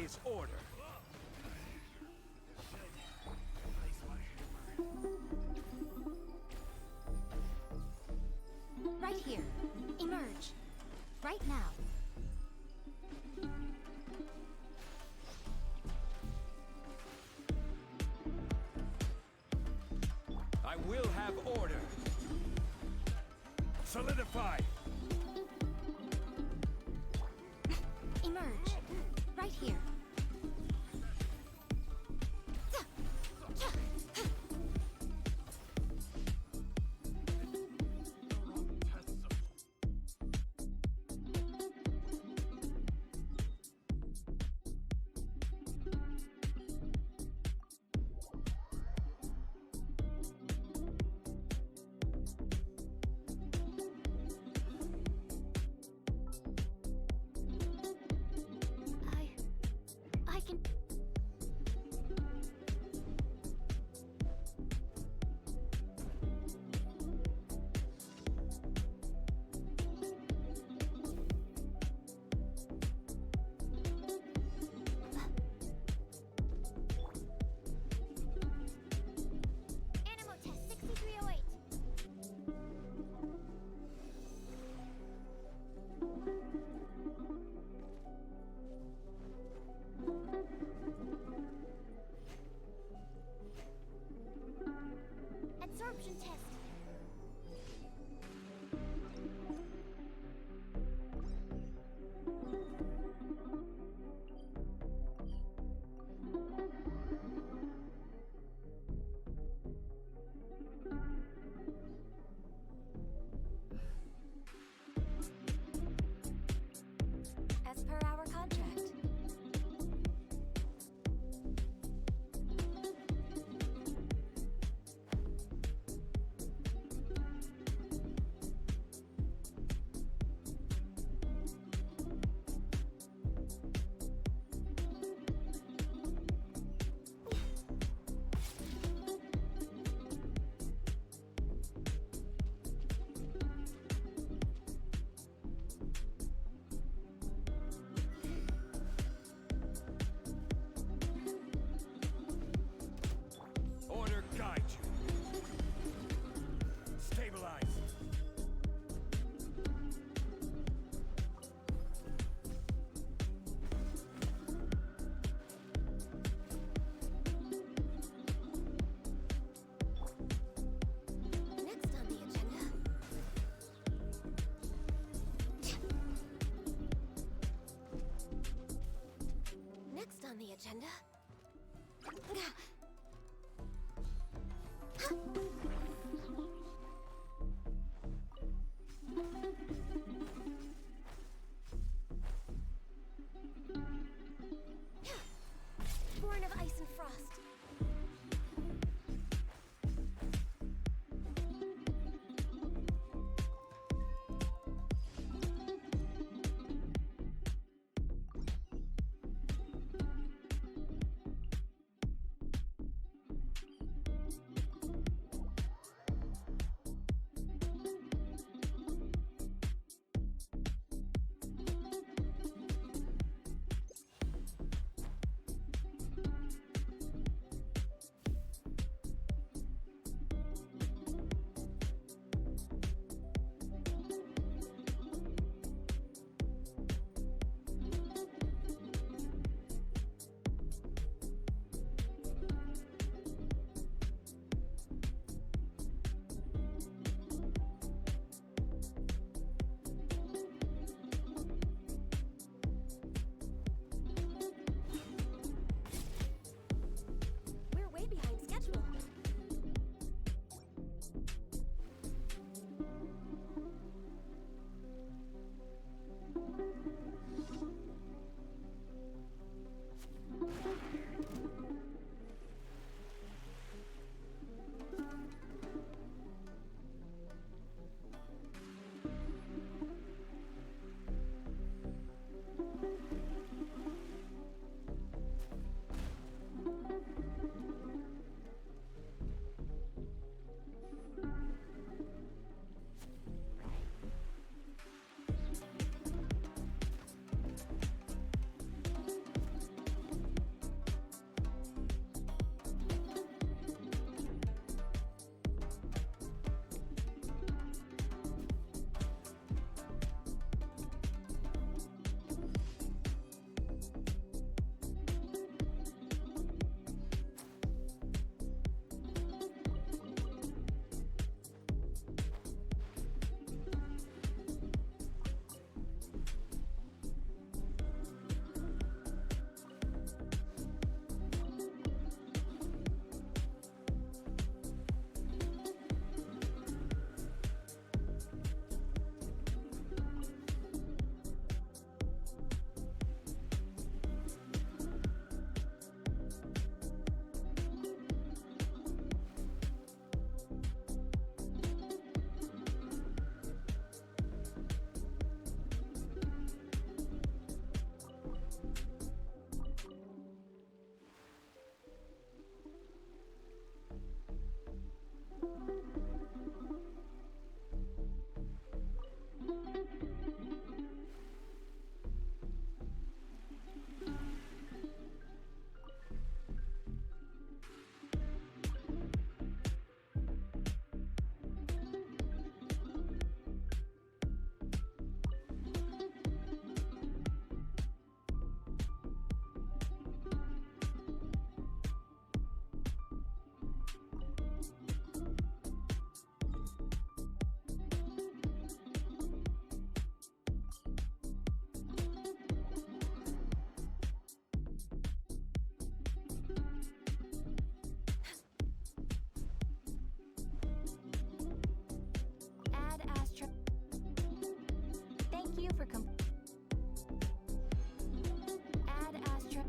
is order. Right here. Emerge. Right now. I will have order. Solidify. Emerge. Right here. the agenda? Born of ice and frost. We're way behind schedule. Add Astra. Thank you for Add Astra.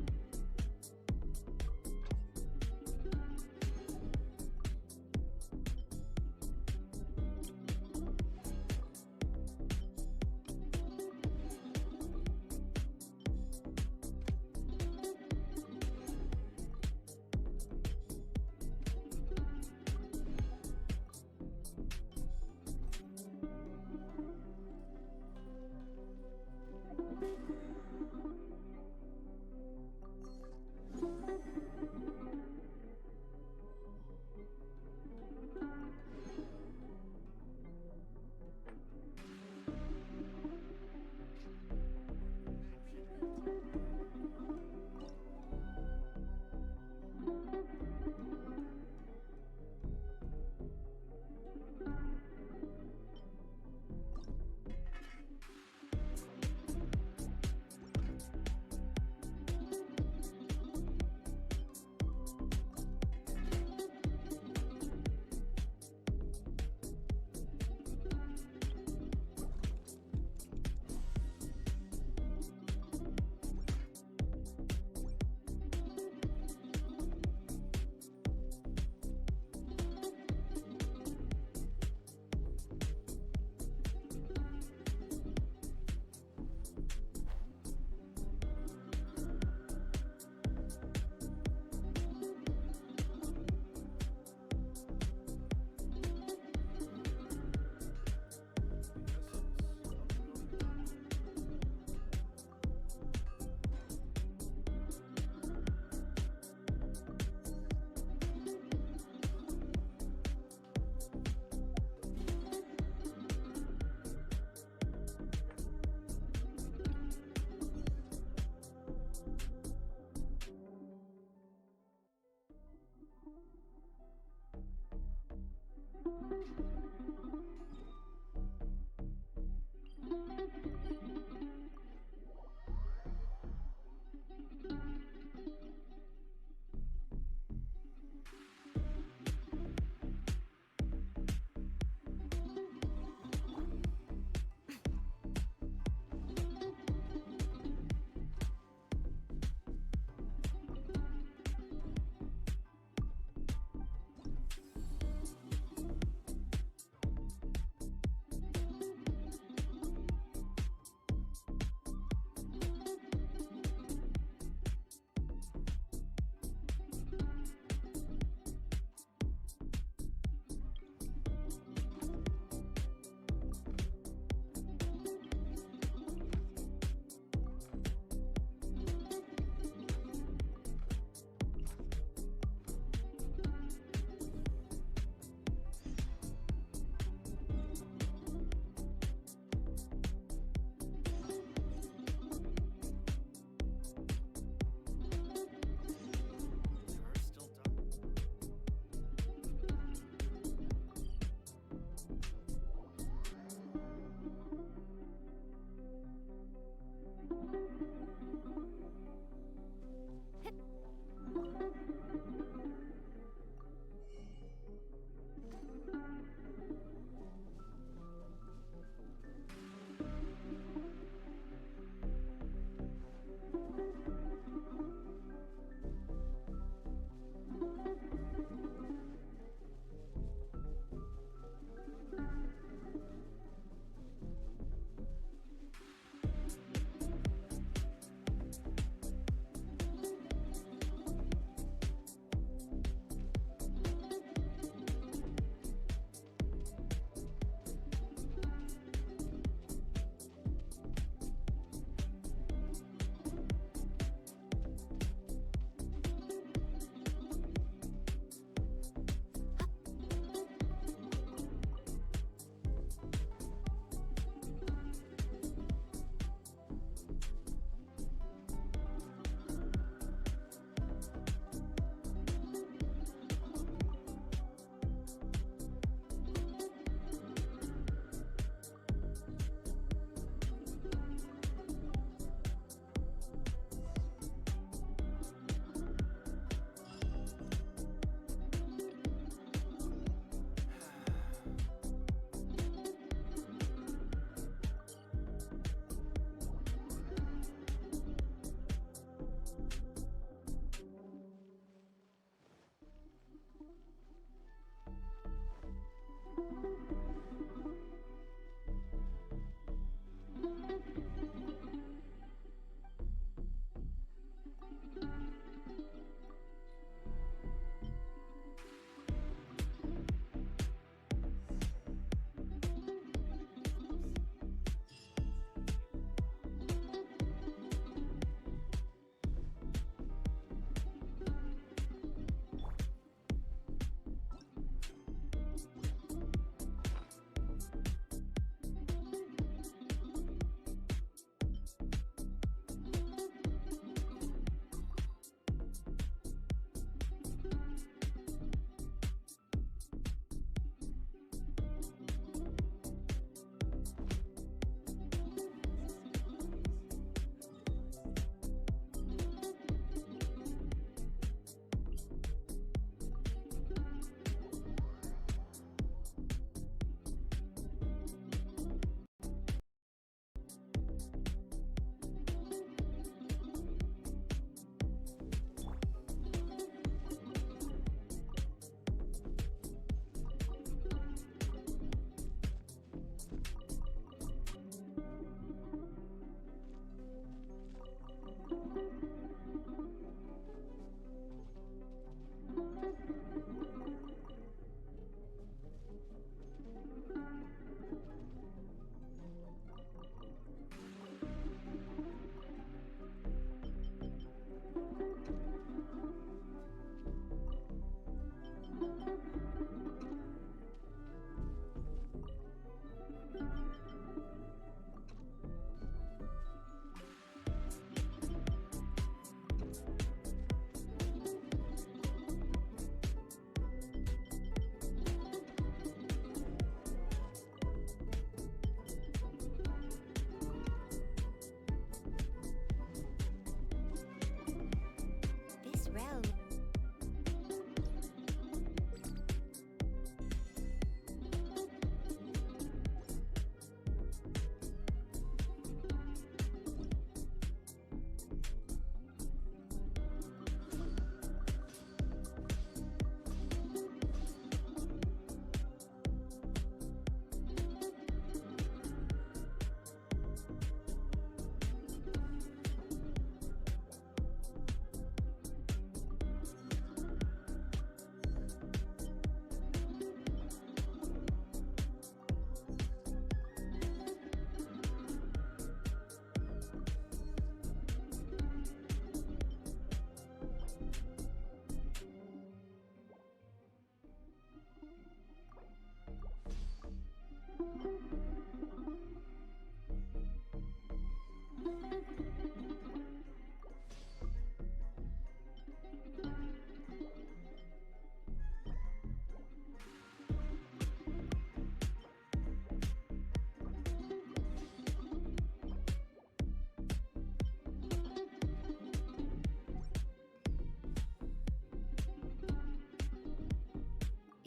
This realm.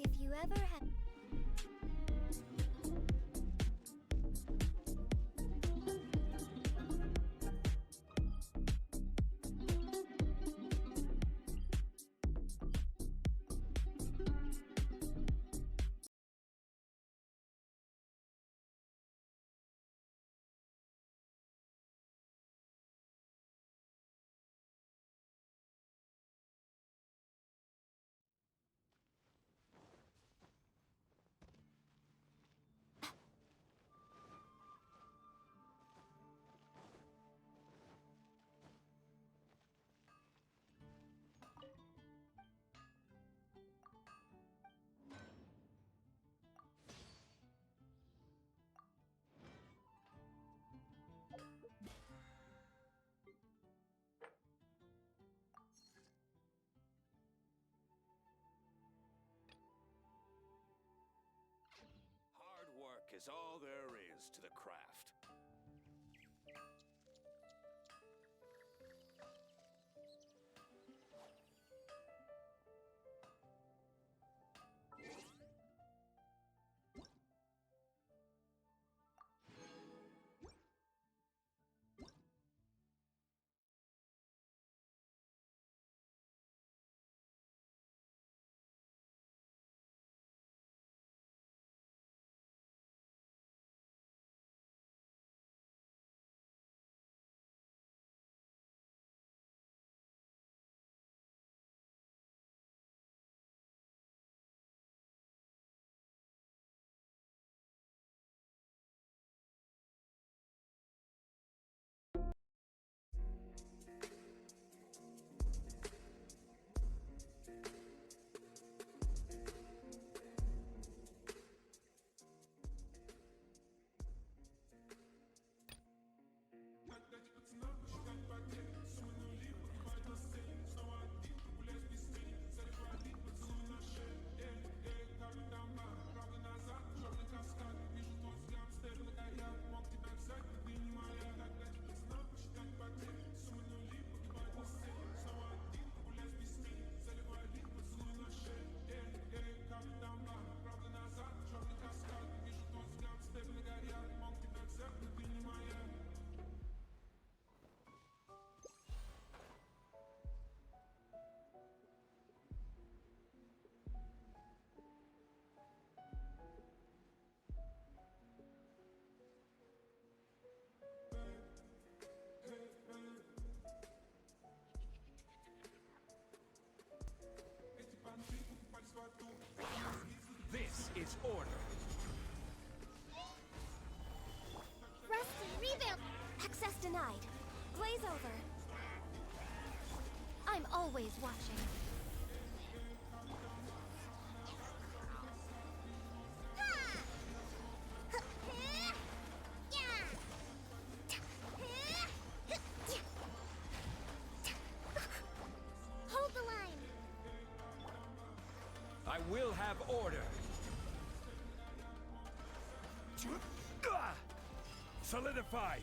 If you ever had Hard work is all there is to the craft. is order. Rusty, rebuild! Access denied. Glaze over. I'm always watching. Hold the line. I will have order. Solidify.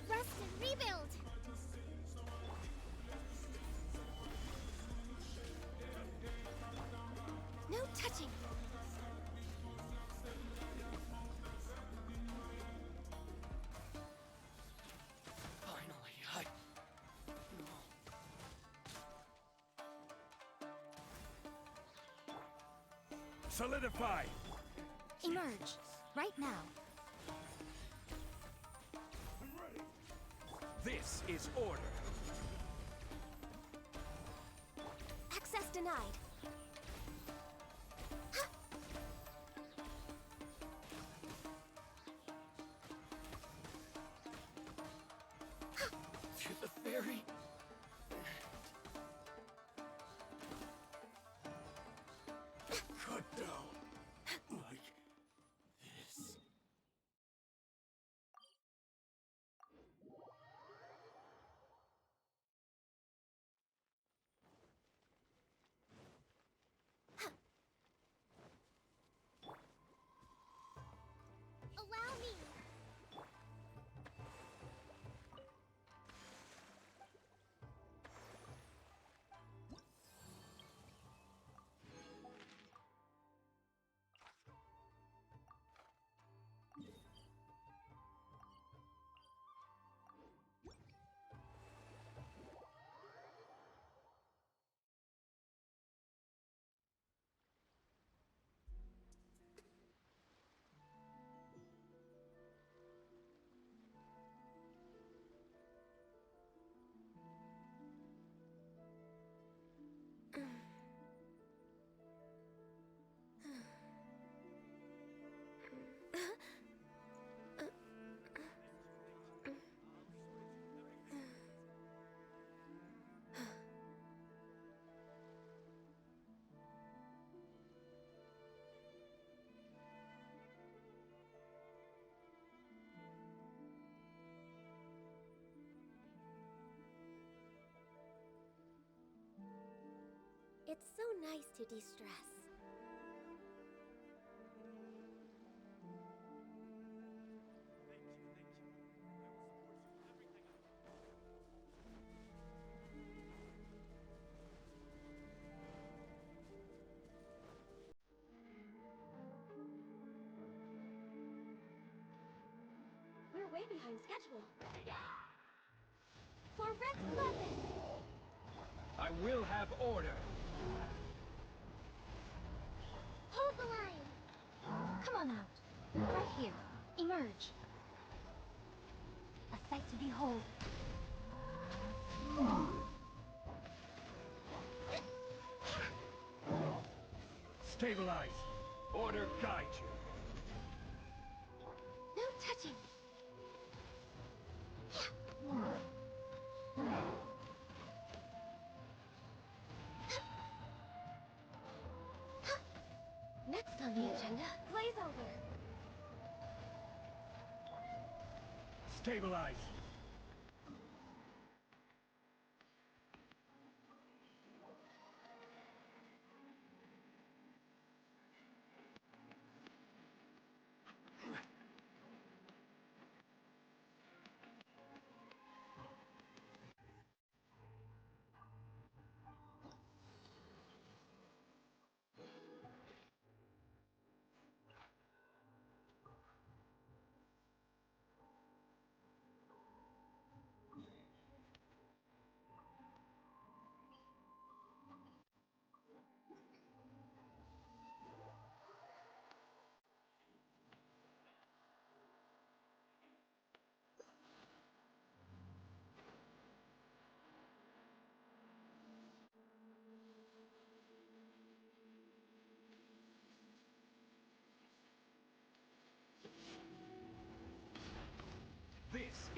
Rusty, rebuild! No touching. Finally, Solidify! Emerge. Right now. This is order. Access denied. To the ferry. Cut down. Like this. Allow me. It's so nice to de-stress. We're way behind schedule. For Rex 11! I will have order. Hold the line! Come on out. Right here. Emerge. A sight to behold. Stabilize. Order guide you. No touching. Next on the agenda, glaze over. Stabilize.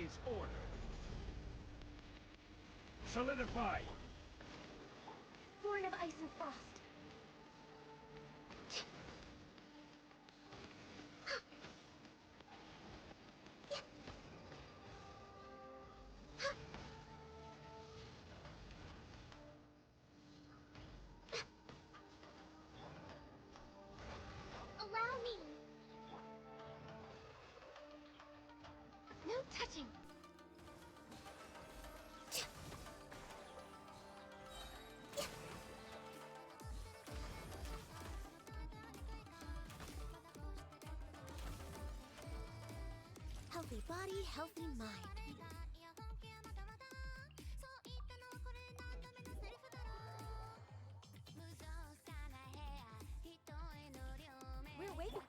is order. Solidify! Born of ice and frost. Allow me. No touching. Healthy body, healthy mind. We're waiting.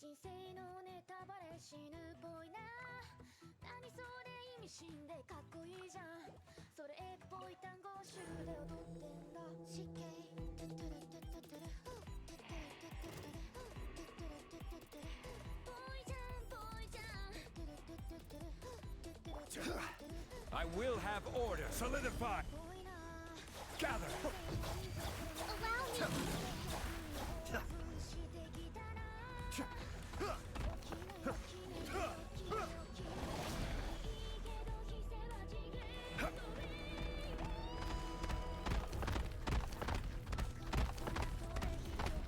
人生のネタバレ死ぬっぽいな。何それ意味深でかっこいいじゃん。それっぽい単語集で踊ってんだ。死刑トゥトゥルトゥトゥトゥルトゥトゥルトゥトゥルトゥトゥルぽいじゃんぽいじゃん。トゥトゥルトゥトゥルトゥトゥルトゥル I will have order. Solidify. ぽいな。 Gather. Allow me!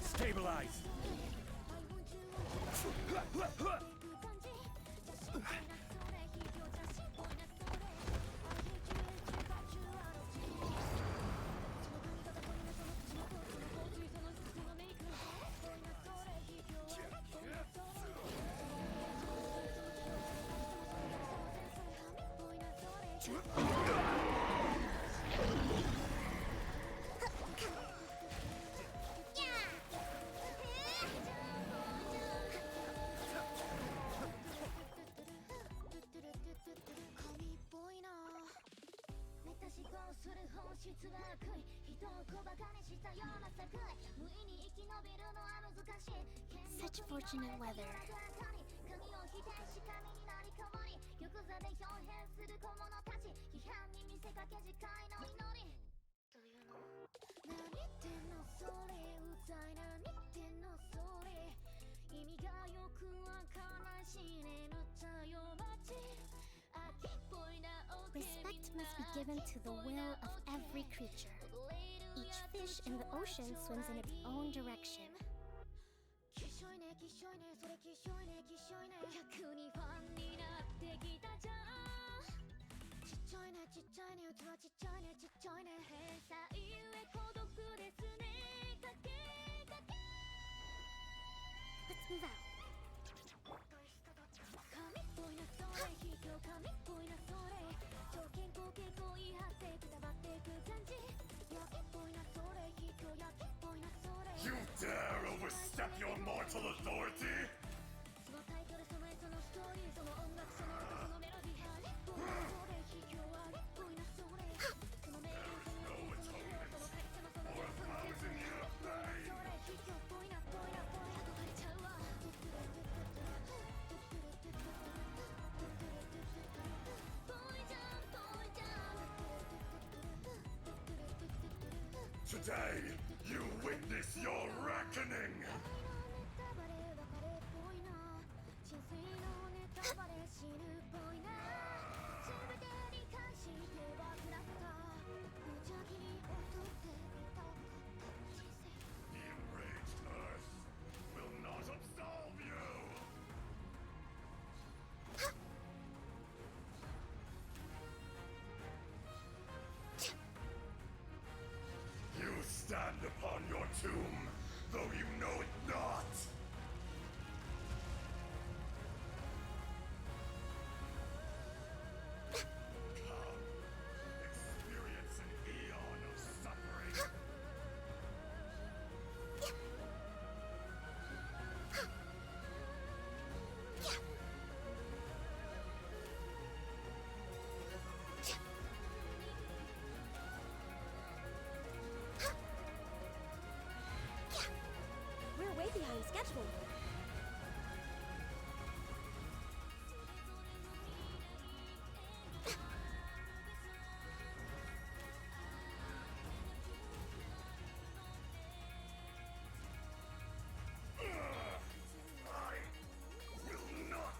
Stabilize. Such fortunate weather. Respect must be given to the will of every creature. Each fish in the ocean swims in its own direction. 逆にファンになってきたじゃん。ちっちゃいねちっちゃいね器ちっちゃいねちっちゃいね閉鎖ゆえ孤独ですね。かけかけ Let's move out. 神っぽいなそれ卑怯神っぽいなそれ超健康傾向違発生くたばってく感じ焼きっぽいなそれ卑怯焼きっぽいなそれ You dare overstep your mortal authority? そのタイトルその絵そのストーリーその音楽その歌そのメロディーあれっぽいなそれ卑怯あれっぽいなそれそのメールその絵その量その会社のその量その手その量それ卑怯っぽいなっぽいなっぽいなとかれちゃうわ Today, you witness your reckoning! 'The enraged earth will not absolve you! You stand upon your tomb, though you know it not! Come, experience an eon of suffering! We're way behind schedule. I will not!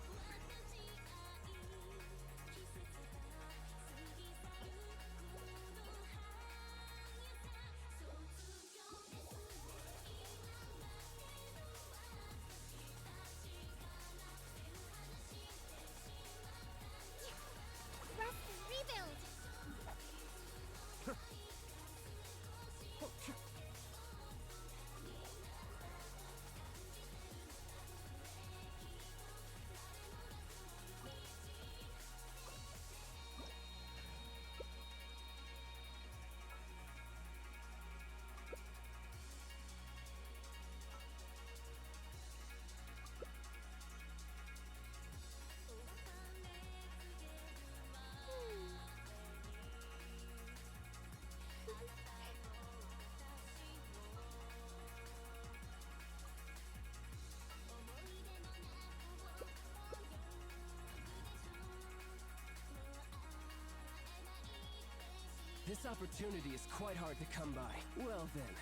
opportunity is quite hard to come by. Well then,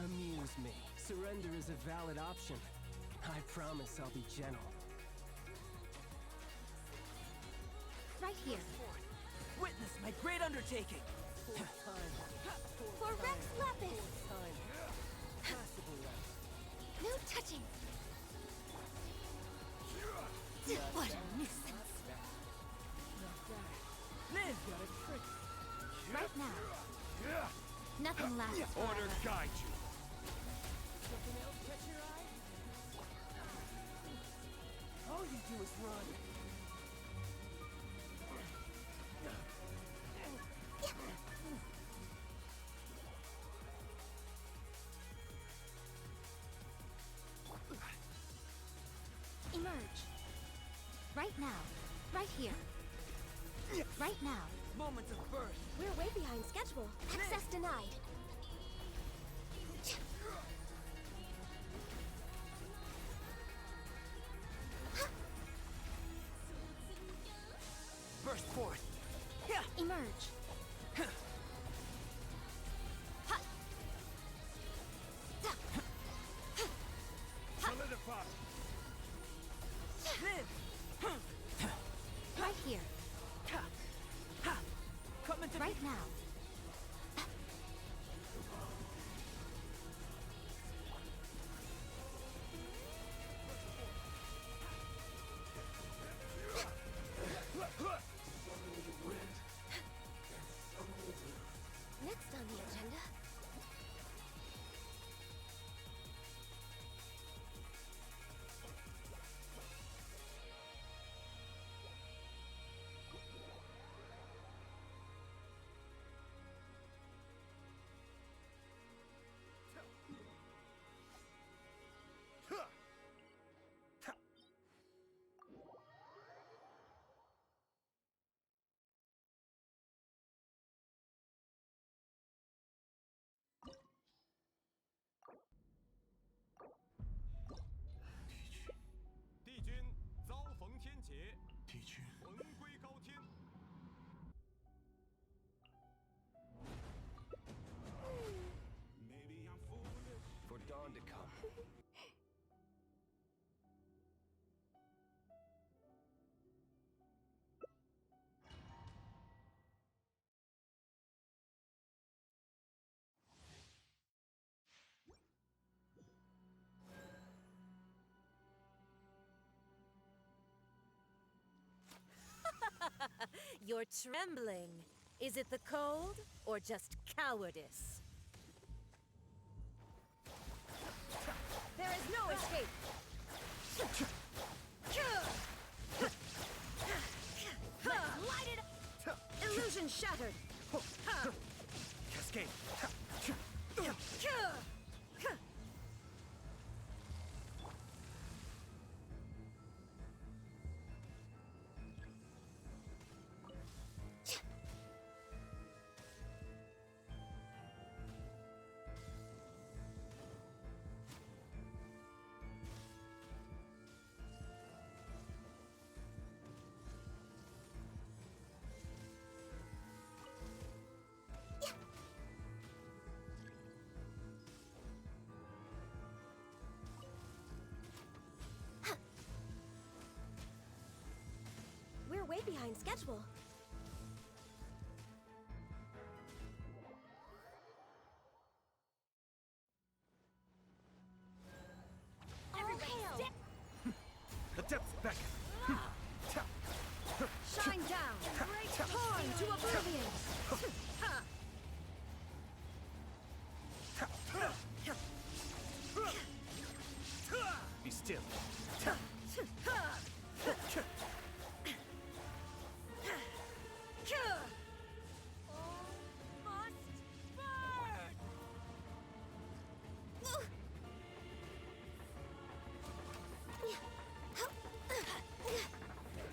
amuse me. Surrender is a valid option. I promise I'll be gentle. Right here. Witness my great undertaking! For Rex Lapis! No touching! What a nuisance! Live! Right now. Nothing lasts Order forever. guide you. Something else catch your eye? All you do is run. Emerge. Right now. Right here. Right now. Moments of birth. We're way behind schedule. Access denied. Burst forth. Yeah. Emerge. Ha. Da. Solidify. Live. Right here. Ha. Ha. Coming to Right now. Next on the agenda. For dawn to come. You're trembling. Is it the cold or just cowardice? There is no escape. Light it up. Illusion shattered. Cascade. We're way behind schedule. Everybody hail. The depths beckon. Shine down. Torn to oblivion. Be still.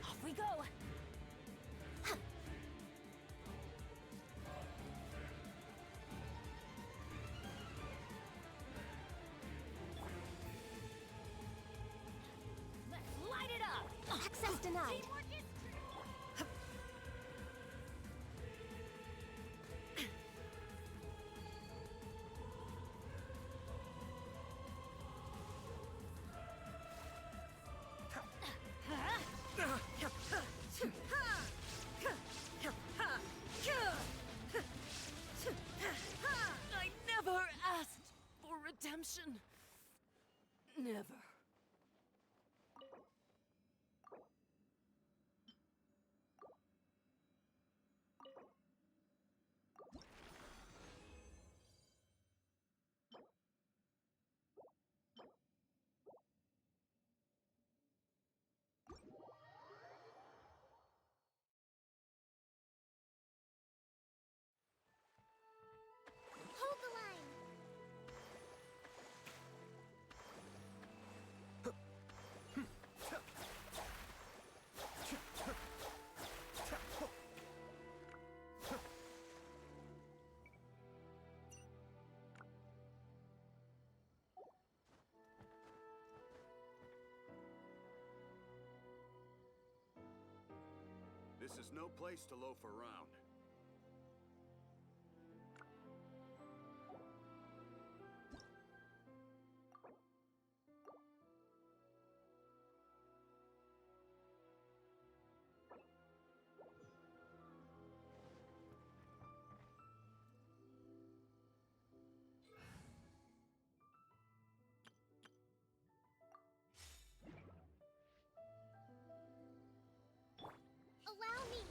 Off we go. Let's light it up. Access denied. Teamwork is Never. Hold the line! This is no place to loaf around. Allow me!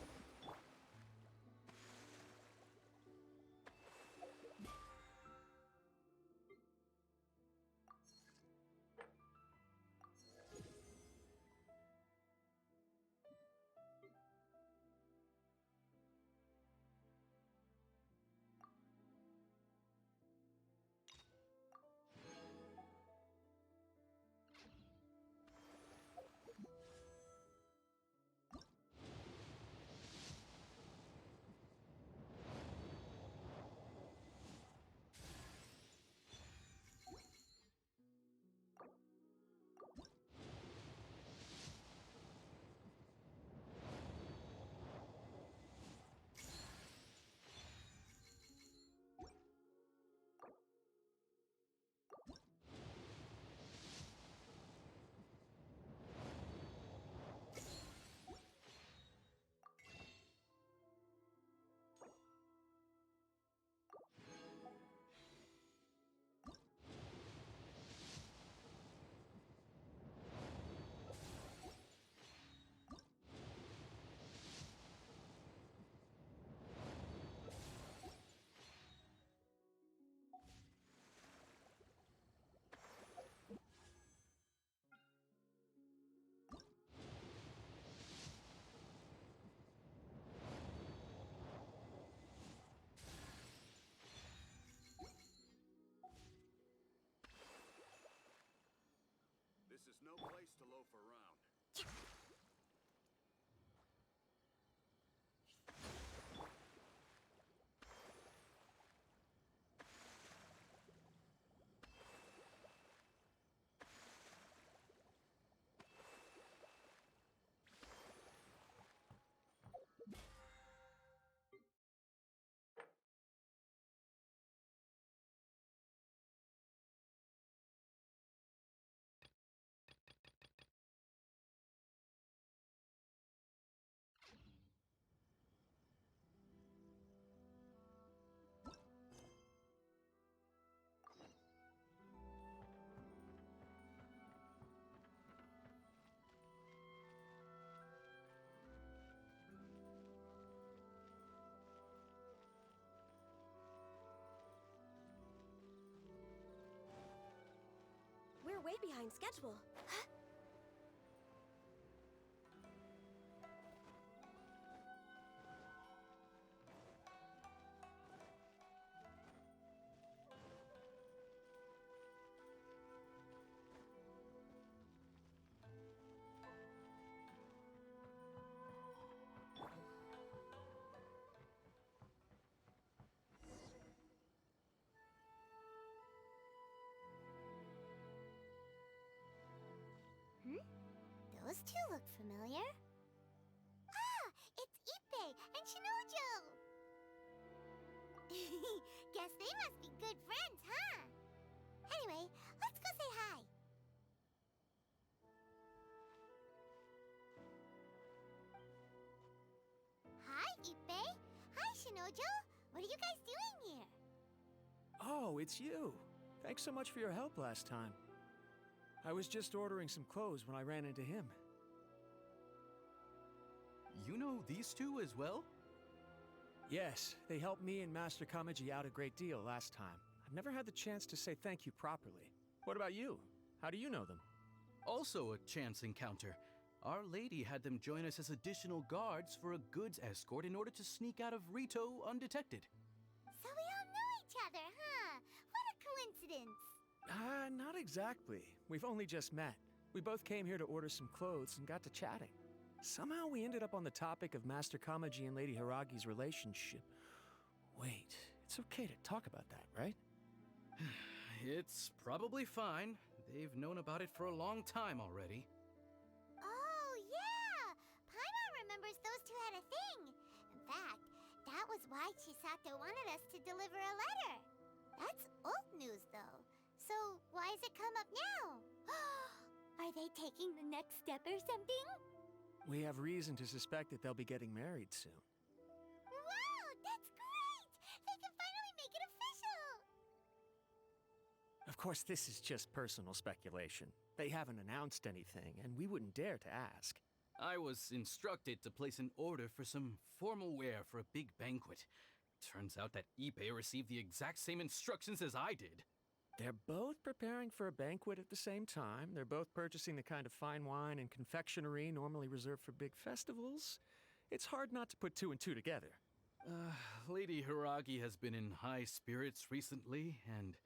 This is no place to loaf around. We're way behind schedule. Those two look familiar. Ah, it's Ippei and Shinojo! Guess they must be good friends, huh? Anyway, let's go say hi. Hi, Ippei. Hi, Shinojo. What are you guys doing here? Oh, it's you. Thanks so much for your help last time. I was just ordering some clothes when I ran into him. You know these two as well? Yes, they helped me and Master Kamaji out a great deal last time. I've never had the chance to say thank you properly. What about you? How do you know them? Also a chance encounter. Our lady had them join us as additional guards for a goods escort in order to sneak out of Rito undetected. So we all know each other, huh? What a coincidence. Not exactly. We've only just met. We both came here to order some clothes and got to chatting. Somehow we ended up on the topic of Master Kamaji and Lady Hiragi's relationship. Wait, it's okay to talk about that, right? It's probably fine. They've known about it for a long time already. Oh, yeah! Paimon remembers those two had a thing. In fact, that was why Chisato wanted us to deliver a letter. That's old news, though. So why has it come up now? Are they taking the next step or something? We have reason to suspect that they'll be getting married soon. Wow, that's great! They can finally make it official! Of course, this is just personal speculation. They haven't announced anything, and we wouldn't dare to ask. I was instructed to place an order for some formal wear for a big banquet. Turns out that Ippei received the exact same instructions as I did. They're both preparing for a banquet at the same time. They're both purchasing the kind of fine wine and confectionery normally reserved for big festivals. It's hard not to put two and two together. Lady Hiragi has been in high spirits recently, and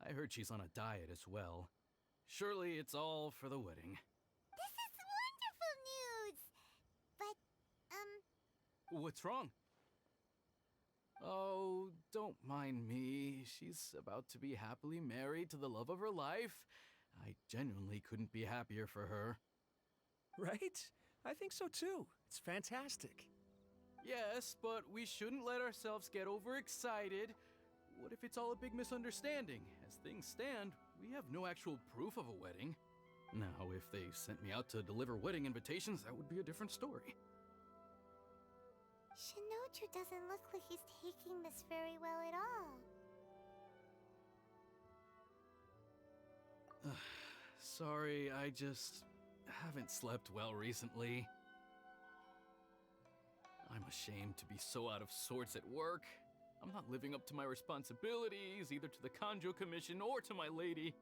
I heard she's on a diet as well. Surely it's all for the wedding. This is wonderful news! But, What's wrong? Oh, don't mind me. She's about to be happily married to the love of her life. I genuinely couldn't be happier for her. Right? I think so too. It's fantastic. Yes, but we shouldn't let ourselves get overexcited. What if it's all a big misunderstanding? As things stand, we have no actual proof of a wedding. Now, if they sent me out to deliver wedding invitations, that would be a different story. Shinoju doesn't look like he's taking this very well at all. Sorry, I just haven't slept well recently. I'm ashamed to be so out of sorts at work. I'm not living up to my responsibilities, either to the Kanjo Commission or to my lady.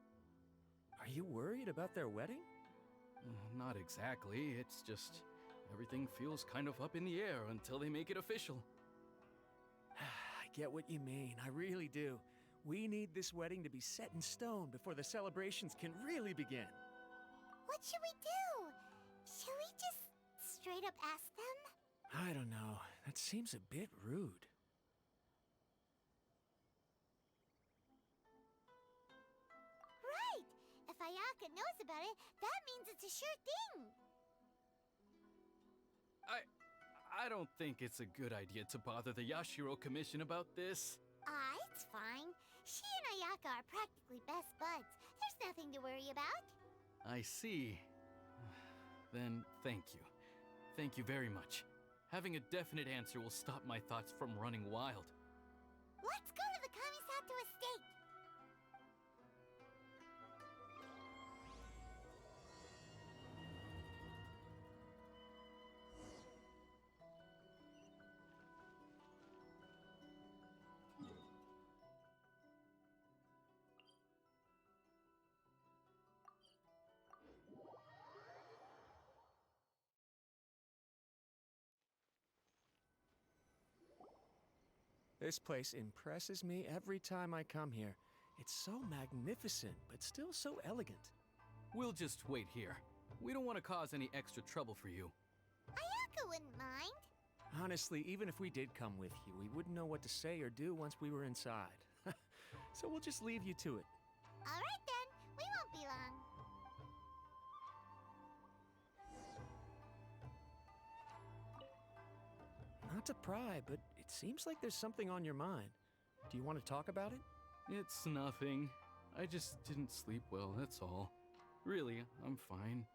Are you worried about their wedding? Not exactly, it's just everything feels kind of up in the air until they make it official. I get what you mean, I really do. We need this wedding to be set in stone before the celebrations can really begin. What should we do? Should we just straight up ask them? I don't know. That seems a bit rude. Right! If Ayaka knows about it, that means it's a sure thing! I don't think it's a good idea to bother the Yashiro Commission about this. It's fine. She and Ayaka are practically best buds. There's nothing to worry about. I see. Then thank you. Thank you very much. Having a definite answer will stop my thoughts from running wild. Let's go to the Kamisato estate! This place impresses me every time I come here. It's so magnificent, but still so elegant. We'll just wait here. We don't want to cause any extra trouble for you. Ayaka wouldn't mind. Honestly, even if we did come with you, we wouldn't know what to say or do once we were inside. So we'll just leave you to it. Alright then, we won't be long. Not to pry, but it seems like there's something on your mind. Do you want to talk about it? It's nothing. I just didn't sleep well, that's all. Really, I'm fine.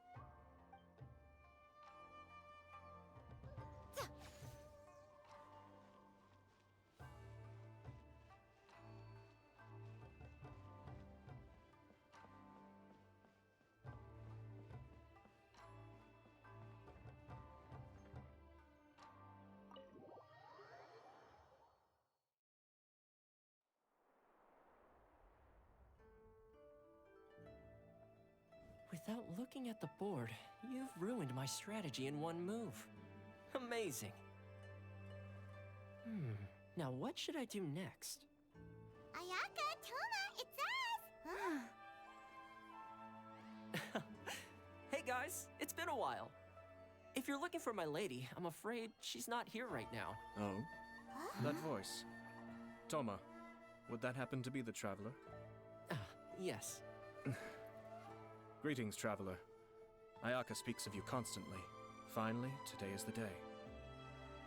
Without looking at the board, you've ruined my strategy in one move. Amazing. Now what should I do next? Ayaka, Toma, it's us! Hey guys, it's been a while. If you're looking for my lady, I'm afraid she's not here right now. Oh? That voice. Toma, would that happen to be the traveler? Yes. Greetings, traveler. Ayaka speaks of you constantly. Finally, today is the day.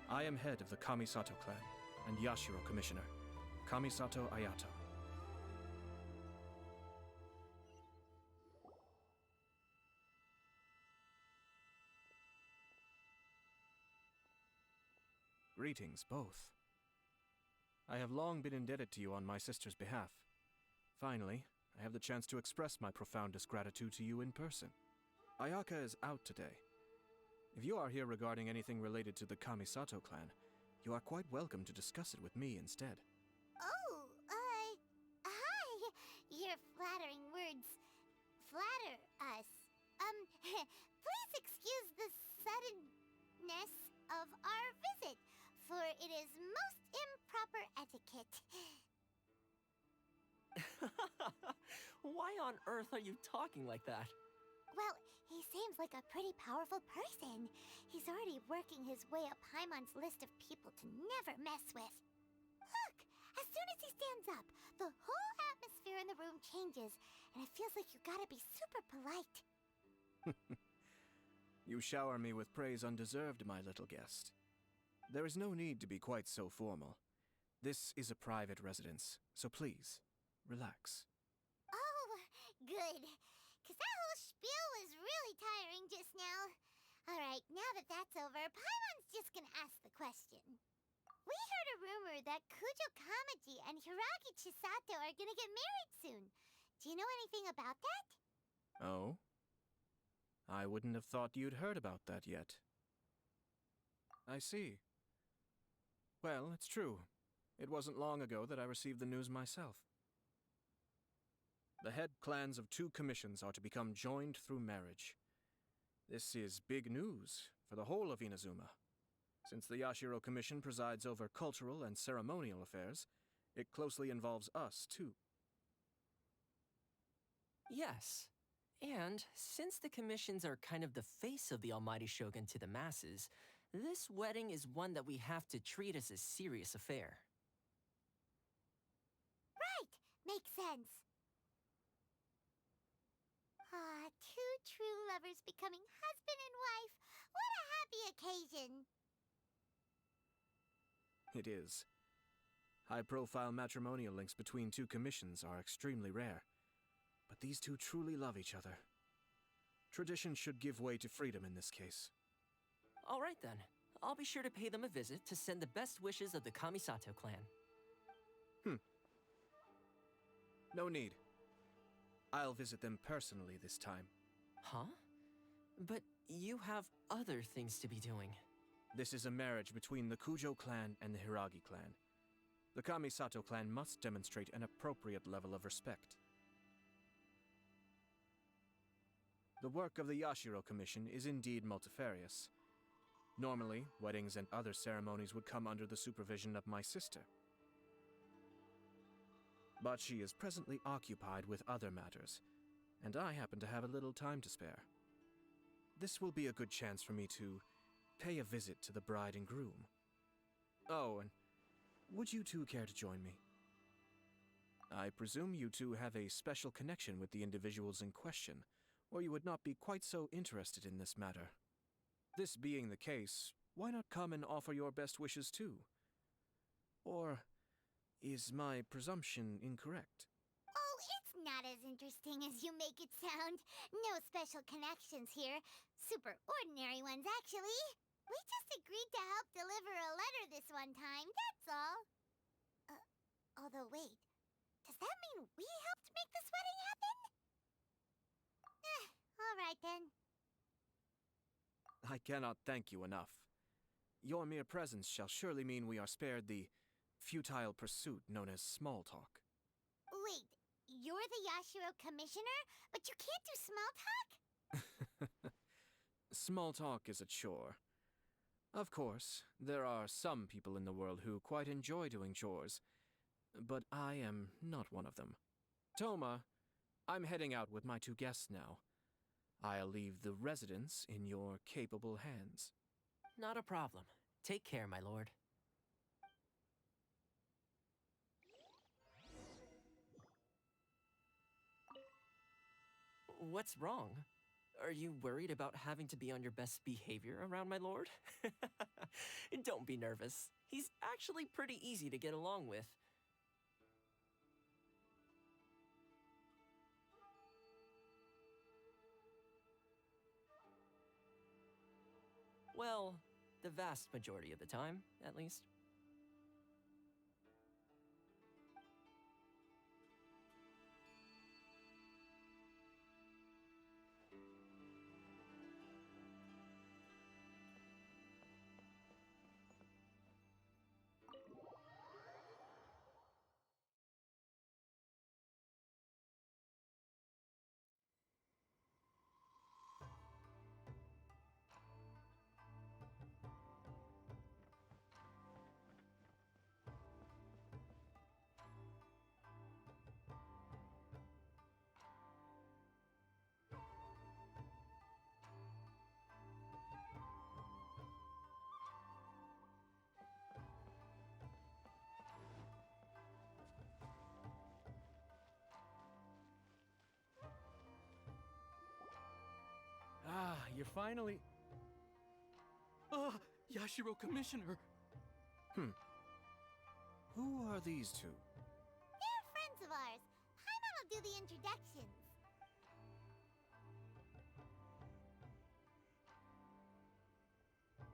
I am head of the Kamisato clan and Yashiro commissioner, Kamisato Ayato. Greetings, both. I have long been indebted to you on my sister's behalf. Finally, I have the chance to express my profoundest gratitude to you in person. Ayaka is out today. If you are here regarding anything related to the Kamisato clan, you are quite welcome to discuss it with me instead. Oh, hi. Your flattering words flatter us. Please excuse the suddenness of our visit, for it is most improper etiquette. Why on earth are you talking like that? Well, he seems like a pretty powerful person. He's already working his way up Paimon's list of people to never mess with. Look! As soon as he stands up, the whole atmosphere in the room changes, and it feels like you gotta be super polite. You shower me with praise undeserved, my little guest. There is no need to be quite so formal. This is a private residence, so please, relax. Oh, good. Because that whole spiel was really tiring just now. Alright, now that that's over, Paimon's just gonna ask the question. We heard a rumor that Kujo Kamaji and Hiragi Chisato are gonna get married soon. Do you know anything about that? Oh? I wouldn't have thought you'd heard about that yet. I see. Well, it's true. It wasn't long ago that I received the news myself. The head clans of 2 commissions are to become joined through marriage. This is big news for the whole of Inazuma. Since the Yashiro Commission presides over cultural and ceremonial affairs, it closely involves us, too. Yes. And since the commissions are kind of the face of the Almighty Shogun to the masses, this wedding is one that we have to treat as a serious affair. Right! Makes sense. Ah, 2 true lovers becoming husband and wife. What a happy occasion! It is. High-profile matrimonial links between 2 commissions are extremely rare. But these 2 truly love each other. Tradition should give way to freedom in this case. All right then. I'll be sure to pay them a visit to send the best wishes of the Kamisato clan. No need. I'll visit them personally this time. Huh? But you have other things to be doing. This is a marriage between the Kujo clan and the Hiragi clan. The Kamisato clan must demonstrate an appropriate level of respect. The work of the Yashiro Commission is indeed multifarious. Normally, weddings and other ceremonies would come under the supervision of my sister. But she is presently occupied with other matters, and I happen to have a little time to spare. This will be a good chance for me to pay a visit to the bride and groom. Oh, and would you 2 care to join me? I presume you 2 have a special connection with the individuals in question, or you would not be quite so interested in this matter. This being the case, why not come and offer your best wishes too? Or is my presumption incorrect? Oh, it's not as interesting as you make it sound. No special connections here. Super ordinary ones, actually. We just agreed to help deliver a letter this one time, that's all. Although wait, does that mean we helped make this wedding happen? All right then. I cannot thank you enough. Your mere presence shall surely mean we are spared the futile pursuit known as small talk. Wait, you're the Yashiro commissioner, but you can't do small talk? Small talk is a chore. Of course, there are some people in the world who quite enjoy doing chores, but I am not one of them. Toma, I'm heading out with my two guests now. I'll leave the residence in your capable hands. Not a problem. Take care, my lord. What's wrong? Are you worried about having to be on your best behavior around my lord? Don't be nervous. He's actually pretty easy to get along with. Well, the vast majority of the time, at least. Ah, you're finally... Ah, Yashiro Commissioner! Who are these two? They're friends of ours. Paimon will do the introductions.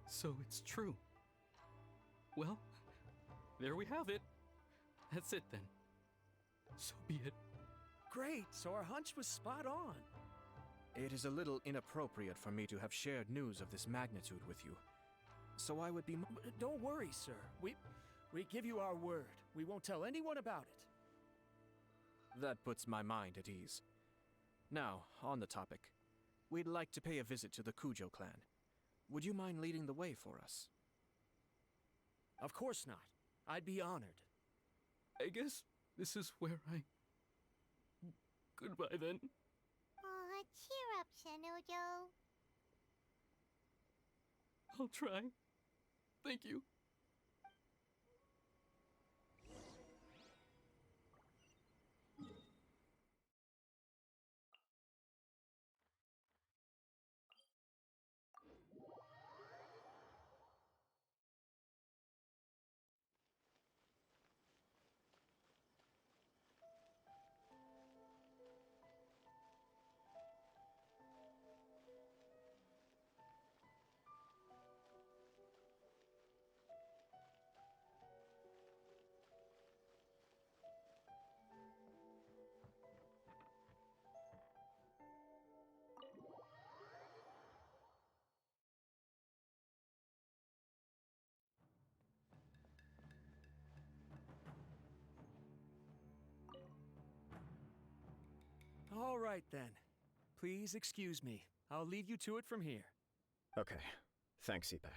So it's true. Well, there we have it. That's it then. So be it. Great, so our hunch was spot on. It is a little inappropriate for me to have shared news of this magnitude with you. So I would be... Don't worry, sir. We give you our word. We won't tell anyone about it. That puts my mind at ease. Now, on the topic. We'd like to pay a visit to the Kujo clan. Would you mind leading the way for us? Of course not. I'd be honored. I guess this is where I... Goodbye then. Aw, cheer up, Shinojo. I'll try. Thank you. All right, then. Please excuse me. I'll leave you to it from here. Okay. Thanks, Ippei.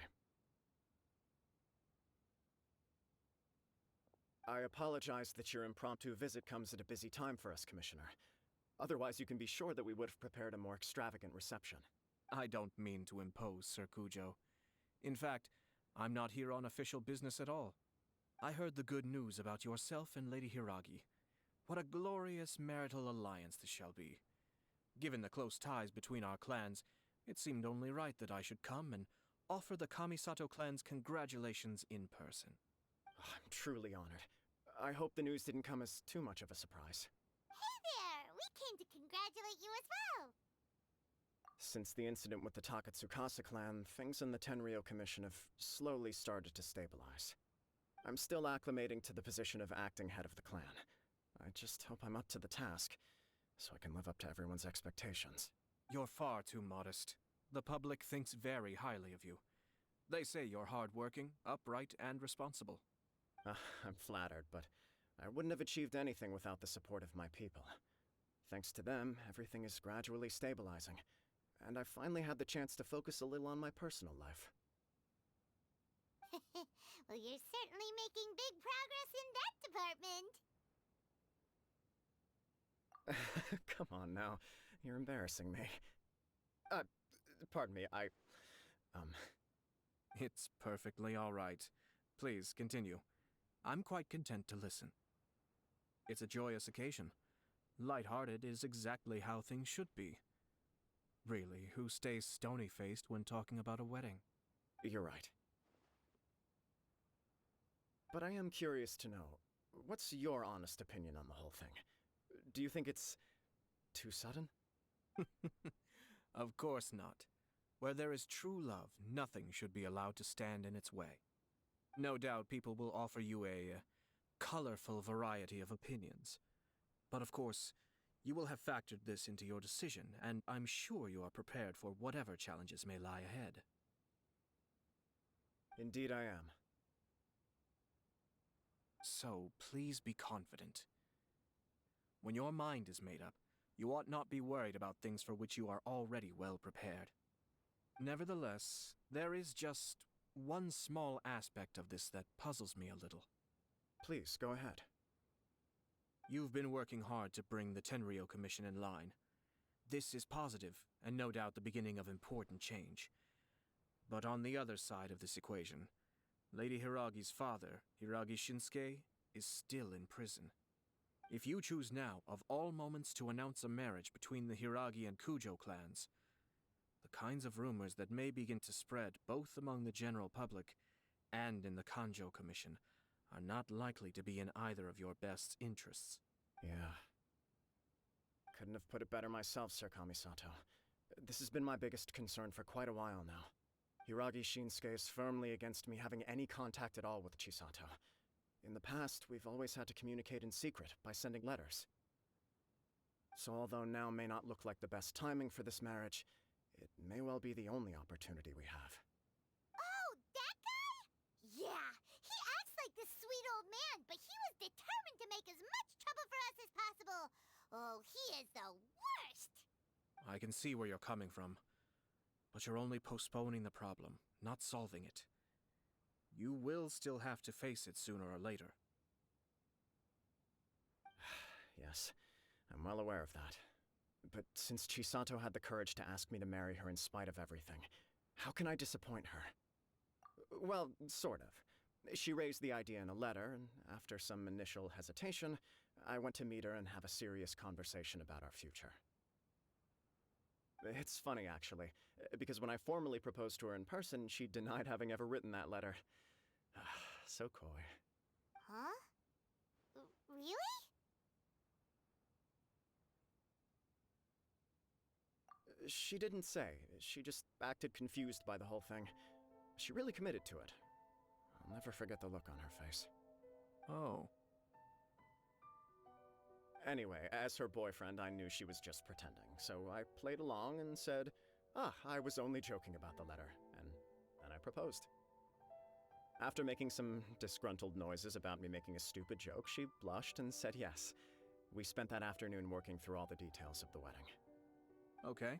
I apologize that your impromptu visit comes at a busy time for us, Commissioner. Otherwise, you can be sure that we would have prepared a more extravagant reception. I don't mean to impose, Sir Kujo. In fact, I'm not here on official business at all. I heard the good news about yourself and Lady Hiragi. What a glorious marital alliance this shall be. Given the close ties between our clans, it seemed only right that I should come and offer the Kamisato clan's congratulations in person. I'm truly honored. I hope the news didn't come as too much of a surprise. Hey there! We came to congratulate you as well! Since the incident with the Takatsukasa clan, things in the Tenryou Commission have slowly started to stabilize. I'm still acclimating to the position of acting head of the clan. I just hope I'm up to the task, so I can live up to everyone's expectations. You're far too modest. The public thinks very highly of you. They say you're hardworking, upright, and responsible. I'm flattered, but I wouldn't have achieved anything without the support of my people. Thanks to them, everything is gradually stabilizing, and I finally had the chance to focus a little on my personal life. Well, you're certainly making big progress in that department. Come on now, you're embarrassing me. Pardon me, It's perfectly all right. Please, continue. I'm quite content to listen. It's a joyous occasion. Light-hearted is exactly how things should be. Really, who stays stony-faced when talking about a wedding? You're right. But I am curious to know, what's your honest opinion on the whole thing? Do you think it's too sudden? Of course not. Where there is true love, nothing should be allowed to stand in its way. No doubt people will offer you a colorful variety of opinions. But of course, you will have factored this into your decision, and I'm sure you are prepared for whatever challenges may lie ahead. Indeed I am. So, please be confident. When your mind is made up, you ought not be worried about things for which you are already well prepared. Nevertheless, there is just one small aspect of this that puzzles me a little. Please, go ahead. You've been working hard to bring the Tenryou Commission in line. This is positive, and no doubt the beginning of important change. But on the other side of this equation, Lady Hiragi's father, Hiragi Shinsuke, is still in prison. If you choose now, of all moments, to announce a marriage between the Hiragi and Kujo clans, the kinds of rumors that may begin to spread both among the general public and in the Kanjo Commission are not likely to be in either of your best interests. Yeah. Couldn't have put it better myself, Sir Kamisato. This has been my biggest concern for quite a while now. Hiragi Shinsuke is firmly against me having any contact at all with Chisato. In the past, we've always had to communicate in secret by sending letters. So although now may not look like the best timing for this marriage, it may well be the only opportunity we have. Oh, that guy? Yeah, he acts like this sweet old man, but he was determined to make as much trouble for us as possible. Oh, he is the worst! I can see where you're coming from, but you're only postponing the problem, not solving it. You will still have to face it sooner or later. Yes, I'm well aware of that. But since Chisato had the courage to ask me to marry her in spite of everything, how can I disappoint her? Well, sort of. She raised the idea in a letter, and after some initial hesitation, I went to meet her and have a serious conversation about our future. It's funny, actually, because when I formally proposed to her in person, she denied having ever written that letter. So coy. Huh? Really? She didn't say. She just acted confused by the whole thing. She really committed to it. I'll never forget the look on her face. Oh. Anyway, as her boyfriend, I knew she was just pretending, so I played along and said, I was only joking about the letter, and then I proposed. After making some disgruntled noises about me making a stupid joke, she blushed and said yes. We spent that afternoon working through all the details of the wedding. Okay.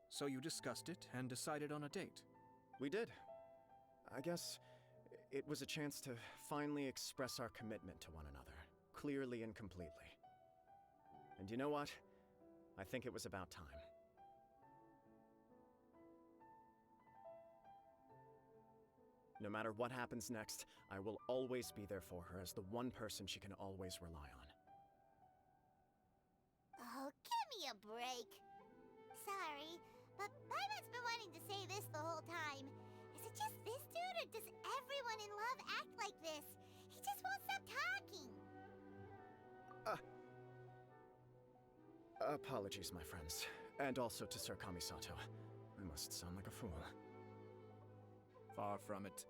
So you discussed it and decided on a date? We did. I guess it was a chance to finally express our commitment to one another, clearly and completely. And you know what? I think it was about time. No matter what happens next, I will always be there for her as the one person she can always rely on. Oh, give me a break. Sorry, but Paimon's been wanting to say this the whole time. Is it just this dude, or does everyone in love act like this? He just won't stop talking. Apologies, my friends. And also to Sir Kamisato. I must sound like a fool. Far from it.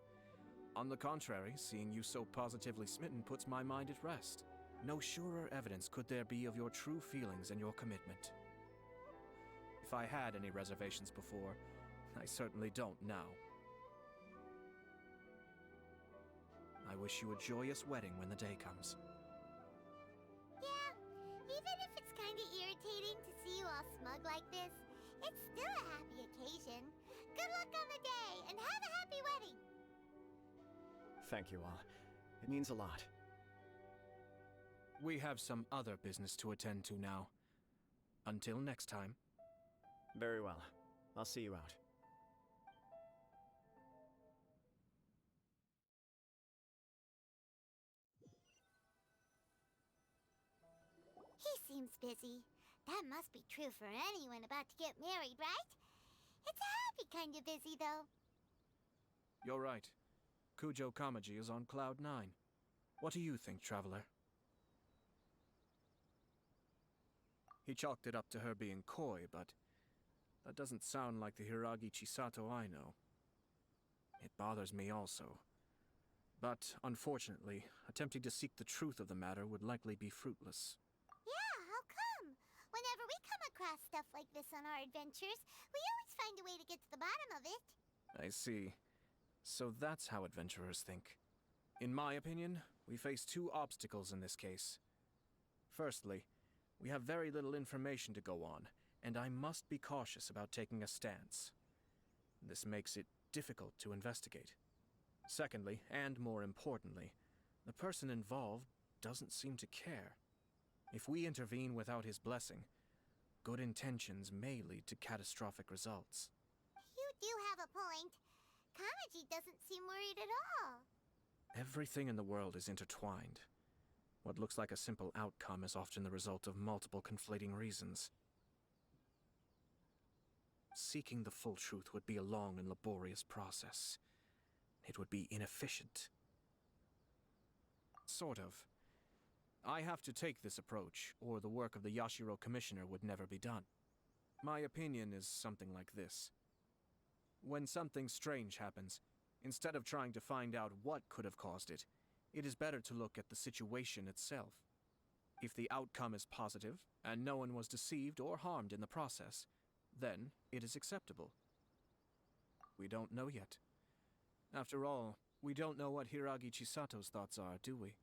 On the contrary, seeing you so positively smitten puts my mind at rest. No surer evidence could there be of your true feelings and your commitment. If I had any reservations before, I certainly don't now. I wish you a joyous wedding when the day comes. Yeah, even if it's kinda irritating to see you all smug like this, It's still a happy occasion. Good luck on the day, and have a happy wedding! Thank you all. It means a lot. We have some other business to attend to now. Until next time. Very well. I'll see you out. He seems busy. That must be true for anyone about to get married, right? It's a happy kind of busy, though. You're right. Kujo Kamaji is on Cloud 9. What do you think, Traveler? He chalked it up to her being coy, but that doesn't sound like the Hiragi Chisato I know. It bothers me also. But, unfortunately, attempting to seek the truth of the matter would likely be fruitless. Yeah, how come? Whenever we come across stuff like this on our adventures, we always find a way to get to the bottom of it. I see. So that's how adventurers think. In my opinion, we face two obstacles in this case. Firstly, we have very little information to go on, and I must be cautious about taking a stance. This makes it difficult to investigate. Secondly, and more importantly, the person involved doesn't seem to care. If we intervene without his blessing, good intentions may lead to catastrophic results. You do have a point. Kamaji doesn't seem worried at all. Everything in the world is intertwined. What looks like a simple outcome is often the result of multiple conflating reasons. Seeking the full truth would be a long and laborious process. It would be inefficient. Sort of. I have to take this approach, or the work of the Yashiro Commissioner would never be done. My opinion is something like this. When something strange happens, instead of trying to find out what could have caused it, it is better to look at the situation itself. If the outcome is positive, and no one was deceived or harmed in the process, then it is acceptable. We don't know yet. After all, we don't know what Hiragi Chisato's thoughts are, do we?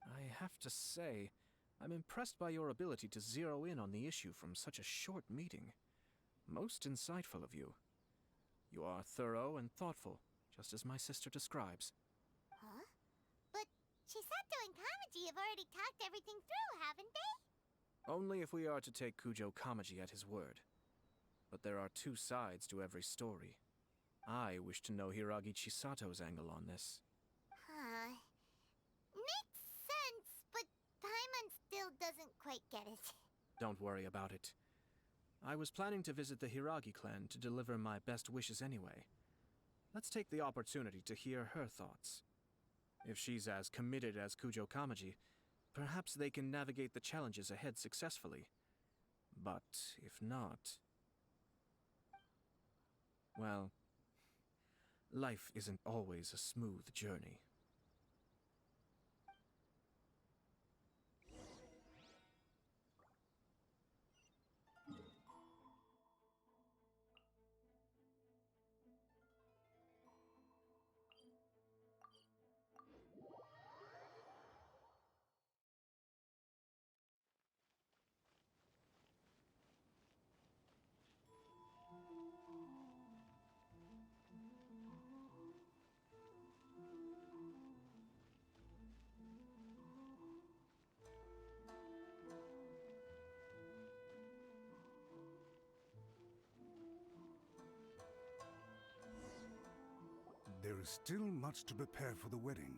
I have to say, I'm impressed by your ability to zero in on the issue from such a short meeting. Most insightful of you. You are thorough and thoughtful, just as my sister describes. Huh? But Chisato and Kamaji have already talked everything through, haven't they? Only if we are to take Kujo Kamaji at his word. But there are two sides to every story. I wish to know Hiragi Chisato's angle on this. Huh. Makes sense, but Paimon still doesn't quite get it. Don't worry about it. I was planning to visit the Hiragi clan to deliver my best wishes anyway. Let's take the opportunity to hear her thoughts. If she's as committed as Kujo Kamaji, perhaps they can navigate the challenges ahead successfully. But if not... well, life isn't always a smooth journey. There is still much to prepare for the wedding.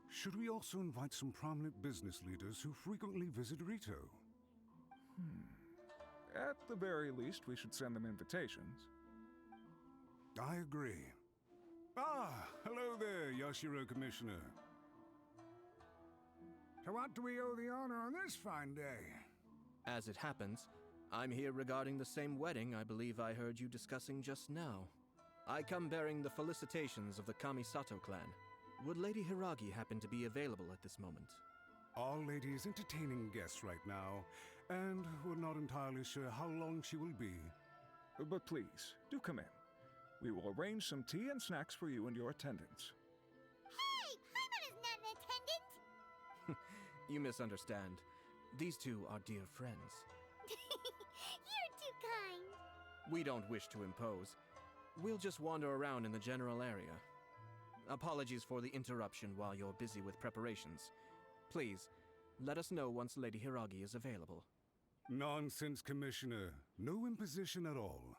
Should we also invite some prominent business leaders who frequently visit Rito? At the very least, we should send them invitations. I agree. Ah, hello there, Yashiro Commissioner. To what do we owe the honor on this fine day? As it happens, I'm here regarding the same wedding I believe I heard you discussing just now. I come bearing the felicitations of the Kamisato clan. Would Lady Hiragi happen to be available at this moment? Our lady is entertaining guests right now, and we're not entirely sure how long she will be. But please, do come in. We will arrange some tea and snacks for you and your attendants. Hey, Paimon is not an attendant! You misunderstand. These two are dear friends. We don't wish to impose. We'll just wander around in the general area. Apologies for the interruption while you're busy with preparations. Please, let us know once Lady Hiragi is available. Nonsense, Commissioner. No imposition at all.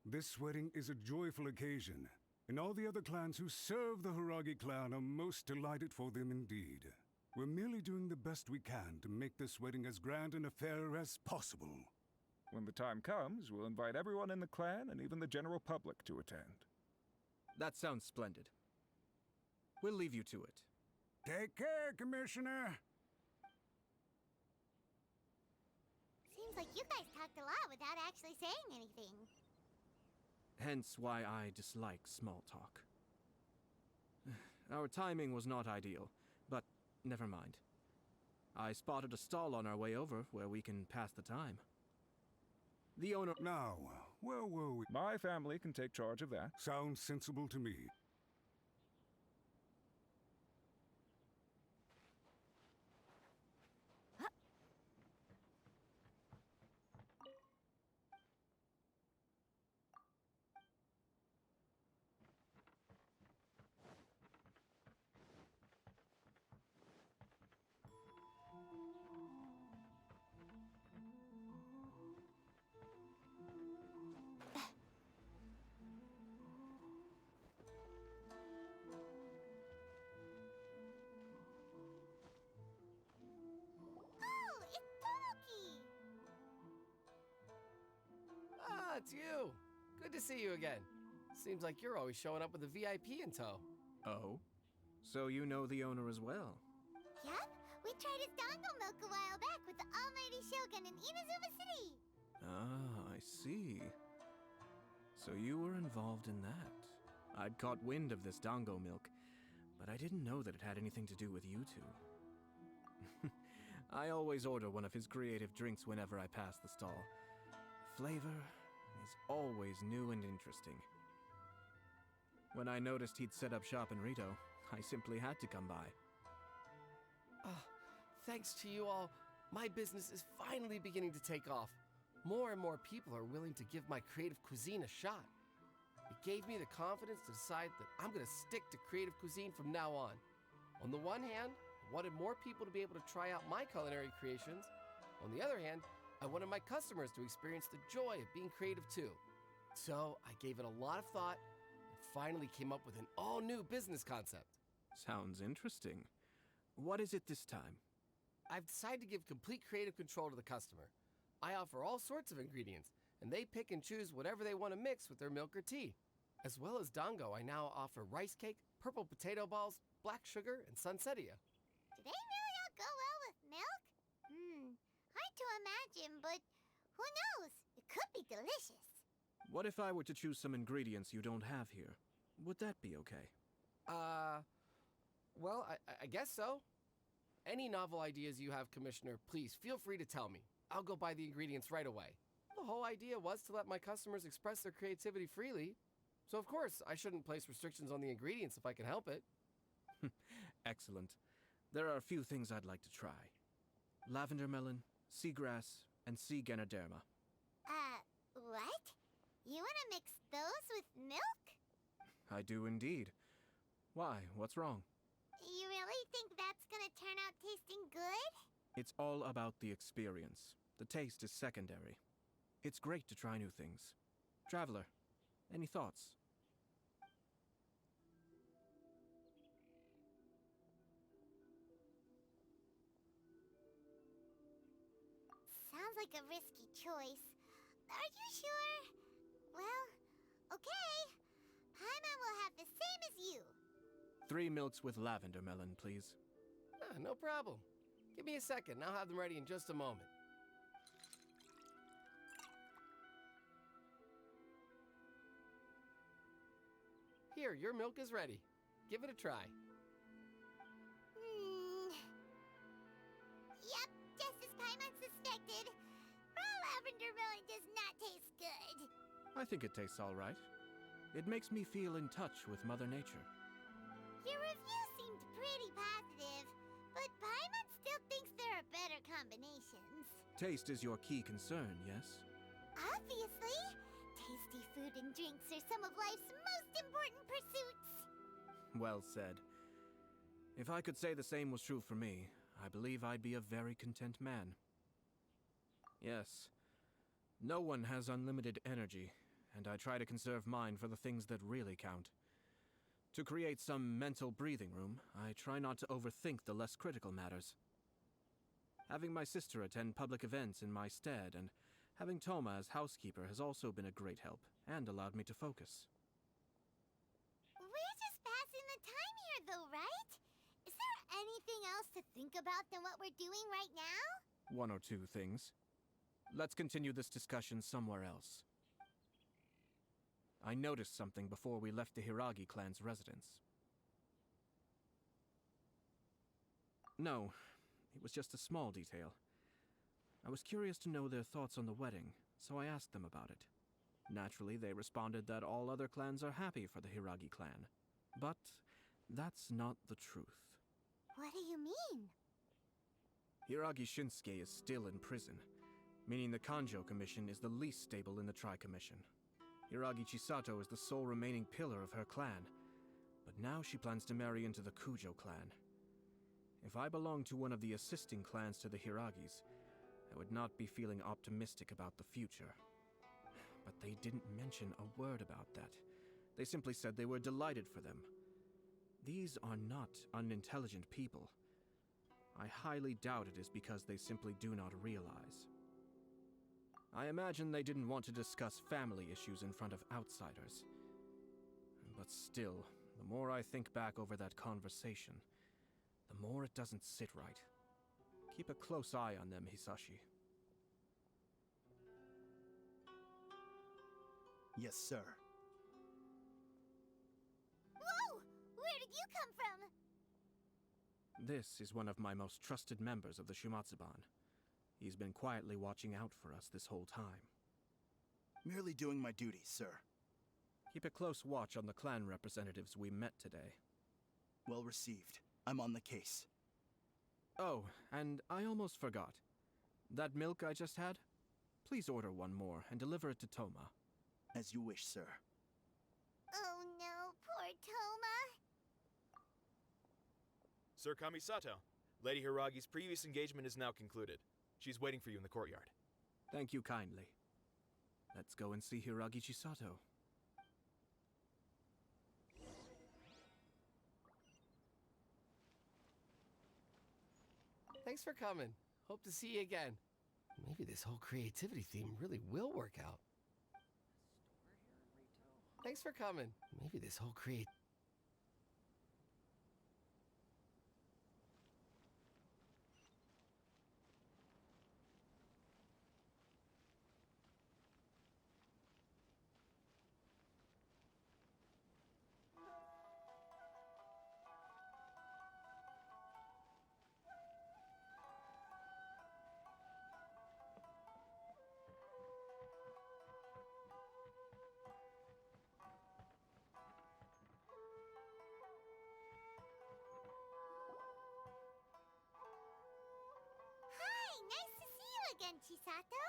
This wedding is a joyful occasion, and all the other clans who serve the Hiragi clan are most delighted for them indeed. We're merely doing the best we can to make this wedding as grand an affair as possible. When the time comes, we'll invite everyone in the clan and even the general public to attend. That sounds splendid. We'll leave you to it. Take care, Commissioner. Seems like you guys talked a lot without actually saying anything. Hence why I dislike small talk. Our timing was not ideal, but never mind. I spotted a stall on our way over where we can pass the time. The owner— Now, where were we? My family can take charge of that. Sounds sensible to me. Oh, it's Tomoki! Ah, it's you. Good to see you again. Seems like you're always showing up with a VIP in tow. Oh? So you know the owner as well? Yup, we tried his dango milk a while back with the almighty shogun in Inazuma City. Ah, I see. So you were involved in that. I'd caught wind of this dango milk, but I didn't know that it had anything to do with you two. I always order one of his creative drinks whenever I pass the stall. The flavor is always new and interesting. When I noticed he'd set up shop in Rito, I simply had to come by. Oh, thanks to you all, my business is finally beginning to take off. More and more people are willing to give my creative cuisine a shot. It gave me the confidence to decide that I'm going to stick to creative cuisine from now on. On the one hand, I wanted more people to be able to try out my culinary creations. On the other hand, I wanted my customers to experience the joy of being creative too. So I gave it a lot of thought and finally came up with an all-new business concept. Sounds interesting. What is it this time? I've decided to give complete creative control to the customer. I offer all sorts of ingredients, and they pick and choose whatever they want to mix with their milk or tea. As well as dango, I now offer rice cake, purple potato balls, black sugar, and sunsettia. Do they really all go well with milk? Hard to imagine, but who knows? It could be delicious. What if I were to choose some ingredients you don't have here? Would that be okay? Well, I guess so. Any novel ideas you have, Commissioner, please feel free to tell me. I'll go buy the ingredients right away. The whole idea was to let my customers express their creativity freely. So of course, I shouldn't place restrictions on the ingredients if I can help it. Excellent. There are a few things I'd like to try. Lavender melon, seagrass, and sea ganoderma. What? You wanna mix those with milk? I do indeed. Why? What's wrong? You really think that's gonna turn out tasting good? It's all about the experience. The taste is secondary. It's great to try new things. Traveler, any thoughts? Sounds like a risky choice. Are you sure? Well, okay. Paimon will have the same as you. 3 milks with lavender melon, please. No problem. Give me a second, I'll have them ready in just a moment. Here, your milk is ready. Give it a try. Yep, just as Paimon suspected. Raw lavender melon does not taste good. I think it tastes all right. It makes me feel in touch with Mother Nature. Your review seemed pretty positive, but Paimon still thinks there are better combinations. Taste is your key concern, yes? Obviously, taste Food and drinks are some of life's most important pursuits. Well said. If I could say the same was true for me, I believe I'd be a very content man. Yes, no one has unlimited energy, and I try to conserve mine for the things that really count. To create some mental breathing room, I try not to overthink the less critical matters. Having my sister attend public events in my stead and having Toma as housekeeper has also been a great help and allowed me to focus. We're just passing the time here, though, right? Is there anything else to think about than what we're doing right now? One or two things. Let's continue this discussion somewhere else. I noticed something before we left the Hiragi clan's residence. No, it was just a small detail. I was curious to know their thoughts on the wedding, so I asked them about it. Naturally, they responded that all other clans are happy for the Hiragi clan. But that's not the truth. What do you mean? Hiragi Shinsuke is still in prison, meaning the Kanjo Commission is the least stable in the Tri-Commission. Hiragi Chisato is the sole remaining pillar of her clan, but now she plans to marry into the Kujo clan. If I belonged to one of the assisting clans to the Hiragis, I would not be feeling optimistic about the future. But they didn't mention a word about that. They simply said they were delighted for them. These are not unintelligent people. I highly doubt it is because they simply do not realize. I imagine they didn't want to discuss family issues in front of outsiders. But still, the more I think back over that conversation, the more it doesn't sit right. Keep a close eye on them, Hisashi. Yes, sir. Whoa! Where did you come from? This is one of my most trusted members of the Shumatsuban. He's been quietly watching out for us this whole time. Merely doing my duty, sir. Keep a close watch on the clan representatives we met today. Well received. I'm on the case. Oh, and I almost forgot. That milk I just had? Please order one more and deliver it to Toma. As you wish, sir. Oh no, poor Toma. Sir Kamisato, Lady Hiragi's previous engagement is now concluded. She's waiting for you in the courtyard. Thank you kindly. Let's go and see Hiragi Chisato. Thanks for coming. Hope to see you again. Maybe this whole creativity theme really will work out. Thanks for coming. Maybe this whole Nice to see you again, Chisato.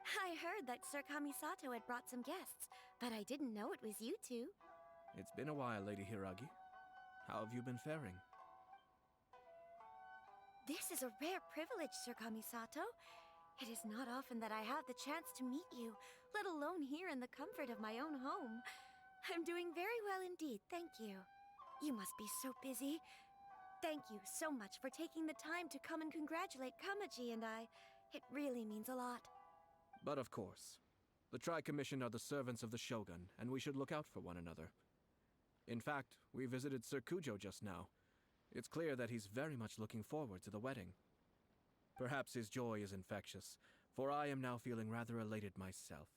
I heard that Sir Kamisato had brought some guests, but I didn't know it was you two. It's been a while, Lady Hiragi. How have you been faring? This is a rare privilege, Sir Kamisato. It is not often that I have the chance to meet you, let alone here in the comfort of my own home. I'm doing very well indeed, thank you. You must be so busy. Thank you so much for taking the time to come and congratulate Kamaji and I. It really means a lot. But of course. The Tri-Commission are the servants of the Shogun, and we should look out for one another. In fact, we visited Sir Kujo just now. It's clear that he's very much looking forward to the wedding. Perhaps his joy is infectious, for I am now feeling rather elated myself.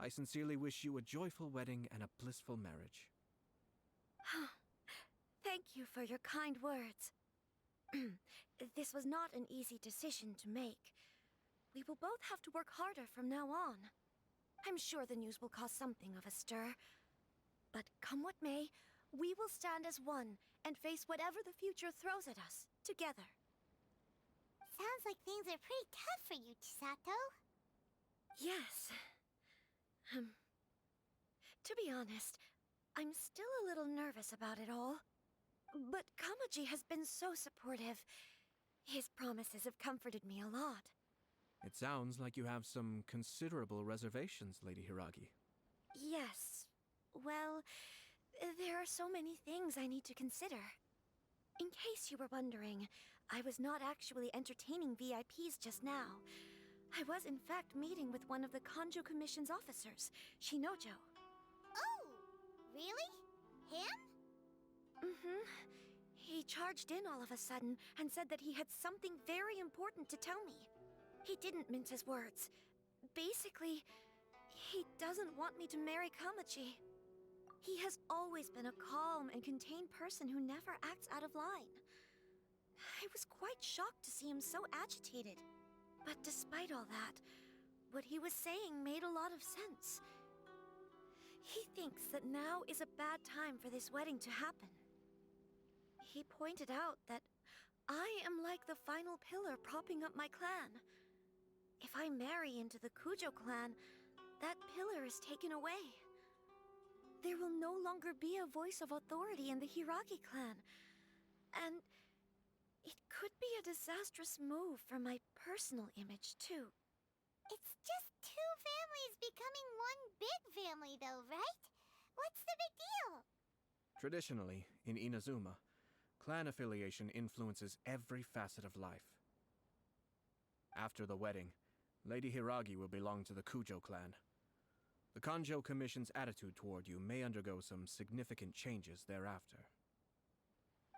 I sincerely wish you a joyful wedding and a blissful marriage. Thank you for your kind words. This was not an easy decision to make. We will both have to work harder from now on. I'm sure the news will cause something of a stir. But come what may, we will stand as one and face whatever the future throws at us, together. Sounds like things are pretty tough for you, Chisato. Yes. To be honest, I'm still a little nervous about it all. But Kamaji has been so supportive. His promises have comforted me a lot. It sounds like you have some considerable reservations, Lady Hiragi. Yes. Well, there are so many things I need to consider. In case you were wondering, I was not actually entertaining VIPs just now. I was in fact meeting with one of the Kanjo Commission's officers, Shinojo. Oh, really? Him? Mm-hmm. He charged in all of a sudden and said that he had something very important to tell me. He didn't mince his words. Basically, he doesn't want me to marry Kamaji. He has always been a calm and contained person who never acts out of line. I was quite shocked to see him so agitated. But despite all that, what he was saying made a lot of sense. He thinks that now is a bad time for this wedding to happen. He pointed out that I am like the final pillar propping up my clan. If I marry into the Kujo clan, that pillar is taken away. There will no longer be a voice of authority in the Hiragi clan. And it could be a disastrous move for my personal image, too. It's just two families becoming one big family, though, right? What's the big deal? Traditionally, in Inazuma, clan affiliation influences every facet of life. After the wedding, Lady Hiragi will belong to the Kujo clan. The Kanjo Commission's attitude toward you may undergo some significant changes thereafter.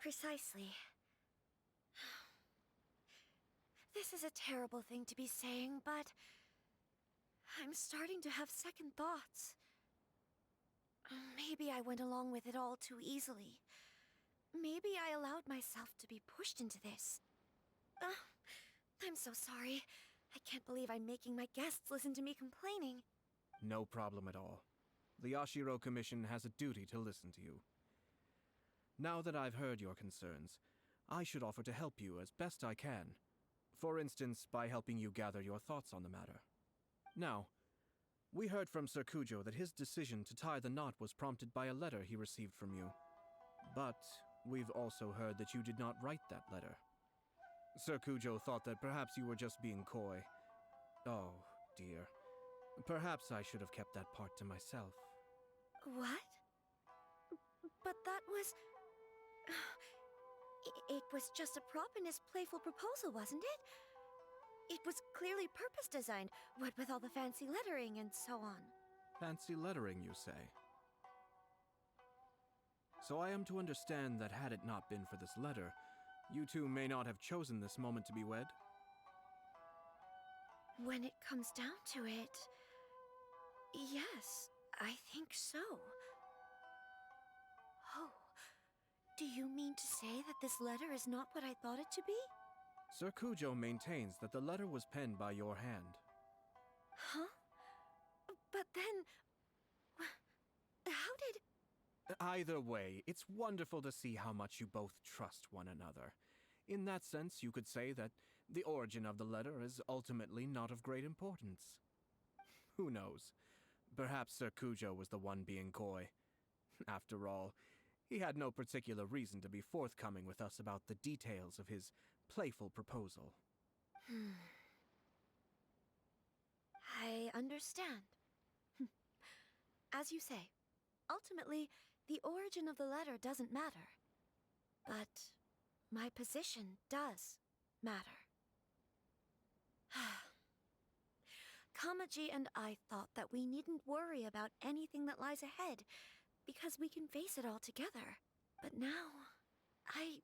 Precisely. This is a terrible thing to be saying, but I'm starting to have second thoughts. Maybe I went along with it all too easily. Maybe I allowed myself to be pushed into this. I'm so sorry. I can't believe I'm making my guests listen to me complaining. No problem at all. The Yashiro Commission has a duty to listen to you. Now that I've heard your concerns, I should offer to help you as best I can. For instance, by helping you gather your thoughts on the matter. Now, we heard from Sir Kujo that his decision to tie the knot was prompted by a letter he received from you. But we've also heard that you did not write that letter. Sir Kujo thought that perhaps you were just being coy. Oh, dear. Perhaps I should have kept that part to myself. What? But that was... It was just a prop in his playful proposal, wasn't it? It was clearly purpose designed, what with all the fancy lettering and so on. Fancy lettering, you say? So I am to understand that had it not been for this letter, you two may not have chosen this moment to be wed? When it comes down to it... yes, I think so. Oh, do you mean to say that this letter is not what I thought it to be? Sir Kujo maintains that the letter was penned by your hand. Huh? But then... how did... Either way, it's wonderful to see how much you both trust one another. In that sense, you could say that the origin of the letter is ultimately not of great importance. Who knows? Perhaps Sir Kujo was the one being coy. After all, he had no particular reason to be forthcoming with us about the details of his playful proposal. I understand. As you say, ultimately, the origin of the letter doesn't matter. But my position does matter. Kamaji and I thought that we needn't worry about anything that lies ahead, because we can face it all together. But now, I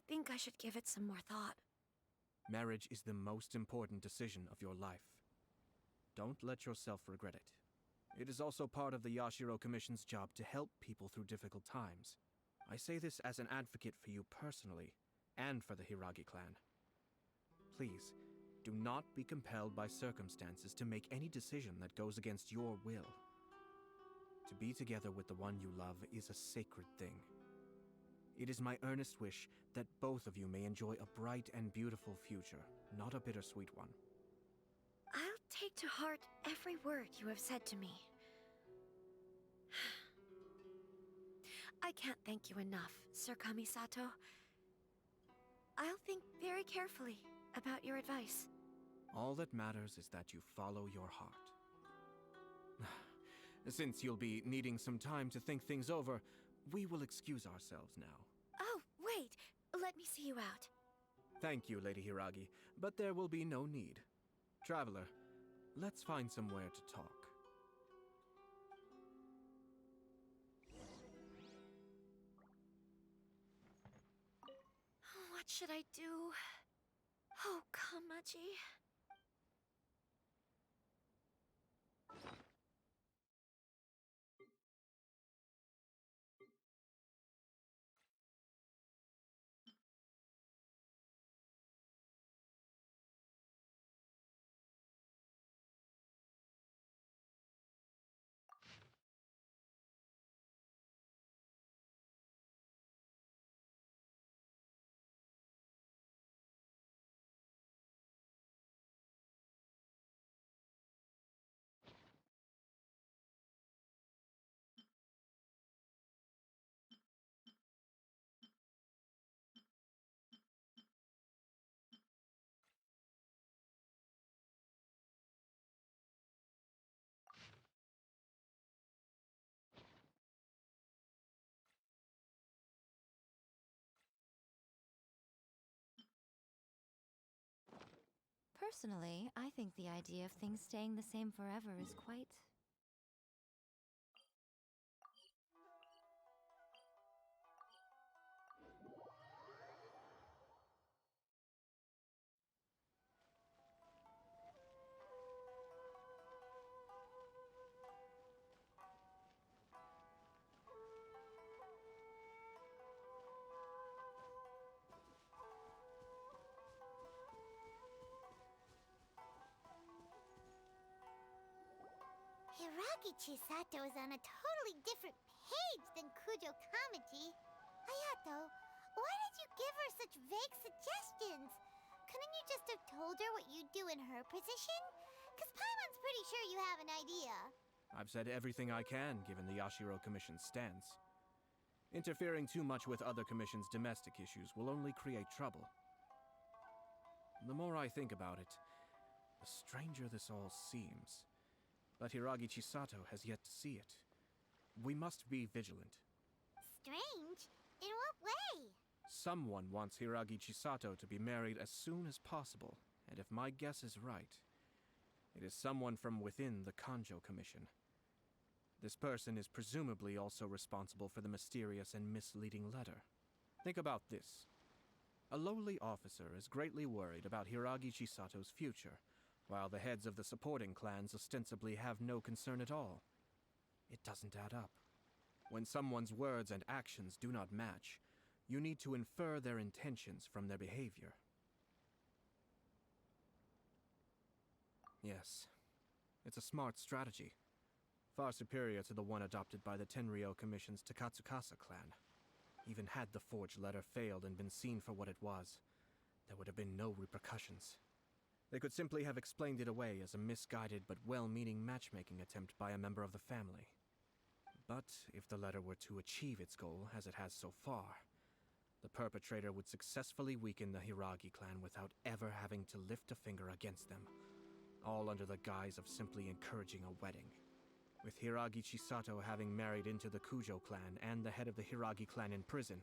think I should give it some more thought. Marriage is the most important decision of your life. Don't let yourself regret it. It is also part of the Yashiro Commission's job to help people through difficult times. I say this as an advocate for you personally, and for the Hiragi clan. Please, do not be compelled by circumstances to make any decision that goes against your will. To be together with the one you love is a sacred thing. It is my earnest wish that both of you may enjoy a bright and beautiful future, not a bittersweet one. I'll take to heart every word you have said to me. I can't thank you enough, Sir Kamisato. I'll think very carefully about your advice. All that matters is that you follow your heart. Since you'll be needing some time to think things over, we will excuse ourselves now. Oh, wait! Let me see you out. Thank you, Lady Hiragi, but there will be no need. Traveler, let's find somewhere to talk. What should I do? Oh, Kamaji. Personally, I think the idea of things staying the same forever is quite... Hiragi Chisato is on a totally different page than Kujo Kamaji. Ayato, why did you give her such vague suggestions? Couldn't you just have told her what you'd do in her position? Cause Paimon's pretty sure you have an idea. I've said everything I can, given the Yashiro Commission's stance. Interfering too much with other commission's domestic issues will only create trouble. The more I think about it, the stranger this all seems. But Hiragi Chisato has yet to see it. We must be vigilant. Strange? In what way? Someone wants Hiragi Chisato to be married as soon as possible, and if my guess is right, it is someone from within the Kanjo Commission. This person is presumably also responsible for the mysterious and misleading letter. Think about this. A lowly officer is greatly worried about Hiragi Chisato's future, while the heads of the supporting clans ostensibly have no concern at all. It doesn't add up. When someone's words and actions do not match, you need to infer their intentions from their behavior. Yes, it's a smart strategy. Far superior to the one adopted by the Tenryou Commission's Takatsukasa clan. Even had the forged letter failed and been seen for what it was, there would have been no repercussions. They could simply have explained it away as a misguided but well-meaning matchmaking attempt by a member of the family. But if the letter were to achieve its goal, as it has so far, the perpetrator would successfully weaken the Hiragi clan without ever having to lift a finger against them, all under the guise of simply encouraging a wedding. With Hiragi Chisato having married into the Kujo clan and the head of the Hiragi clan in prison,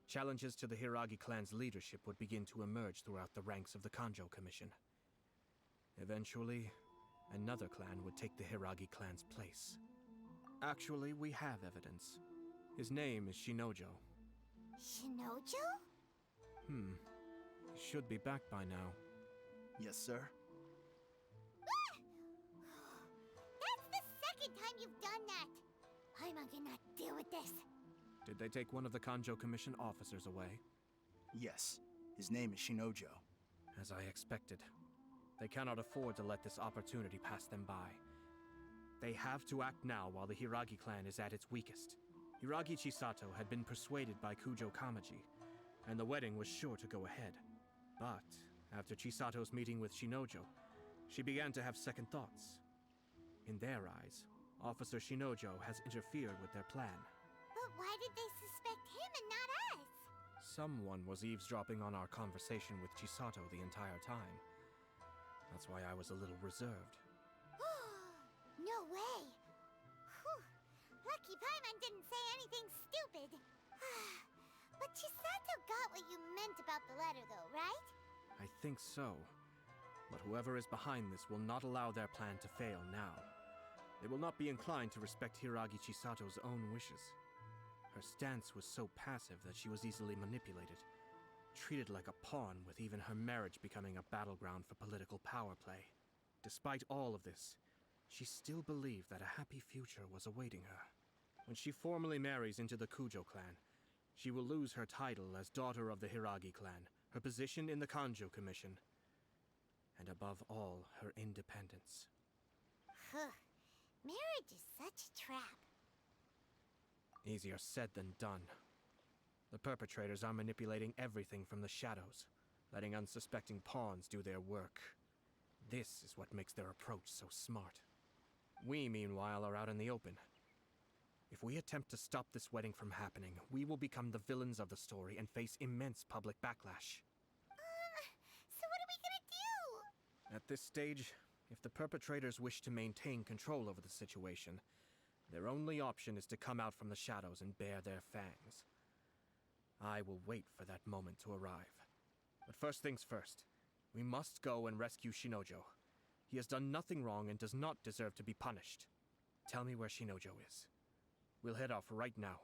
challenges to the Hiragi clan's leadership would begin to emerge throughout the ranks of the Kanjo Commission. Eventually, another clan would take the Hiragi clan's place. Actually, we have evidence. His name is Shinojo. Shinojo? He should be back by now. Yes, sir. That's the second time you've done that! Paimon cannot deal with this. Did they take one of the Kanjo Commission officers away? Yes. His name is Shinojo. As I expected. They cannot afford to let this opportunity pass them by. They have to act now while the Hiragi clan is at its weakest. Hiragi Chisato had been persuaded by Kujo Kamaji, and the wedding was sure to go ahead. But after Chisato's meeting with Shinojo, she began to have second thoughts. In their eyes, Officer Shinojo has interfered with their plan. But why did they suspect him and not us? Someone was eavesdropping on our conversation with Chisato the entire time. That's why I was a little reserved. No way! Whew. Lucky Paimon didn't say anything stupid. But Chisato got what you meant about the letter though, right? I think so. But whoever is behind this will not allow their plan to fail now. They will not be inclined to respect Hiragi Chisato's own wishes. Her stance was so passive that she was easily manipulated, treated like a pawn, with even her marriage becoming a battleground for political power play. Despite all of this, she still believed that a happy future was awaiting her. When she formally marries into the Kujo clan, she will lose her title as daughter of the Hiragi clan, her position in the Kanjo Commission, and above all, her independence. Marriage is such a trap. Easier said than done. The perpetrators are manipulating everything from the shadows, letting unsuspecting pawns do their work. This is what makes their approach so smart. We, meanwhile, are out in the open. If we attempt to stop this wedding from happening, we will become the villains of the story and face immense public backlash. So what are we gonna do? At this stage, if the perpetrators wish to maintain control over the situation, their only option is to come out from the shadows and bare their fangs. I will wait for that moment to arrive. But first things first, we must go and rescue Shinojo. He has done nothing wrong and does not deserve to be punished. Tell me where Shinojo is. We'll head off right now.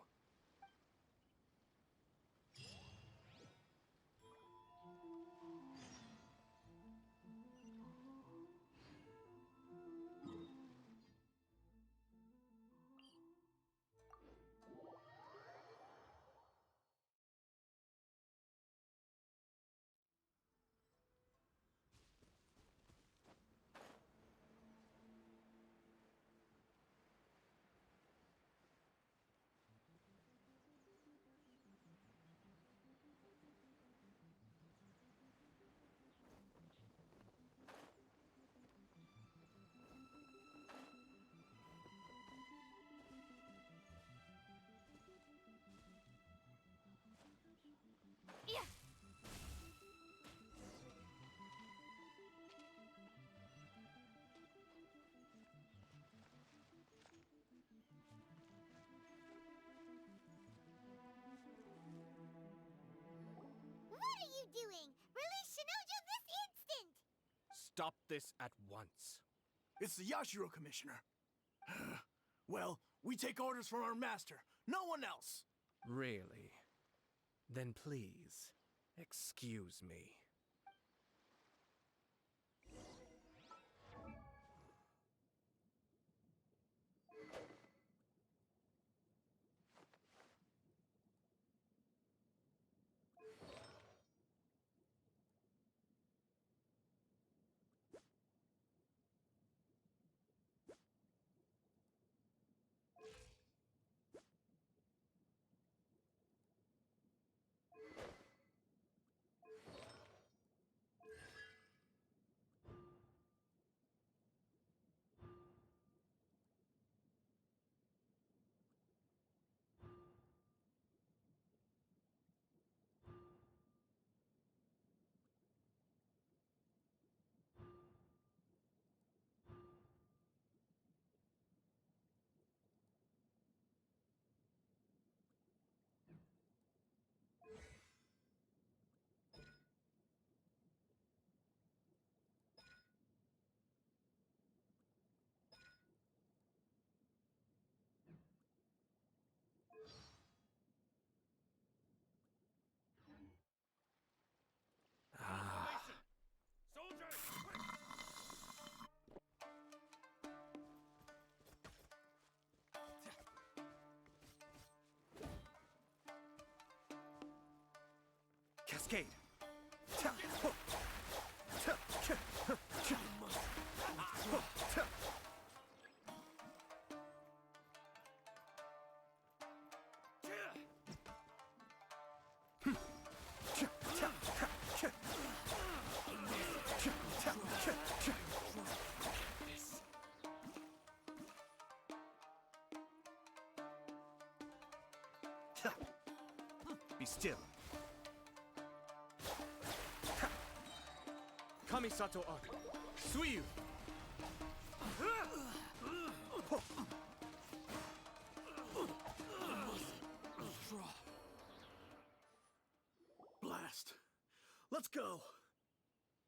Doing? Release Shinojo this instant! Stop this at once. It's the Yashiro Commissioner. Well, we take orders from our master, no one else. Really? Then please, excuse me. Cascade! still. Kamisato Arc. Suiyu! Blast. Let's go.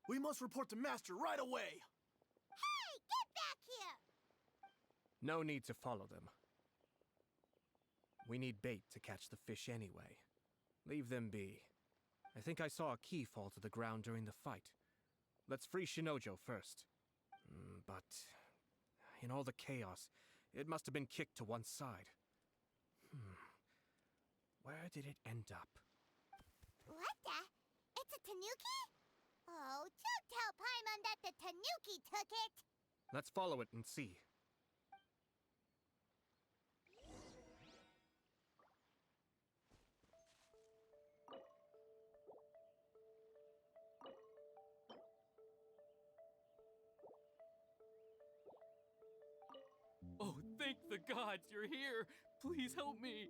We must report to Master right away. Hey, get back here! No need to follow them. We need bait to catch the fish anyway. Leave them be. I think I saw a key fall to the ground during the fight. Let's free Shinojo first. But in all the chaos, it must have been kicked to one side. Where did it end up? What the? It's a tanuki? Oh, don't tell Paimon that the tanuki took it! Let's follow it and see. Oh, thank the gods you're here! Please help me!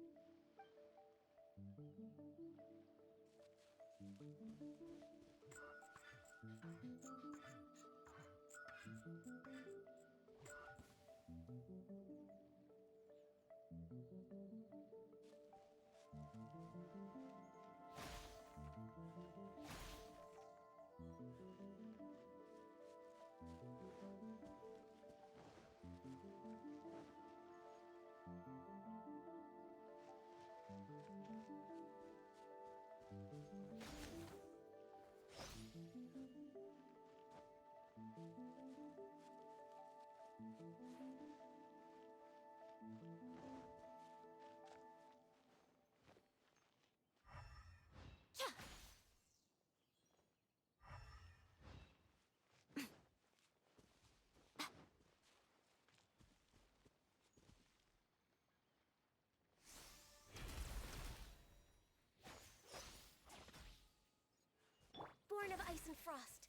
Born of ice and frost.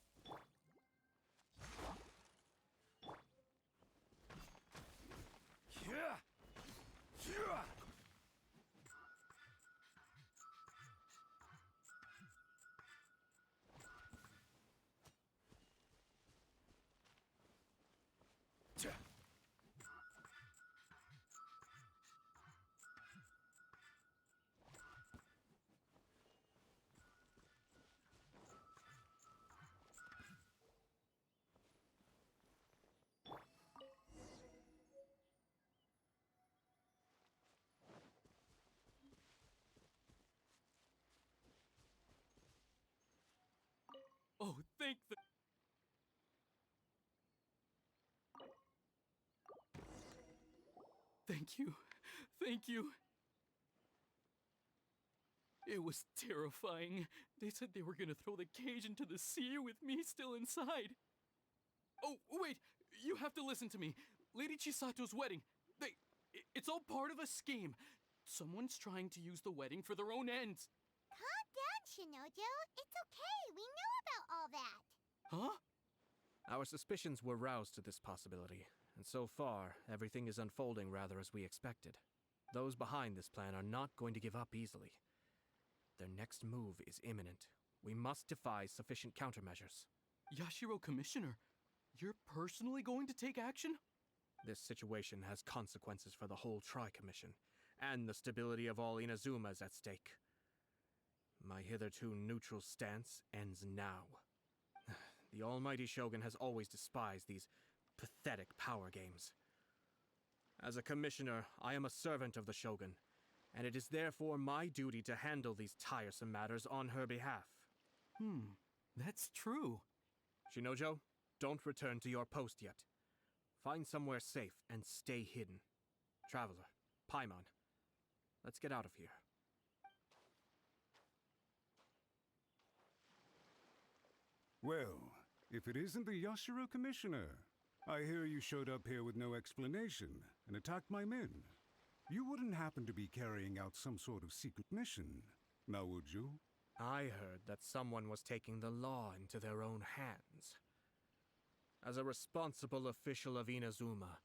Oh, thank the... Thank you. Thank you. It was terrifying. They said they were gonna throw the cage into the sea with me still inside. Oh, wait! You have to listen to me. Lady Chisato's wedding. It's all part of a scheme. Someone's trying to use the wedding for their own ends. Calm down, Shinojo. It's okay. We know about all that. Huh? Our suspicions were roused to this possibility, and so far, everything is unfolding rather as we expected. Those behind this plan are not going to give up easily. Their next move is imminent. We must devise sufficient countermeasures. Yashiro Commissioner, you're personally going to take action? This situation has consequences for the whole Tri-Commission, and the stability of all Inazumas at stake. My hitherto neutral stance ends now. The almighty Shogun has always despised these pathetic power games. As a commissioner, I am a servant of the Shogun, and it is therefore my duty to handle these tiresome matters on her behalf. That's true. Shinojo, don't return to your post yet. Find somewhere safe and stay hidden. Traveler, Paimon, let's get out of here. Well, if it isn't the Yashiro Commissioner, I hear you showed up here with no explanation and attacked my men. You wouldn't happen to be carrying out some sort of secret mission, now would you? I heard that someone was taking the law into their own hands. As a responsible official of Inazuma,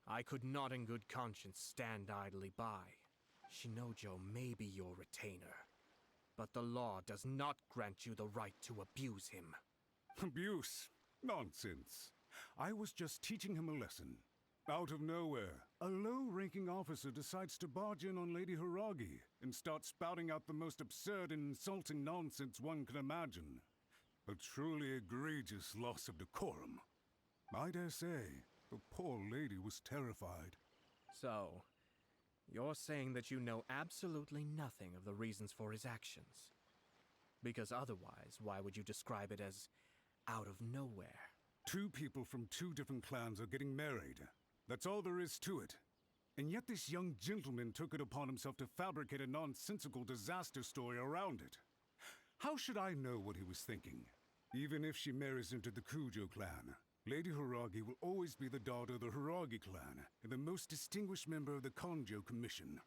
I could not in good conscience stand idly by. Shinojo may be your retainer, But the law does not grant you the right to abuse him. Abuse? Nonsense. I was just teaching him a lesson. Out of nowhere, a low-ranking officer decides to barge in on Lady Hiragi and start spouting out the most absurd and insulting nonsense one can imagine. A truly egregious loss of decorum. I dare say, the poor lady was terrified. So, you're saying that you know absolutely nothing of the reasons for his actions? Because otherwise, why would you describe it as out of nowhere? Two people from two different clans are getting married. That's all there is to it. And yet this young gentleman took it upon himself to fabricate a nonsensical disaster story around it. How should I know what he was thinking? Even if she marries into the Kujo clan, Lady Hiragi will always be the daughter of the Hiragi clan and the most distinguished member of the Kanjo Commission.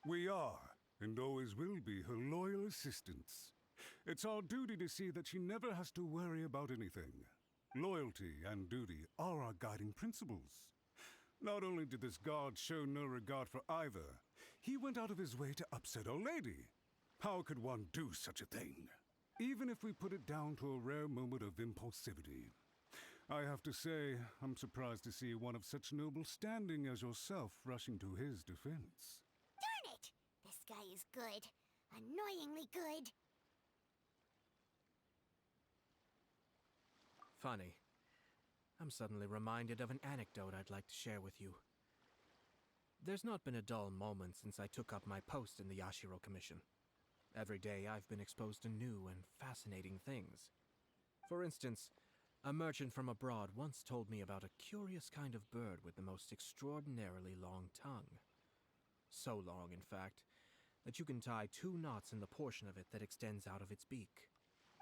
We are, and always will be, her loyal assistants. It's our duty to see that she never has to worry about anything. Loyalty and duty are our guiding principles. Not only did this guard show no regard for either, he went out of his way to upset our lady. How could one do such a thing? Even if we put it down to a rare moment of impulsivity. I have to say, I'm surprised to see one of such noble standing as yourself rushing to his defense. Darn it! This guy is good. Annoyingly good. Funny. I'm suddenly reminded of an anecdote I'd like to share with you. There's not been a dull moment since I took up my post in the Yashiro Commission. Every day I've been exposed to new and fascinating things. For instance, a merchant from abroad once told me about a curious kind of bird with the most extraordinarily long tongue. So long, in fact, that you can tie 2 knots in the portion of it that extends out of its beak.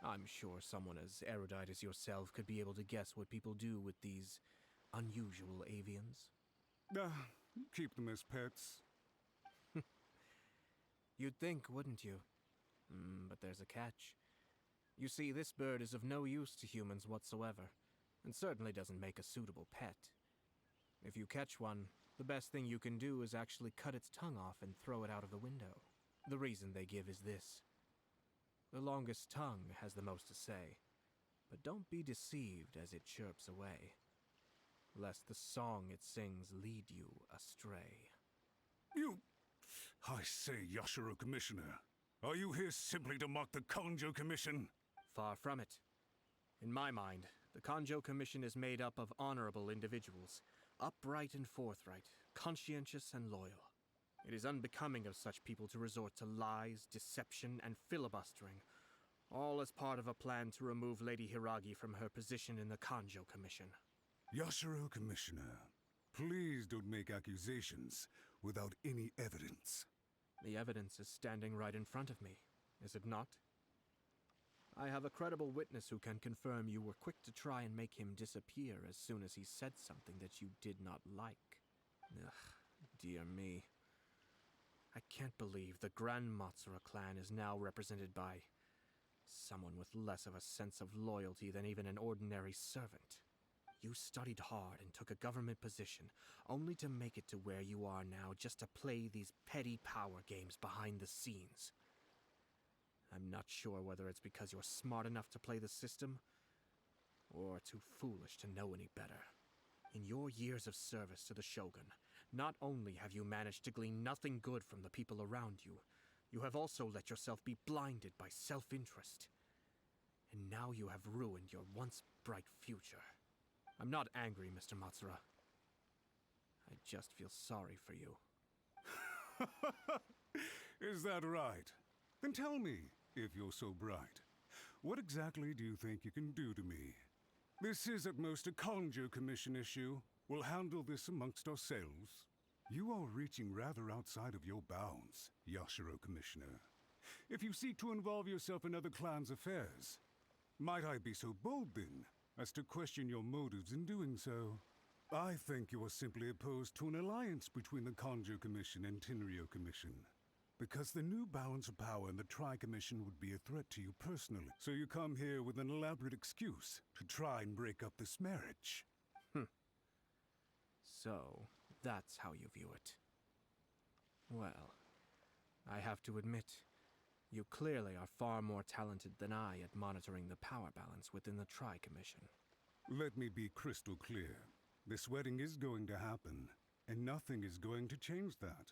I'm sure someone as erudite as yourself could be able to guess what people do with these unusual avians. Keep them as pets. You'd think, wouldn't you? But there's a catch. You see, this bird is of no use to humans whatsoever, and certainly doesn't make a suitable pet. If you catch one, the best thing you can do is actually cut its tongue off and throw it out of the window. The reason they give is this. The longest tongue has the most to say, but don't be deceived as it chirps away, lest the song it sings lead you astray. I say, Yashiro Commissioner, are you here simply to mock the Kanjo Commission? Far from it. In my mind, the Kanjo Commission is made up of honorable individuals, upright and forthright, conscientious and loyal. It is unbecoming of such people to resort to lies, deception, and filibustering, all as part of a plan to remove Lady Hiragi from her position in the Kanjo Commission. Yashiro Commissioner, please don't make accusations without any evidence. The evidence is standing right in front of me, is it not? I have a credible witness who can confirm you were quick to try and make him disappear as soon as he said something that you did not like. Ugh, dear me. I can't believe the Grand Matsura clan is now represented by someone with less of a sense of loyalty than even an ordinary servant. You studied hard and took a government position, only to make it to where you are now just to play these petty power games behind the scenes. I'm not sure whether it's because you're smart enough to play the system, or too foolish to know any better. In your years of service to the Shogun, not only have you managed to glean nothing good from the people around you, you have also let yourself be blinded by self-interest. And now you have ruined your once bright future. I'm not angry, Mr. Matsura. I just feel sorry for you. Is that right? Then tell me, if you're so bright, what exactly do you think you can do to me? This is at most a Kanjo Commission issue. We'll handle this amongst ourselves. You are reaching rather outside of your bounds, Yashiro Commissioner. If you seek to involve yourself in other clans' affairs, might I be so bold then, as to question your motives in doing so? I think you are simply opposed to an alliance between the Kanjo Commission and Tenryo Commission. Because the new balance of power in the Tri-Commission would be a threat to you personally. So you come here with an elaborate excuse to try and break up this marriage. So, that's how you view it. Well, I have to admit, You clearly are far more talented than I at monitoring the power balance within the Tri-Commission. Let me be crystal clear. This wedding is going to happen, and nothing is going to change that.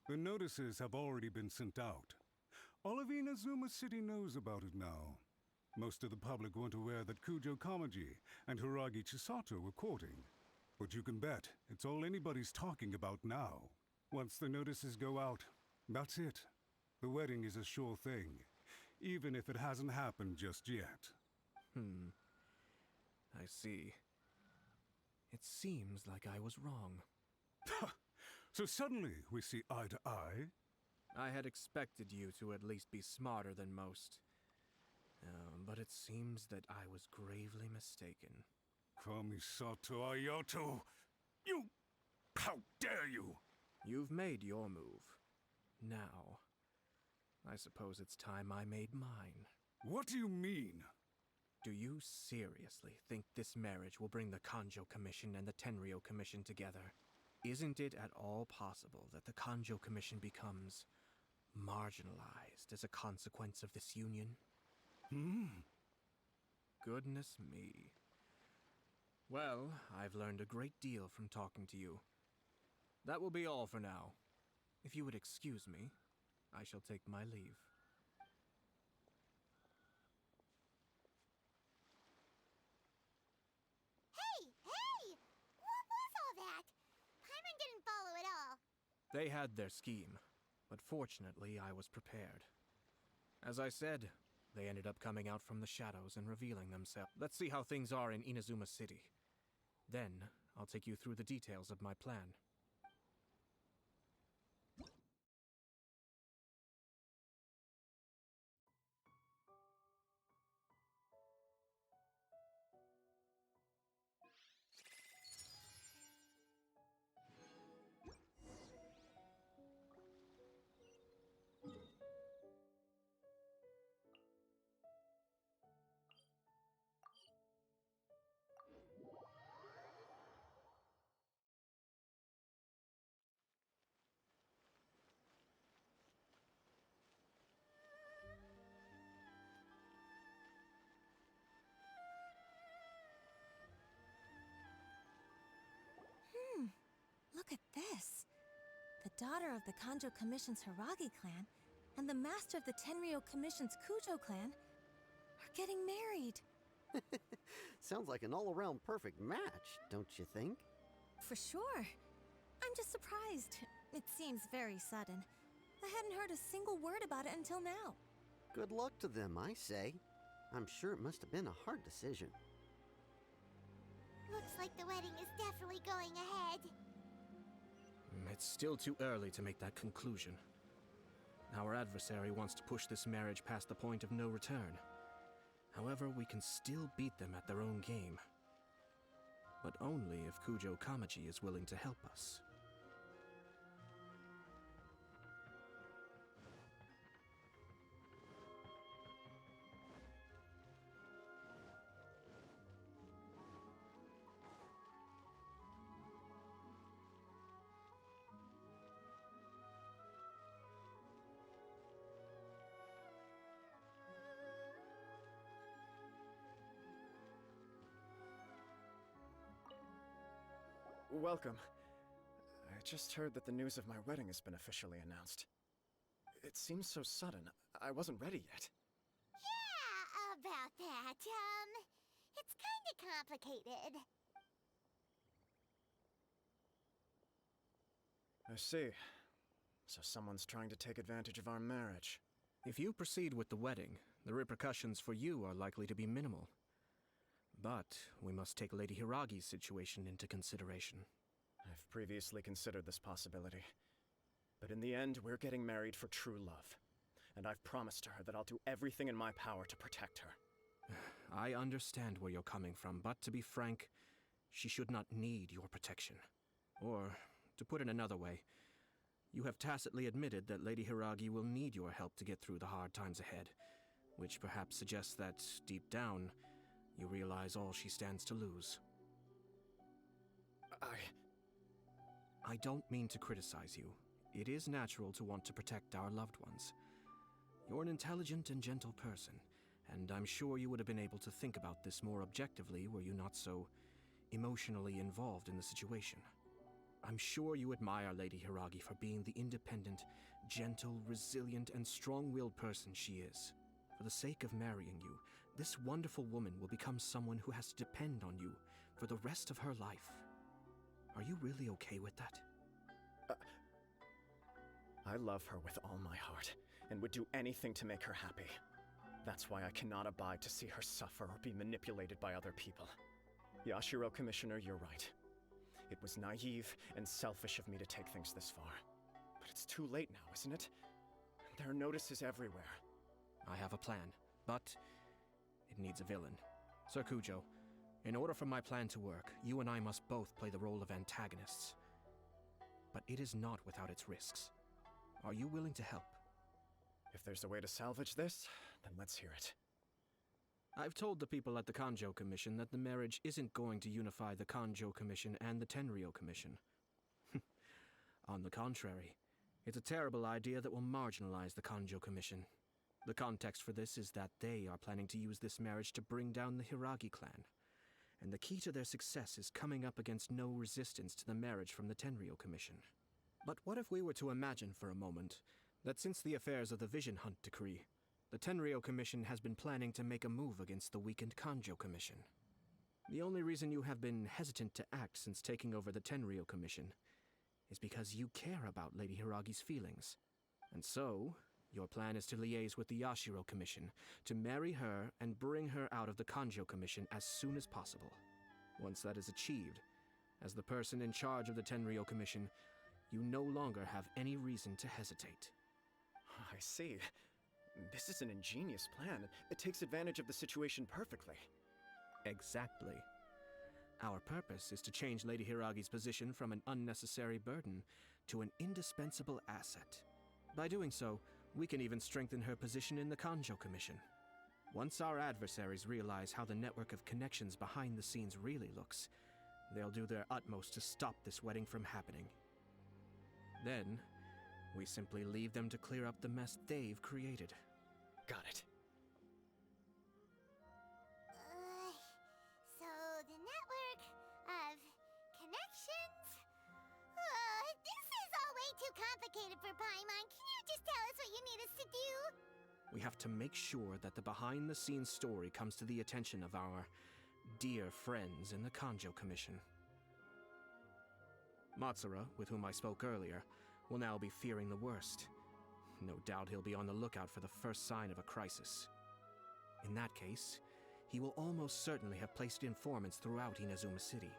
The notices have already been sent out. All of Inazuma City knows about it now. Most of the public weren't aware that Kujo Kamaji and Hiragi Chisato were courting. But you can bet it's all anybody's talking about now. Once the notices go out, that's it. The wedding is a sure thing, even if it hasn't happened just yet. I see. It seems like I was wrong. So suddenly we see eye to eye? I had expected you to at least be smarter than most. But it seems that I was gravely mistaken. Kamisato Ayato! You... How dare you! You've made your move. Now, I suppose it's time I made mine. What do you mean? Do you seriously think this marriage will bring the Kanjo Commission and the Tenryou Commission together? Isn't it at all possible that the Kanjo Commission becomes marginalized as a consequence of this union? Goodness me. Well, I've learned a great deal from talking to you. That will be all for now. If you would excuse me, I shall take my leave. Hey! What was all that? Paimon didn't follow at all. They had their scheme, but fortunately I was prepared. As I said, they ended up coming out from the shadows and revealing themselves. Let's see how things are in Inazuma City. Then, I'll take you through the details of my plan. Look at this. The daughter of the Kanjo Commission's Hiragi clan and the master of the Tenryou Commission's Kujo clan are getting married. Sounds like an all-around perfect match, don't you think? For sure. I'm just surprised. It seems very sudden. I hadn't heard a single word about it until now. Good luck to them, I say. I'm sure it must have been a hard decision. Looks like the wedding is definitely going ahead. It's still too early to make that conclusion. Our adversary wants to push this marriage past the point of no return. However, we can still beat them at their own game. But only if Kujo Kamaji is willing to help us. Welcome. I just heard that the news of my wedding has been officially announced. It seems so sudden. I wasn't ready yet. Yeah, about that. It's kinda complicated. I see. So someone's trying to take advantage of our marriage. If you proceed with the wedding, the repercussions for you are likely to be minimal. But we must take Lady Hiragi's situation into consideration. I've previously considered this possibility. But in the end, we're getting married for true love. And I've promised her that I'll do everything in my power to protect her. I understand where you're coming from, but to be frank, she should not need your protection. Or, to put it another way, you have tacitly admitted that Lady Hiragi will need your help to get through the hard times ahead, which perhaps suggests that, deep down, you realize all she stands to lose. I don't mean to criticize you. It is natural to want to protect our loved ones. You're an intelligent and gentle person, and I'm sure you would have been able to think about this more objectively were you not so emotionally involved in the situation. I'm sure you admire Lady Hiragi for being the independent, gentle, resilient, and strong-willed person she is. For the sake of marrying you, this wonderful woman will become someone who has to depend on you for the rest of her life. Are you really okay with that? I love her with all my heart, and would do anything to make her happy. That's why I cannot abide to see her suffer or be manipulated by other people. Yashiro, Commissioner, you're right. It was naive and selfish of me to take things this far. But it's too late now, isn't it? There are notices everywhere. I have a plan, but it needs a villain. Sir Kujo, in order for my plan to work, you and I must both play the role of antagonists. But it is not without its risks. Are you willing to help? If there's a way to salvage this, then let's hear it. I've told the people at the Kanjo Commission that the marriage isn't going to unify the Kanjo Commission and the Tenryou Commission. On the contrary, it's a terrible idea that will marginalize the Kanjo Commission. The context for this is that they are planning to use this marriage to bring down the Hiragi clan. And the key to their success is coming up against no resistance to the marriage from the Tenryou Commission. But what if we were to imagine for a moment that since the affairs of the Vision Hunt Decree, the Tenryou Commission has been planning to make a move against the weakened Kanjo Commission? The only reason you have been hesitant to act since taking over the Tenryou Commission is because you care about Lady Hiragi's feelings. And so, your plan is to liaise with the Yashiro Commission to marry her and bring her out of the Kanjo Commission as soon as possible. Once that is achieved, as the person in charge of the Tenryou Commission, you no longer have any reason to hesitate. I see. This is an ingenious plan. It takes advantage of the situation perfectly. Exactly. Our purpose is to change Lady Hiragi's position from an unnecessary burden to an indispensable asset. By doing so, we can even strengthen her position in the Kanjo Commission. Once our adversaries realize how the network of connections behind the scenes really looks, they'll do their utmost to stop this wedding from happening. Then, we simply leave them to clear up the mess they've created. Got it. So the network of connections? This is all way too complicated for Paimon. Can you just tell us what you need us to do? We have to make sure that the behind-the-scenes story comes to the attention of our dear friends in the Kanjo Commission. Matsura, with whom I spoke earlier, will now be fearing the worst. No doubt he'll be on the lookout for the first sign of a crisis. In that case, he will almost certainly have placed informants throughout Inazuma City.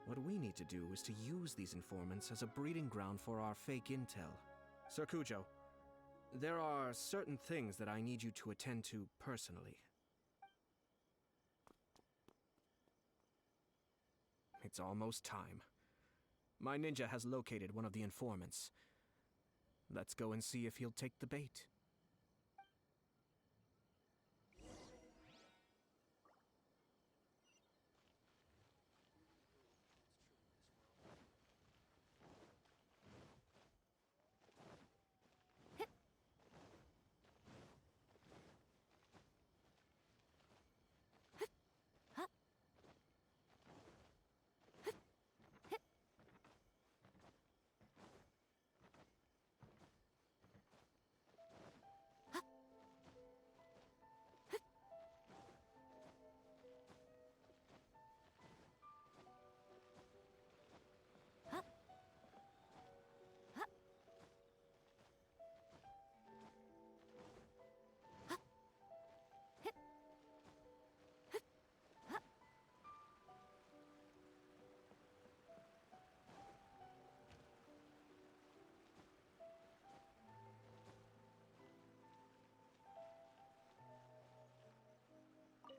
What we need to do is to use these informants as a breeding ground for our fake intel. Sir Kujo, there are certain things that I need you to attend to personally. It's almost time. My ninja has located one of the informants. Let's go and see if he'll take the bait.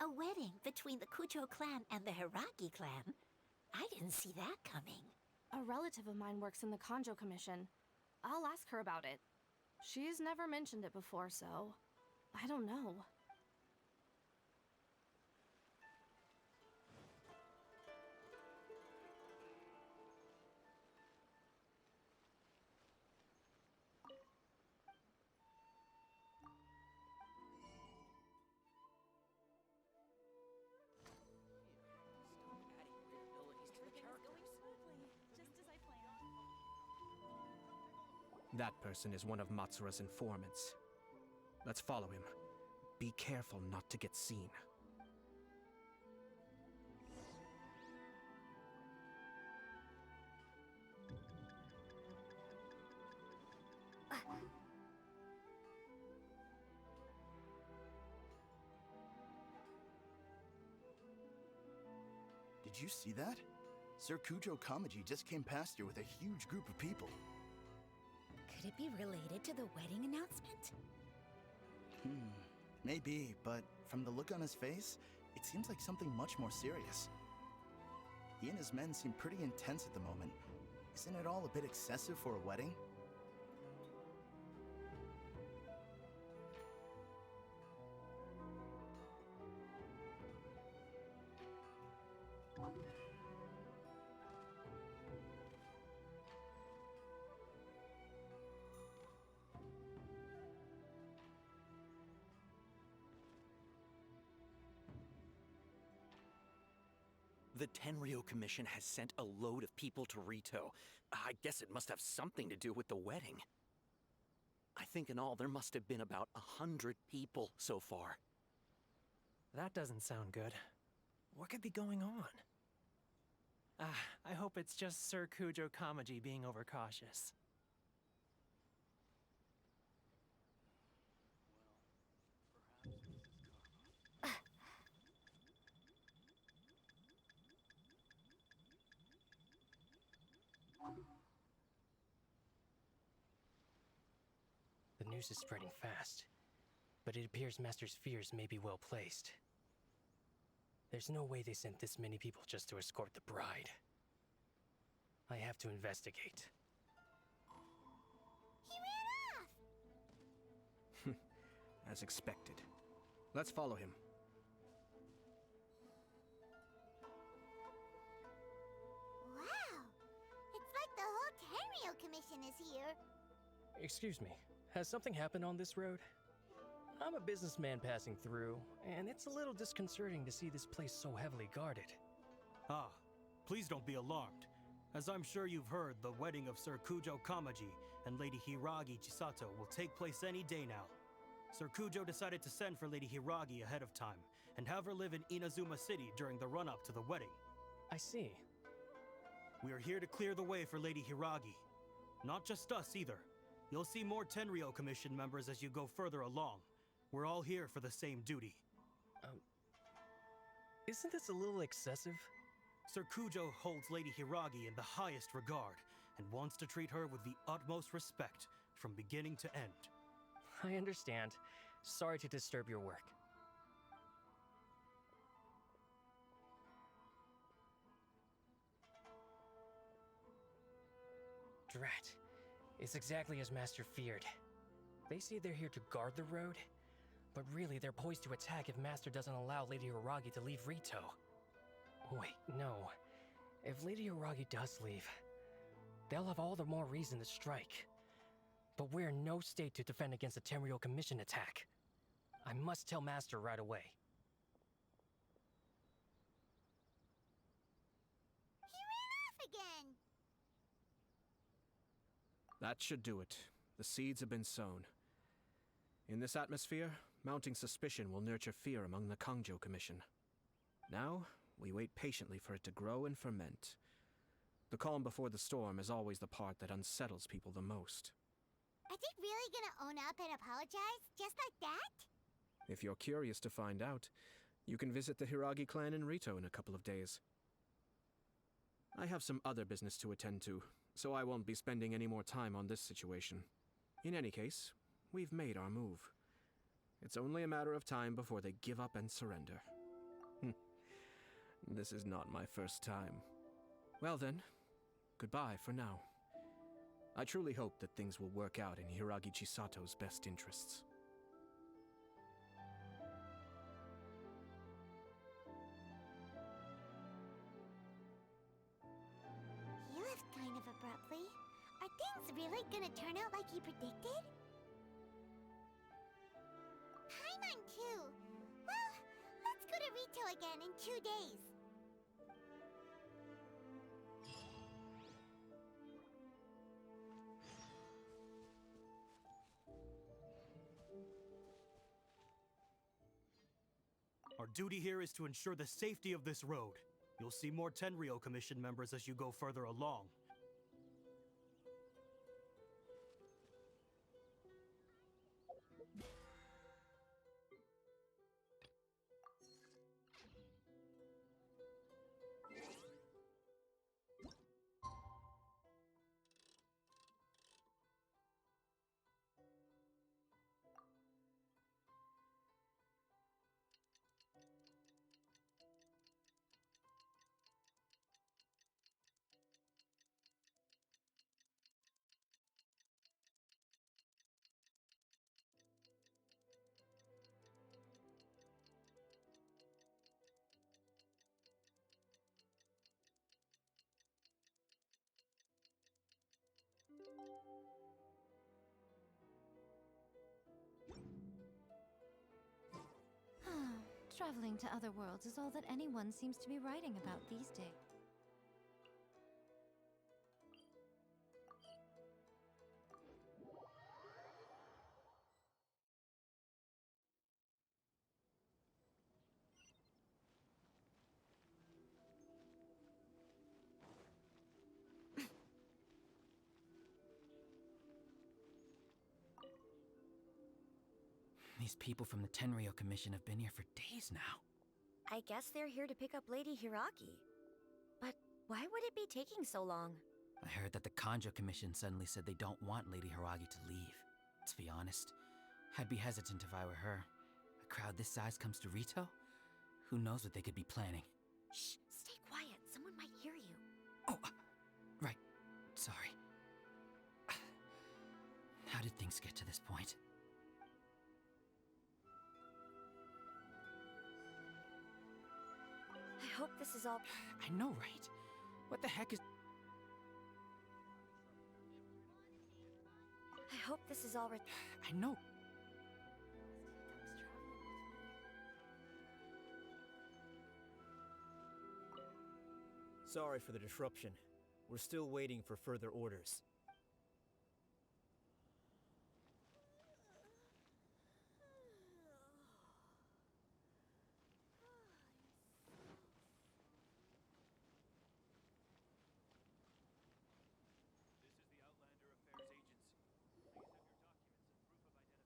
A wedding between the Kujo clan and the Hiragi clan? I didn't see that coming. A relative of mine works in the Kanjo Commission. I'll ask her about it. She's never mentioned it before, so I don't know. That person is one of Matsura's informants. Let's follow him. Be careful not to get seen. Did you see that? Sir Kujo Kamaji just came past here with a huge group of people. Could it be related to the wedding announcement? Maybe, but from the look on his face, it seems like something much more serious. He and his men seem pretty intense at the moment. Isn't it all a bit excessive for a wedding? The Tenryo Commission has sent a load of people to Rito. I guess it must have something to do with the wedding. I think in all there must have been about 100 people so far. That doesn't sound good. What could be going on? I hope it's just Sir Kujo Kamaji being overcautious. The news is spreading fast, but it appears Master's fears may be well placed. There's no way they sent this many people just to escort the bride. I have to investigate. He ran off! As expected. Let's follow him. Wow! It's like the whole Tenryo Commission is here. Excuse me, has something happened on this road? I'm a businessman passing through, and it's a little disconcerting to see this place so heavily guarded. Ah, please don't be alarmed. As I'm sure you've heard, the wedding of Sir Kujo Kamaji and Lady Hiragi Chisato will take place any day now. Sir Kujo decided to send for Lady Hiragi ahead of time, and have her live in Inazuma City during the run-up to the wedding. I see. We are here to clear the way for Lady Hiragi. Not just us, either. You'll see more Tenryo Commission members as you go further along. We're all here for the same duty. Isn't this a little excessive? Sir Kujo holds Lady Hiragi in the highest regard, and wants to treat her with the utmost respect, from beginning to end. I understand. Sorry to disturb your work. Drat. It's exactly as Master feared. They say they're here to guard the road, but really they're poised to attack if Master doesn't allow Lady Hiragi to leave Rito. Wait, no. If Lady Hiragi does leave, they'll have all the more reason to strike. But we're in no state to defend against a Tenryo Commission attack. I must tell Master right away. He ran off again! That should do it. The seeds have been sown. In this atmosphere, mounting suspicion will nurture fear among the Kangjo Commission. Now, we wait patiently for it to grow and ferment. The calm before the storm is always the part that unsettles people the most. Are they really gonna own up and apologize? Just like that? If you're curious to find out, you can visit the Hiragi clan in Rito in a couple of days. I have some other business to attend to, so I won't be spending any more time on this situation. In any case, we've made our move. It's only a matter of time before they give up and surrender. This is not my first time. Well then, goodbye for now. I truly hope that things will work out in Hiragi Chisato's best interests. He left kind of abruptly. Are things really gonna turn out like he predicted? Paimon too! Well, let's go to Rito again in 2 days. Our duty here is to ensure the safety of this road. You'll see more Tenryou Commission members as you go further along. Traveling to other worlds is all that anyone seems to be writing about these days. These people from the Tenryou Commission have been here for days now. I guess they're here to pick up Lady Hiragi. But why would it be taking so long? I heard that the Kanjo Commission suddenly said they don't want Lady Hiragi to leave. To be honest, I'd be hesitant if I were her. A crowd this size comes to Rito? Who knows what they could be planning? Shh, stay quiet. Someone might hear you. Oh, right. Sorry. How did things get to this point? I hope this is all... I know, right? What the heck is... I hope this is all... I know. Sorry for the disruption. We're still waiting for further orders.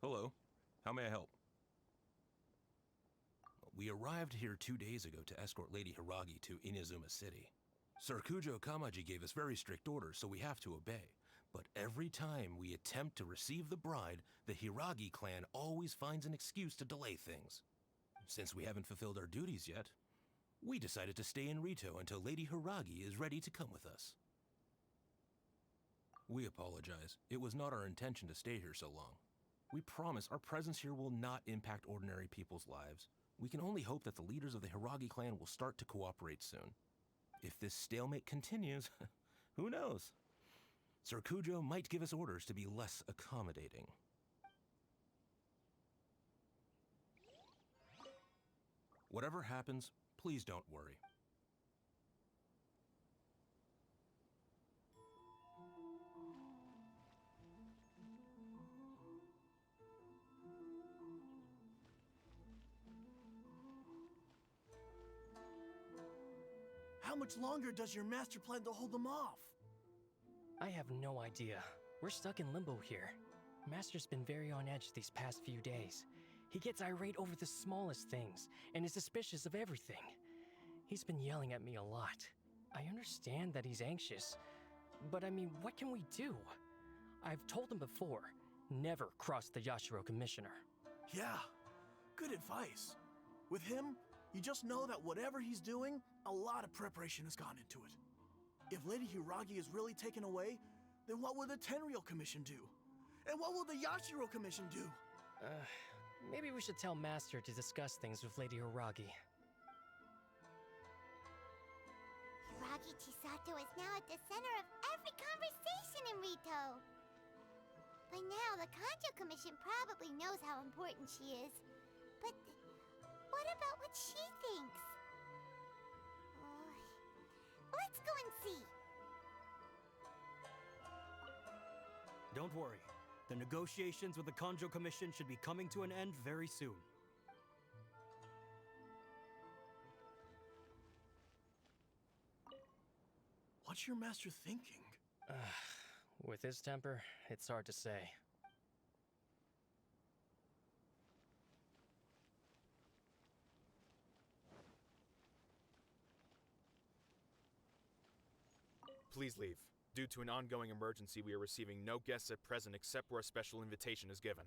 Hello. How may I help? We arrived here 2 days ago to escort Lady Hiragi to Inazuma City. Serkujo Kamaji gave us very strict orders, so we have to obey. But every time we attempt to receive the bride, the Hiragi clan always finds an excuse to delay things. Since we haven't fulfilled our duties yet, we decided to stay in Rito until Lady Hiragi is ready to come with us. We apologize. It was not our intention to stay here so long. We promise our presence here will not impact ordinary people's lives. We can only hope that the leaders of the Hiragi clan will start to cooperate soon. If this stalemate continues, who knows? Serkujo might give us orders to be less accommodating. Whatever happens, please don't worry. How much longer does your master plan to hold them off? I have no idea. We're stuck in limbo here. Master's been very on edge these past few days. He gets irate over the smallest things, and is suspicious of everything. He's been yelling at me a lot. I understand that he's anxious, but I mean, what can we do? I've told him before, never cross the Yashiro Commissioner. Yeah, good advice. With him, you just know that whatever he's doing, a lot of preparation has gone into it. If Lady Hiragi is really taken away, then what will the Tenryou Commission do? And what will the Yashiro Commission do? Maybe we should tell Master to discuss things with Lady Hiragi. Hiragi Chisato is now at the center of every conversation in Rito. By now, the Kanjo Commission probably knows how important she is. But what about what she thinks? Let's go and see. Don't worry. The negotiations with the Kanjo Commission should be coming to an end very soon. What's your master thinking? With his temper, it's hard to say. Please leave. Due to an ongoing emergency, we are receiving no guests at present except where a special invitation is given.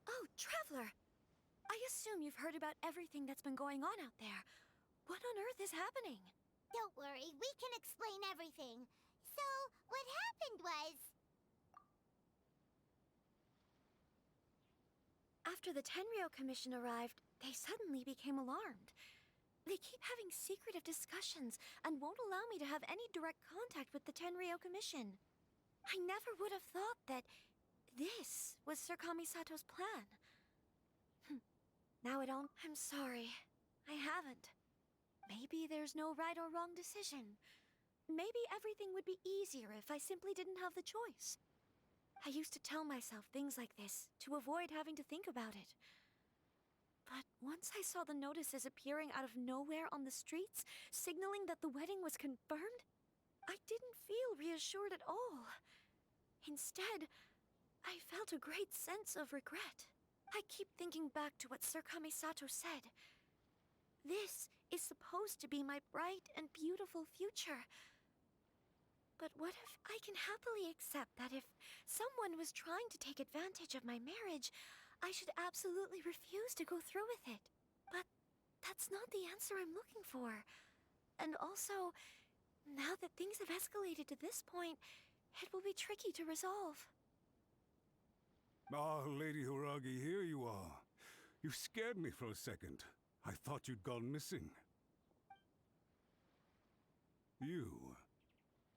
Oh, Traveler! I assume you've heard about everything that's been going on out there. What on earth is happening? Don't worry, we can explain everything. So, what happened was... After the Tenryou Commission arrived, they suddenly became alarmed. They keep having secretive discussions and won't allow me to have any direct contact with the Tenryou Commission. I never would have thought that this was Sir Kamisato's plan. Now it all... I'm sorry. I haven't. Maybe there's no right or wrong decision. Maybe everything would be easier if I simply didn't have the choice. I used to tell myself things like this to avoid having to think about it. But once I saw the notices appearing out of nowhere on the streets, signaling that the wedding was confirmed, I didn't feel reassured at all. Instead, I felt a great sense of regret. I keep thinking back to what Sir Kamisato said. This is supposed to be my bright and beautiful future. But what if I can happily accept that if someone was trying to take advantage of my marriage, I should absolutely refuse to go through with it? But that's not the answer I'm looking for. And also, now that things have escalated to this point, it will be tricky to resolve. Ah, Lady Hiragi, here you are. You scared me for a second. I thought you'd gone missing. You...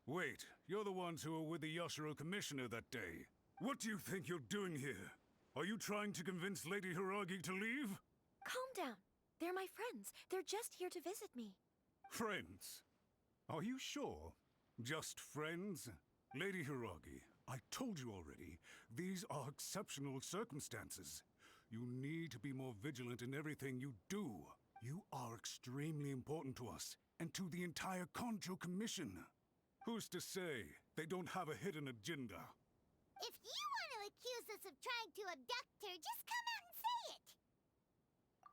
Wait, you're the ones who were with the Yashiro Commissioner that day. What do you think you're doing here? Are you trying to convince Lady Hiragi to leave? Calm down. They're my friends. They're just here to visit me. Friends? Are you sure? Just friends? Lady Hiragi, I told you already, these are exceptional circumstances. You need to be more vigilant in everything you do. You are extremely important to us, and to the entire Kanjo Commission. Who's to say they don't have a hidden agenda? If you want to accuse us of trying to abduct her, just come out and say it!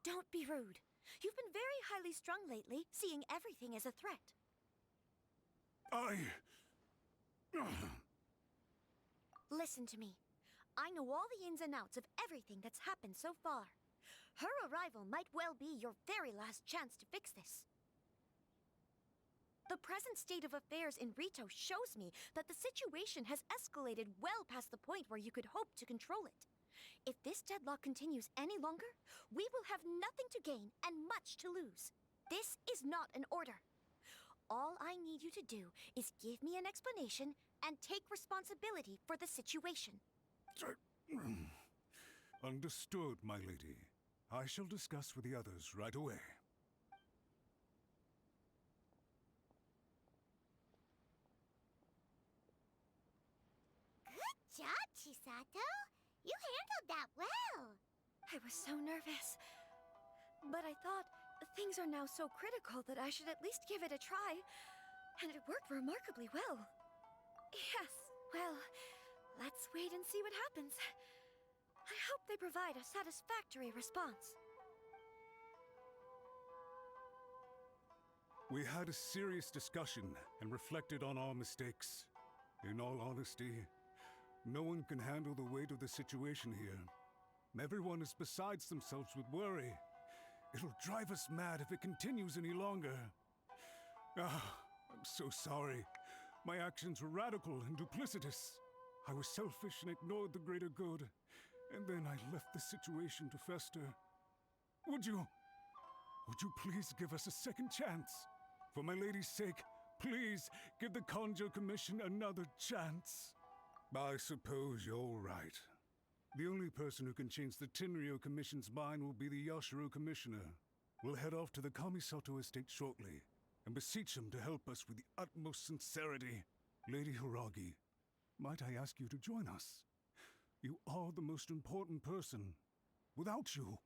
Don't be rude. You've been very highly strung lately, seeing everything as a threat. Listen to me. I know all the ins and outs of everything that's happened so far. Her arrival might well be your very last chance to fix this. The present state of affairs in Rito shows me that the situation has escalated well past the point where you could hope to control it. If this deadlock continues any longer, we will have nothing to gain and much to lose. This is not an order. All I need you to do is give me an explanation and take responsibility for the situation. Understood, my lady. I shall discuss with the others right away. Good job, Chisato! You handled that well! I was so nervous. But I thought things are now so critical that I should at least give it a try. And it worked remarkably well. Yes, well, let's wait and see what happens. I hope they provide a satisfactory response. We had a serious discussion and reflected on our mistakes. In all honesty, no one can handle the weight of the situation here. Everyone is besides themselves with worry. It'll drive us mad if it continues any longer. I'm so sorry. My actions were radical and duplicitous. I was selfish and ignored the greater good. And then I left the situation to fester. Would you please give us a second chance? For my lady's sake, please give the Kanjo Commission another chance. I suppose you're right. The only person who can change the Tenryou Commission's mind will be the Yashiro Commissioner. We'll head off to the Kamisato estate shortly, and beseech him to help us with the utmost sincerity. Lady Hiragi, might I ask you to join us? You are the most important person. Without you,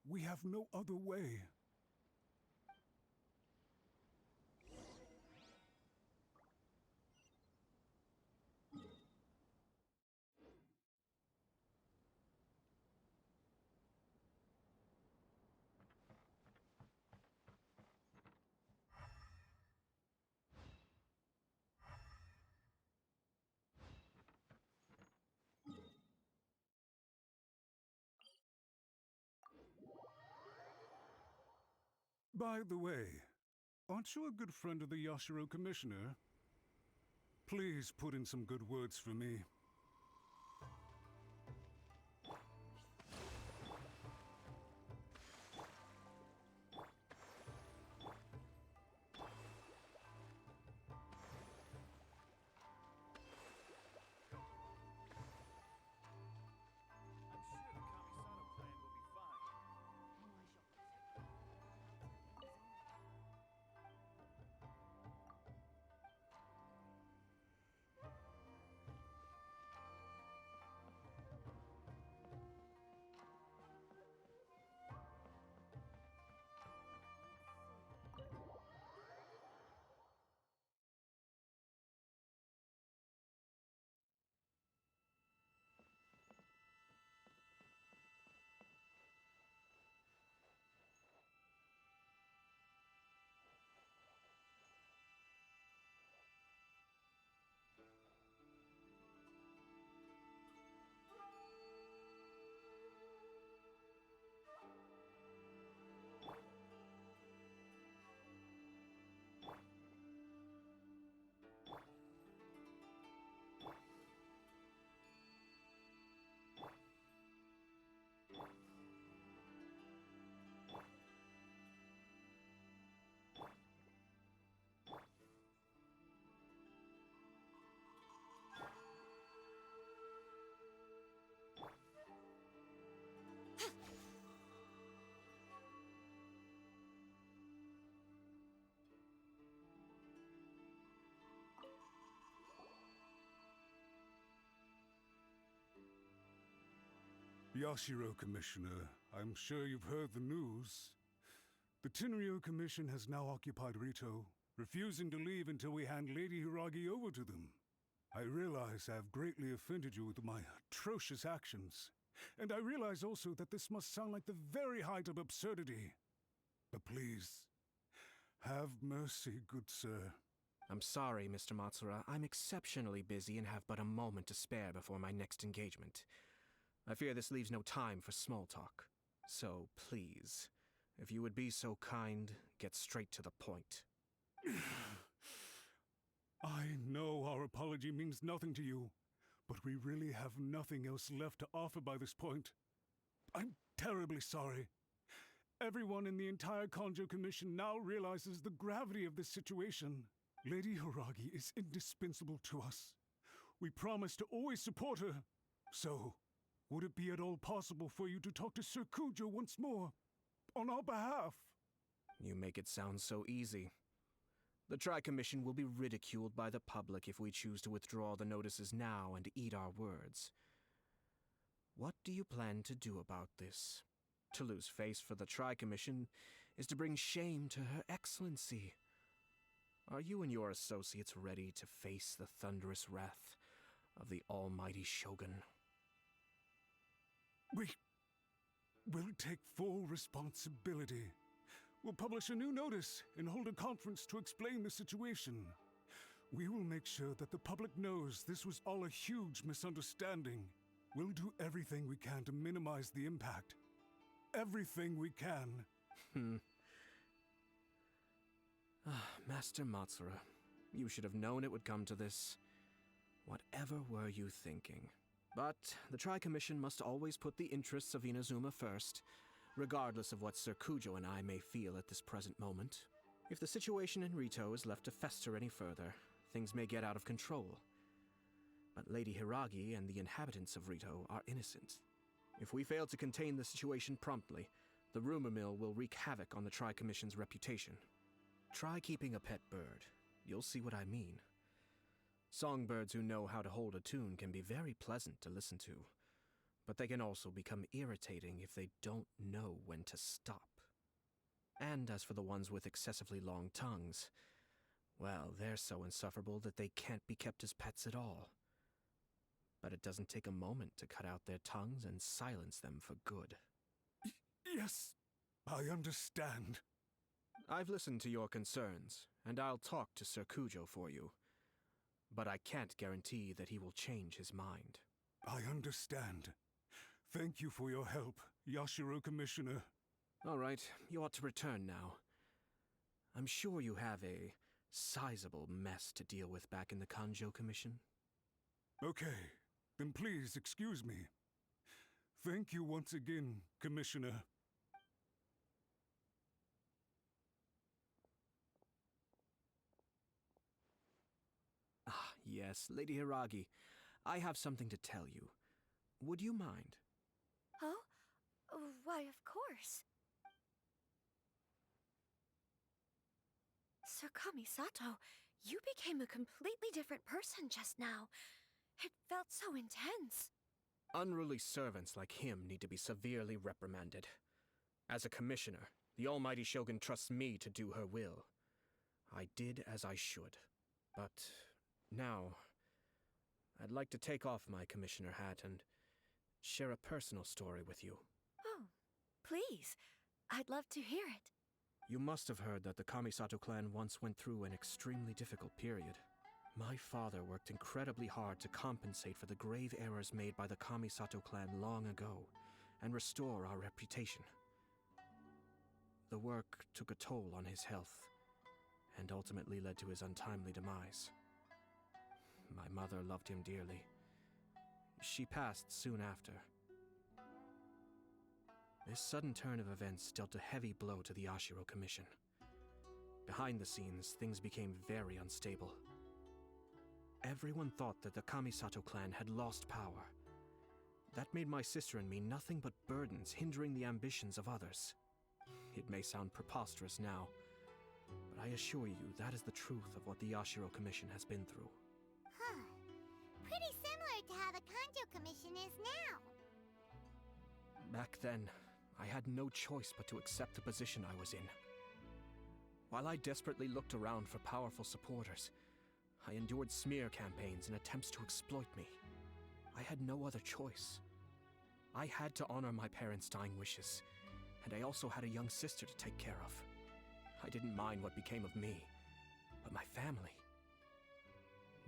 we have no other way. By the way, aren't you a good friend of the Yashiro Commissioner? Please put in some good words for me. Yashiro Commissioner, I'm sure you've heard the news. The Tenryo Commission has now occupied Rito, refusing to leave until we hand Lady Hiragi over to them. I realize I have greatly offended you with my atrocious actions, and I realize also that this must sound like the very height of absurdity. But please, have mercy, good sir. I'm sorry, Mr. Matsura. I'm exceptionally busy and have but a moment to spare before my next engagement. I fear this leaves no time for small talk. So please, if you would be so kind, get straight to the point. I know our apology means nothing to you, but we really have nothing else left to offer by this point. I'm terribly sorry. Everyone in the entire Kanjo Commission now realizes the gravity of this situation. Lady Hiragi is indispensable to us. We promise to always support her. So, would it be at all possible for you to talk to Sir Kujo once more, on our behalf? You make it sound so easy. The Tri-Commission will be ridiculed by the public if we choose to withdraw the notices now and eat our words. What do you plan to do about this? To lose face for the Tri-Commission is to bring shame to Her Excellency. Are you and your associates ready to face the thunderous wrath of the almighty Shogun? We will take full responsibility. We'll publish a new notice and hold a conference to explain the situation. We will make sure that the public knows this was all a huge misunderstanding. We'll do everything we can to minimize the impact. Everything we can. Master Matsura, you should have known it would come to this. Whatever were you thinking? But the Tri-Commission must always put the interests of Inazuma first, regardless of what Sir Kujo and I may feel at this present moment. If the situation in Rito is left to fester any further, things may get out of control. But Lady Hiragi and the inhabitants of Rito are innocent. If we fail to contain the situation promptly, the rumor mill will wreak havoc on the Tri-Commission's reputation. Try keeping a pet bird. You'll see what I mean. Songbirds who know how to hold a tune can be very pleasant to listen to, but they can also become irritating if they don't know when to stop. And as for the ones with excessively long tongues, well, they're so insufferable that they can't be kept as pets at all. But it doesn't take a moment to cut out their tongues and silence them for good. Yes, I understand. I've listened to your concerns, and I'll talk to Sir Kujo for you. But I can't guarantee that he will change his mind. I understand. Thank you for your help, Yashiro Commissioner. All right, you ought to return now. I'm sure you have a sizable mess to deal with back in the Kanjo Commission. Okay, then please excuse me. Thank you once again, Commissioner. Ah, yes, Lady Hiragi. I have something to tell you. Would you mind? Oh? Why, of course. Sir Kamisato, you became a completely different person just now. It felt so intense. Unruly servants like him need to be severely reprimanded. As a commissioner, the almighty Shogun trusts me to do her will. I did as I should. But now, I'd like to take off my commissioner hat and share a personal story with you. Oh, please. I'd love to hear it. You must have heard that the Kamisato clan once went through an extremely difficult period. My father worked incredibly hard to compensate for the grave errors made by the Kamisato clan long ago, and restore our reputation. The work took a toll on his health, and ultimately led to his untimely demise. My mother loved him dearly. She passed soon after. This sudden turn of events dealt a heavy blow to the Yashiro Commission. Behind the scenes, things became very unstable. Everyone thought that the Kamisato clan had lost power. That made my sister and me nothing but burdens hindering the ambitions of others. It may sound preposterous now, but I assure you that is the truth of what the Yashiro Commission has been through. Huh. Pretty similar to how the Kanjo Commission is now. Back then, I had no choice but to accept the position I was in. While I desperately looked around for powerful supporters, I endured smear campaigns and attempts to exploit me. I had no other choice. I had to honor my parents' dying wishes, and I also had a young sister to take care of. I didn't mind what became of me, but my family.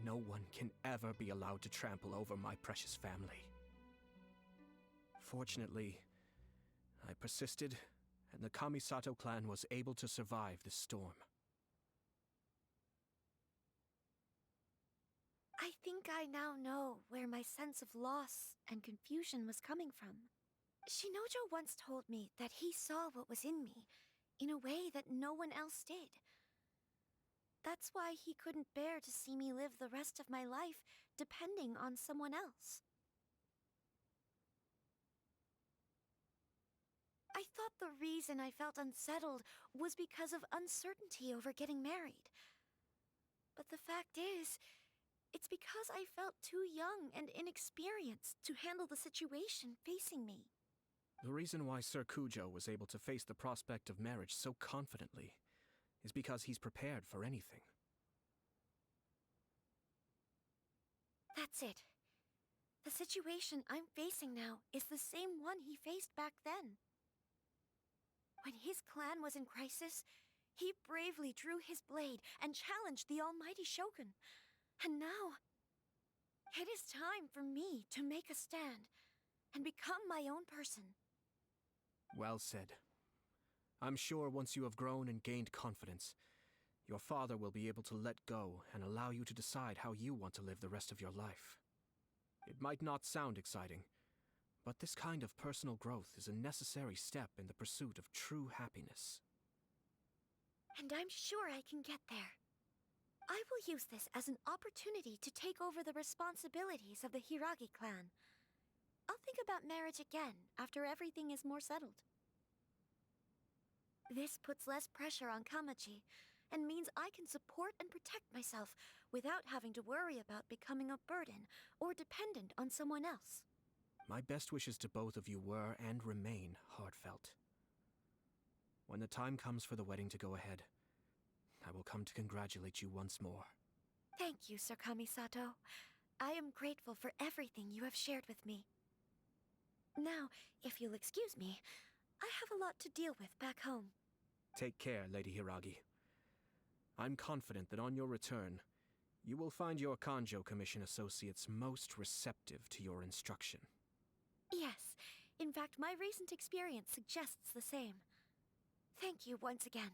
No one can ever be allowed to trample over my precious family. Fortunately, I persisted, and the Kamisato clan was able to survive this storm. I think I now know where my sense of loss and confusion was coming from. Shinojo once told me that he saw what was in me, in a way that no one else did. That's why he couldn't bear to see me live the rest of my life depending on someone else. I thought the reason I felt unsettled was because of uncertainty over getting married. But the fact is, it's because I felt too young and inexperienced to handle the situation facing me. The reason why Sir Kujo was able to face the prospect of marriage so confidently is because he's prepared for anything. That's it. The situation I'm facing now is the same one he faced back then. When his clan was in crisis, he bravely drew his blade and challenged the almighty Shogun. And now, it is time for me to make a stand and become my own person. Well said. I'm sure once you have grown and gained confidence, your father will be able to let go and allow you to decide how you want to live the rest of your life. It might not sound exciting, but this kind of personal growth is a necessary step in the pursuit of true happiness. And I'm sure I can get there. I will use this as an opportunity to take over the responsibilities of the Hiragi clan. I'll think about marriage again after everything is more settled. This puts less pressure on Kamaji, and means I can support and protect myself without having to worry about becoming a burden or dependent on someone else. My best wishes to both of you were and remain heartfelt. When the time comes for the wedding to go ahead, I will come to congratulate you once more. Thank you, Sir Kamisato. I am grateful for everything you have shared with me. Now, if you'll excuse me, I have a lot to deal with back home. Take care, Lady Hiragi. I'm confident that on your return, you will find your Kanjo Commission associates most receptive to your instruction. Yes, in fact, my recent experience suggests the same. Thank you once again.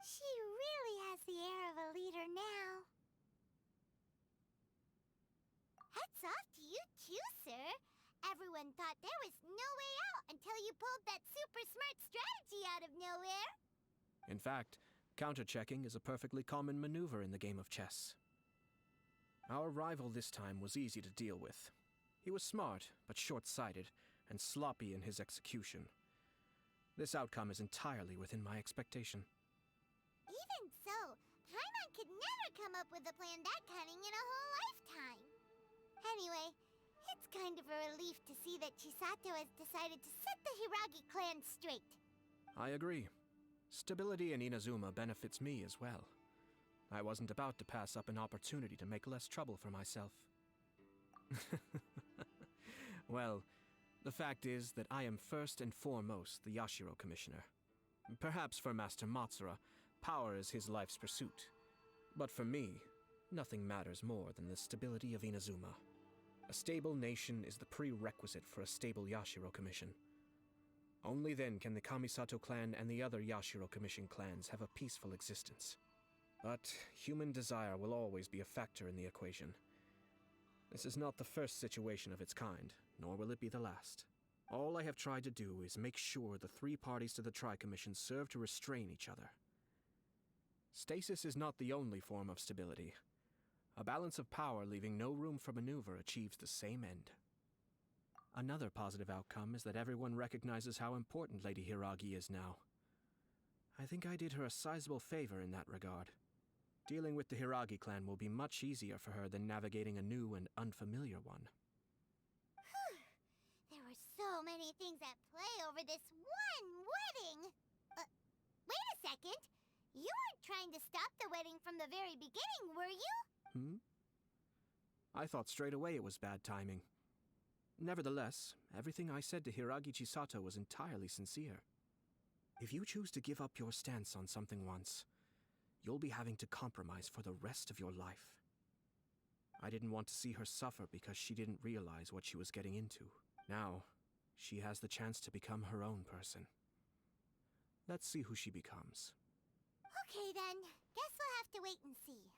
She really has the air of a leader now. Hats off to you too, sir. Everyone thought there was no way out until you pulled that super smart strategy out of nowhere. In fact, counter-checking is a perfectly common maneuver in the game of chess. Our rival this time was easy to deal with. He was smart, but short-sighted, and sloppy in his execution. This outcome is entirely within my expectation. Even so, Paimon could never come up with a plan that cunning in a whole lifetime. Anyway, it's kind of a relief to see that Chisato has decided to set the Hiragi clan straight. I agree. Stability in Inazuma benefits me as well. I wasn't about to pass up an opportunity to make less trouble for myself. Well, the fact is that I am first and foremost the Yashiro Commissioner. Perhaps for Master Matsura, power is his life's pursuit. But for me, nothing matters more than the stability of Inazuma. A stable nation is the prerequisite for a stable Yashiro Commission. Only then can the Kamisato clan and the other Yashiro Commission clans have a peaceful existence. But human desire will always be a factor in the equation. This is not the first situation of its kind, nor will it be the last. All I have tried to do is make sure the three parties to the Tri-Commission serve to restrain each other. Stasis is not the only form of stability. A balance of power leaving no room for maneuver achieves the same end. Another positive outcome is that everyone recognizes how important Lady Hiragi is now. I think I did her a sizable favor in that regard. Dealing with the Hiragi clan will be much easier for her than navigating a new and unfamiliar one. There were so many things at play over this one wedding. Wait a second. You weren't trying to stop the wedding from the very beginning, were you? I thought straight away it was bad timing. Nevertheless, everything I said to Hiragi Chisato was entirely sincere. If you choose to give up your stance on something once, you'll be having to compromise for the rest of your life. I didn't want to see her suffer because she didn't realize what she was getting into. Now, she has the chance to become her own person. Let's see who she becomes. Okay then, guess we'll have to wait and see.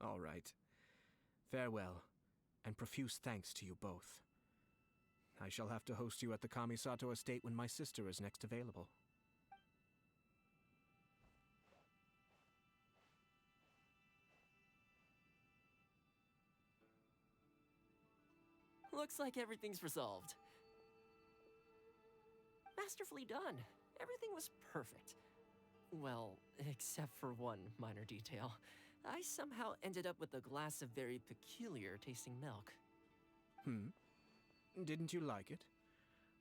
All right. Farewell, and profuse thanks to you both. I shall have to host you at the Kamisato estate when my sister is next available. Looks like everything's resolved. Masterfully done. Everything was perfect. Well, except for one minor detail. I somehow ended up with a glass of very peculiar tasting milk. Didn't you like it?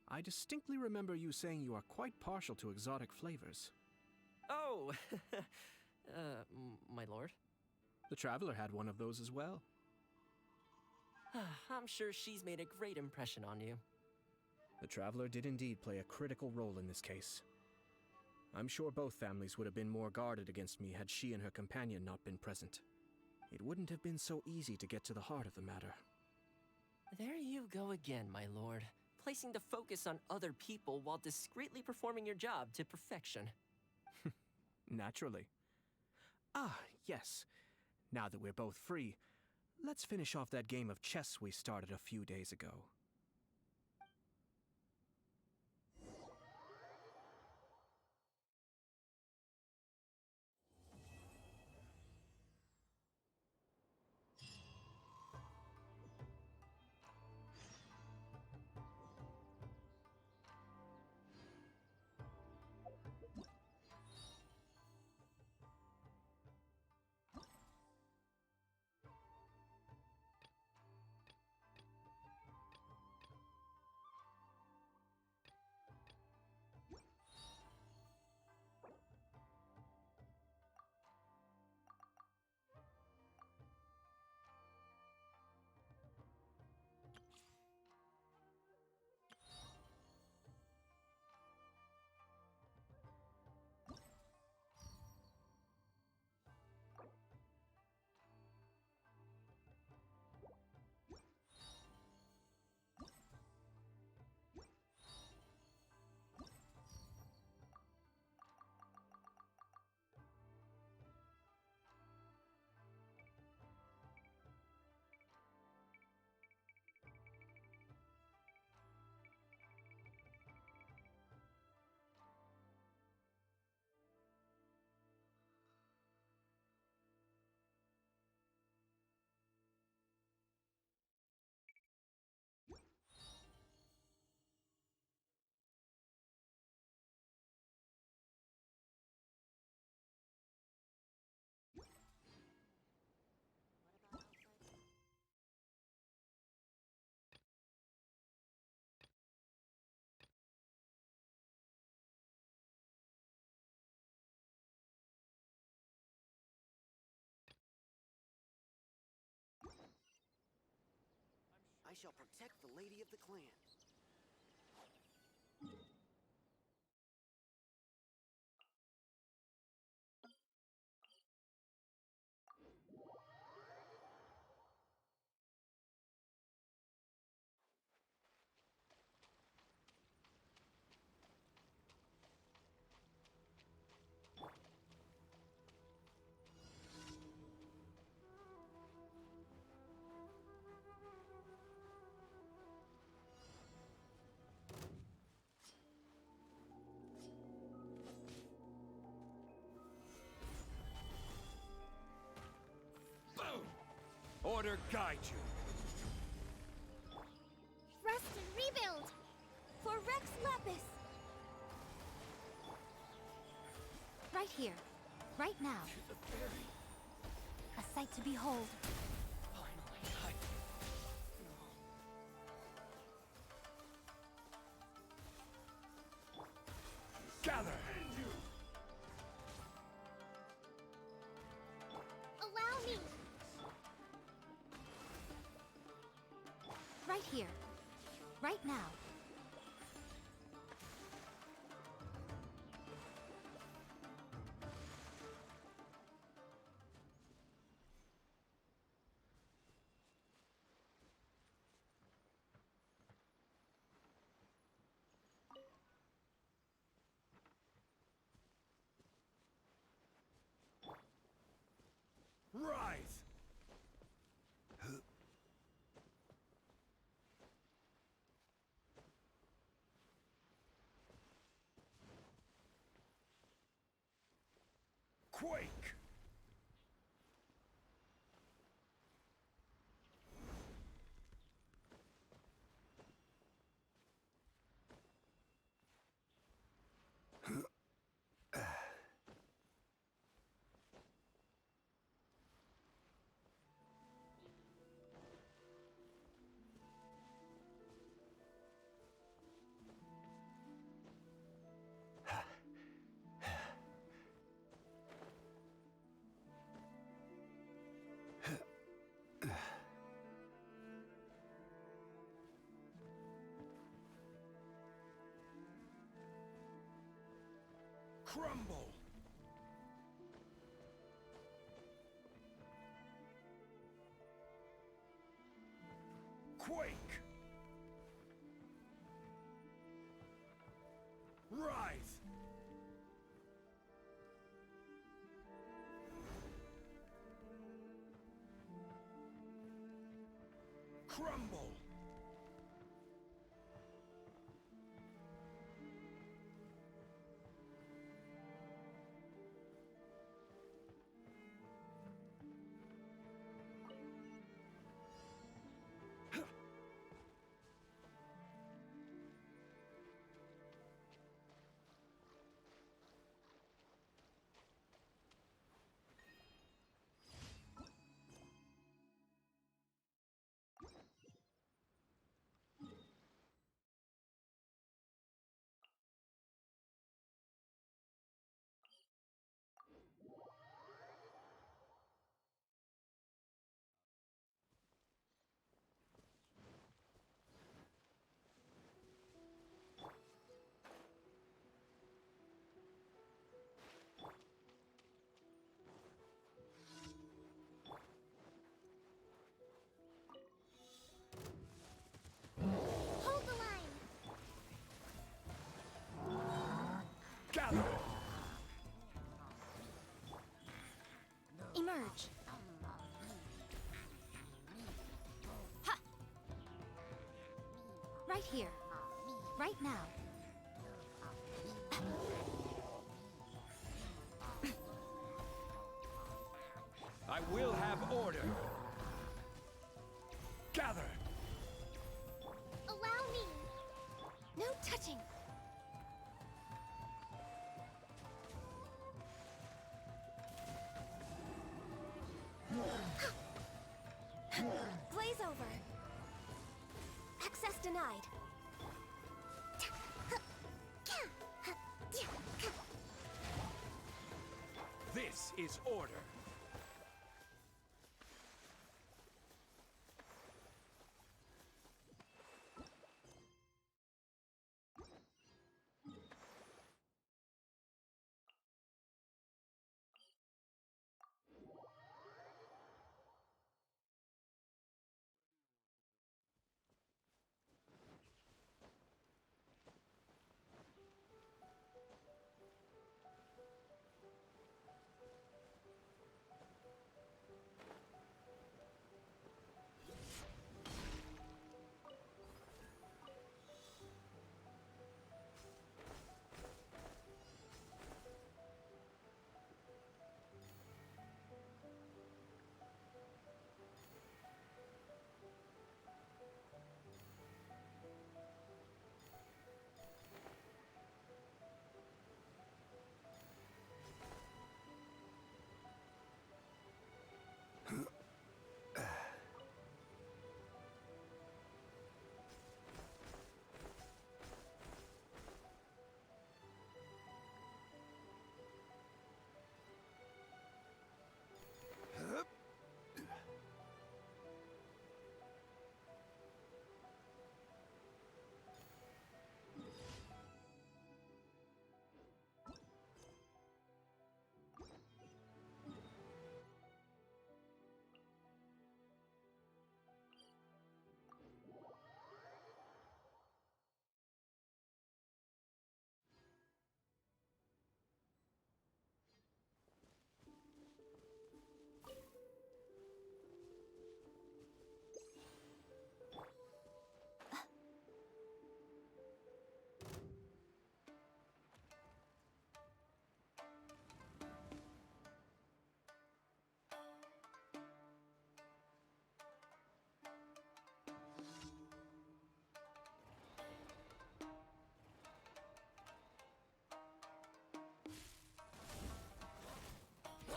I distinctly remember you saying you are quite partial to exotic flavors. Oh! My lord? The Traveler had one of those as well. I'm sure she's made a great impression on you. The Traveler did indeed play a critical role in this case. I'm sure both families would have been more guarded against me had she and her companion not been present. It wouldn't have been so easy to get to the heart of the matter. There you go again, my lord. Placing the focus on other people while discreetly performing your job to perfection. Naturally. Ah, yes. Now that we're both free, let's finish off that game of chess we started a few days ago. I shall protect the lady of the clan. Order guide you. Rest and rebuild! For Rex Lapis! Right here. Right now. A sight to behold. Gather! Allow me! Right here. Right now. Rise! Quake! Crumble! Quake! Rise! Crumble! Hold the line! Gather! Emerge. Ha! Right here. Right now. I will have order. Gather! Allow me! No touching. Blaze over. Access denied. This is order.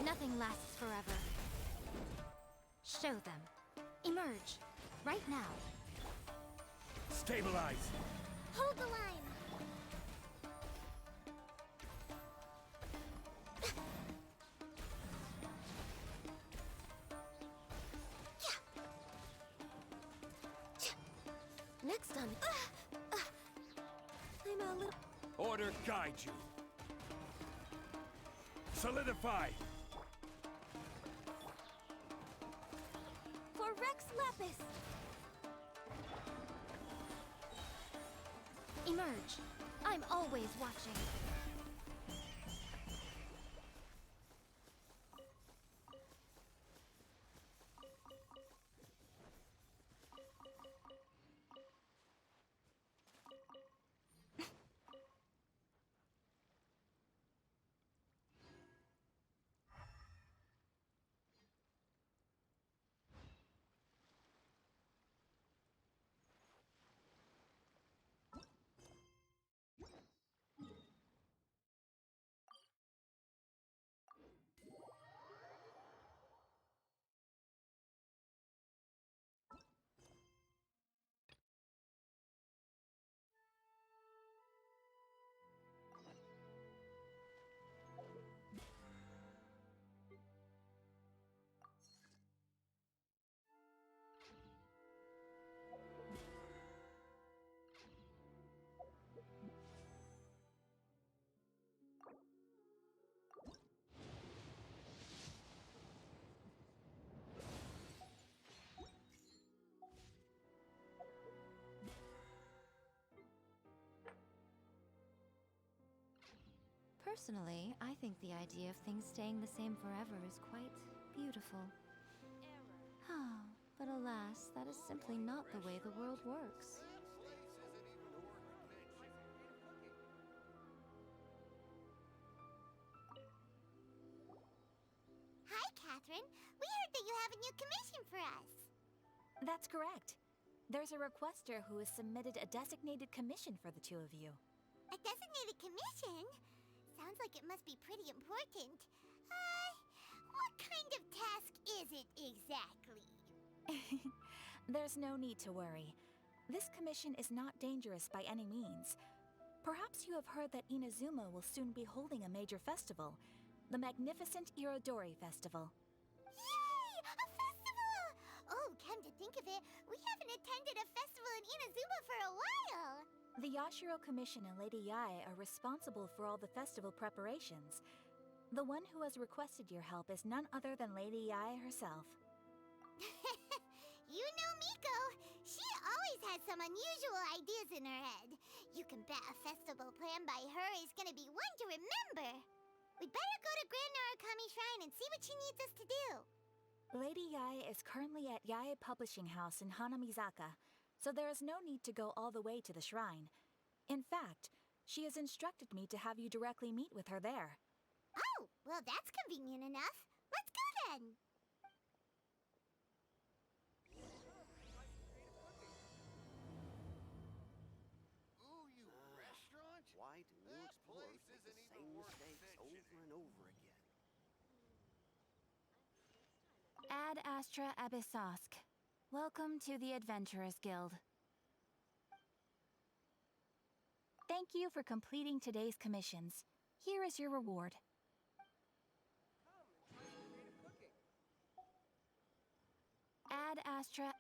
Nothing lasts forever. Show them. Emerge. Right now. Stabilize! Hold the line! Next on. I'm a little. Order guide you. Solidify! For Rex Lapis! Emerge. I'm always watching. Personally, I think the idea of things staying the same forever is quite beautiful. But alas, that is simply not the way the world works. Hi, Catherine. We heard that you have a new commission for us. That's correct. There's a requester who has submitted a designated commission for the two of you. A designated commission? Sounds like it must be pretty important. What kind of task is it exactly? There's no need to worry. This commission is not dangerous by any means. Perhaps you have heard that Inazuma will soon be holding a major festival, the magnificent Irodori Festival. Yay! A festival! Oh, come to think of it, we haven't attended a festival in Inazuma for a while. The Yashiro Commission and Lady Yae are responsible for all the festival preparations. The one who has requested your help is none other than Lady Yae herself. You know Miko. She always has some unusual ideas in her head. You can bet a festival planned by her is gonna be one to remember. We'd better go to Grand Narukami Shrine and see what she needs us to do. Lady Yae is currently at Yae Publishing House in Hanamizaka, so there is no need to go all the way to the shrine. In fact, she has instructed me to have you directly meet with her there. Oh, well that's convenient enough. Let's go then. Why do new explorers make the same mistakes over and over again? Ad Astra Abyssosk. Welcome to the Adventurers Guild. Thank you for completing today's commissions. Here is your reward. Ad Astra...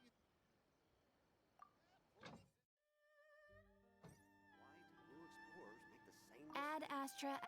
Ad Astra...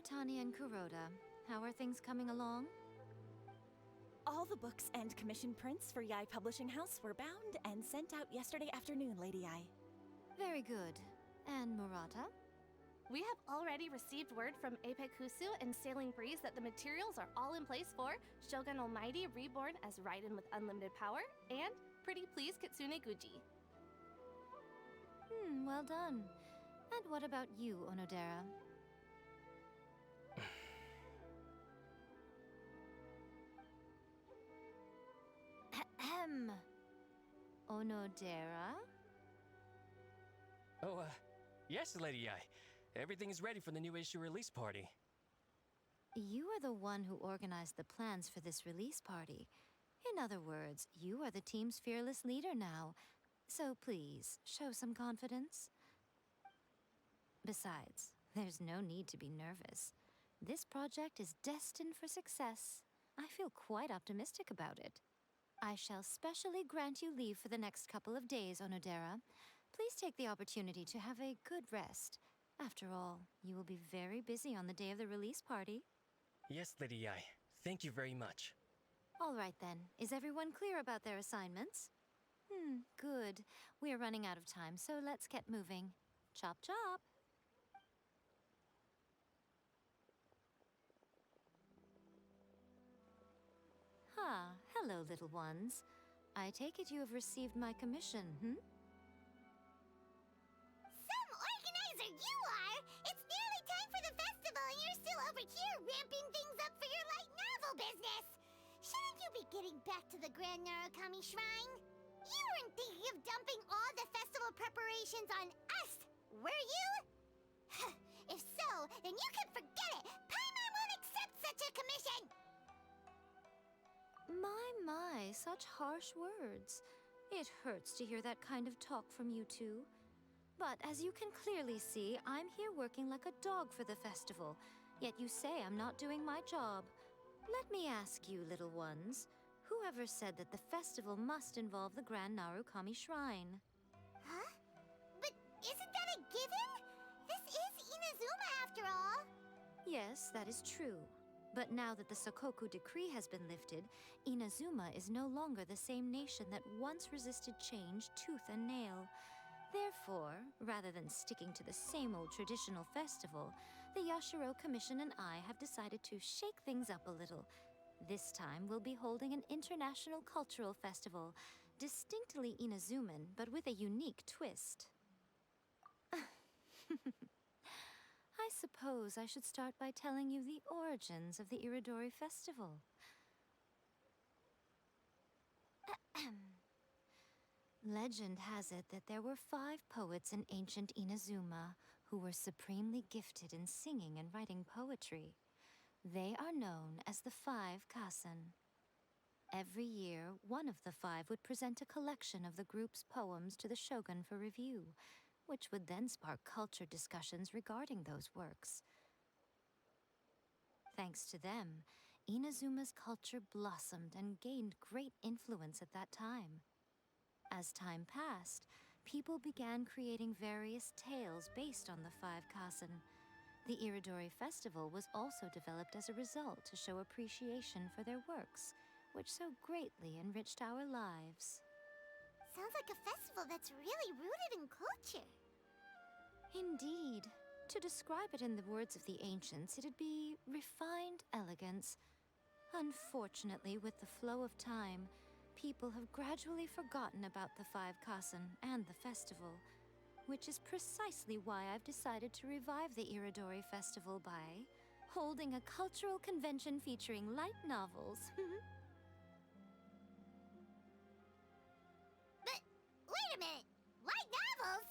Tani and Kuroda, how are things coming along? All the books and commission prints for Yai Publishing House were bound and sent out yesterday afternoon, Lady Yai. Very good. And Murata? We have already received word from Apekusu and Sailing Breeze that the materials are all in place for Shogun Almighty reborn as Raiden with unlimited power and Pretty Please Kitsune Guji. Well done. And what about you, Onodera? Ahem. Onodera? Oh, yes, Lady Yai. Everything is ready for the new issue release party. You are the one who organized the plans for this release party. In other words, you are the team's fearless leader now. So please, show some confidence. Besides, there's no need to be nervous. This project is destined for success. I feel quite optimistic about it. I shall specially grant you leave for the next couple of days, Onodera. Please take the opportunity to have a good rest. After all, you will be very busy on the day of the release party. Yes, Lady Yai. Thank you very much. All right then. Is everyone clear about their assignments? Good. We are running out of time, so let's get moving. Chop chop! Hello, little ones. I take it you have received my commission, Some organizer you are! It's nearly time for the festival and you're still over here ramping things up for your light novel business! Shouldn't you be getting back to the Grand Narukami Shrine? You weren't thinking of dumping all the festival preparations on us, were you? If so, then you can forget it! Paimon won't accept such a commission! My, such harsh words. It hurts to hear that kind of talk from you two. But as you can clearly see, I'm here working like a dog for the festival. Yet you say I'm not doing my job. Let me ask you, little ones. Whoever said that the festival must involve the Grand Narukami Shrine? Huh? But isn't that a given? This is Inazuma after all. Yes, that is true. But now that the Sokoku decree has been lifted, Inazuma is no longer the same nation that once resisted change tooth and nail. Therefore, rather than sticking to the same old traditional festival, the Yashiro Commission and I have decided to shake things up a little. This time, we'll be holding an international cultural festival, distinctly Inazuman, but with a unique twist. I suppose I should start by telling you the origins of the Iridori Festival. Legend has it that there were 5 poets in ancient Inazuma who were supremely gifted in singing and writing poetry. They are known as the 5 Kasen. Every year, one of the 5 would present a collection of the group's poems to the shogun for review, which would then spark culture discussions regarding those works. Thanks to them, Inazuma's culture blossomed and gained great influence at that time. As time passed, people began creating various tales based on the 5 Kasen. The Iridori Festival was also developed as a result to show appreciation for their works, which so greatly enriched our lives. Sounds like a festival that's really rooted in culture. Indeed. To describe it in the words of the ancients, it'd be refined elegance. Unfortunately, with the flow of time, people have gradually forgotten about the 5 Kasen and the festival, which is precisely why I've decided to revive the Iridori Festival by holding a cultural convention featuring light novels. But wait a minute! Light novels?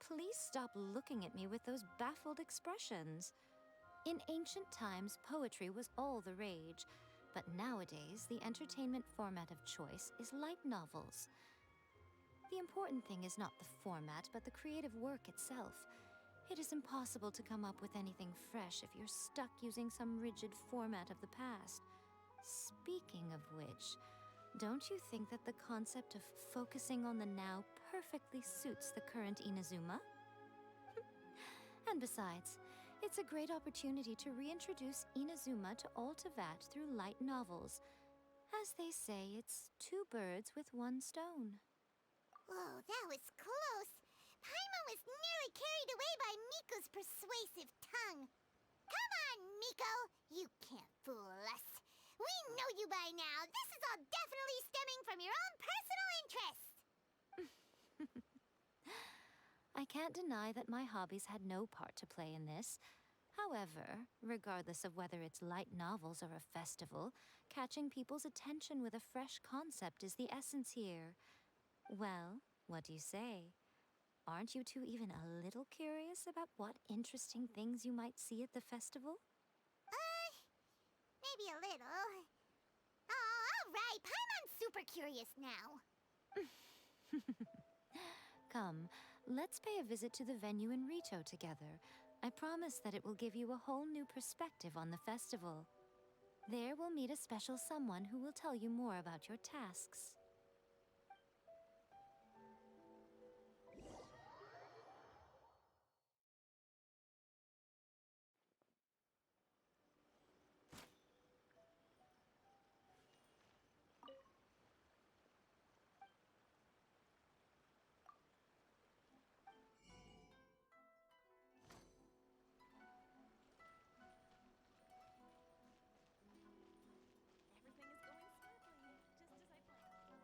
Please stop looking at me with those baffled expressions. In ancient times, poetry was all the rage, but nowadays, the entertainment format of choice is light novels. The important thing is not the format, but the creative work itself. It is impossible to come up with anything fresh if you're stuck using some rigid format of the past. Speaking of which, don't you think that the concept of focusing on the now perfectly suits the current Inazuma? And besides, it's a great opportunity to reintroduce Inazuma to Altavat through light novels. As they say, it's two birds with one stone. Whoa, that was close. Paimon was nearly carried away by Miko's persuasive tongue. Come on, Miko! You can't fool us. We know you by now. This is all definitely stemming from your own personal interest. I can't deny that my hobbies had no part to play in this. However, regardless of whether it's light novels or a festival, catching people's attention with a fresh concept is the essence here. Well, what do you say? Aren't you two even a little curious about what interesting things you might see at the festival? Maybe a little. Oh, all right. Paimon's super curious now. Come, let's pay a visit to the venue in Rito together. I promise that it will give you a whole new perspective on the festival. There we'll meet a special someone who will tell you more about your tasks. Everything is going smoothly, just as I planned.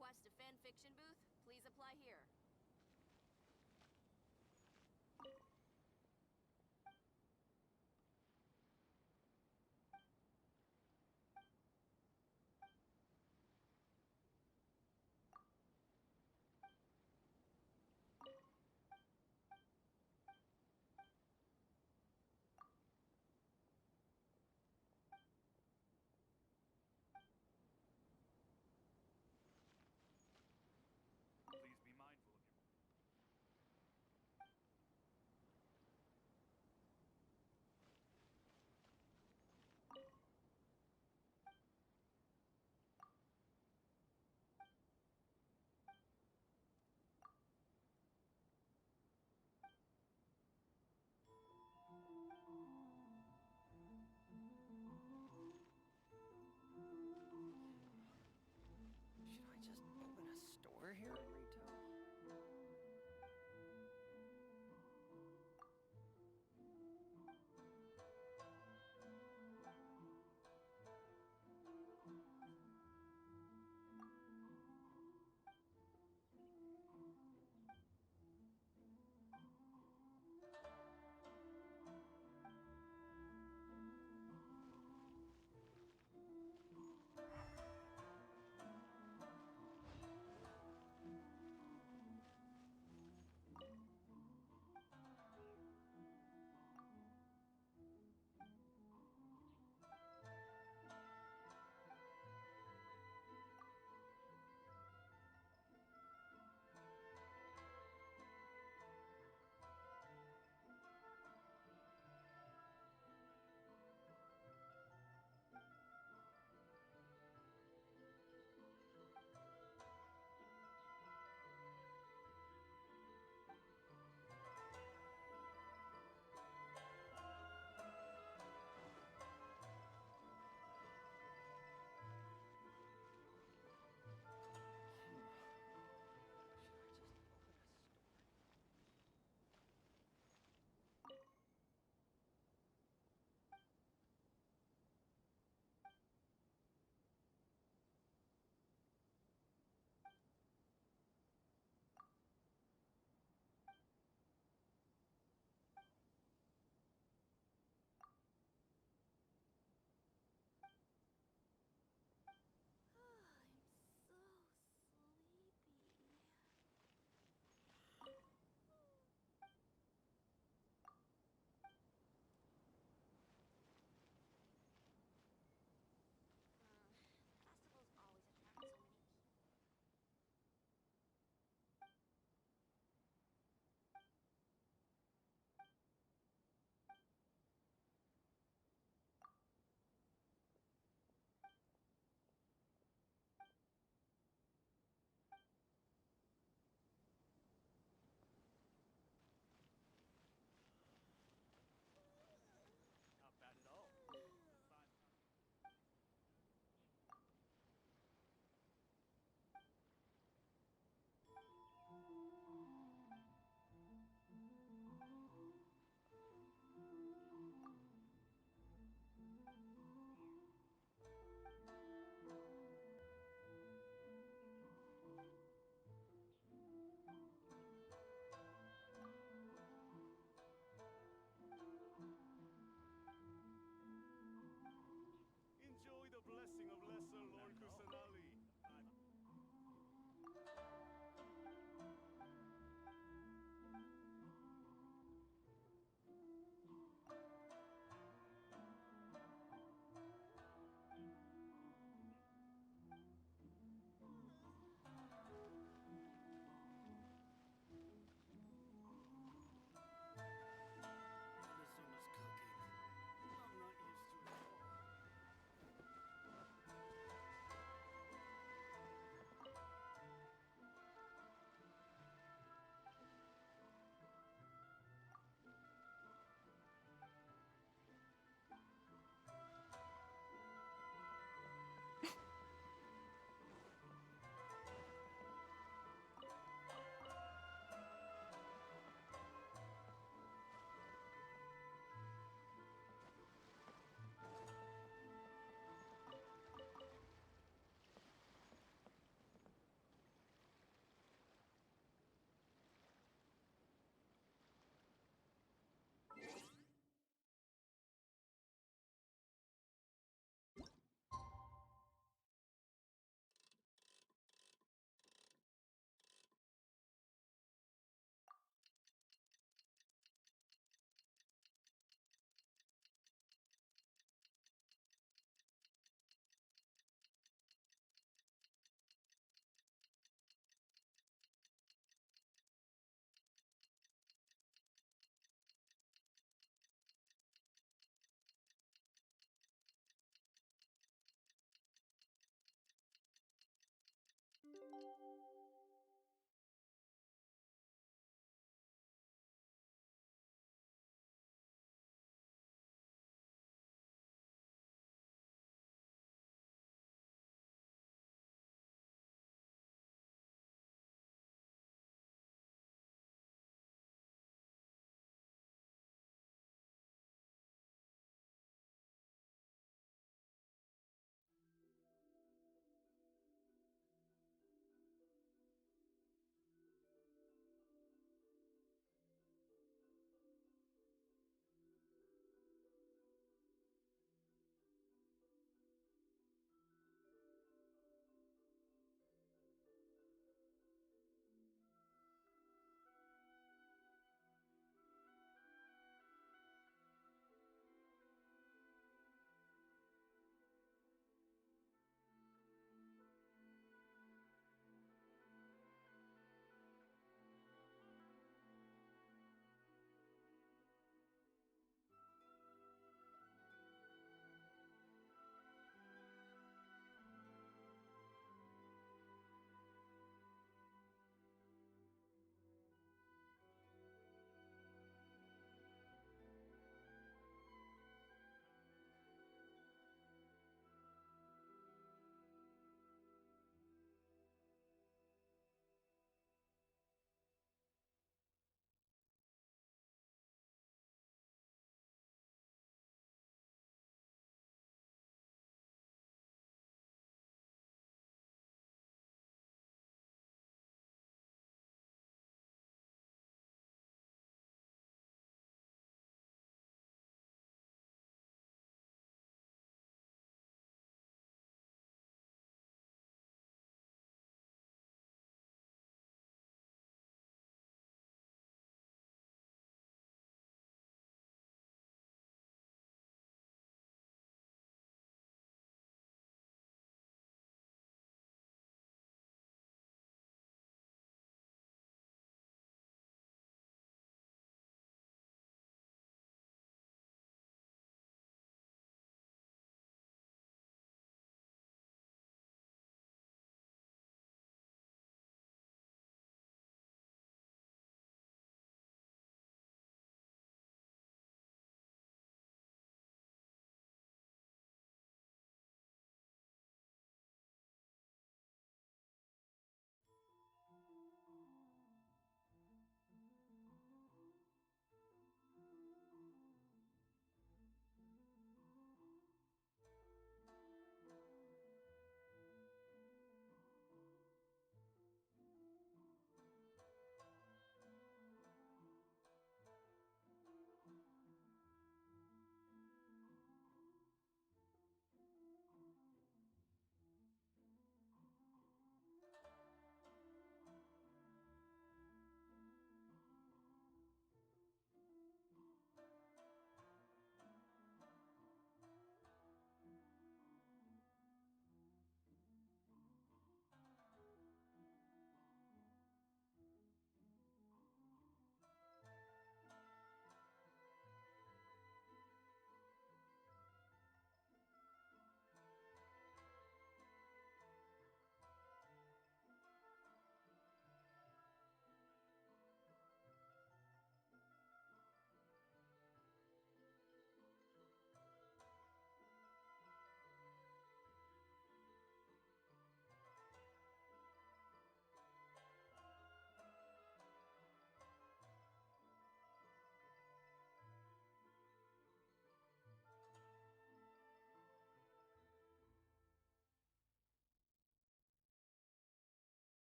request a fan fiction booth, please apply here. Please be mindful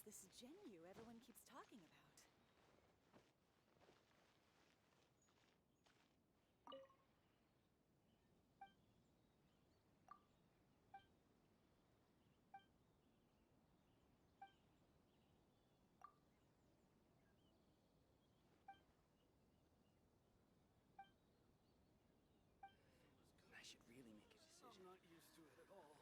this Genyu everyone keeps talking about? I should really make a decision. I'm not used to it at all.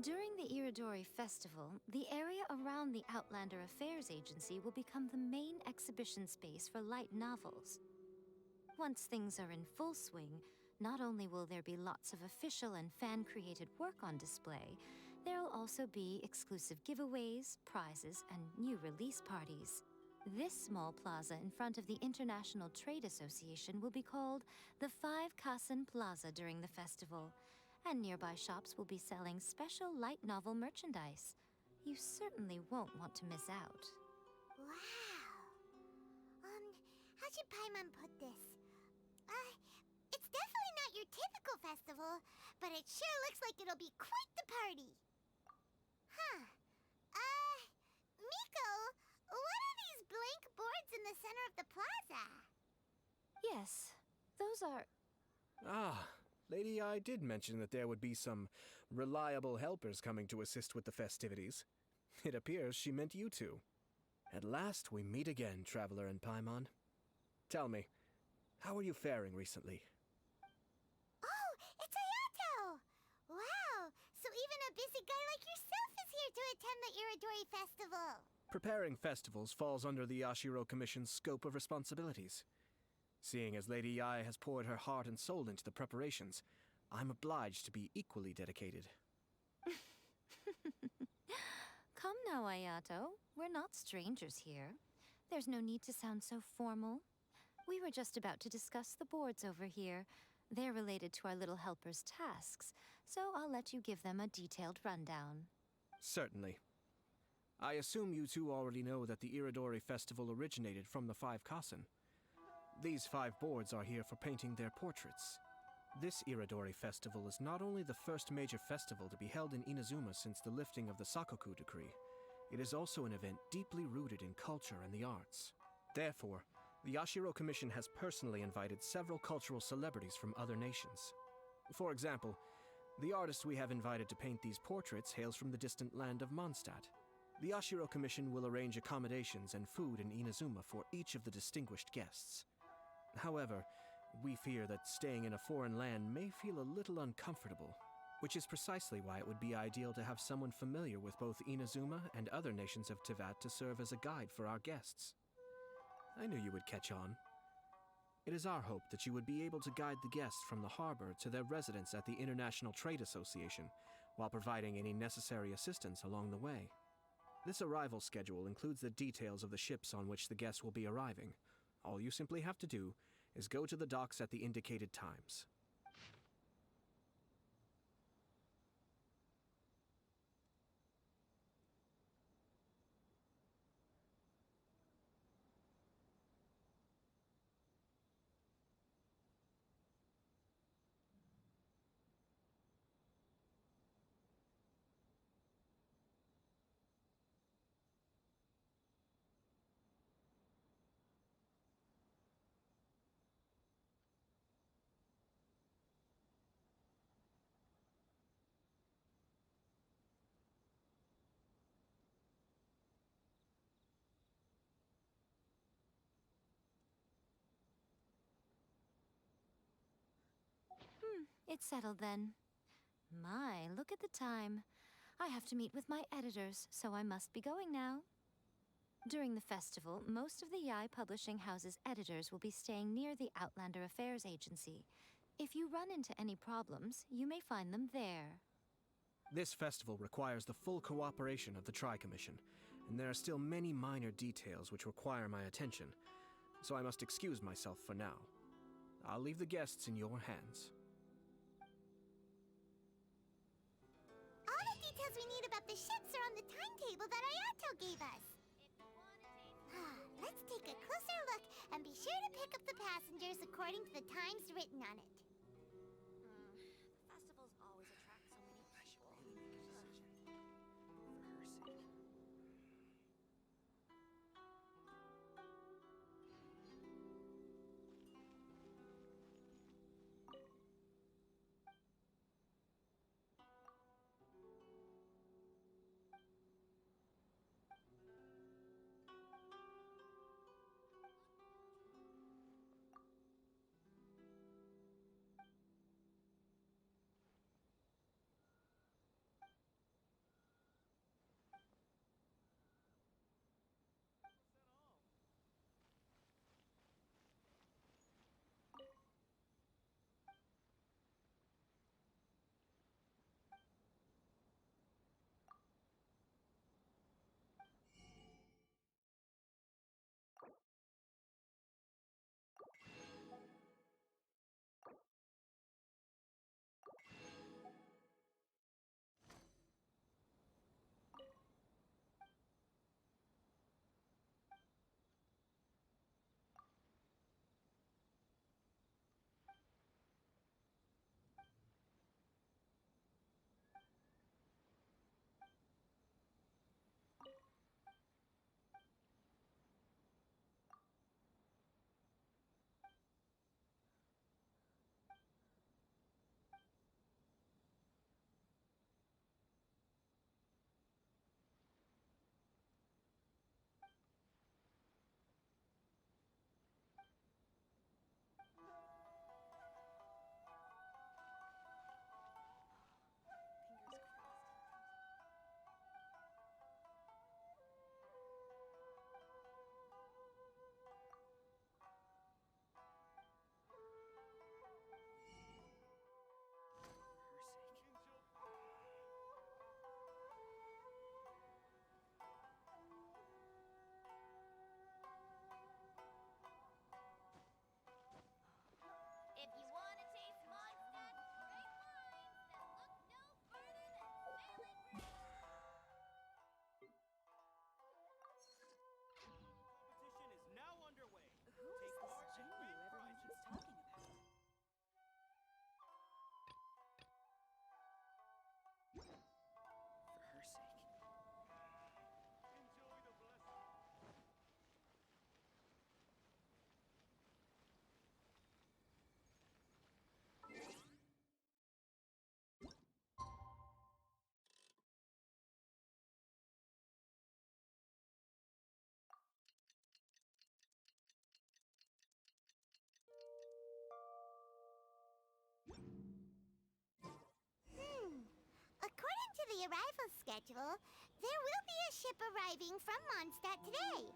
During the Iridori Festival, the area around the Outlander Affairs Agency will become the main exhibition space for light novels. Once things are in full swing, not only will there be lots of official and fan-created work on display, there'll also be exclusive giveaways, prizes, and new release parties. This small plaza in front of the International Trade Association will be called the 5 Kasen Plaza during the festival, and nearby shops will be selling special light novel merchandise. You certainly won't want to miss out. Wow. How should Paimon put this? It's definitely not your typical festival, but it sure looks like it'll be quite the party. Huh. Miko, what are these blank boards in the center of the plaza? Yes, those are... Ah, Lady I did mention that there would be some reliable helpers coming to assist with the festivities. It appears she meant you two. At last we meet again, Traveler and Paimon. Tell me, how are you faring recently? Oh, it's Ayato! Wow, so even a busy guy like yourself is here to attend the Iridori Festival. Preparing festivals falls under the Yashiro Commission's scope of responsibilities. Seeing as Lady Yae has poured her heart and soul into the preparations, I'm obliged to be equally dedicated. now, Ayato. We're not strangers here. There's no need to sound so formal. We were just about to discuss the boards over here. They're related to our little helper's tasks, so I'll let you give them a detailed rundown. Certainly. I assume you two already know that the Iridori Festival originated from the 5 Kasen. These 5 boards are here for painting their portraits. This Iridori Festival is not only the first major festival to be held in Inazuma since the lifting of the Sakoku Decree, it is also an event deeply rooted in culture and the arts. Therefore, the Yashiro Commission has personally invited several cultural celebrities from other nations. For example, the artist we have invited to paint these portraits hails from the distant land of Mondstadt. The Yashiro Commission will arrange accommodations and food in Inazuma for each of the distinguished guests. However, we fear that staying in a foreign land may feel a little uncomfortable, which is precisely why it would be ideal to have someone familiar with both Inazuma and other nations of Teyvat to serve as a guide for our guests. I knew you would catch on. It is our hope that you would be able to guide the guests from the harbor to their residence at the International Trade Association, while providing any necessary assistance along the way. This arrival schedule includes the details of the ships on which the guests will be arriving. All you simply have to do is go to the docks at the indicated times. It's settled then. My, look at the time. I have to meet with my editors, so I must be going now. During the festival, most of the Yai Publishing House's editors will be staying near the Outlander Affairs Agency. If you run into any problems, you may find them there. This festival requires the full cooperation of the Tri-Commission, and there are still many minor details which require my attention, so I must excuse myself for now. I'll leave the guests in your hands. All the details we need about the ships are on the timetable that Ayato gave us. Let's take a closer look and be sure to pick up the passengers according to the times written on it. The festivals always attract so many people. I should really make a decision. For her sake. arrival schedule, there will be a ship arriving from Mondstadt today.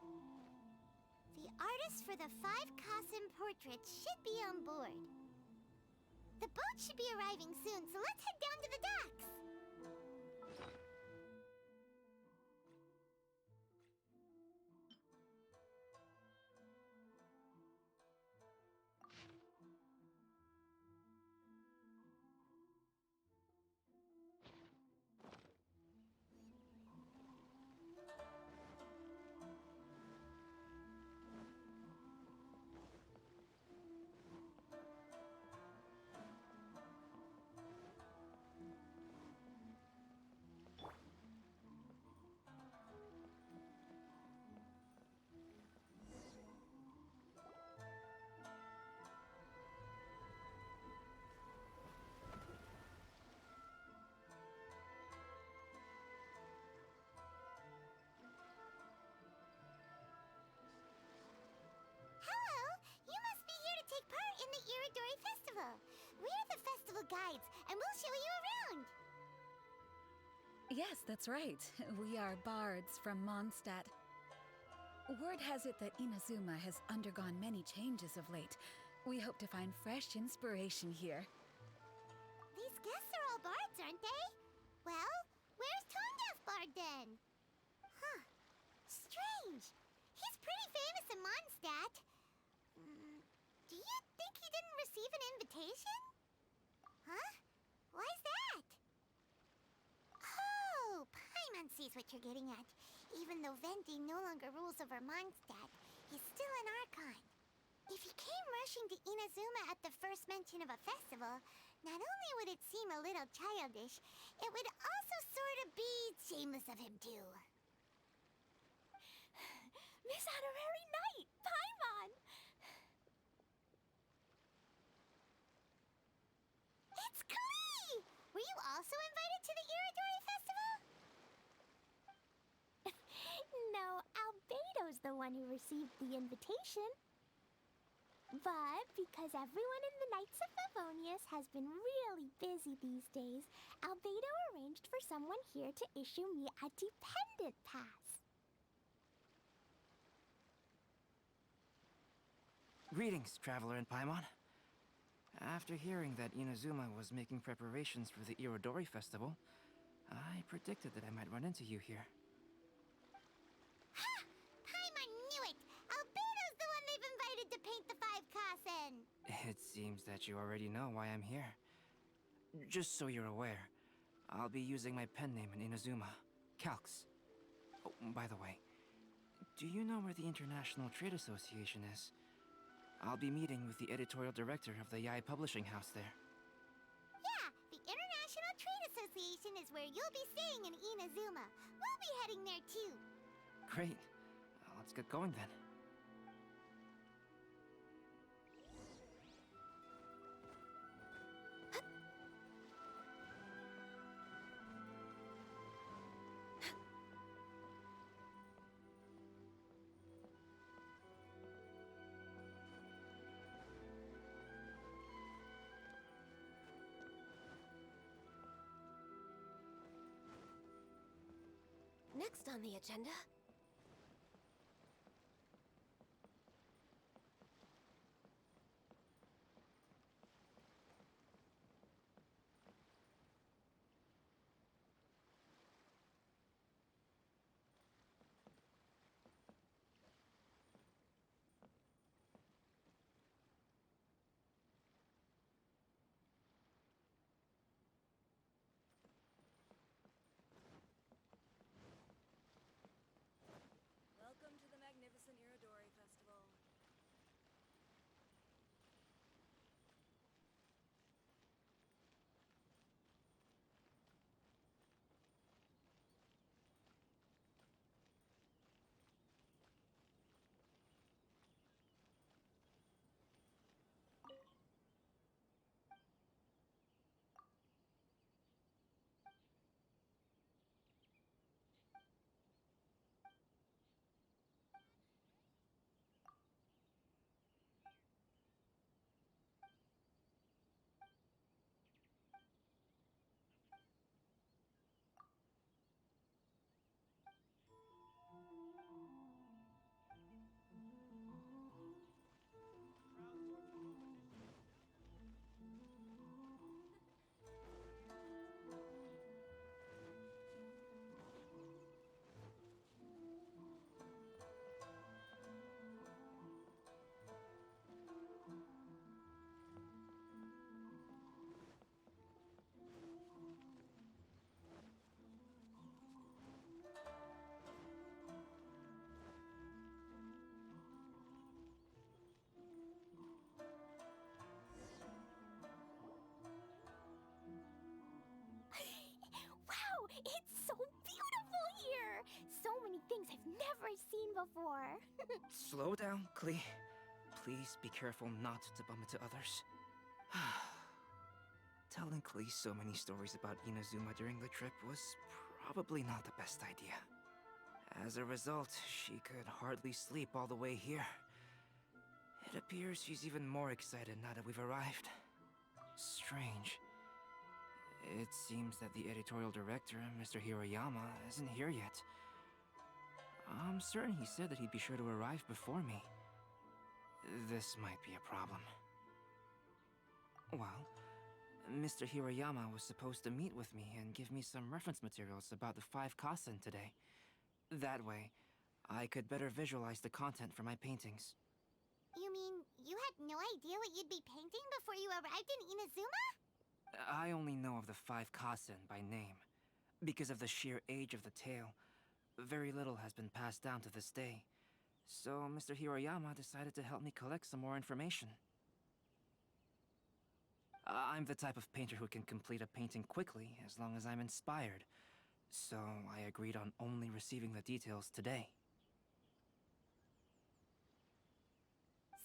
The artist for the 5 Kasen portraits should be on board. The boat should be arriving soon, so let's head down to the docks. We're the festival guides, and we'll show you around. Yes, that's right. We are bards from Mondstadt. Word has it that Inazuma has undergone many changes of late. We hope to find fresh inspiration here. These guests are all bards, aren't they? Well, where's Tondev Bard then? Huh. Strange. He's pretty famous in Mondstadt. Do you think he didn't receive an invitation? Huh? Why's that? Oh, Paimon sees what you're getting at. Even though Venti no longer rules over Mondstadt, he's still an Archon. If he came rushing to Inazuma at the first mention of a festival, not only would it seem a little childish, it would also sort of be shameless of him too. Miss Honorary Knight, Paimon! It's Klee! Were you also invited to the Iridori Festival? No, Albedo's the one who received the invitation. But because everyone in the Knights of Favonius has been really busy these days, Albedo arranged for someone here to issue me a dependent pass. Greetings, Traveler and Paimon. After hearing that Inazuma was making preparations for the Irodori Festival, I predicted that I might run into you here. Ha! Paimon knew it! Albedo's the one they've invited to paint the 5 Kasen! It seems that you already know why I'm here. Just so you're aware, I'll be using my pen name in Inazuma, Calx. Oh, by the way, do you know where the International Trade Association is? I'll be meeting with the editorial director of the Yae Publishing House there. Yeah, the International Trade Association is where you'll be staying in Inazuma. We'll be heading there too. Great. Let's get going then. Next on the agenda... before. Slow down, Klee. Please be careful not to bump into others. Telling Klee so many stories about Inazuma during the trip was probably not the best idea. As a result, she could hardly sleep all the way here. It appears she's even more excited now that we've arrived. Strange. It seems that the editorial director, Mr. Hiroyama, isn't here yet. I'm certain he said that he'd be sure to arrive before me. This might be a problem. Well, Mr. Hiroyama was supposed to meet with me and give me some reference materials about the 5 Kasen today. That way, I could better visualize the content for my paintings. You mean you had no idea what you'd be painting before you arrived in Inazuma? I only know of the 5 Kasen by name. Because of the sheer age of the tale, very little has been passed down to this day. So Mr. Hiroyama decided to help me collect some more information. I'm the type of painter who can complete a painting quickly as long as I'm inspired. So I agreed on only receiving the details today.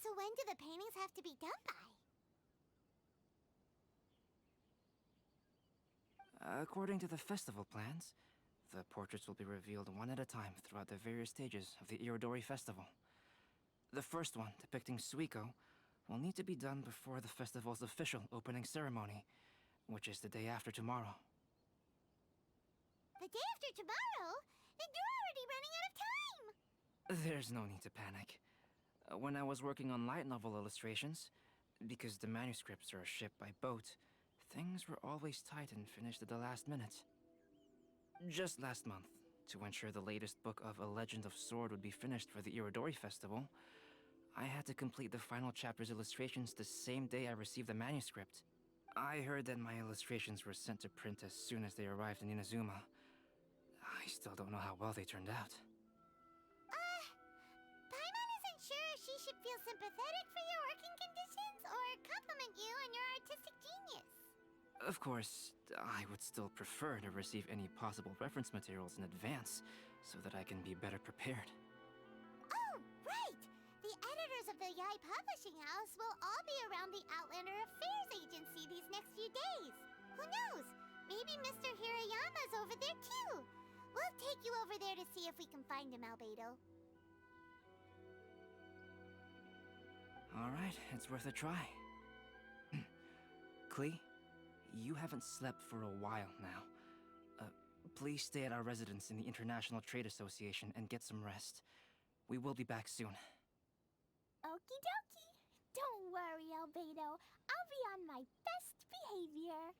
So when do the paintings have to be done by? According to the festival plans, the portraits will be revealed one at a time throughout the various stages of the Irodori Festival. The first one, depicting Suiko, will need to be done before the festival's official opening ceremony, which is the day after tomorrow. The day after tomorrow? Then you're already running out of time! There's no need to panic. When I was working on light novel illustrations, because the manuscripts are shipped by boat, things were always tight and finished at the last minute. Just last month, to ensure the latest book of A Legend of Sword would be finished for the Irodori Festival, I had to complete the final chapter's illustrations the same day I received the manuscript. I heard that my illustrations were sent to print as soon as they arrived in Inazuma. I still don't know how well they turned out. Paimon isn't sure if she should feel sympathetic for your working conditions or compliment you on your artistic genius. Of course, I would still prefer to receive any possible reference materials in advance, so that I can be better prepared. Oh, right! The editors of the Yai Publishing House will all be around the Outlander Affairs Agency these next few days. Who knows? Maybe Mr. Hiroyama's over there too. We'll take you over there to see if we can find him, Albedo. Alright, it's worth a try. Klee, you haven't slept for a while now. Please stay at our residence in the International Trade Association and get some rest. We will be back soon. Okie dokie. Don't worry, Albedo. I'll be on my best behavior.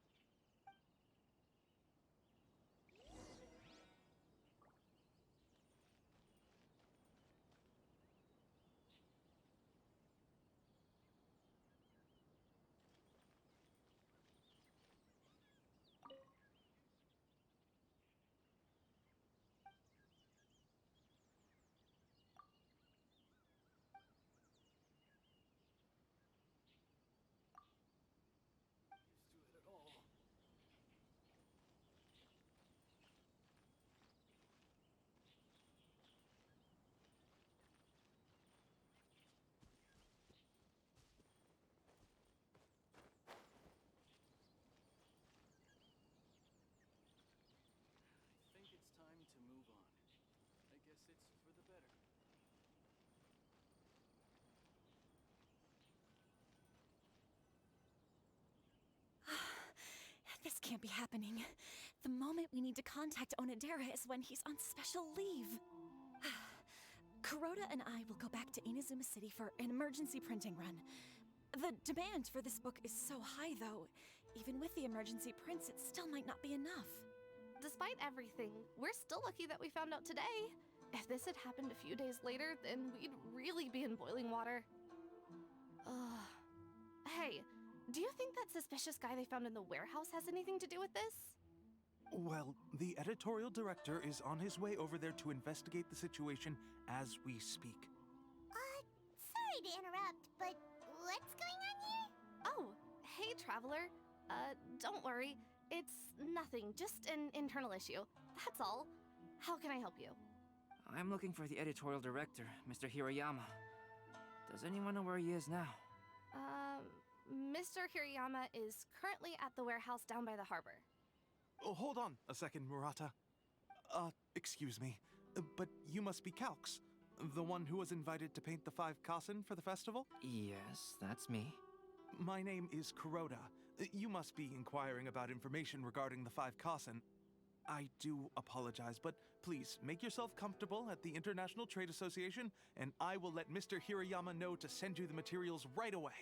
This can't be happening. The moment we need to contact Onodera is when he's on special leave. Kuroda and I will go back to Inazuma City for an emergency printing run. The demand for this book is so high, though. Even with the emergency prints, it still might not be enough. Despite everything, we're still lucky that we found out today. If this had happened a few days later, then we'd really be in boiling water. Hey, do you think that suspicious guy they found in the warehouse has anything to do with this? Well, the editorial director is on his way over there to investigate the situation as we speak. Sorry to interrupt, but what's going on here? Oh, hey, Traveler. Don't worry. It's nothing, just an internal issue. That's all. How can I help you? I'm looking for the editorial director, Mr. Hirayama. Does anyone know where he is now? Mr. Hirayama is currently at the warehouse down by the harbor. Oh, hold on a second, Murata. Excuse me, but you must be Calx, the one who was invited to paint the 5 Kasen for the festival? Yes, that's me. My name is Kuroda. You must be inquiring about information regarding the 5 Kasen. I do apologize, but please make yourself comfortable at the International Trade Association, and I will let Mr. Hirayama know to send you the materials right away.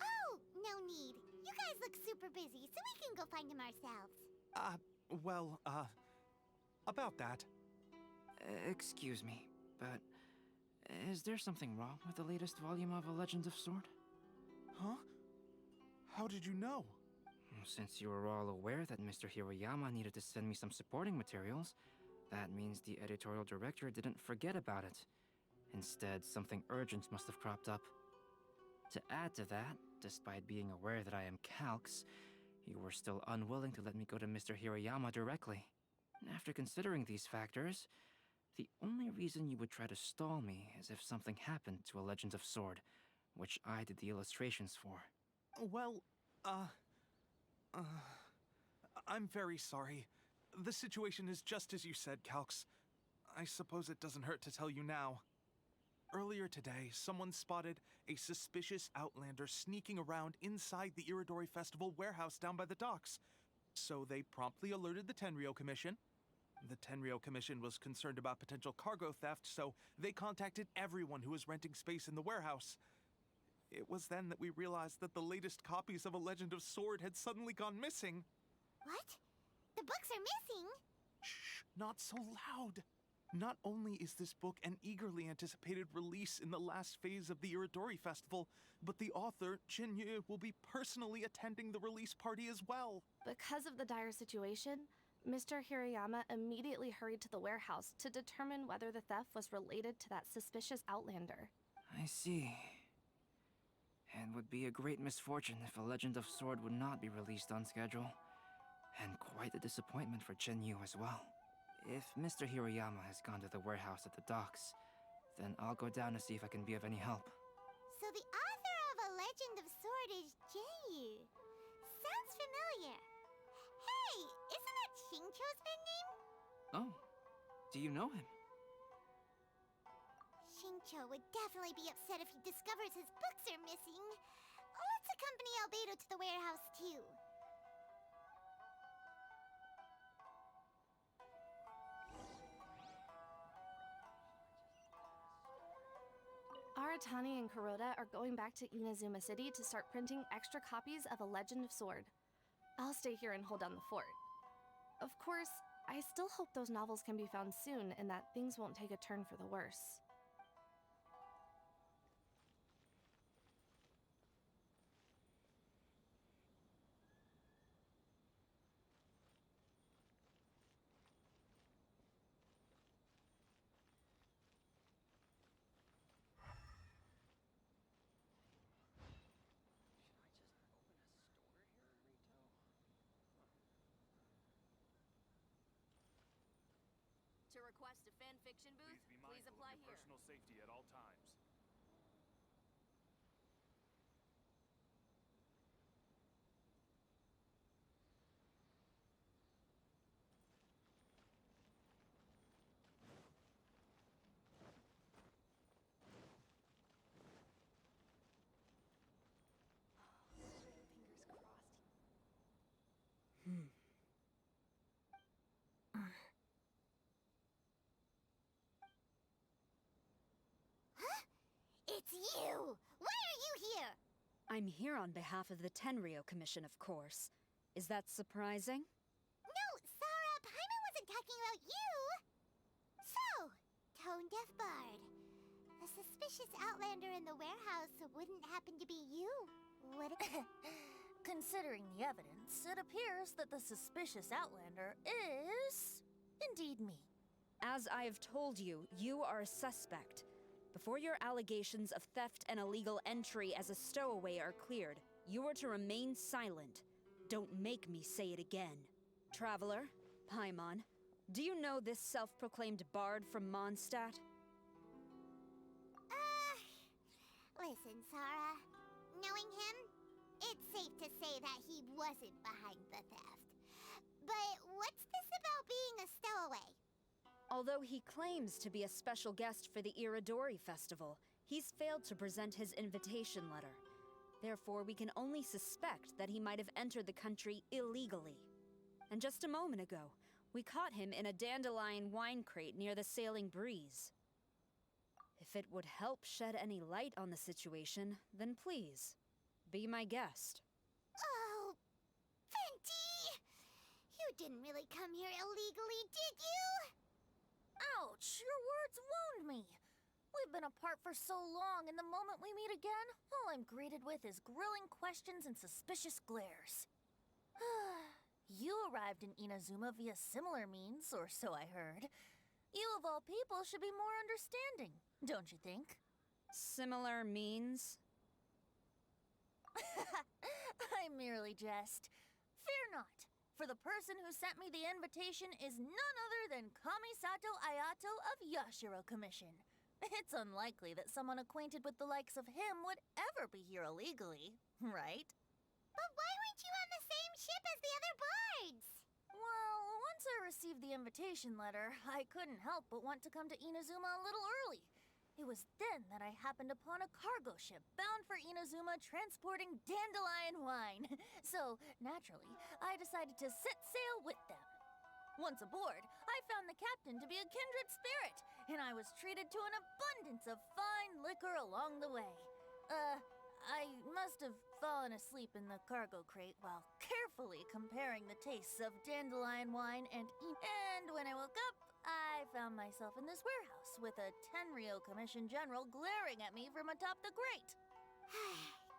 Oh, no need. You guys look super busy, so we can go find him ourselves. About that. Excuse me, but is there something wrong with the latest volume of A Legend of Sword? Huh? How did you know? Since you were all aware that Mr. Hirayama needed to send me some supporting materials, that means the editorial director didn't forget about it. Instead, something urgent must have cropped up. To add to that, despite being aware that I am Calx, you were still unwilling to let me go to Mr. Hirayama directly. After considering these factors, the only reason you would try to stall me is if something happened to A Legend of Sword, which I did the illustrations for. Well, I'm very sorry. The situation is just as you said, Calx. I suppose it doesn't hurt to tell you now. Earlier today, someone spotted a suspicious outlander sneaking around inside the Iridori Festival warehouse down by the docks. So they promptly alerted the Tenryou Commission. The Tenryou Commission was concerned about potential cargo theft, so they contacted everyone who was renting space in the warehouse. It was then that we realized that the latest copies of A Legend of Sword had suddenly gone missing. What? The books are missing? Shh, not so loud. Not only is this book an eagerly anticipated release in the last phase of the Iridori Festival, but the author, Jinyu, will be personally attending the release party as well. Because of the dire situation, Mr. Hirayama immediately hurried to the warehouse to determine whether the theft was related to that suspicious outlander. I see. It would be a great misfortune if A Legend of Sword would not be released on schedule. And quite a disappointment for Jinyu as well. If Mr. Hirayama has gone to the warehouse at the docks, then I'll go down to see if I can be of any help. So the author of A Legend of Sword is Jinyu. Sounds familiar. Hey, isn't that Xingqiu's pen name? Oh, do you know him? Xingqiu would definitely be upset if he discovers his books are missing. Let's accompany Albedo to the warehouse too. Aratani and Kuroda are going back to Inazuma City to start printing extra copies of A Legend of Sword. I'll stay here and hold down the fort. Of course, I still hope those novels can be found soon and that things won't take a turn for the worse. To request a fan fiction booth, please apply here. Personal safety at all times. It's you! Why are you here? I'm here on behalf of the Tenryou Commission, of course. Is that surprising? No, Sarah, Paimon wasn't talking about you! So, Tone Deaf Bard. The suspicious outlander in the warehouse wouldn't happen to be you, would it? Considering the evidence, it appears that the suspicious outlander is indeed me. As I have told you, you are a suspect. Before your allegations of theft and illegal entry as a stowaway are cleared, you are to remain silent. Don't make me say it again. Traveler, Paimon, Do you know this self-proclaimed bard from Mondstadt? Listen, Sarah. Knowing him, it's safe to say that he wasn't behind the theft. But what's this about being a stowaway? Although he claims to be a special guest for the Iridori Festival, he's failed to present his invitation letter. Therefore, we can only suspect that he might have entered the country illegally. And just a moment ago, we caught him in a dandelion wine crate near the Sailing Breeze. If it would help shed any light on the situation, then please, be my guest. Oh, Venti! You didn't really come here illegally, did you? Ouch! Your words wound me. We've been apart for so long, and the moment we meet again, all I'm greeted with is grilling questions and suspicious glares. You arrived in Inazuma via similar means, or so I heard. You of all people should be more understanding, don't you think? Similar means? I merely jest. Fear not, for the person who sent me the invitation is none other than Kamisato Ayato of Yashiro Commission. It's unlikely that someone acquainted with the likes of him would ever be here illegally, right? But why weren't you on the same ship as the other bards? Well, once I received the invitation letter, I couldn't help but want to come to Inazuma a little early. It was then that I happened upon a cargo ship bound for Inazuma transporting dandelion wine. So, naturally, I decided to set sail with them. Once aboard, I found the captain to be a kindred spirit, and I was treated to an abundance of fine liquor along the way. I must have fallen asleep in the cargo crate while carefully comparing the tastes of dandelion wine and when I woke up, I found myself in this warehouse with a Tenryo Commission General glaring at me from atop the grate.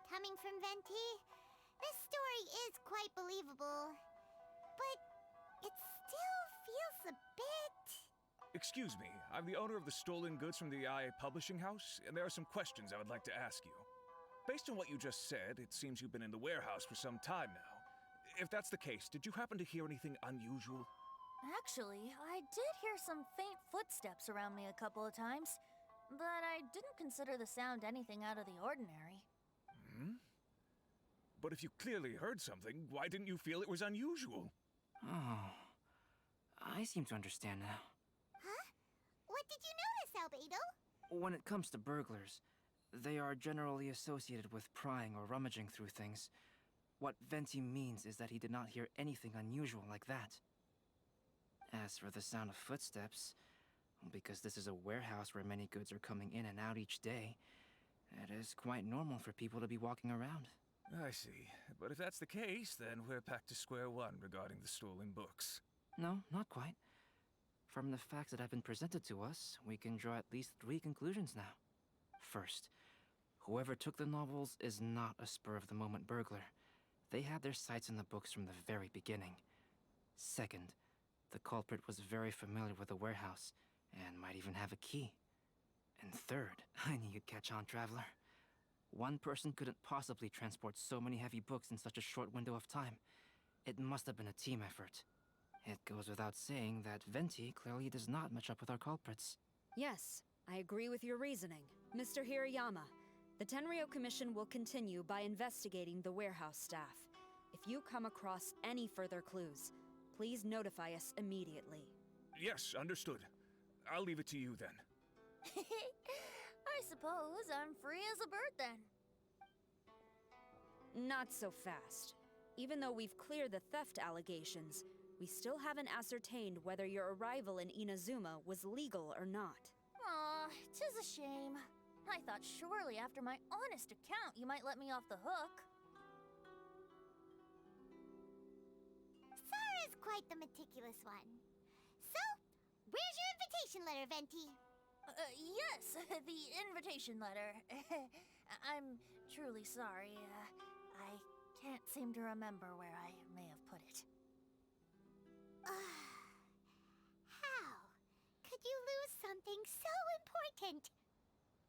Coming from Venti, this story is quite believable. But it still feels a bit... Excuse me, I'm the owner of the stolen goods from the IA Publishing House, and there are some questions I would like to ask you. Based on what you just said, it seems you've been in the warehouse for some time now. If that's the case, did you happen to hear anything unusual? Actually, I did hear some faint footsteps around me a couple of times, but I didn't consider the sound anything out of the ordinary. But if you clearly heard something, why didn't you feel it was unusual? Oh, I seem to understand now. Huh? What did you notice, Albedo? When it comes to burglars, they are generally associated with prying or rummaging through things. What Venti means is that he did not hear anything unusual like that. As for the sound of footsteps, because this is a warehouse where many goods are coming in and out each day, it is quite normal for people to be walking around. I see. But if that's the case, then we're back to square one regarding the stolen books. No, not quite. From the facts that have been presented to us, we can draw at least 3 conclusions now. First, whoever took the novels is not a spur-of-the-moment burglar. They had their sights on the books from the very beginning. Second, the culprit was very familiar with the warehouse, and might even have a key. And third, I knew you'd catch on, Traveler. One person couldn't possibly transport so many heavy books in such a short window of time. It must have been a team effort. It goes without saying that Venti clearly does not match up with our culprits. Yes, I agree with your reasoning. Mr. Hirayama, the Tenryo Commission will continue by investigating the warehouse staff. If you come across any further clues, please notify us immediately. Yes, understood. I'll leave it to you then. I suppose I'm free as a bird then. Not so fast. Even though we've cleared the theft allegations, we still haven't ascertained whether your arrival in Inazuma was legal or not. Aw, 'tis a shame. I thought surely after my honest account you might let me off the hook. Sarah's quite the meticulous one. So, where's your invitation letter, Venti? Yes, the invitation letter. I'm truly sorry. I can't seem to remember where I may have put it. How could you lose something so important?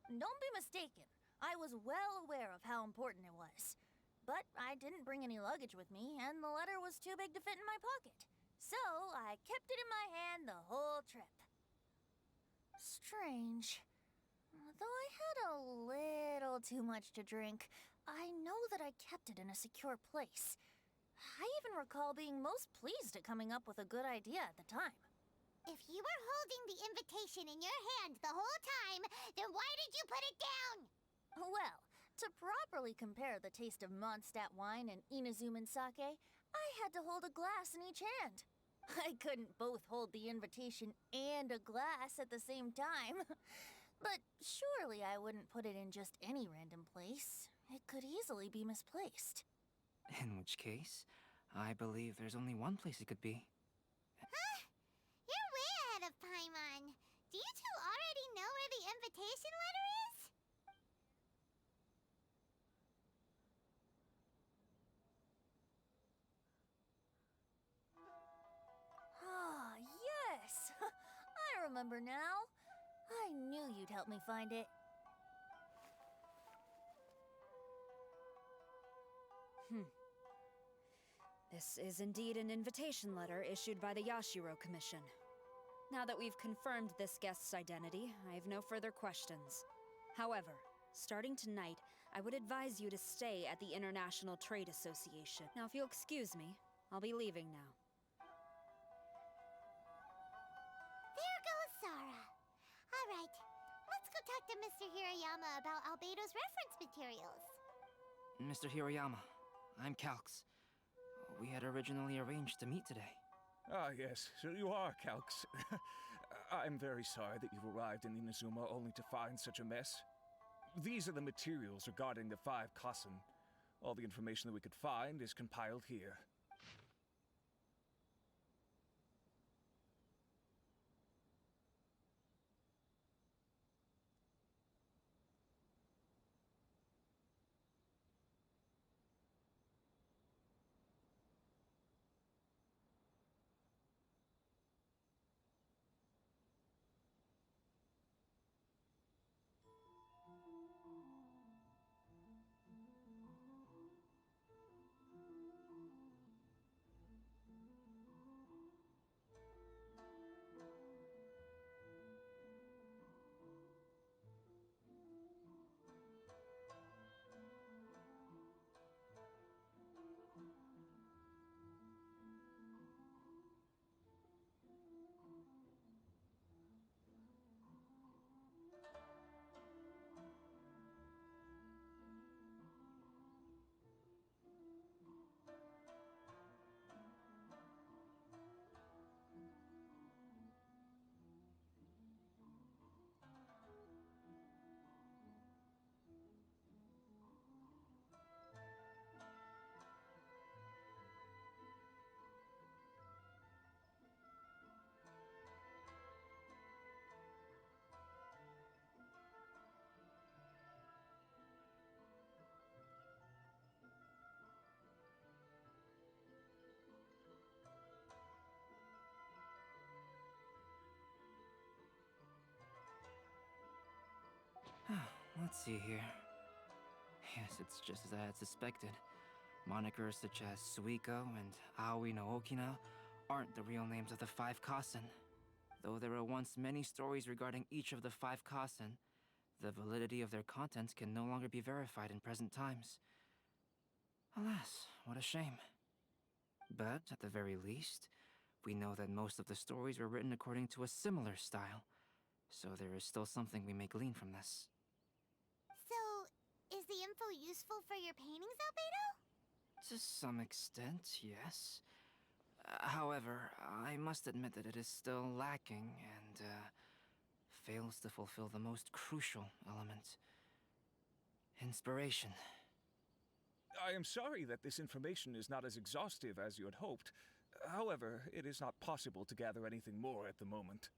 Don't be mistaken. I was well aware of how important it was. But I didn't bring any luggage with me, and the letter was too big to fit in my pocket. So I kept it in my hand the whole trip. Strange. Though I had a little too much to drink, I know that I kept it in a secure place. I even recall being most pleased at coming up with a good idea at the time. If you were holding the invitation in your hand the whole time, then why did you put it down? Well, to properly compare the taste of Mondstadt wine and Inazuman sake, I had to hold a glass in each hand. I couldn't both hold the invitation and a glass at the same time. But surely I wouldn't put it in just any random place. It could easily be misplaced. In which case, I believe there's only one place it could be. Huh? You're way ahead of Paimon. Do you two already know where the invitation letter is? Ah, yes! I remember now. I knew you'd help me find it. This is indeed an invitation letter issued by the Yashiro Commission. Now that we've confirmed this guest's identity, I have no further questions. However, starting tonight, I would advise you to stay at the International Trade Association. Now, if you'll excuse me, I'll be leaving now. There goes Sara. All right, let's go talk to Mr. Hirayama about Albedo's reference materials. Mr. Hirayama, I'm Calx. We had originally arranged to meet today. Ah, yes, so you are Calx. I'm very sorry that you've arrived in Inazuma only to find such a mess. These are the materials regarding the 5 Kasen. All the information that we could find is compiled here. Let's see here. Yes, it's just as I had suspected. Monikers such as Suiko and Aoi no Okina aren't the real names of the 5 Kasen. Though there were once many stories regarding each of the 5 Kasen, the validity of their contents can no longer be verified in present times. Alas, what a shame. But, at the very least, we know that most of the stories were written according to a similar style, so there is still something we may glean from this. So, is the info useful for your paintings, Albedo? To some extent, yes. However, I must admit that it is still lacking and, fails to fulfill the most crucial element. Inspiration. I am sorry that this information is not as exhaustive as you had hoped. However, it is not possible to gather anything more at the moment.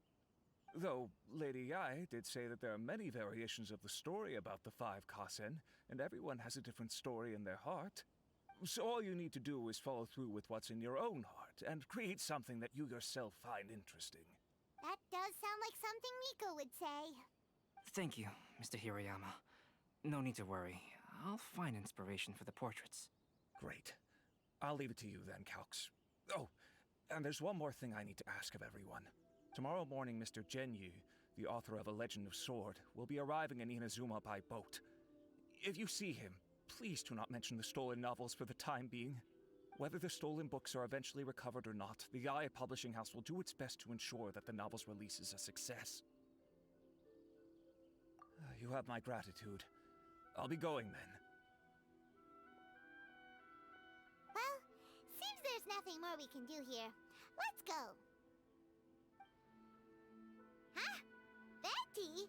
Though, Lady Yae did say that there are many variations of the story about the 5 Kasen, and everyone has a different story in their heart. So all you need to do is follow through with what's in your own heart, and create something that you yourself find interesting. That does sound like something Miko would say. Thank you, Mr. Hirayama. No need to worry. I'll find inspiration for the portraits. Great. I'll leave it to you then, Calx. Oh, And there's one more thing I need to ask of everyone. Tomorrow morning, Mr. Genyu, the author of A Legend of Sword, will be arriving in Inazuma by boat. If you see him, please do not mention the stolen novels for the time being. Whether the stolen books are eventually recovered or not, the Yae Publishing House will do its best to ensure that the novel's release is a success. You have my gratitude. I'll be going then. Well, seems there's nothing more we can do here. Let's go. Huh? Venti?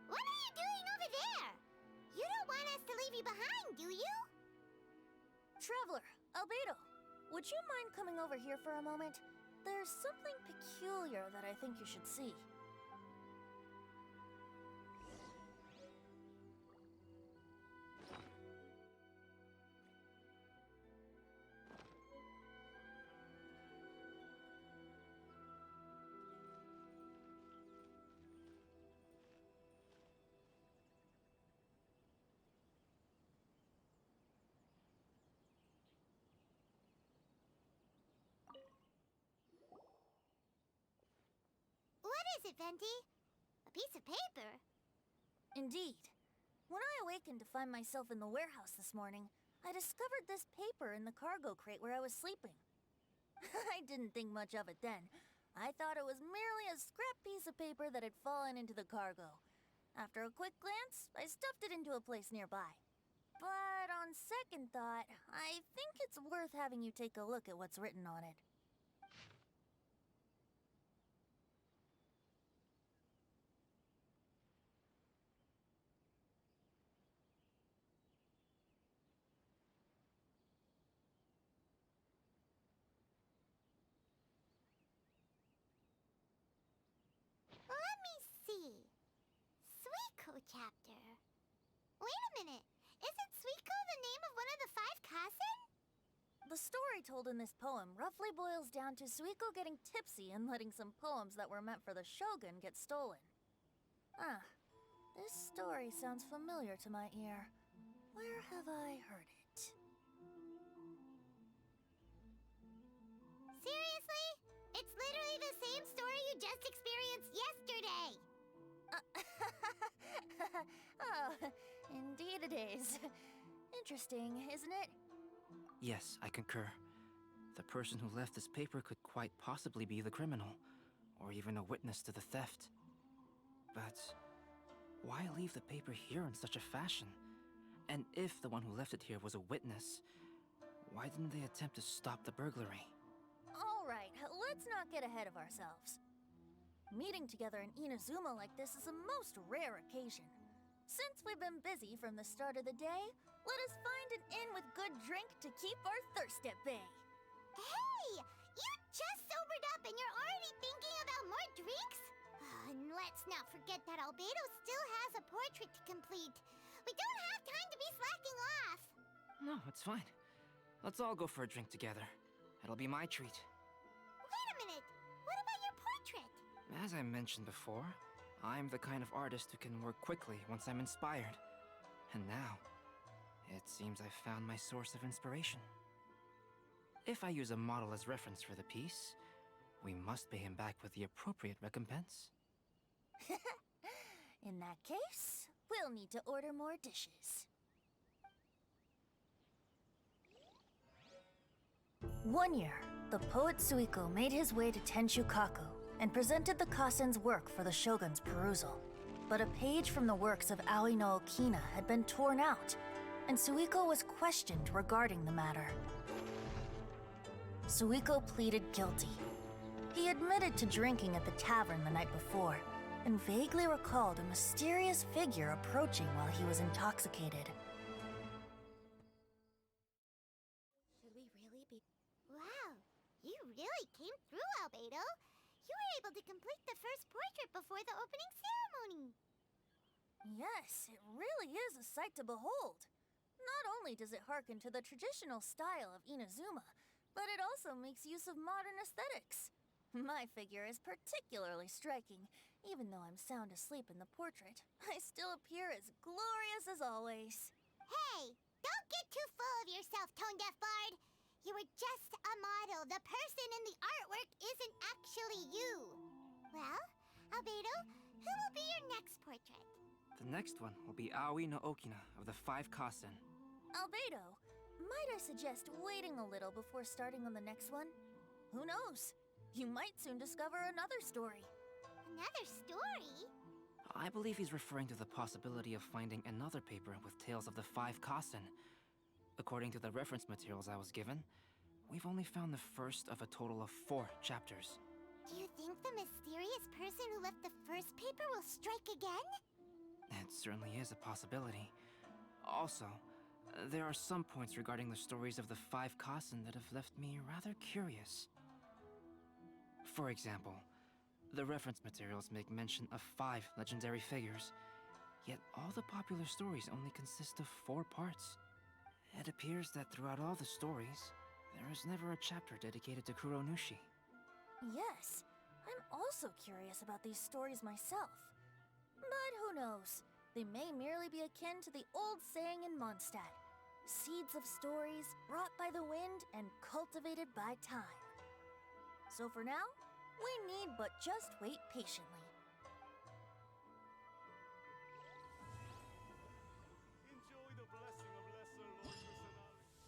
What are you doing over there? You don't want us to leave you behind, do you? Traveler, Albedo, would you mind coming over here for a moment? There's something peculiar that I think you should see. What is it, Venti? A piece of paper? Indeed. When I awakened to find myself in the warehouse this morning, I discovered this paper in the cargo crate where I was sleeping. I didn't think much of it then. I thought it was merely a scrap piece of paper that had fallen into the cargo. After a quick glance, I stuffed it into a place nearby. But on second thought, I think it's worth having you take a look at what's written on it. Let me see. Suiko chapter. Wait a minute. Isn't Suiko the name of one of the 5 Kasen? The story told in this poem roughly boils down to Suiko getting tipsy and letting some poems that were meant for the shogun get stolen. Ah, this story sounds familiar to my ear. Where have I heard it? Seriously? It's literally the same story you just experienced yesterday! Oh, indeed it is. Interesting, isn't it? Yes, I concur. The person who left this paper could quite possibly be the criminal, or even a witness to the theft. But why leave the paper here in such a fashion? And if the one who left it here was a witness, why didn't they attempt to stop the burglary? Alright, let's not get ahead of ourselves. Meeting together in Inazuma like this is a most rare occasion. Since we've been busy from the start of the day, let us find an inn with good drink to keep our thirst at bay. Hey! You just sobered up and you're already thinking about more drinks? And let's not forget that Albedo still has a portrait to complete. We don't have time to be slacking off. No, it's fine. Let's all go for a drink together. It'll be my treat. Wait a minute. What about your portrait? As I mentioned before, I'm the kind of artist who can work quickly once I'm inspired. And now, it seems I've found my source of inspiration. If I use a model as reference for the piece, we must pay him back with the appropriate recompense. In that case, we'll need to order more dishes. One year, the poet Suiko made his way to Tenshukaku and presented the Kasen's work for the shogun's perusal. But a page from the works of Aoi no Okina had been torn out, and Suiko was questioned regarding the matter. Suiko pleaded guilty. He admitted to drinking at the tavern the night before, and vaguely recalled a mysterious figure approaching while he was intoxicated. Should we really be... Wow, you really came through, Albedo. You were able to complete the first portrait before the opening ceremony. Yes, it really is a sight to behold. Not only does it harken to the traditional style of Inazuma, but it also makes use of modern aesthetics. My figure is particularly striking. Even though I'm sound asleep in the portrait, I still appear as glorious as always. Hey, don't get too full of yourself, Tone Deaf Bard. You were just a model. The person in the artwork isn't actually you. Well, Albedo, who will be your next portrait? The next one will be Aoi no Okina of the 5 Kasen. Albedo, might I suggest waiting a little before starting on the next one? Who knows? You might soon discover another story. Another story? I believe he's referring to the possibility of finding another paper with tales of the 5 Kasen. According to the reference materials I was given, we've only found the first of a total of 4 chapters. Do you think the mysterious person who left the first paper will strike again? It certainly is a possibility. Also, there are some points regarding the stories of the 5 Kasen that have left me rather curious. For example, the reference materials make mention of 5 legendary figures, yet all the popular stories only consist of 4 parts. It appears that throughout all the stories, there is never a chapter dedicated to Kuronushi. Yes, I'm also curious about these stories myself. But who knows? They may merely be akin to the old saying in Mondstadt. Seeds of stories brought by the wind and cultivated by time. So for now, we need but just wait patiently. Enjoy the blessing of Lesser Lord Kusanagi.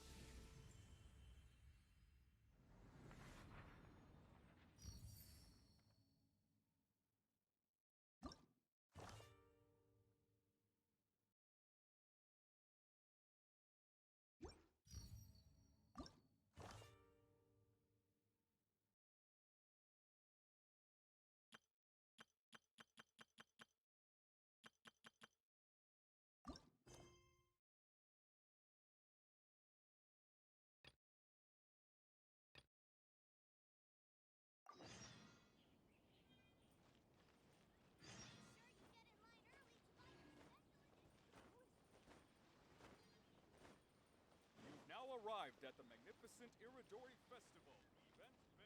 You've now arrived at the magnificent Iridori Festival event venue.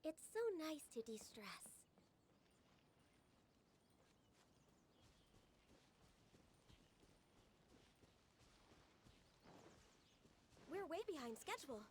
It's so nice to de-stress. We're way behind schedule.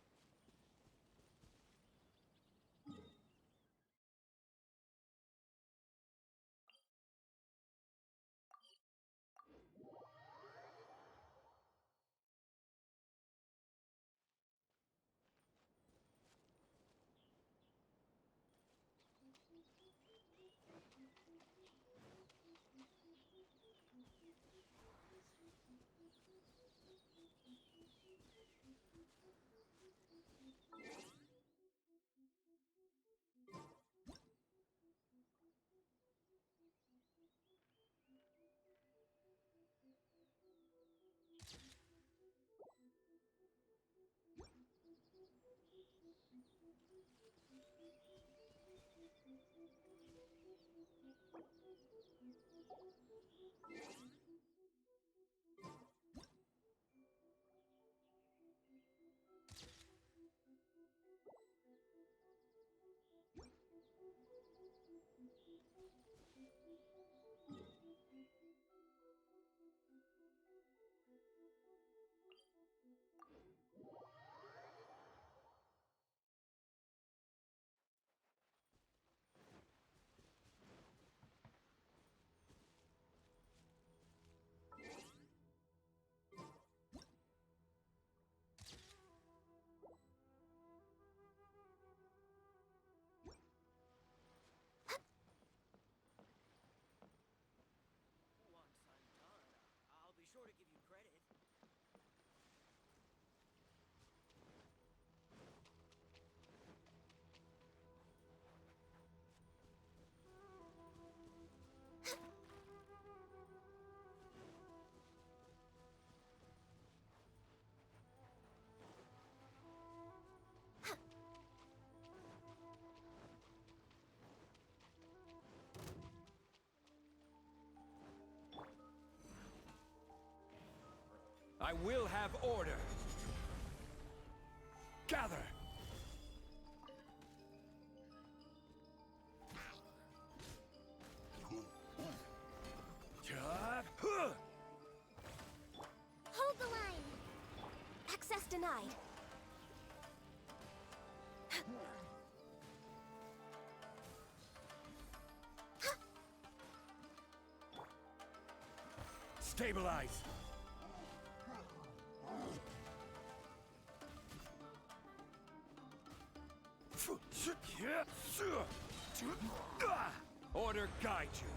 I'll be sure to give you credit. I will have order. Gather. Hold the line! Access denied. Stabilize. Order guide you.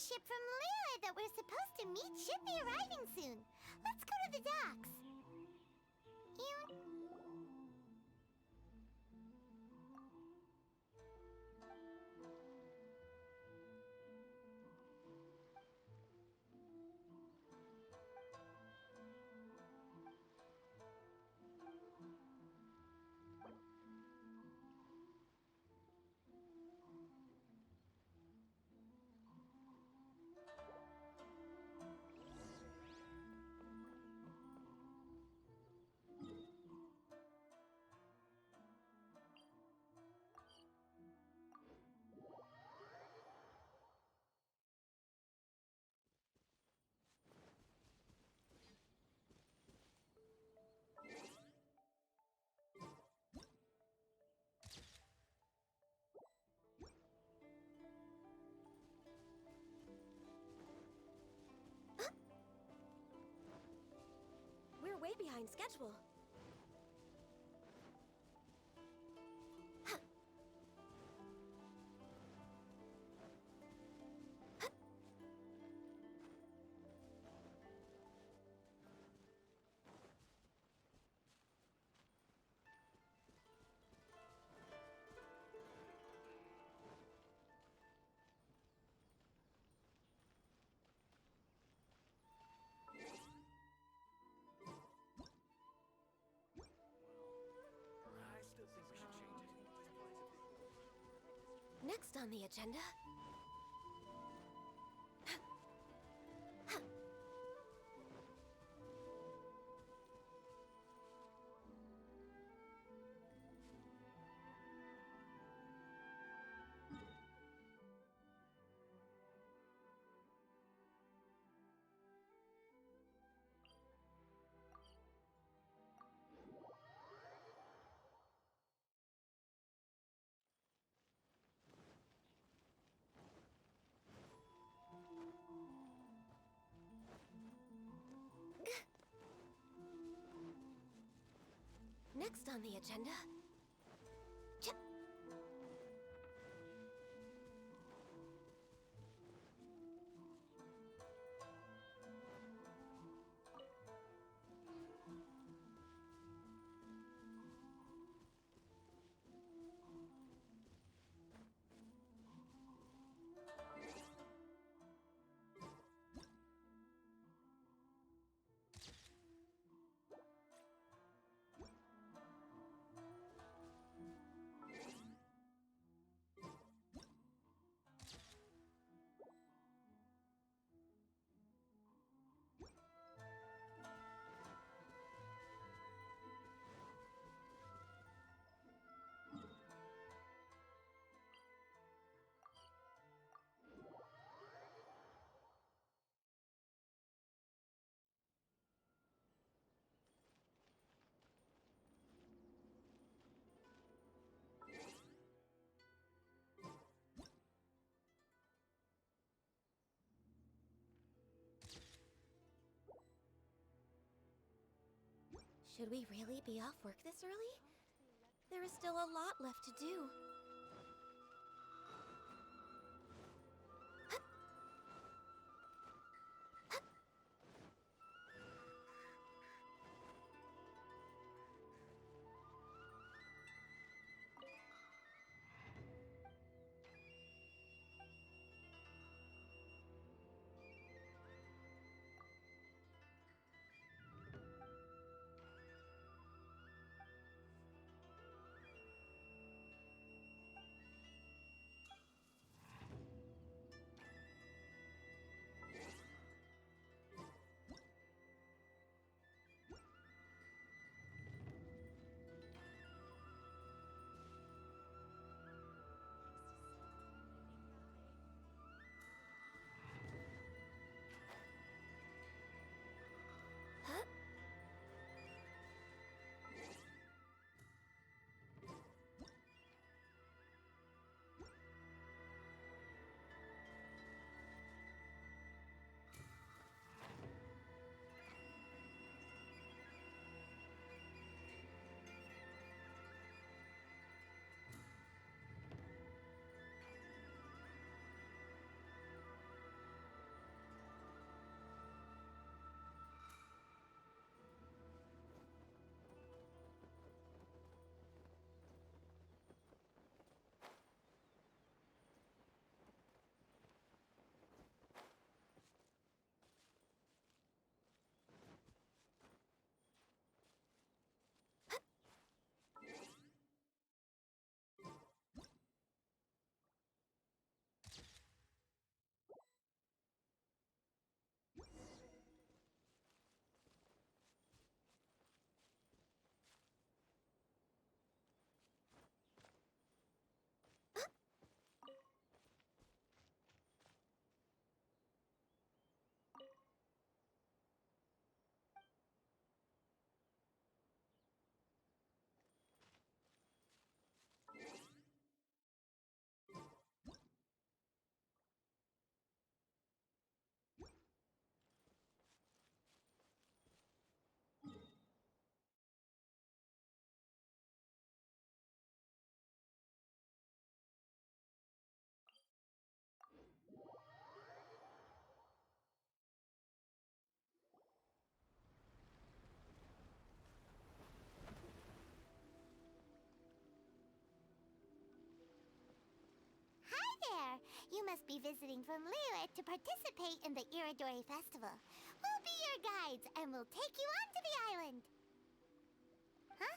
ship from Liyue that we're supposed to meet should be arriving soon. Let's go to the docks. Ew. We're way behind schedule. Next on the agenda... Next on the agenda... Should we really be off work this early? There is still a lot left to do. there. You must be visiting from Liyue to participate in the Iridori Festival. We'll be your guides, and we'll take you onto the island. Huh?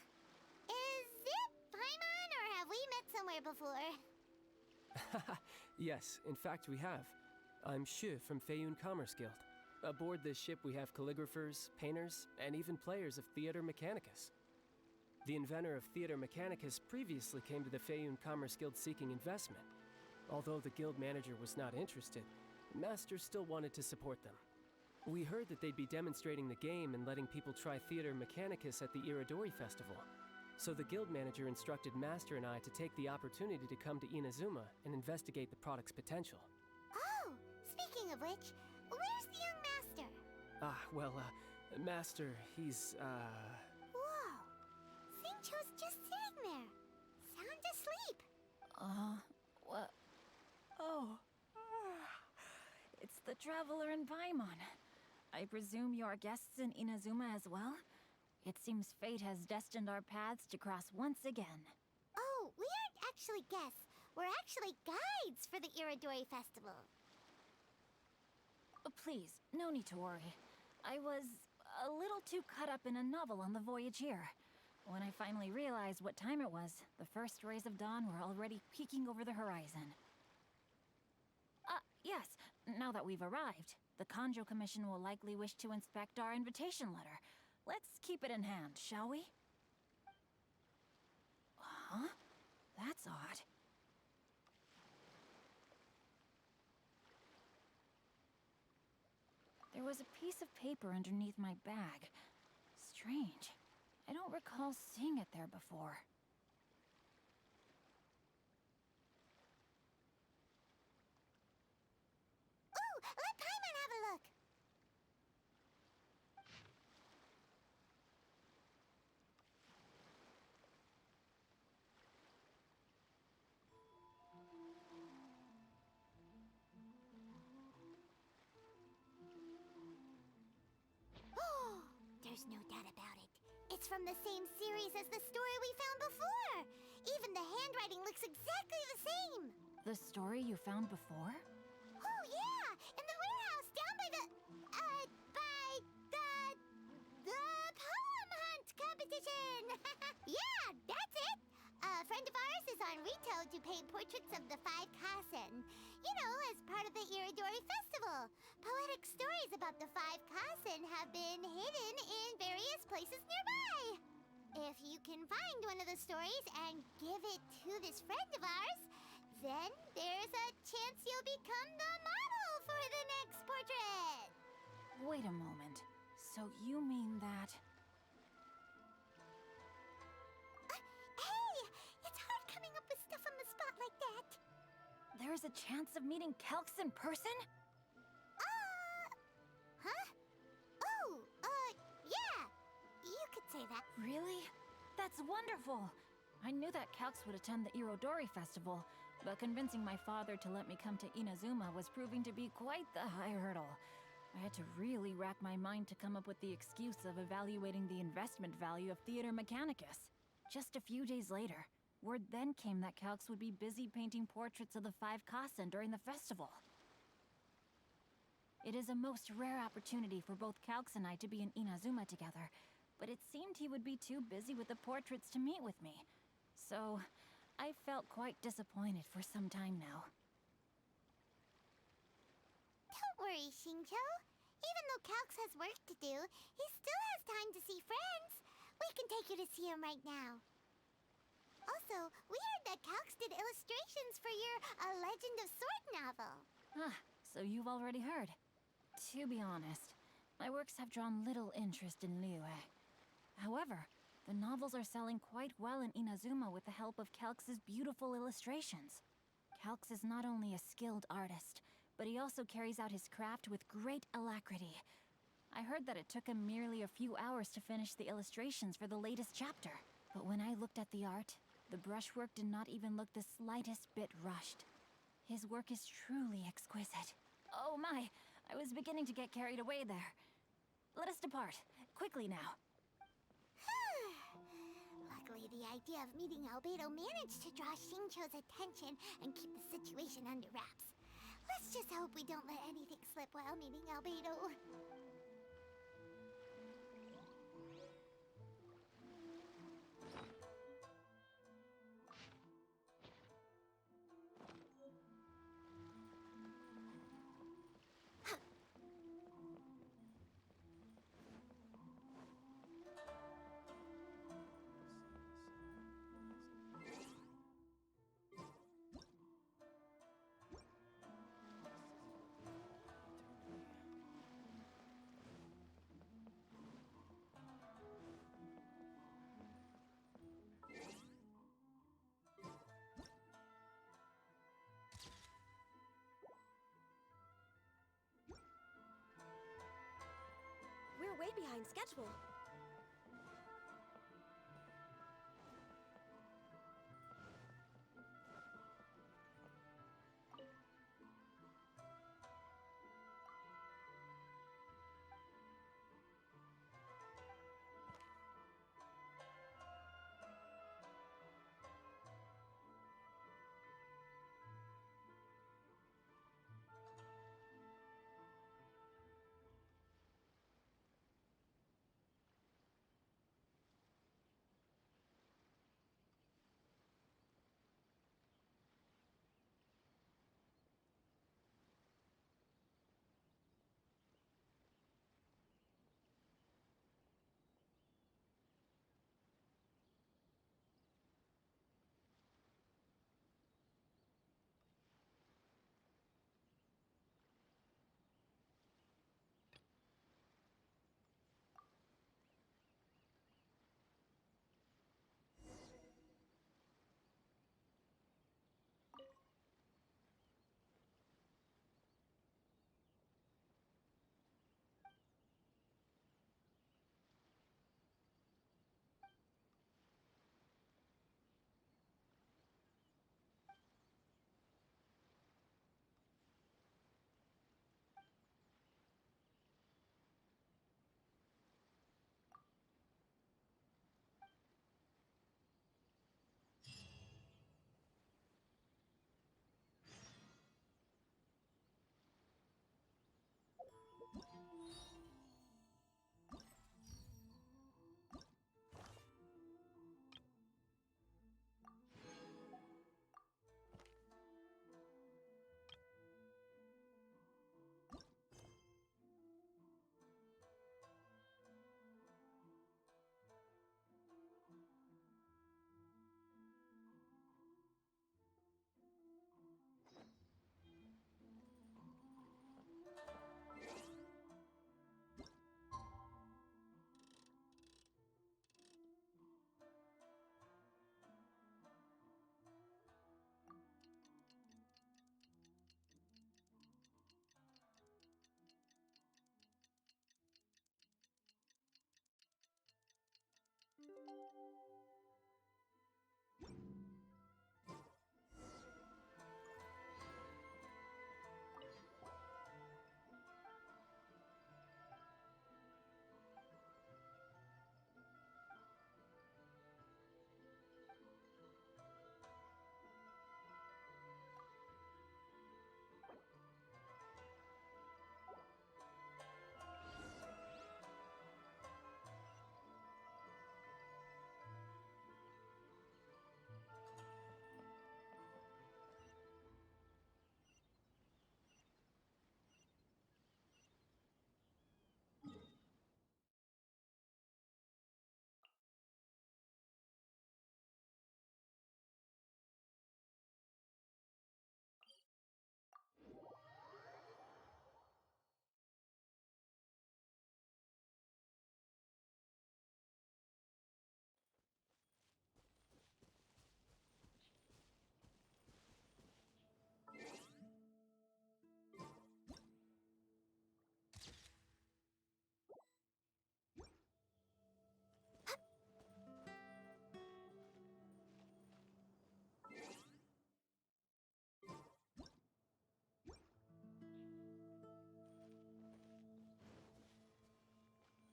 Is it Paimon, or have we met somewhere before? Yes, in fact we have. I'm Shu from Feiyun Commerce Guild. Aboard this ship we have calligraphers, painters, and even players of Theater Mechanicus. The inventor of Theater Mechanicus previously came to the Feiyun Commerce Guild seeking investment. Although the guild manager was not interested, Master still wanted to support them. We heard that they'd be demonstrating the game and letting people try Theater Mechanicus at the Iridori Festival. So the guild manager instructed Master and I to take the opportunity to come to Inazuma and investigate the product's potential. Oh, speaking of which, where's the young master? Master, he's, Whoa! Xingqiu's just sitting there, sound asleep. What? Oh. It's the Traveler and Paimon. I presume you are guests in Inazuma as well? It seems fate has destined our paths to cross once again. Oh, we aren't actually guests. We're actually guides for the Iridori Festival. Please, no need to worry. I was a little too caught up in a novel on the voyage here. When I finally realized what time it was, the first rays of dawn were already peeking over the horizon. Yes, now that we've arrived, the Kanjo Commission will likely wish to inspect our invitation letter. Let's keep it in hand, shall we? Huh? That's odd. There was a piece of paper underneath my bag. Strange. I don't recall seeing it there before. Ooh, let Paimon have a look! There's no doubt about it. It's from the same series as the story we found before. Even the handwriting looks exactly the same. The story you found before? Oh, yeah! In the warehouse down by the poem hunt competition! Yeah, that's it! A friend of ours is on Rito to paint portraits of the 5 Kasen. You know, as part of the Iridori Festival. Poetic stories about the 5 Kasen have been hidden in various places nearby. If you can find one of the stories and give it to this friend of ours, then there's a chance you'll become the model for the next portrait. Wait a moment. So you mean that... Hey! It's hard coming up with stuff on the spot like that. There's a chance of meeting Calx in person? Huh? Oh, yeah. You could say that. Really? That's wonderful! I knew that Calx would attend the Irodori Festival, but convincing my father to let me come to Inazuma was proving to be quite the high hurdle. I had to really rack my mind to come up with the excuse of evaluating the investment value of Theater Mechanicus. Just a few days later, word then came that Calx would be busy painting portraits of the 5 Kasen during the festival. It is a most rare opportunity for both Calx and I to be in Inazuma together, but it seemed he would be too busy with the portraits to meet with me. So, I felt quite disappointed for some time now. Don't worry, Xingqiu. Even though Calx has work to do, he still has time to see friends. We can take you to see him right now. Also, we heard that Calx did illustrations for your A Legend of Sword novel. Ah, so you've already heard. To be honest, my works have drawn little interest in Liyue. However, the novels are selling quite well in Inazuma with the help of Calx's beautiful illustrations. Calx is not only a skilled artist, but he also carries out his craft with great alacrity. I heard that it took him merely a few hours to finish the illustrations for the latest chapter. But when I looked at the art, the brushwork did not even look the slightest bit rushed. His work is truly exquisite. Oh my, I was beginning to get carried away there. Let us depart, quickly now. Luckily, the idea of meeting Albedo managed to draw Xingqiu's attention and keep the situation under wraps. Let's just hope we don't let anything slip while meeting Albedo. We're way behind schedule.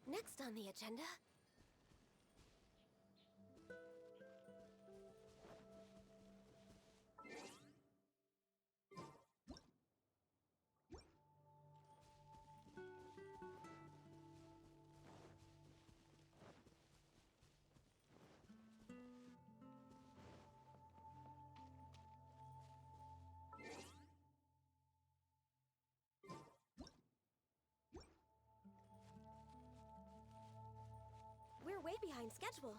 Next on the agenda... behind schedule.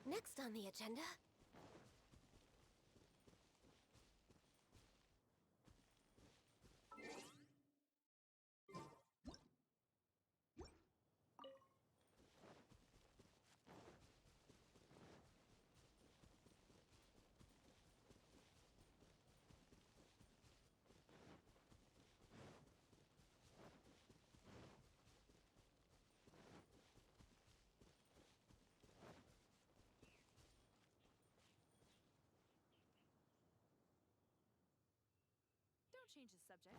Next on the agenda... Don't change the subject.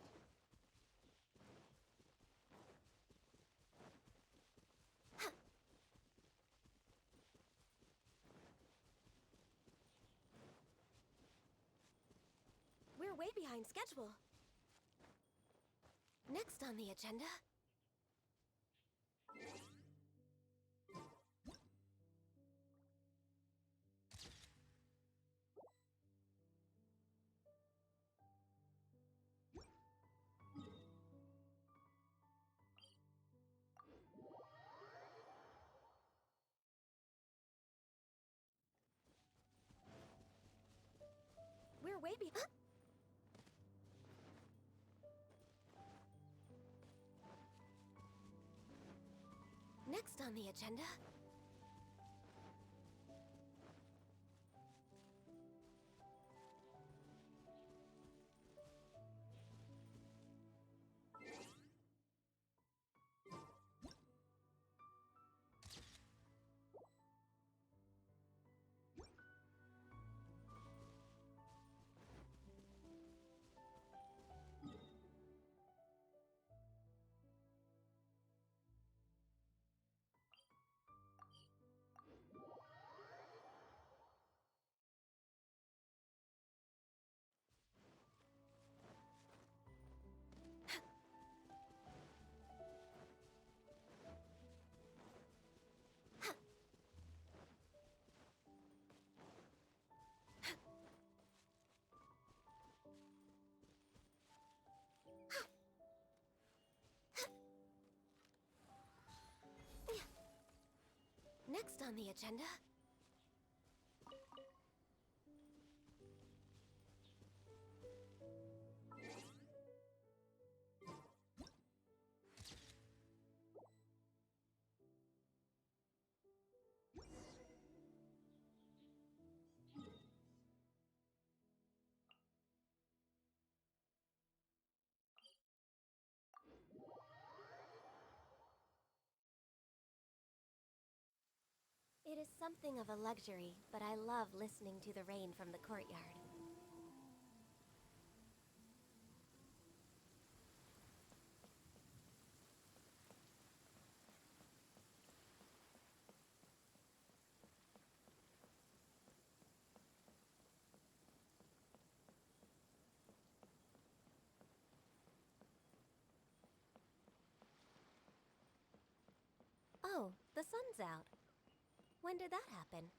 We're way behind schedule. Next on the agenda... We're way behind... Next on the agenda... Next on the agenda... It is something of a luxury, but I love listening to the rain from the courtyard. Oh, the sun's out. When did that happen?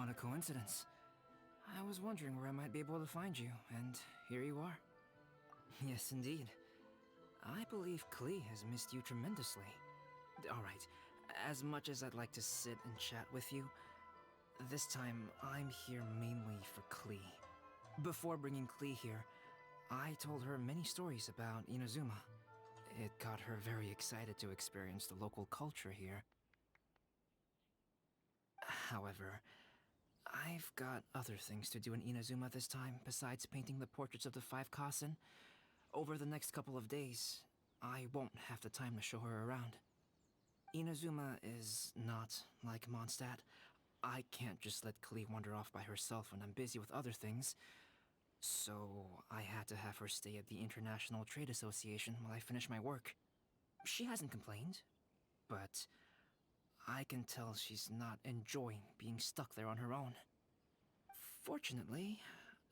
What a coincidence. I was wondering where I might be able to find you, and here you are. Yes, indeed. I believe Klee has missed you tremendously. Alright, as much as I'd like to sit and chat with you, this time I'm here mainly for Klee. Before bringing Klee here, I told her many stories about Inazuma. It got her very excited to experience the local culture here. However, I've got other things to do in Inazuma this time besides painting the portraits of the 5 Kasen. Over the next couple of days, I won't have the time to show her around. Inazuma is not like Mondstadt. I can't just let Klee wander off by herself when I'm busy with other things. So I had to have her stay at the International Trade Association while I finish my work. She hasn't complained, but I can tell she's not enjoying being stuck there on her own. Fortunately,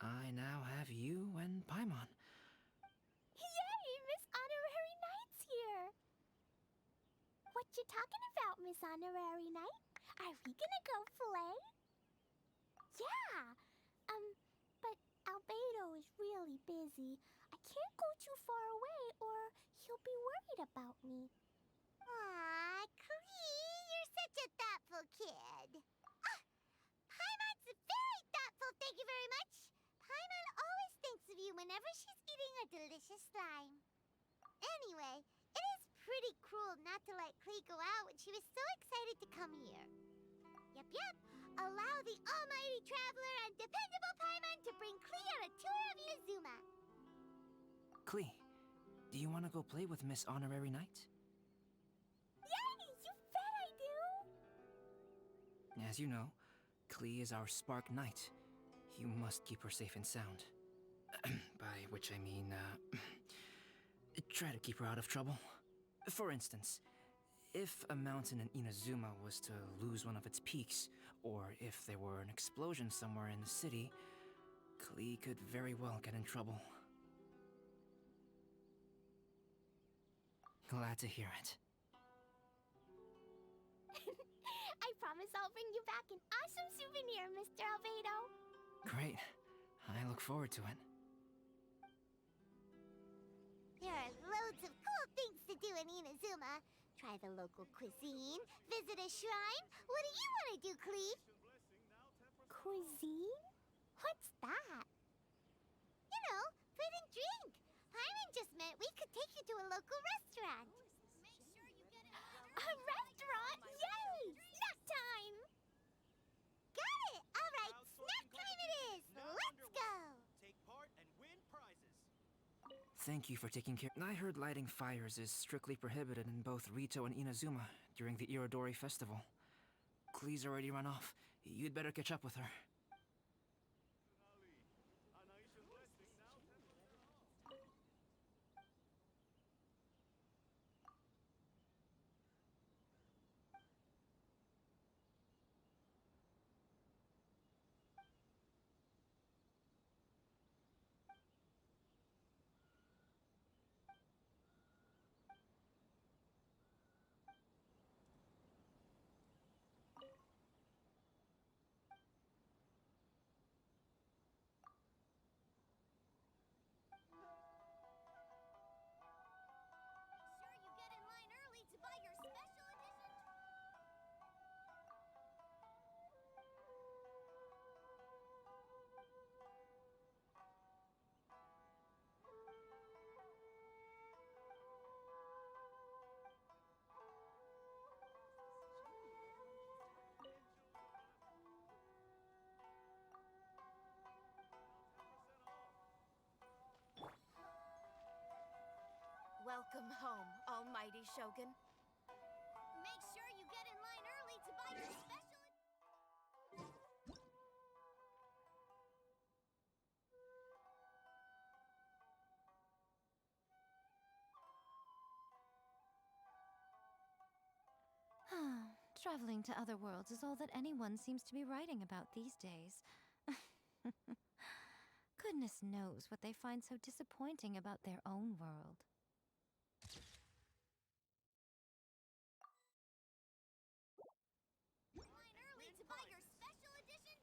I now have you and Paimon. Yay! Miss Honorary Knight's here! What you talking about, Miss Honorary Knight? Are we gonna go play? Yeah! But Albedo is really busy. I can't go too far away or he'll be worried about me. Aw, Klee, you're such a thoughtful kid. Ah, Paimon's very thoughtful, thank you very much. Paimon always thinks of you whenever she's eating a delicious slime. Anyway, it is pretty cruel not to let Klee go out when she was so excited to come here. Yep. Allow the almighty traveler and dependable Paimon to bring Klee on a tour of Inazuma. Klee, do you want to go play with Miss Honorary Knight? Yay! You bet I do! As you know, Klee is our Spark Knight. You must keep her safe and sound. By which I mean, try to keep her out of trouble. For instance, if a mountain in Inazuma was to lose one of its peaks, or if there were an explosion somewhere in the city, Klee could very well get in trouble. Glad to hear it. I promise I'll bring you back an awesome souvenir, Mr. Albedo. Great. I look forward to it. There are loads of cool things to do in Inazuma. Try the local cuisine, visit a shrine. What do you want to do, Klee? Cuisine? What's that? You know, food and drink. Paimon just meant we could take you to a local restaurant. A restaurant? Yay! Snack time! Got it! All right, snack time it is. Let's go. Take part and win prizes. Thank you for taking care. I heard lighting fires is strictly prohibited in both Rito and Inazuma during the Irodori festival. Klee's already run off. You'd better catch up with her. Welcome home, Almighty Shogun. Make sure you get in line early to buy your special... Traveling to other worlds is all that anyone seems to be writing about these days. Goodness knows what they find so disappointing about their own world. Line early to buy your special edition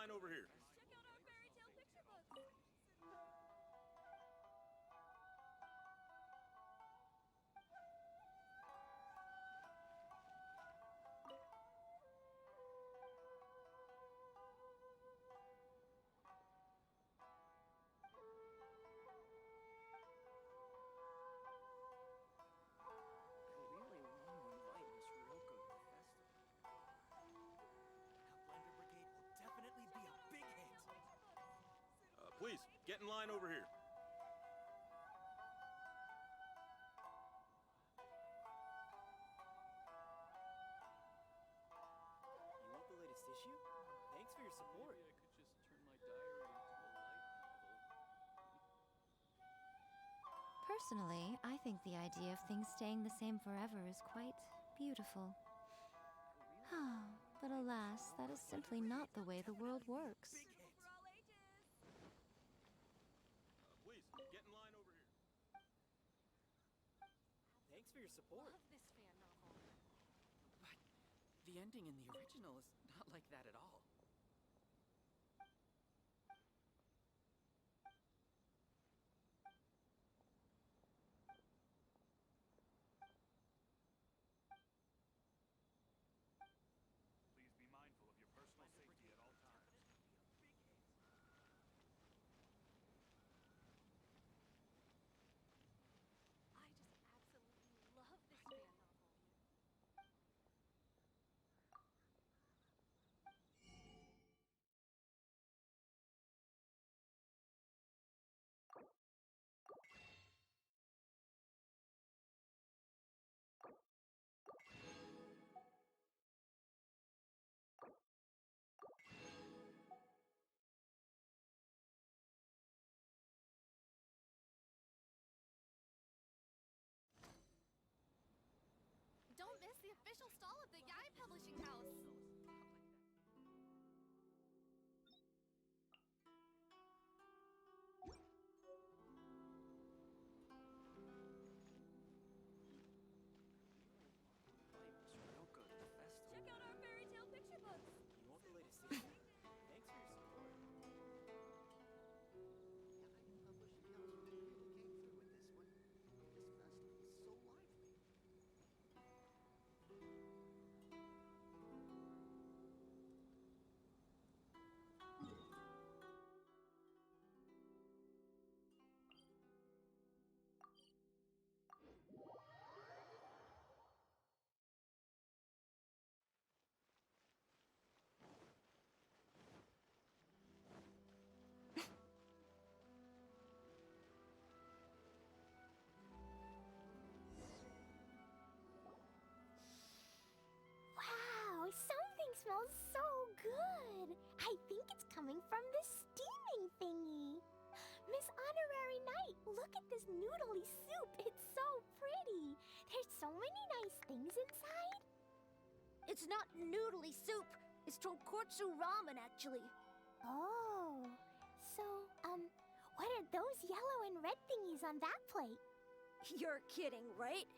line over here. Blender Brigade will definitely be a big hit. Please, get in line over here. You want the latest issue? Thanks for your support. Maybe I could just turn my diary into a light novel. Personally, I think the idea of things staying the same forever is quite beautiful. But alas, that is simply not the way the world works. Please, get in line over here. Thanks for your support. Love this fan novel. But the ending in the original is not like that at all. Please be mindful of your personal safety at all times. I just absolutely love this fan novel. Don't miss the official stall of the Yai Publishing House. Check out our fairy tale picture books. You want the latest issue? Thanks for your support. Publishing house really came through with this one. This festival is so lively. Wow, something smells so good. I think it's coming from this steaming thingy. Miss Honorary Knight, look at this noodly soup. It's so pretty. There's so many nice things inside. It's not noodly soup. It's tonkotsu ramen, actually. Oh, so, what are those yellow and red thingies on that plate? You're kidding, right?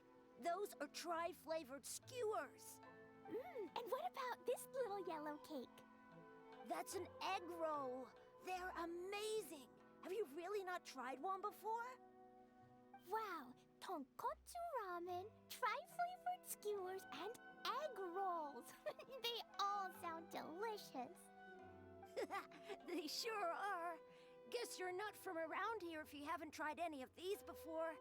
Those are tri-flavored skewers. And what about this little yellow cake? That's an egg roll. They're amazing. Have you really not tried one before? Wow, tonkotsu ramen, tri-flavored skewers, and egg rolls. They all sound delicious. They sure are. Guess you're not from around here if you haven't tried any of these before.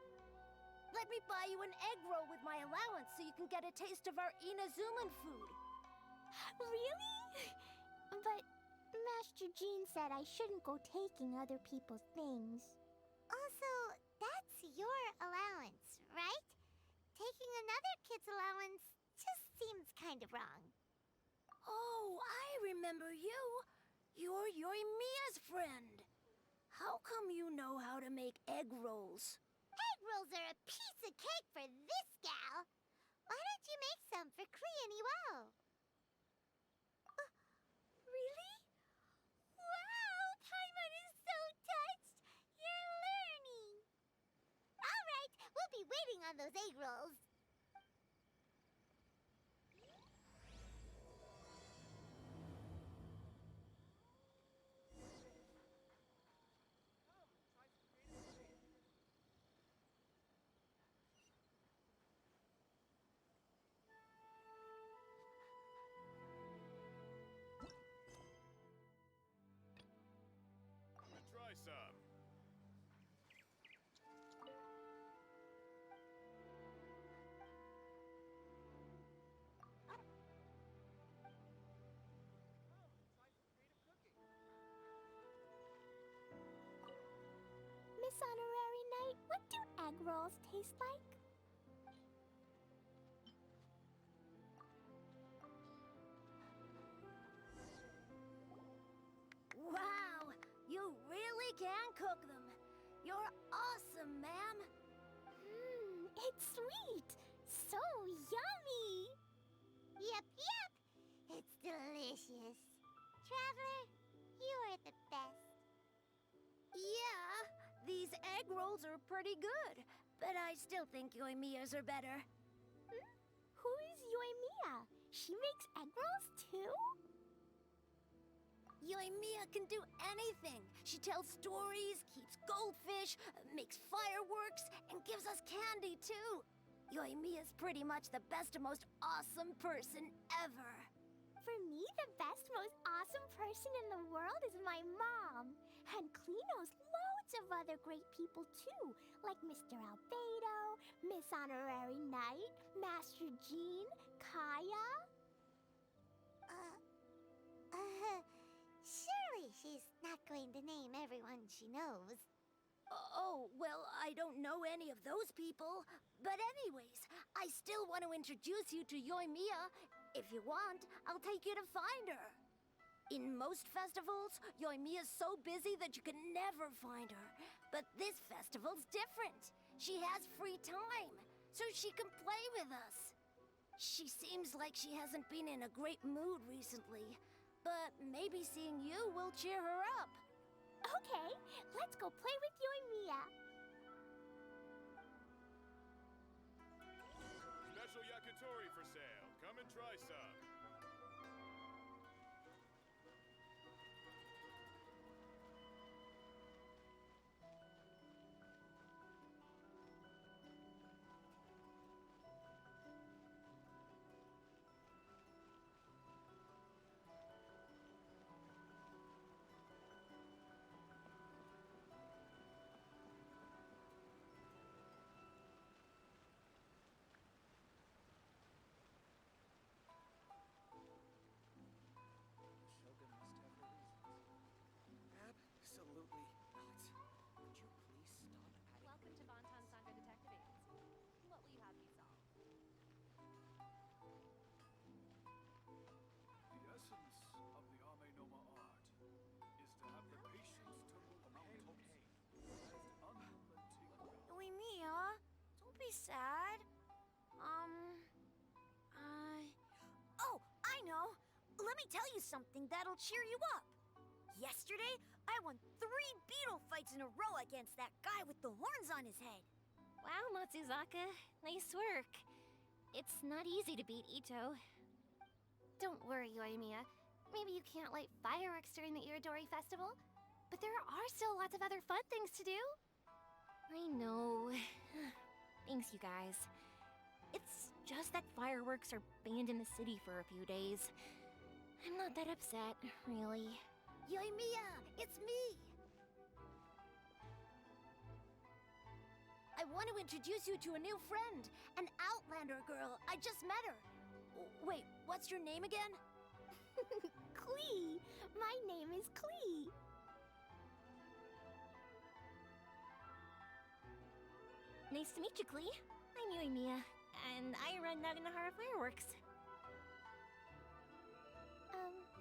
Let me buy you an egg roll with my allowance so you can get a taste of our Inazuman food. Really? But Master Jean said I shouldn't go taking other people's things. Also, that's your allowance, right? Taking another kid's allowance just seems kind of wrong. Oh, I remember you. You're Yoimiya's friend. How come you know how to make egg rolls? Egg rolls are a piece of cake for this gal. Why don't you make some for Clea Wow? Really? Wow, Paimon is so touched. You're learning. All right, we'll be waiting on those egg rolls. rolls taste like? Wow, you really can cook them. You're awesome, ma'am. It's sweet. So yummy. Yep, yep. It's delicious. Traveler, you are the best. Yeah, these egg rolls are pretty good, but I still think Yoimiya's are better. Who is Yoimiya? She makes egg rolls too? Yoimiya can do anything. She tells stories, keeps goldfish, makes fireworks, and gives us candy too. Yoimiya's pretty much the best and most awesome person ever. For me, the best, most awesome person in the world is my mom. And Klee knows loads of other great people too, like Mr. Albedo, Miss Honorary Knight, Master Jean, Kaya. Surely she's not going to name everyone she knows. Oh, well, I don't know any of those people. But anyways, I still want to introduce you to Yoimiya. If you want, I'll take you to find her. In most festivals, Yoimiya's so busy that you can never find her. But this festival's different. She has free time, so she can play with us. She seems like she hasn't been in a great mood recently, but maybe seeing you will cheer her up. Okay, let's go play with Yoimiya. Special yakitori for sale. Come and try some. Absolutely not. Could you please stop adding... Welcome to Bonton Saga Detective Agency. What will you have me solve? The essence of the Ame Noma art is to have the patience to move mountains as unrelenting... Yoimiya, don't be sad. Oh, I know. Let me tell you something that'll cheer you up. Yesterday, I won 3 beetle fights in a row against that guy with the horns on his head. Wow, Matsuzaka. Nice work. It's not easy to beat Ito. Don't worry, Yoimiya. Maybe you can't light fireworks during the Iridori Festival, but there are still lots of other fun things to do. I know. Thanks, you guys. It's just that fireworks are banned in the city for a few days. I'm not that upset, really. Yoimiya, it's me! I want to introduce you to a new friend, an Outlander girl. I just met her. Wait, what's your name again? Klee. My name is Klee. Nice to meet you, Klee. I'm Yoimiya, and I run Naganahara Fireworks.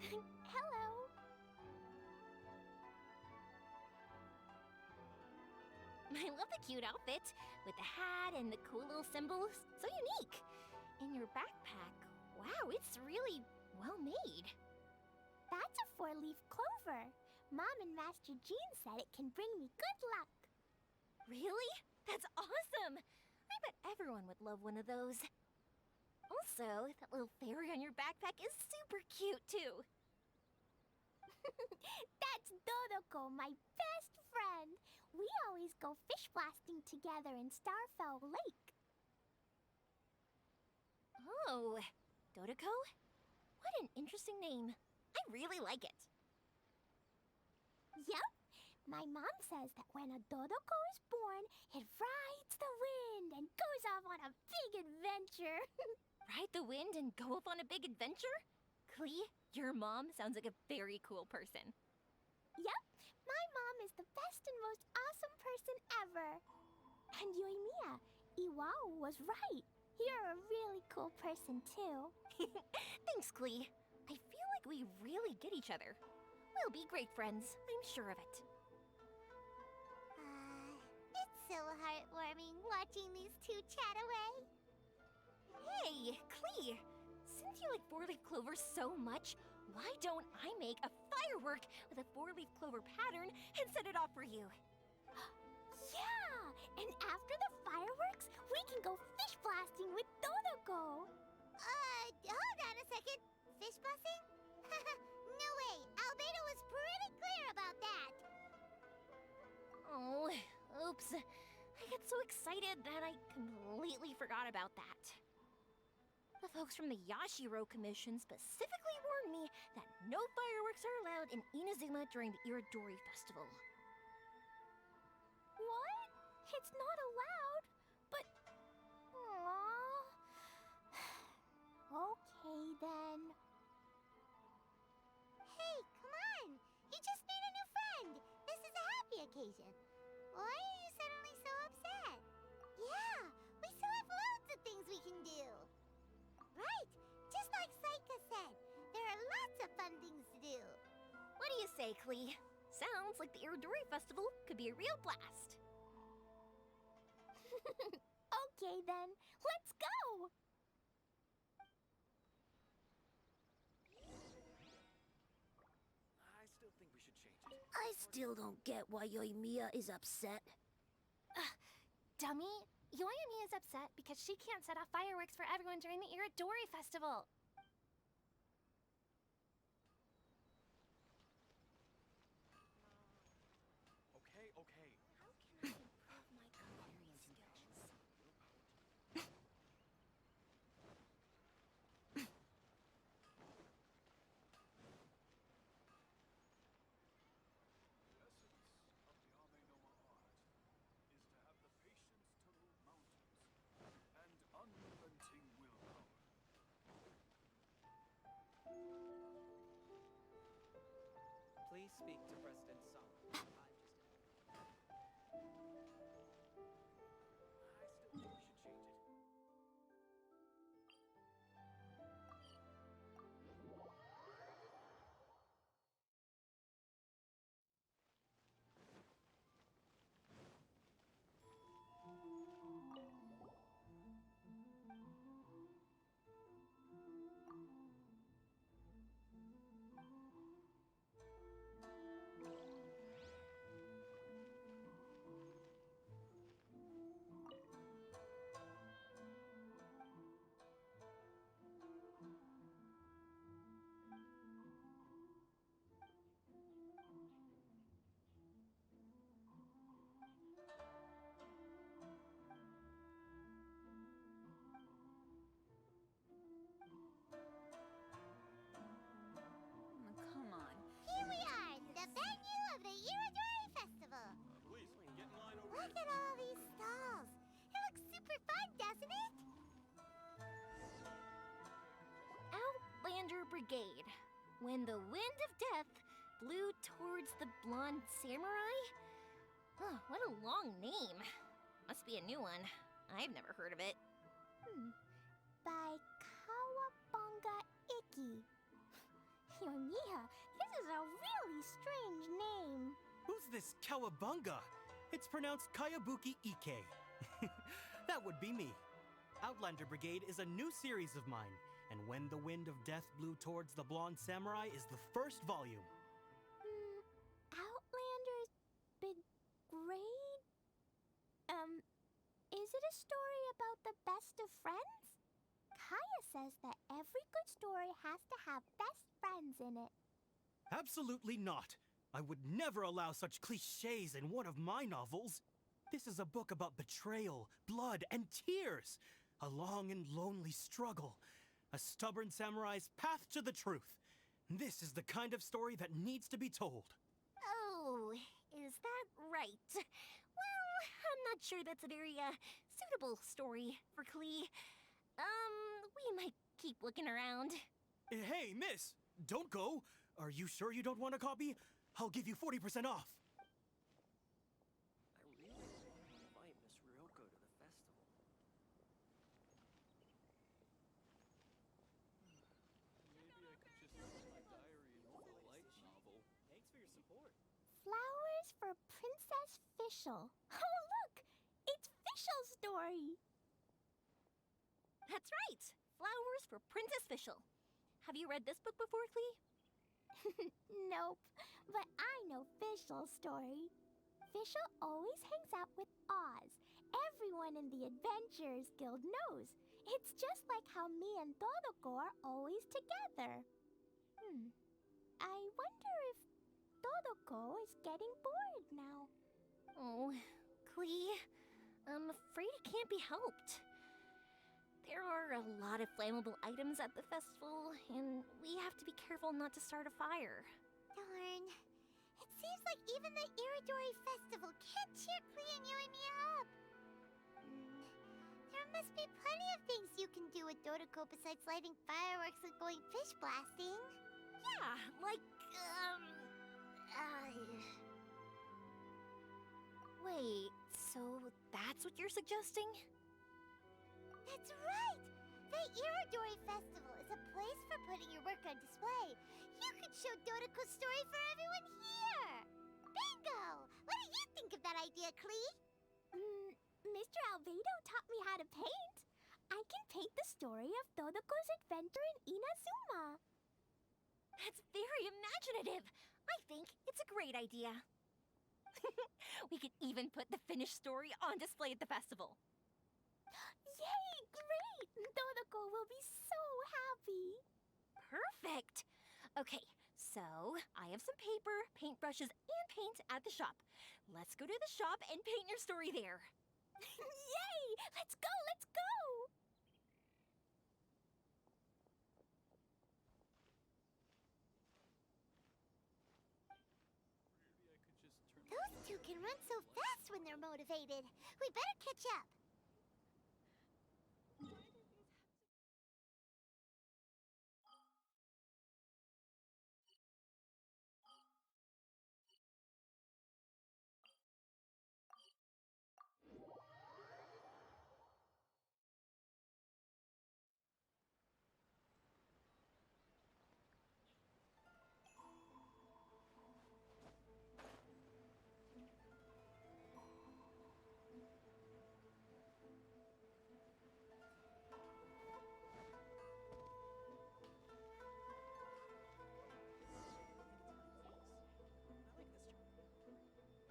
Hello. I love the cute outfit, with the hat and the cool little symbols. So unique. And your backpack, wow, it's really well made. That's a 4-leaf clover. Mom and Master Jean said it can bring me good luck. Really? That's awesome! I bet everyone would love one of those. Also, that little fairy on your backpack is super cute, too. That's Dodoko, my best friend. We always go fish blasting together in Starfell Lake. Oh, Dodoko? What an interesting name. I really like it. Yep. My mom says that when a Dodoko is born, it rides the wind and goes off on a big adventure. Ride the wind and go off on a big adventure? Klee, your mom sounds like a very cool person. Yep. My mom is the best and most awesome person ever. And Yoimiya, Iwao was right. You're a really cool person, too. Thanks, Klee. I feel like we really get each other. We'll be great friends, I'm sure of it. It's so heartwarming watching these two chat away. Hey, Klee! Since you like four-leaf clover so much, why don't I make a firework with a four-leaf clover pattern and set it off for you? Yeah! And after the fireworks, we can go fish blasting with Dodoko. Hold on a second. Fish busting? No way. Albedo was pretty clear about that. Oh, oops. I get so excited that I completely forgot about that. The folks from the Yashiro Commission specifically warned me that no fireworks are allowed in Inazuma during the Iridori Festival. What? It's not allowed? But... Aww. Okay, then. Hey, come on. You just made a new friend. This is a happy occasion. Why are you suddenly so upset? Yeah, we still have loads of things we can do. Right, just like Saika said, there are lots of fun things to do. What do you say, Klee? Sounds like the Iridori Festival could be a real blast. Okay, then. Let's go! I still think we should change it. I still don't get why Yoimiya is upset. Dummy, Yoimi is upset because she can't set off fireworks for everyone during the Iridori Festival. Okay, okay. How can I improve my cooking skills? The essence of the Ame-no-ma art is to have the patience to move mountains and unrelenting willpower. Please speak to President Song. I still think we should change it. Come on. Here we are, the venue of the Iridori Festival. Please, get in line over Look at all these stalls. It looks super fun, doesn't it? Outlander Brigade. When the wind of death blew towards the blonde samurai? Oh, what a long name. Must be a new one. I've never heard of it. By Kawabunga Iki. Yoimiya, this is a really strange name. Who's this Kawabunga? It's pronounced Kayabuki Ike. That would be me. Outlander Brigade is a new series of mine, and When the Wind of Death Blew Towards the Blonde Samurai is the first volume. Outlander's Big Grade? Is it a story about the best of friends? Kaya says that every good story has to have best friends in it. Absolutely not. I would never allow such cliches in one of my novels. This is a book about betrayal, blood, and tears. A long and lonely struggle. A stubborn samurai's path to the truth. This is the kind of story that needs to be told. Oh, is that right? Well, I'm not sure that's a very, suitable story for Klee. We might keep looking around. Hey, miss! Don't go! Are you sure you don't want a copy? I'll give you 40% off. I really want to invite Miss Ryo for Princess Fischl. Oh, look! It's Fischl's story! That's right! Flowers for Princess Fischl. Have you read this book before, Klee? Nope, but I know Fischl's story. Fischl always hangs out with Oz. Everyone in the Adventurers Guild knows. It's just like how me and Todoko are always together. I wonder if Todoko is getting bored now. Oh, Klee, I'm afraid it can't be helped. There are a lot of flammable items at the festival, and we have to be careful not to start a fire. Darn. It seems like even the Iridori Festival can't cheer Klee and you and me up. There must be plenty of things you can do with Dodoko besides lighting fireworks and going fish blasting. Yeah, like, Wait, so that's what you're suggesting? That's right! The Iridori Festival is a place for putting your work on display. You could show Dodoko's story for everyone here! Bingo! What do you think of that idea, Klee? Mr. Albedo taught me how to paint. I can paint the story of Dodoko's adventure in Inazuma. That's very imaginative! I think it's a great idea. We could even put the finished story on display at the festival. Yay! Great! Dodoko will be so happy. Perfect! Okay, so I have some paper, paintbrushes, and paint at the shop. Let's go to the shop and paint your story there. Yay! Let's go! Let's go! Those two can run so fast when they're motivated. We better catch up.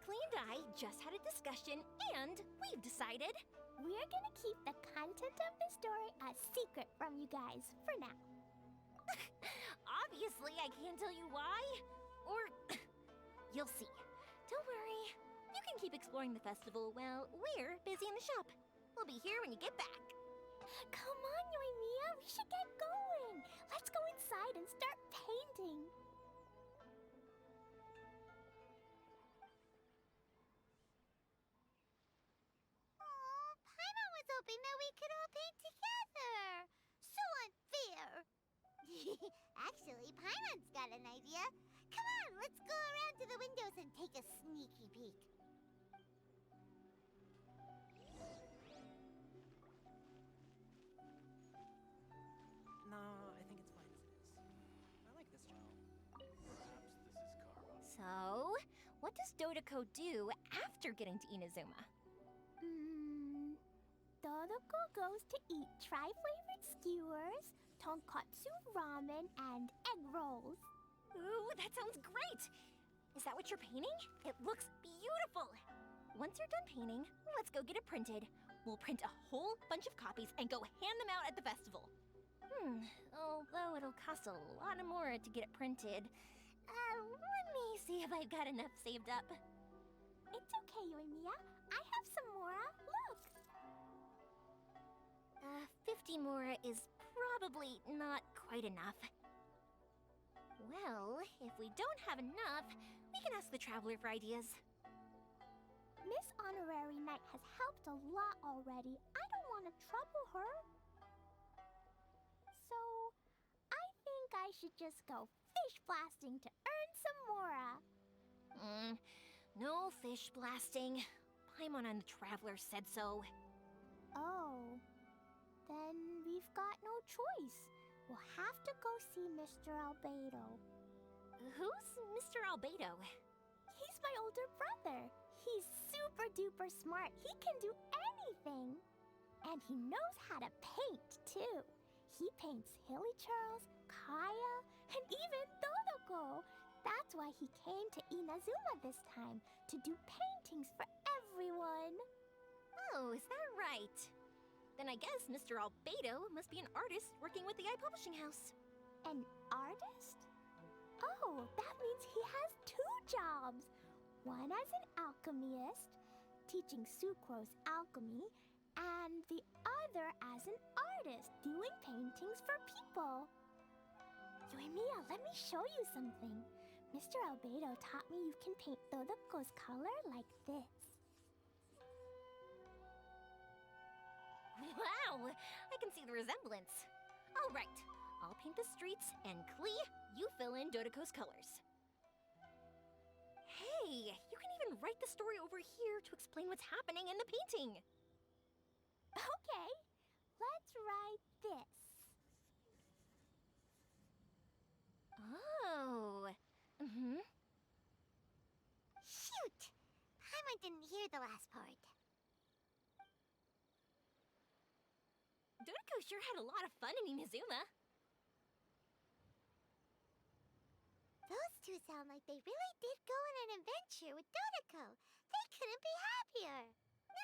Klee and I just had a discussion, and we've decided we're gonna keep the content of the story a secret from you guys for now. Obviously, I can't tell you why. Or you'll see. Don't worry. You can keep exploring the festival while we're busy in the shop. We'll be here when you get back. Come on, Yoimiya, we should get going. Let's go inside and start painting. Hoping that we could all paint together. So unfair. Actually, Paimon's got an idea. Come on, let's go around to the windows and take a sneaky peek. No, I think it's fine as it is. I like this job. Perhaps this is karma. So, what does Dodoko do after getting to Inazuma? Dodoko goes to eat tri-flavored skewers, tonkatsu ramen, and egg rolls. Ooh, that sounds great! Is that what you're painting? It looks beautiful! Once you're done painting, let's go get it printed. We'll print a whole bunch of copies and go hand them out at the festival. Although it'll cost a lot more to get it printed. Let me see if I've got enough saved up. It's okay, Yoimiya. I have some more. Look! 50 more is probably not quite enough. Well, if we don't have enough, we can ask the Traveler for ideas. Miss Honorary Knight has helped a lot already. I don't want to trouble her. So, I think I should just go fish blasting to earn some mora. No fish blasting. Paimon and the Traveler said so. Oh. Then we've got no choice. We'll have to go see Mr. Albedo. Who's Mr. Albedo? He's my older brother. He's super duper smart. He can do anything. And he knows how to paint, too. He paints Hilly Charles, Kaya, and even Dodoko. That's why he came to Inazuma this time, to do paintings for everyone. Oh, is that right? Then I guess Mr. Albedo must be an artist working with the iPublishing House. An artist? Oh, that means he has 2 jobs. One as an alchemist, teaching Sucrose alchemy, and the other as an artist, doing paintings for people. Yoimiya, let me show you something. Mr. Albedo taught me you can paint Dodoko's color like this. Wow! I can see the resemblance. All right, I'll paint the streets, and Klee, you fill in Dodoko's colors. Hey, you can even write the story over here to explain what's happening in the painting. Okay, let's write this. Oh. Shoot! Paimon didn't hear the last part. Dodoko sure had a lot of fun in Inazuma. Those two sound like they really did go on an adventure with Dodoko. They couldn't be happier.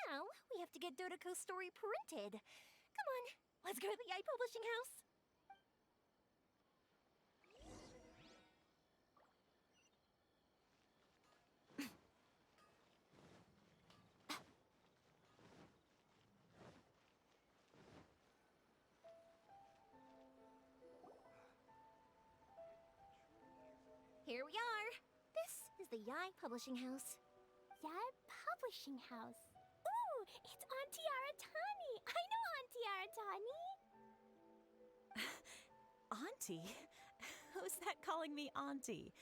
Now, we have to get Dodoko's story printed. Come on, let's go to the iPublishing House. Here we are. This is the Yai Publishing House. Yai Publishing House. Ooh, it's Auntie Aratani. I know Auntie Aratani. Auntie? Who's that calling me Auntie?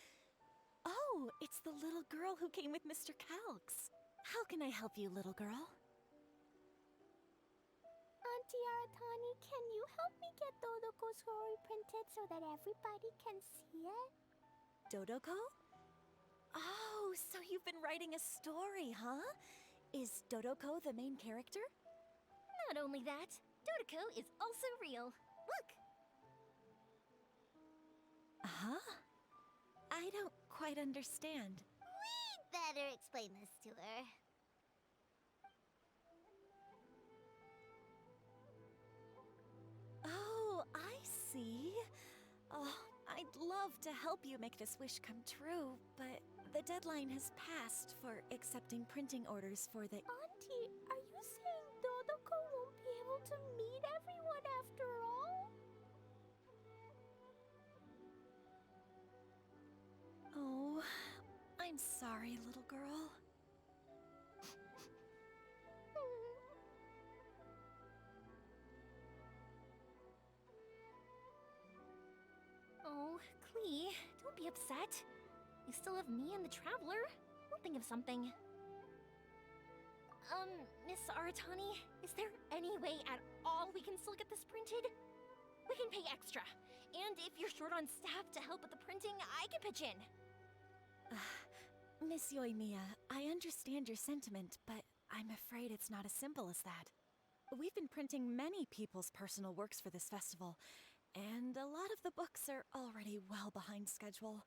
Oh, it's the little girl who came with Mr. Calx. How can I help you, little girl? Auntie Aratani, can you help me get Dodoko's story printed so that everybody can see it? Dodoko? Oh, so you've been writing a story, huh? Is Dodoko the main character? Not only that, Dodoko is also real. Look! Huh? I don't quite understand. We'd better explain this to her. Oh, I see. Oh, I'd love to help you make this wish come true, but the deadline has passed for accepting printing orders for the... Auntie, are you saying Dodoko won't be able to meet everyone after all? Oh, I'm sorry, little girl. Oh, Klee, don't be upset. You still have me and the Traveler. We'll think of something. Miss Aratani, is there any way at all we can still get this printed? We can pay extra. And if you're short on staff to help with the printing, I can pitch in. Miss Yoimiya, I understand your sentiment, but I'm afraid it's not as simple as that. We've been printing many people's personal works for this festival, and a lot of the books are already well behind schedule.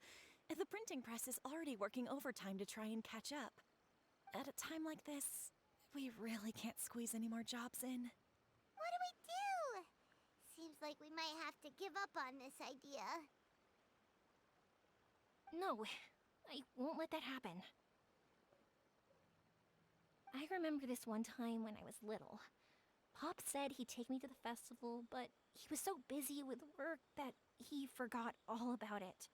The printing press is already working overtime to try and catch up. At a time like this, we really can't squeeze any more jobs in. What do we do? Seems like we might have to give up on this idea. No, I won't let that happen. I remember this one time when I was little. Pop said he'd take me to the festival, but he was so busy with work that he forgot all about it.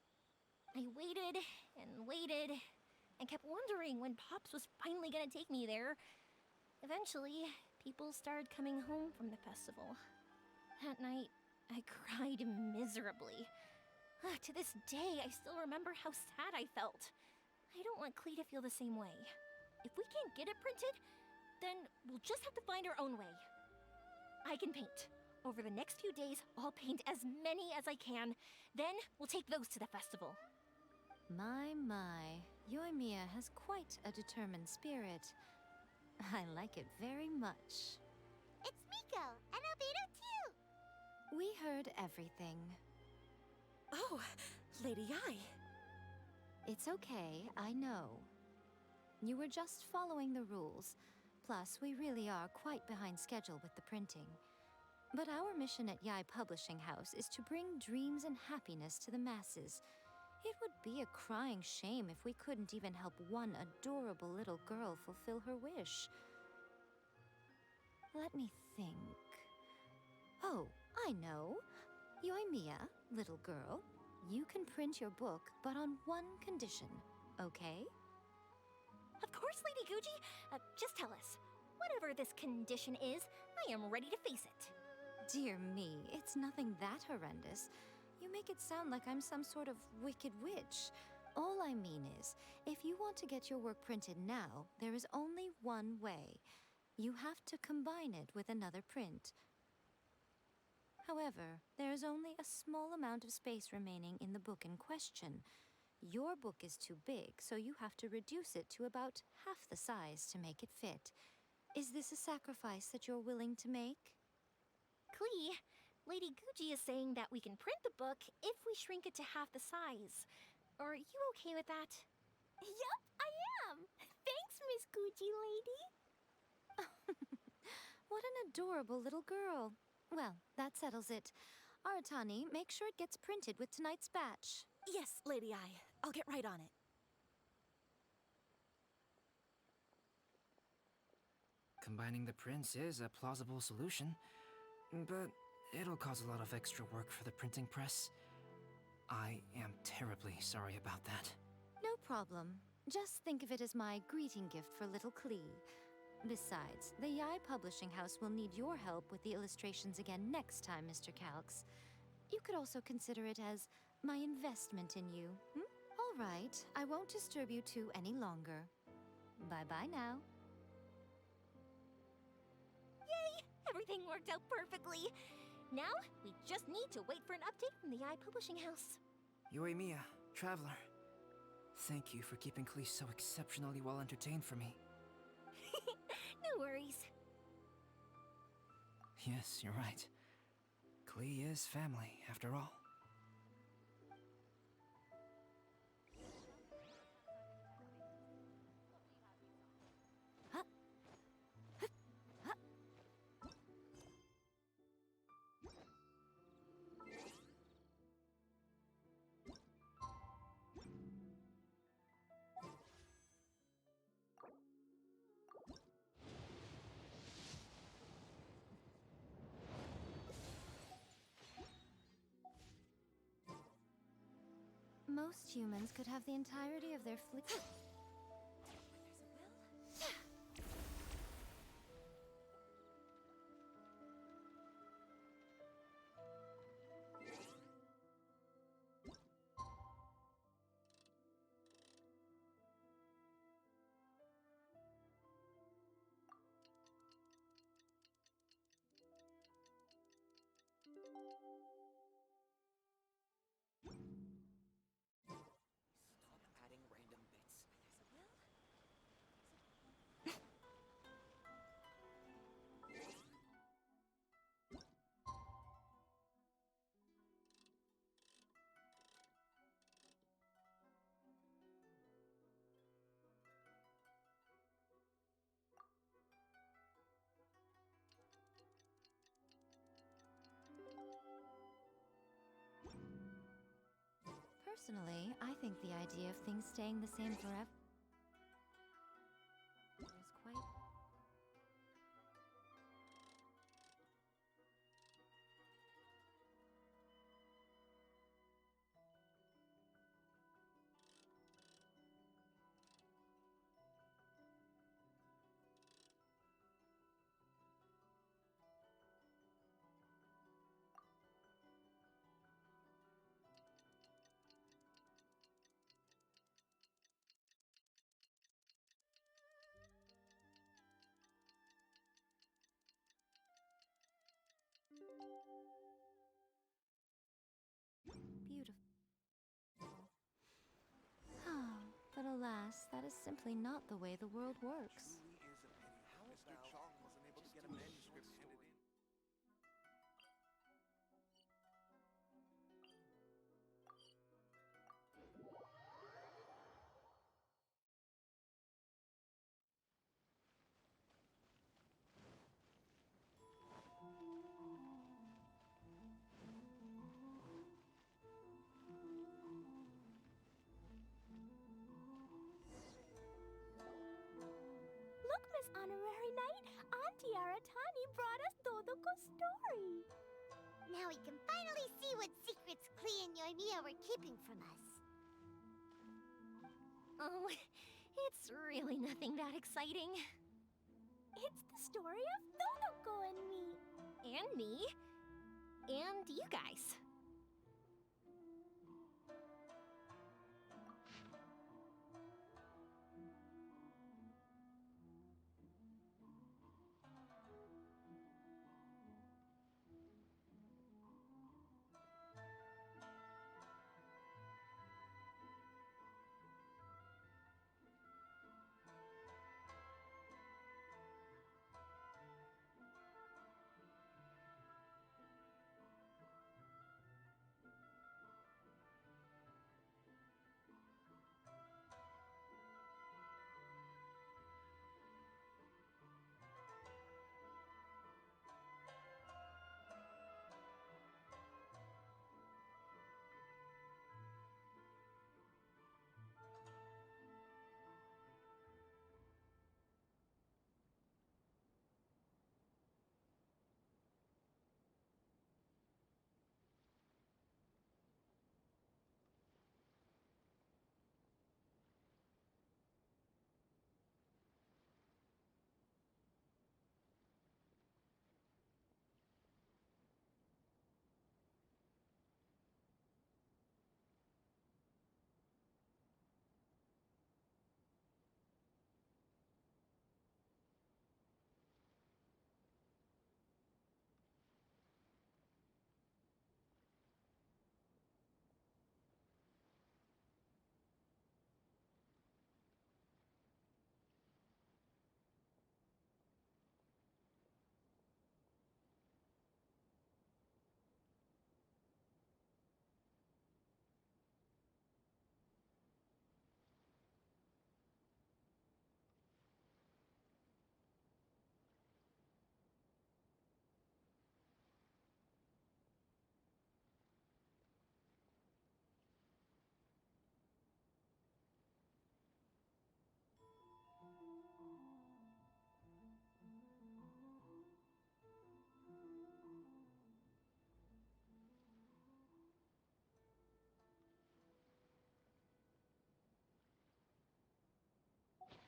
I waited and kept wondering when Pops was finally gonna take me there. Eventually, people started coming home from the festival. That night, I cried miserably. To this day, I still remember how sad I felt. I don't want Klee to feel the same way. If we can't get it printed, then we'll just have to find our own way. I can paint. Over the next few days, I'll paint as many as I can. Then we'll take those to the festival. My, Yoimiya has quite a determined spirit. I like it very much. It's Miko and Albedo too. We heard everything. Oh, Lady Ai. It's okay, I know. You were just following the rules. Plus, we really are quite behind schedule with the printing. But our mission at Yai Publishing House is to bring dreams and happiness to the masses. It would be a crying shame if we couldn't even help one adorable little girl fulfill her wish. Let me think. Oh, I know. Yoimiya, little girl, you can print your book, but on one condition, okay? Of course, Lady Guji. Just tell us. Whatever this condition is, I am ready to face it. Dear me, it's nothing that horrendous. You make it sound like I'm some sort of wicked witch. All I mean is, if you want to get your work printed now, there is only one way. You have to combine it with another print. However, there is only a small amount of space remaining in the book in question. Your book is too big, so you have to reduce it to about half the size to make it fit. Is this a sacrifice that you're willing to make? Klee, Lady Guji is saying that we can print the book if we shrink it to half the size. Are you okay with that? Yup, I am. Thanks, Miss Gucci lady. What an adorable little girl. Well, that settles it. Aratani, make sure it gets printed with tonight's batch. Yes, Lady Ai. I'll get right on it. Combining the prints is a plausible solution, but it'll cause a lot of extra work for the printing press. I am terribly sorry about that. No problem. Just think of it as my greeting gift for little Klee. Besides, the Yai Publishing House will need your help with the illustrations again next time, Mr. Calx. You could also consider it as my investment in you. All right, I won't disturb you two any longer. Bye-bye now. Yay! Everything worked out perfectly. Now, we just need to wait for an update from the Yai Publishing House. Yoimiya, Traveler. Thank you for keeping Klee so exceptionally well entertained for me. No worries. Yes, you're right. Klee is family, after all. Most humans could have the entirety of their fleet. Adding random bits. Personally, I think the idea of things staying the same forever is quite... that is simply not the way the world works. Mr. Chong wasn't able to get a manuscript handed in. Look, Miss Honorary Knight, Auntie Aratani brought us Dodoko's story. Now we can finally see what secrets Klee and Yoimiya were keeping from us. Oh, it's really nothing that exciting. It's the story of Dodoko and me. And me. And you guys.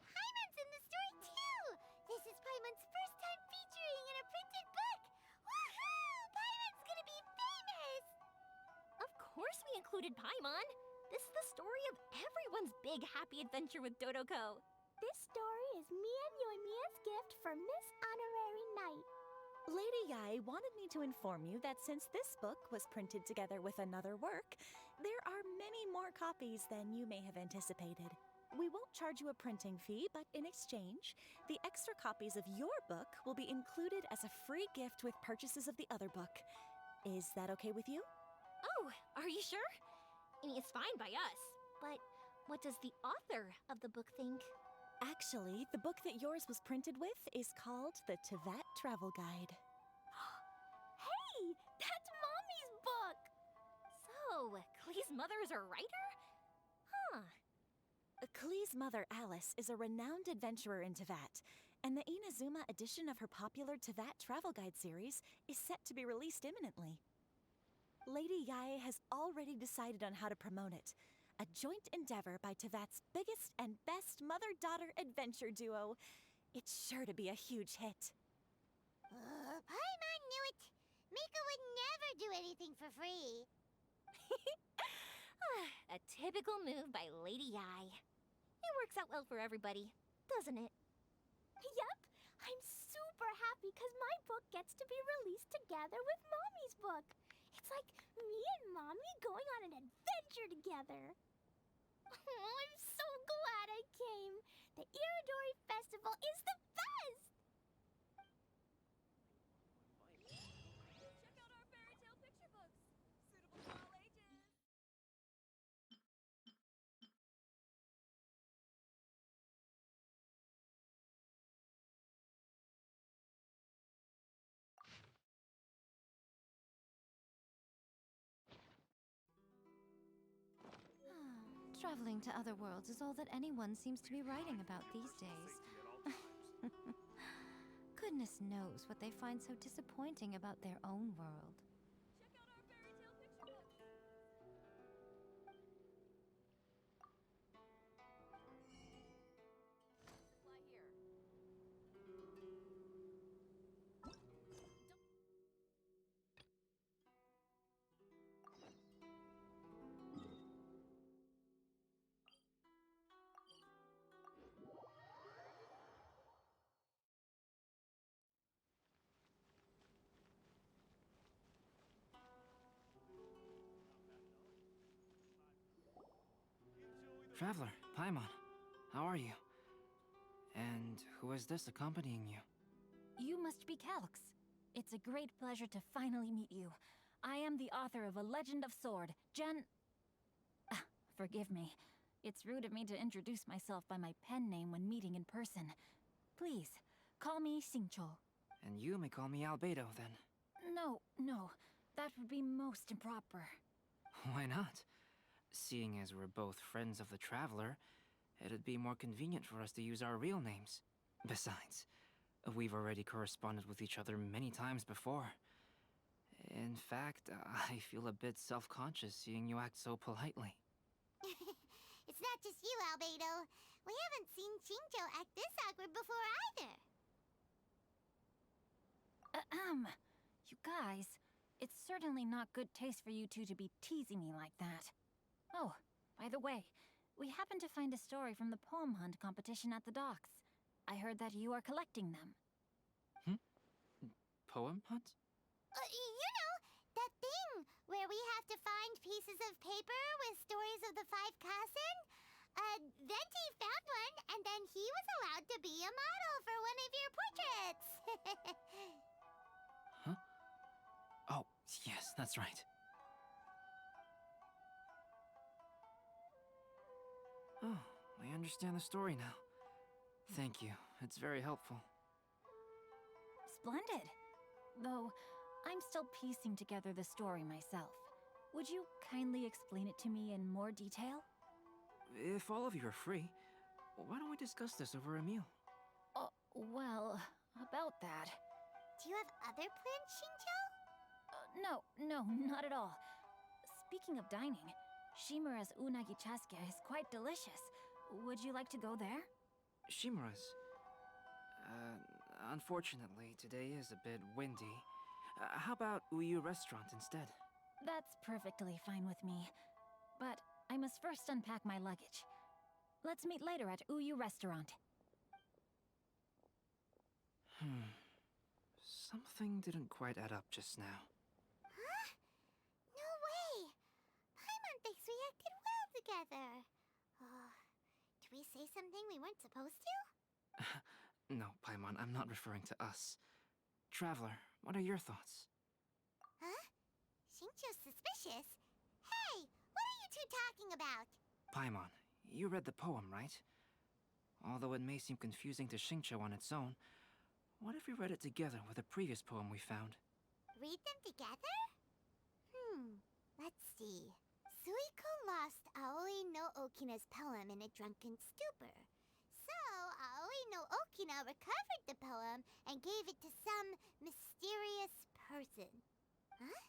Paimon's in the story too! This is Paimon's first time featuring in a printed book! Woohoo! Paimon's gonna be famous! Of course we included Paimon. This is the story of everyone's big happy adventure with Dodoko. This story is me and Yoimiya's gift for Miss Honorary Knight. Lady Yai wanted me to inform you that since this book was printed together with another work, there are many more copies than you may have anticipated. We won't charge you a printing fee, but in exchange, the extra copies of your book will be included as a free gift with purchases of the other book. Is that okay with you? Oh, are you sure? I mean, it's fine by us. But what does the author of the book think? Actually, the book that yours was printed with is called the Tevat Travel Guide. Hey, that's Mommy's book! So, Klee's mother is a writer? Huh. Klee's mother, Alice, is a renowned adventurer in Tevat, and the Inazuma edition of her popular Tevat Travel Guide series is set to be released imminently. Lady Yae has already decided on how to promote it, a joint endeavor by Tevat's biggest and best mother-daughter adventure duo. It's sure to be a huge hit. Paimon knew it! Miko would never do anything for free. A typical move by Lady Yae. It works out well for everybody, doesn't it? Yep, I'm super happy because my book gets to be released together with Mommy's book. It's like me and Mommy going on an adventure together. Oh, I'm so glad I I came. The Iridori Festival is the best! Check out our fairy tale picture books. Suitable for all ages. Traveling to other worlds is all that anyone seems to be writing about these days. Goodness knows what they find so disappointing about their own world. Check out our fairy tale picture books. Supply here. Traveler, Paimon, how are you? And who is this accompanying you? You must be Calx. It's a great pleasure to finally meet you. I am the author of A Legend of Sword, Forgive me. It's rude of me to introduce myself by my pen name when meeting in person. Please, call me Xingqiu. And you may call me Albedo, then. No. That would be most improper. Why not? Seeing as we're both friends of the Traveler, it'd be more convenient for us to use our real names. Besides, we've already corresponded with each other many times before. In fact, I feel a bit self-conscious seeing you act so politely. It's not just you, Albedo. We haven't seen Xingqiu act this awkward before either. You guys, it's certainly not good taste for you two to be teasing me like that. Oh, by the way, we happened to find a story from the poem hunt competition at the docks. I heard that you are collecting them. Poem hunt? You know, that thing where we have to find pieces of paper with stories of the 5 Kasen? Venti found one, and then he was allowed to be a model for one of your portraits. Huh? Oh, yes, that's right. Oh, I understand the story now. Thank you. It's very helpful. Splendid. Though, I'm still piecing together the story myself. Would you kindly explain it to me in more detail? If all of you are free, why don't we discuss this over a meal? Well, about that. Do you have other plans, Xingqiu? No, not at all. Speaking of dining, Shimura's unagi chasuke is quite delicious. Would you like to go there? Shimura's? Unfortunately, today is a bit windy. How about Uyu Restaurant instead? That's perfectly fine with me. But I must first unpack my luggage. Let's meet later at Uyu Restaurant. Something didn't quite add up just now. Huh? No way! Paimon thinks we acted well together. Did we say something we weren't supposed to? No, Paimon, I'm not referring to us. Traveler, what are your thoughts? Huh? Xingqiu's suspicious? Hey, what are you two talking about? Paimon, you read the poem, right? Although it may seem confusing to Xingqiu on its own, what if we read it together with a previous poem we found? Read them together? Let's see. Suiko lost Aoi no Okina's poem in a drunken stupor. So, Aoi no Okina recovered the poem and gave it to some mysterious person. Huh?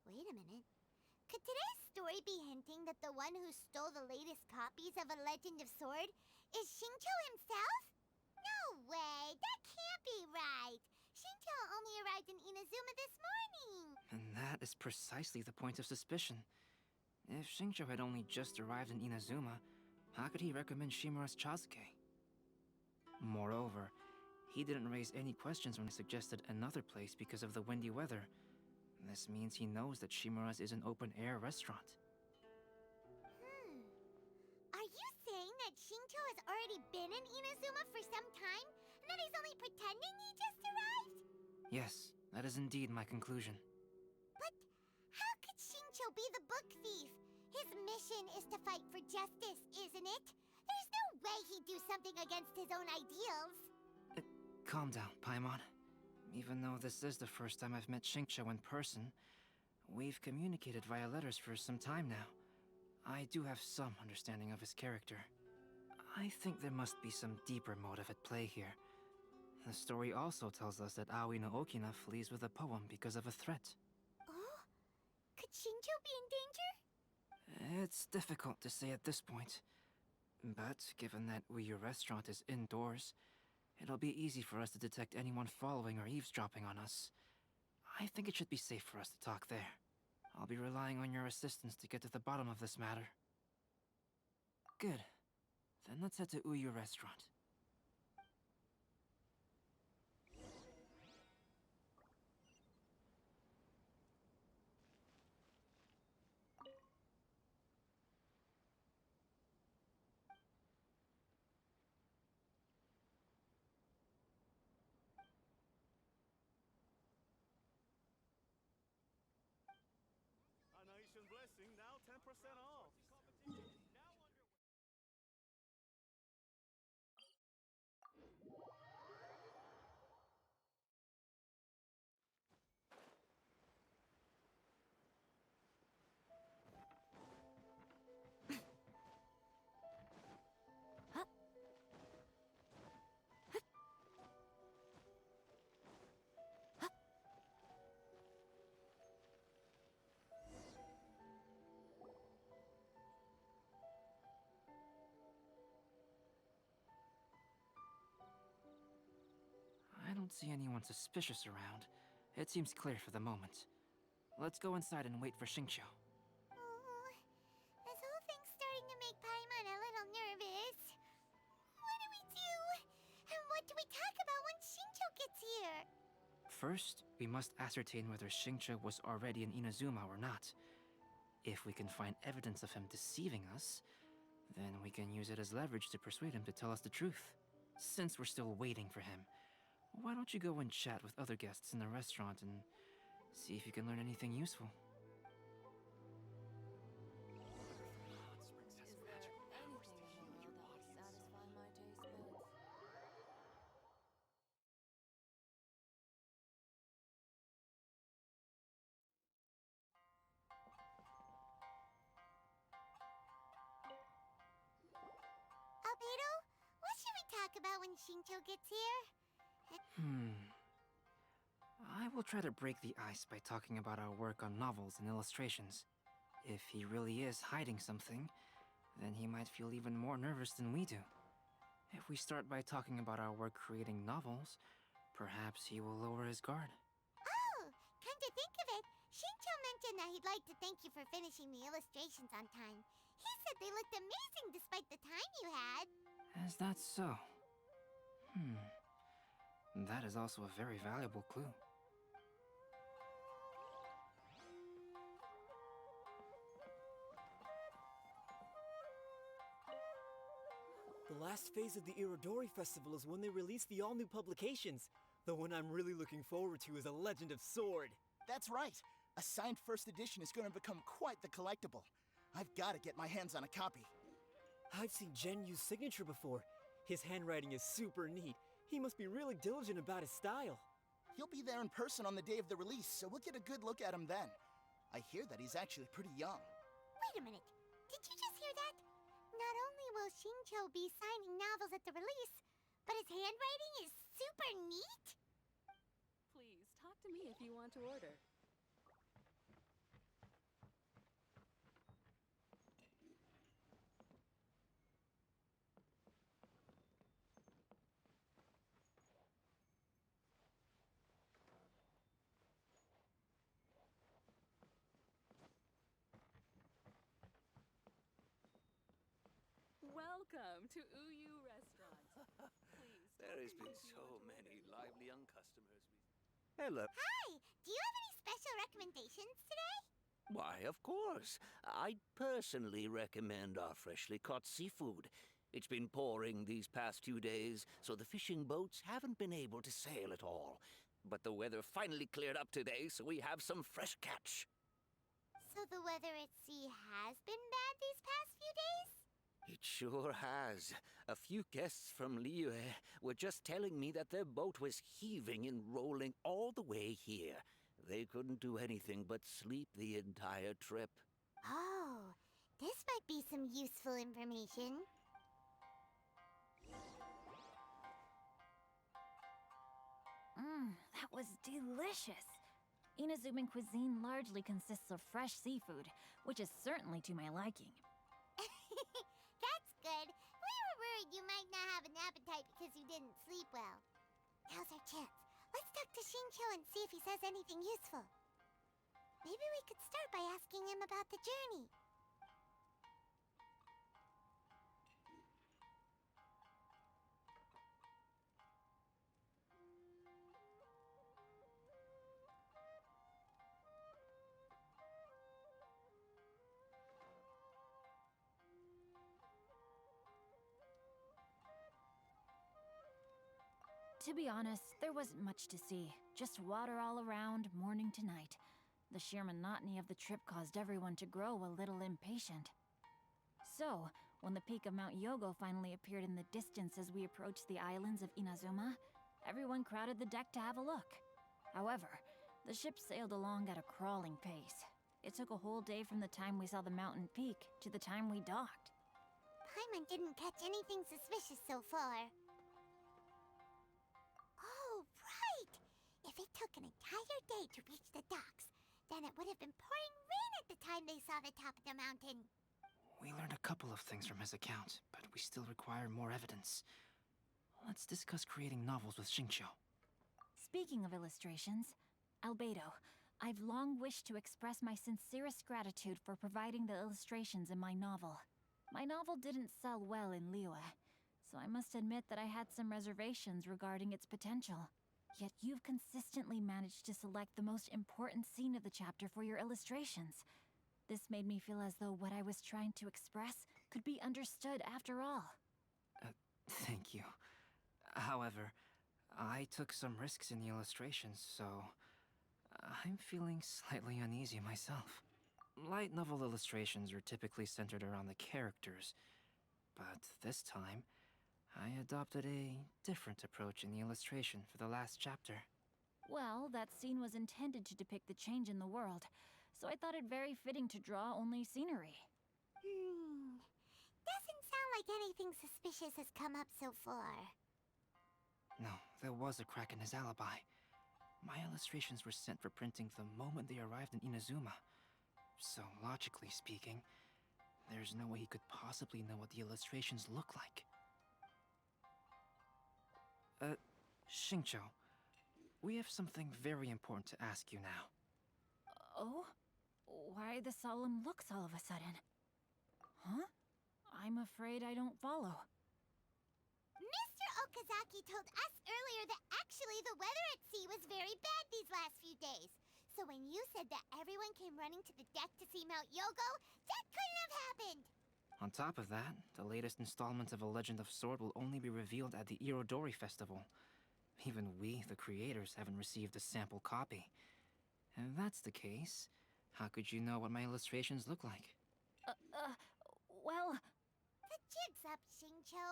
Wait a minute. Could today's story be hinting that the one who stole the latest copies of A Legend of Sword is Xingqiu himself? No way! That can't be right! Xingqiu only arrived in Inazuma this morning! And that is precisely the point of suspicion. If Xingqiu had only just arrived in Inazuma, how could he recommend Shimura's chasuke? Moreover, he didn't raise any questions when I suggested another place because of the windy weather. This means he knows that Shimura's is an open-air restaurant. Are you saying that Shincho has already been in Inazuma for some time, and that he's only pretending he just arrived? Yes, that is indeed my conclusion. But how could Shincho be the book thief? His mission is to fight for justice, isn't it? There's no way he'd do something against his own ideals. Calm down, Paimon. Even though this is the first time I've met Xingqiu in person, we've communicated via letters for some time now. I do have some understanding of his character. I think there must be some deeper motive at play here. The story also tells us that Aoi no Okina flees with a poem because of a threat. Oh? Could Shincho be in danger? It's difficult to say at this point. But given that Uyu Restaurant is indoors, it'll be easy for us to detect anyone following or eavesdropping on us. I think it should be safe for us to talk there. I'll be relying on your assistance to get to the bottom of this matter. Good. Then let's head to Uyu Restaurant. Anation Blessing now 10% off. I don't see anyone suspicious around. It seems clear for the moment. Let's go inside and wait for Xingqiu. Oh, this whole thing's starting to make Paimon a little nervous. What do we do? And what do we talk about when Shincho gets here? First, we must ascertain whether Xingqiu was already in Inazuma or not. If we can find evidence of him deceiving us, then we can use it as leverage to persuade him to tell us the truth. Since we're still waiting for him, why don't you go and chat with other guests in the restaurant and see if you can learn anything useful? Albedo, what should we talk about when Shincho gets here? I will try to break the ice by talking about our work on novels and illustrations. If he really is hiding something, then he might feel even more nervous than we do. If we start by talking about our work creating novels, perhaps he will lower his guard. Oh, come to think of it, Shincho mentioned that he'd like to thank you for finishing the illustrations on time. He said they looked amazing despite the time you had. Is that so? That is also a very valuable clue. The last phase of the Irodori Festival is when they release the all-new publications. The one I'm really looking forward to is A Legend of Sword. That's right. A signed first edition is going to become quite the collectible. I've got to get my hands on a copy. I've seen Genyu's signature before. His handwriting is super neat. He must be really diligent about his style. He'll be there in person on the day of the release, so we'll get a good look at him then. I hear that he's actually pretty young. Wait a minute. Did you just hear that? Not only will Shincho be signing novels at the release, but his handwriting is super neat? Please, talk to me if you want to order. Welcome to Uyu Restaurant. Please. There has been so many lively young customers. Hello. Hi! Do you have any special recommendations today? Why, of course. I personally recommend our freshly caught seafood. It's been pouring these past few days, so the fishing boats haven't been able to sail at all. But the weather finally cleared up today, so we have some fresh catch. So the weather at sea has been bad these past few days? It sure has. A few guests from Liyue were just telling me that their boat was heaving and rolling all the way here. They couldn't do anything but sleep the entire trip. Oh, this might be some useful information. That was delicious. Inazuman cuisine largely consists of fresh seafood, which is certainly to my liking. That's good. We were worried you might not have an appetite because you didn't sleep well. Now's our chance. Let's talk to Shincho and see if he says anything useful. Maybe we could start by asking him about the journey. To be honest, there wasn't much to see. Just water all around, morning to night. The sheer monotony of the trip caused everyone to grow a little impatient. So, when the peak of Mount Yogo finally appeared in the distance as we approached the islands of Inazuma, everyone crowded the deck to have a look. However, the ship sailed along at a crawling pace. It took a whole day from the time we saw the mountain peak to the time we docked. Paimon didn't catch anything suspicious so far. Oh, right! If it took an entire day to reach the docks, then it would have been pouring rain at the time they saw the top of the mountain. We learned a couple of things from his account, but we still require more evidence. Let's discuss creating novels with Xingqiu. Speaking of illustrations, Albedo, I've long wished to express my sincerest gratitude for providing the illustrations in my novel. My novel didn't sell well in Liyue, so I must admit that I had some reservations regarding its potential. Yet you've consistently managed to select the most important scene of the chapter for your illustrations. This made me feel as though what I was trying to express could be understood after all. Thank you. However, I took some risks in the illustrations, so I'm feeling slightly uneasy myself. Light novel illustrations are typically centered around the characters, but this time, I adopted a different approach in the illustration for the last chapter. Well, that scene was intended to depict the change in the world, so I thought it very fitting to draw only scenery. Doesn't sound like anything suspicious has come up so far. No, there was a crack in his alibi. My illustrations were sent for printing the moment they arrived in Inazuma. So, logically speaking, there's no way he could possibly know what the illustrations look like. Xingqiu, we have something very important to ask you now. Oh? Why the solemn looks all of a sudden? Huh? I'm afraid I don't follow. Mr. Okazaki told us earlier that actually the weather at sea was very bad these last few days. So when you said that everyone came running to the deck to see Mount Yogo, that couldn't have happened! On top of that, the latest installment of A Legend of Sword will only be revealed at the Irodori Festival. Even we, the creators, haven't received a sample copy. If that's the case, how could you know what my illustrations look like? Well... The jig's up, Xingqiu.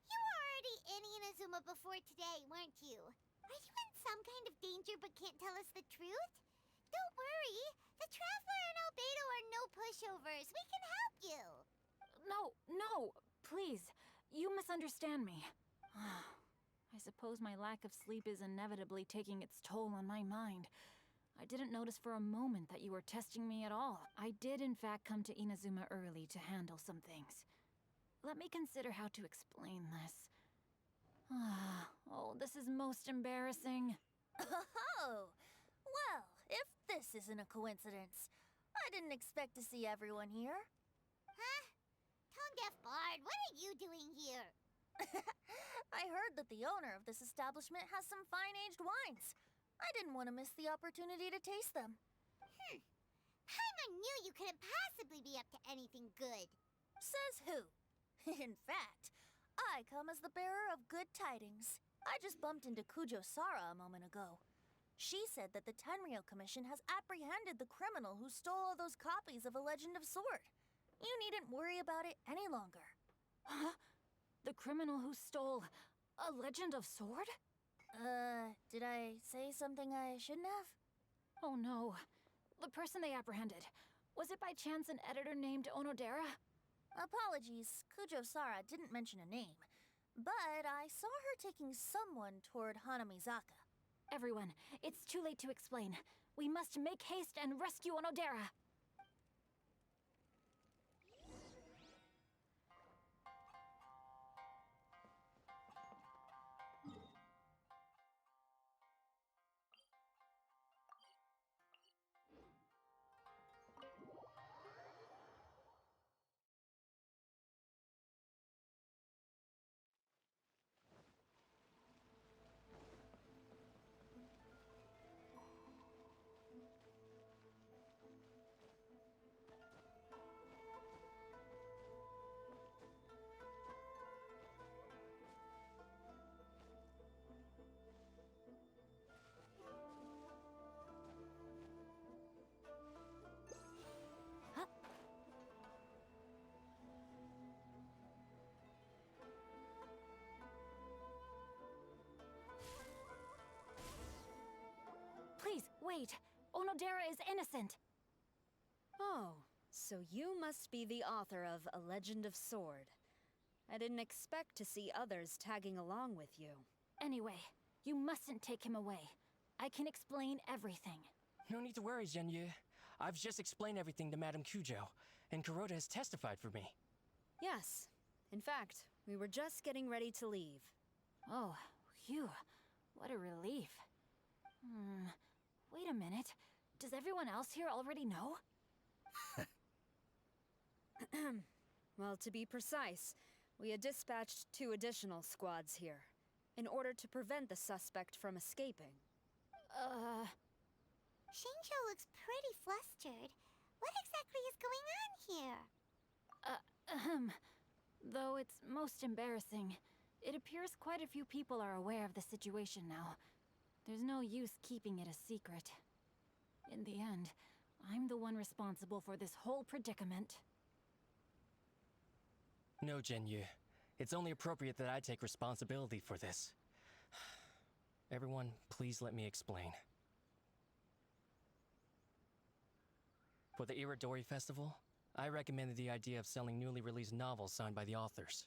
You were already in Inazuma before today, weren't you? Are you in some kind of danger but can't tell us the truth? Don't worry. The Traveler and Albedo are no pushovers. We can help you. No, please. You misunderstand me. I suppose my lack of sleep is inevitably taking its toll on my mind. I didn't notice for a moment that you were testing me at all. I did in fact come to Inazuma early to handle some things. Let me consider how to explain this. Oh, this is most embarrassing. Oh, well, if this isn't a coincidence, I didn't expect to see everyone here. Huh? Tone-deaf bard, what are you doing here? I heard that the owner of this establishment has some fine-aged wines. I didn't want to miss the opportunity to taste them. Paimon knew you couldn't possibly be up to anything good. Says who? In fact, I come as the bearer of good tidings. I just bumped into Kujo Sara a moment ago. She said that the Tenryou Commission has apprehended the criminal who stole all those copies of A Legend of Sword. You needn't worry about it any longer. Huh? The criminal who stole A Legend of Sword? Did I say something I shouldn't have? Oh no. The person they apprehended. Was it by chance an editor named Onodera? Apologies, Kujo Sara didn't mention a name. But I saw her taking someone toward Hanamizaka. Everyone, it's too late to explain. We must make haste and rescue Onodera. Please, wait! Onodera is innocent! Oh, so you must be the author of A Legend of Sword. I didn't expect to see others tagging along with you. Anyway, you mustn't take him away. I can explain everything. No need to worry, Genyu. I've just explained everything to Madame Kujo, and Kuroda has testified for me. Yes. In fact, we were just getting ready to leave. Oh, phew. What a relief. Wait a minute. Does everyone else here already know? Well, to be precise, we had dispatched 2 additional squads here, in order to prevent the suspect from escaping. Shinjo looks pretty flustered. What exactly is going on here? Though it's most embarrassing, it appears quite a few people are aware of the situation now. There's no use keeping it a secret. In the end, I'm the one responsible for this whole predicament. No, Genyu. It's only appropriate that I take responsibility for this. Everyone, please let me explain. For the Iridori Festival, I recommended the idea of selling newly released novels signed by the authors.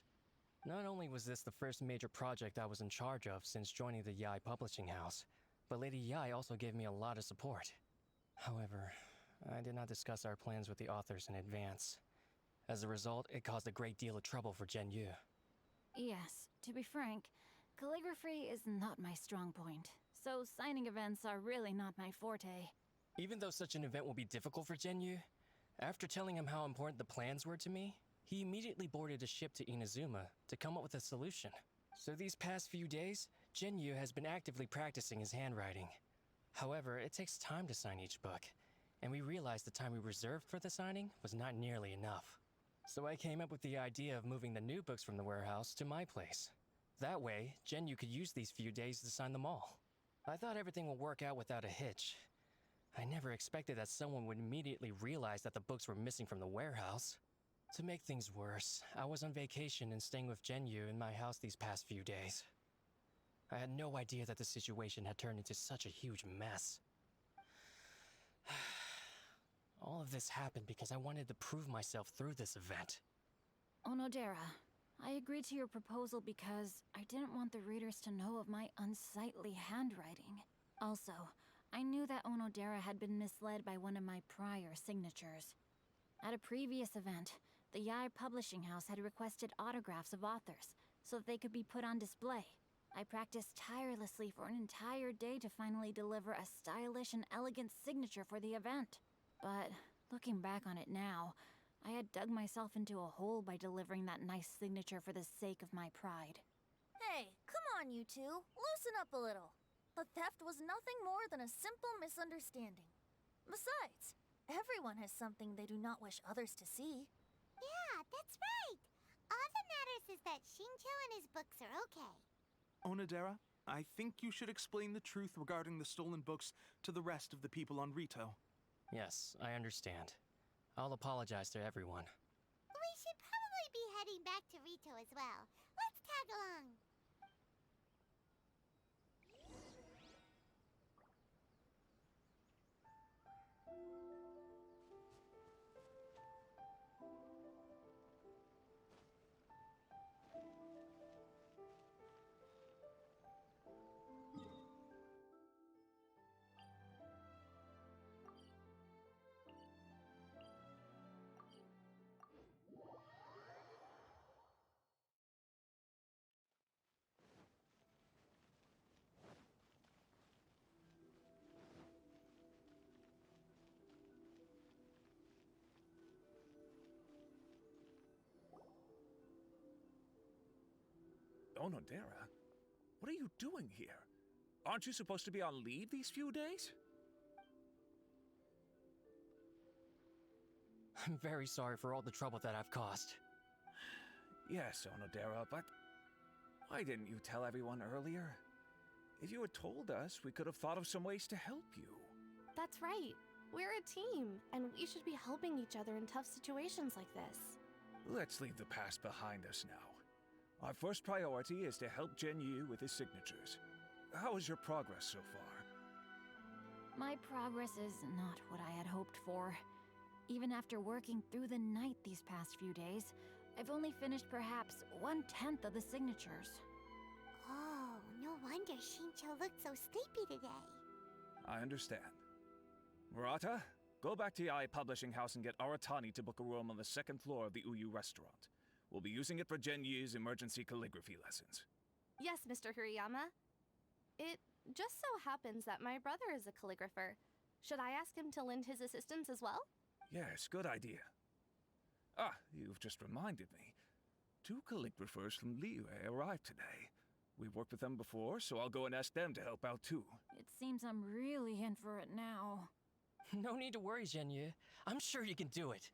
Not only was this the first major project I was in charge of since joining the Yae publishing house, but Lady Yae also gave me a lot of support. However, I did not discuss our plans with the authors in advance. As a result, it caused a great deal of trouble for Genyu. Yes, to be frank, calligraphy is not my strong point, so signing events are really not my forte. Even though such an event will be difficult for Genyu, after telling him how important the plans were to me, he immediately boarded a ship to Inazuma to come up with a solution. So these past few days, Genyu has been actively practicing his handwriting. However, it takes time to sign each book, and we realized the time we reserved for the signing was not nearly enough. So I came up with the idea of moving the new books from the warehouse to my place. That way, Genyu could use these few days to sign them all. I thought everything would work out without a hitch. I never expected that someone would immediately realize that the books were missing from the warehouse. To make things worse, I was on vacation and staying with Genyu in my house these past few days. I had no idea that the situation had turned into such a huge mess. All of this happened because I wanted to prove myself through this event. Onodera, I agreed to your proposal because I didn't want the readers to know of my unsightly handwriting. Also, I knew that Onodera had been misled by one of my prior signatures. At a previous event, the Yae publishing house had requested autographs of authors so that they could be put on display. I practiced tirelessly for an entire day to finally deliver a stylish and elegant signature for the event. But looking back on it now, I had dug myself into a hole by delivering that nice signature for the sake of my pride. Hey, come on, you two. Loosen up a little. The theft was nothing more than a simple misunderstanding. Besides, everyone has something they do not wish others to see. Yeah, that's right. All that matters progress is that Shincho and his books are okay. Onodera, I think you should explain the truth regarding the stolen books to the rest of the people on Rito. Yes, I understand. I'll apologize to everyone. We should probably be heading back to Rito as well. Let's tag along. Onodera, what are you doing here? Aren't you supposed to be on leave these few days? I'm very sorry for all the trouble that I've caused. Yes, Onodera, but why didn't you tell everyone earlier? If you had told us, we could have thought of some ways to help you. That's right. We're a team, and we should be helping each other in tough situations like this. Let's leave the past behind us now. Our first priority is to help Genyu with his signatures. How is your progress so far? My progress is not what I had hoped for. Even after working through the night these past few days, I've only finished perhaps 1/10 of the signatures. Oh, no wonder Shincho looked so sleepy today. I understand. Murata, go back to Yae Publishing House and get Aratani to book a room on the second floor of the Uyu restaurant. We'll be using it for Genyu's emergency calligraphy lessons. Yes, Mr. Hirayama. It just so happens that my brother is a calligrapher. Should I ask him to lend his assistance as well? Yes, good idea. Ah, you've just reminded me. 2 calligraphers from Liyue arrived today. We've worked with them before, so I'll go and ask them to help out too. It seems I'm really in for it now. No need to worry, Genyu. I'm sure you can do it.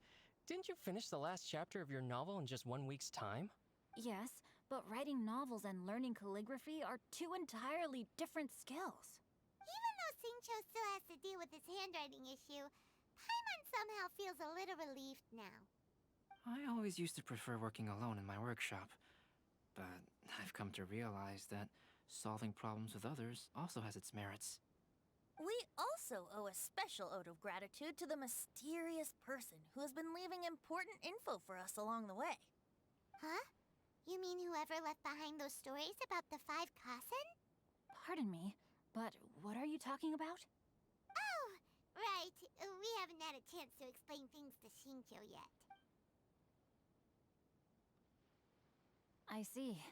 Didn't you finish the last chapter of your novel in just 1 week's time? Yes, but writing novels and learning calligraphy are 2 entirely different skills. Even though Shincho still has to deal with his handwriting issue, Paimon somehow feels a little relieved now. I always used to prefer working alone in my workshop, but I've come to realize that solving problems with others also has its merits. We also owe a special ode of gratitude to the mysterious person who has been leaving important info for us along the way. Huh? You mean whoever left behind those stories about the 5 Kasen? Pardon me, but what are you talking about? Oh, right. We haven't had a chance to explain things to Shincho yet. I see.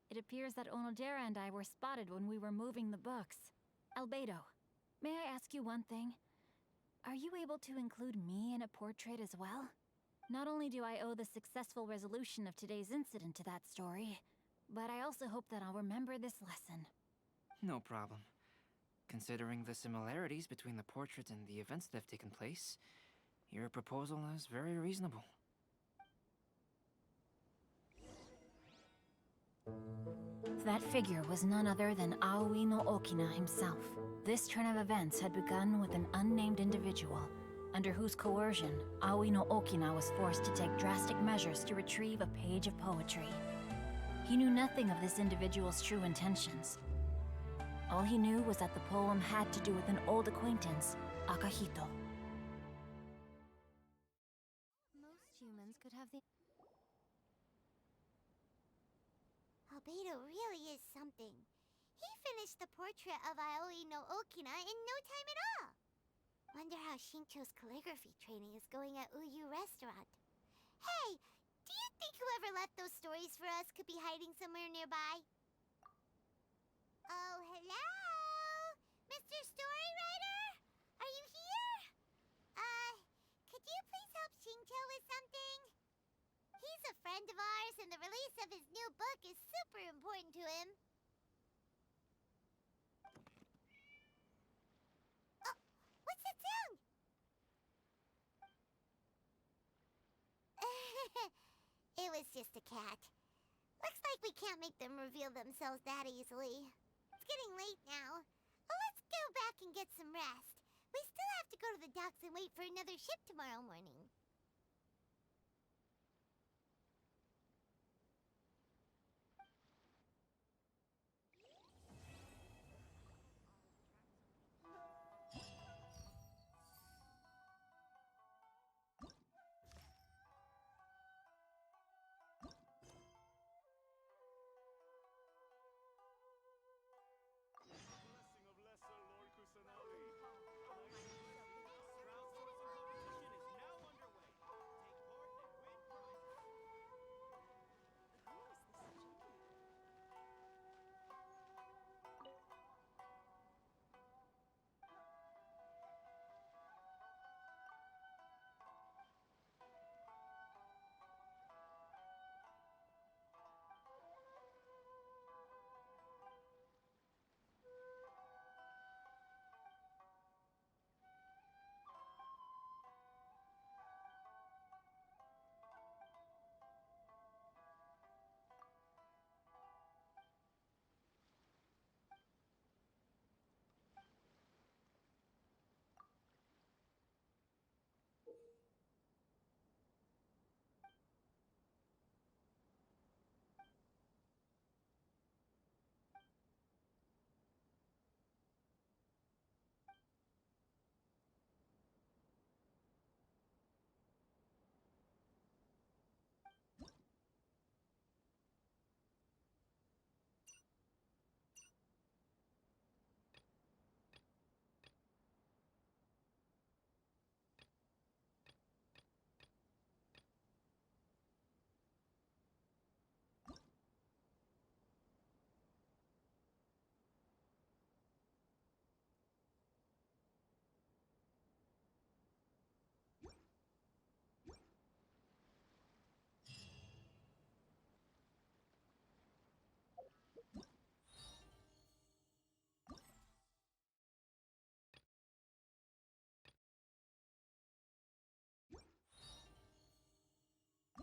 It appears that Onodera and I were spotted when we were moving the books. Albedo, may I ask you one thing? Are you able to include me in a portrait as well? Not only do I owe the successful resolution of today's incident to that story, but I also hope that I'll remember this lesson. No problem. Considering the similarities between the portrait and the events that have taken place, your proposal is very reasonable. That figure was none other than Aoi no Okina himself. This turn of events had begun with an unnamed individual, under whose coercion, Aoi no Okina was forced to take drastic measures to retrieve a page of poetry. He knew nothing of this individual's true intentions. All he knew was that the poem had to do with an old acquaintance, Akahito. Most humans could have the... Albedo really is something. He finished the portrait of Aoi no Okina in no time at all. Wonder how Shincho's calligraphy training is going at Uyu Restaurant. Hey, do you think whoever left those stories for us could be hiding somewhere nearby? Oh, hello? Mr. Storywriter? Are you here? Could you please help Shincho with something? He's a friend of ours, and the release of his new book is super important to him. Oh, what's that sound? It was just a cat. Looks like we can't make them reveal themselves that easily. It's getting late now. Well, let's go back and get some rest. We still have to go to the docks and wait for another ship tomorrow morning.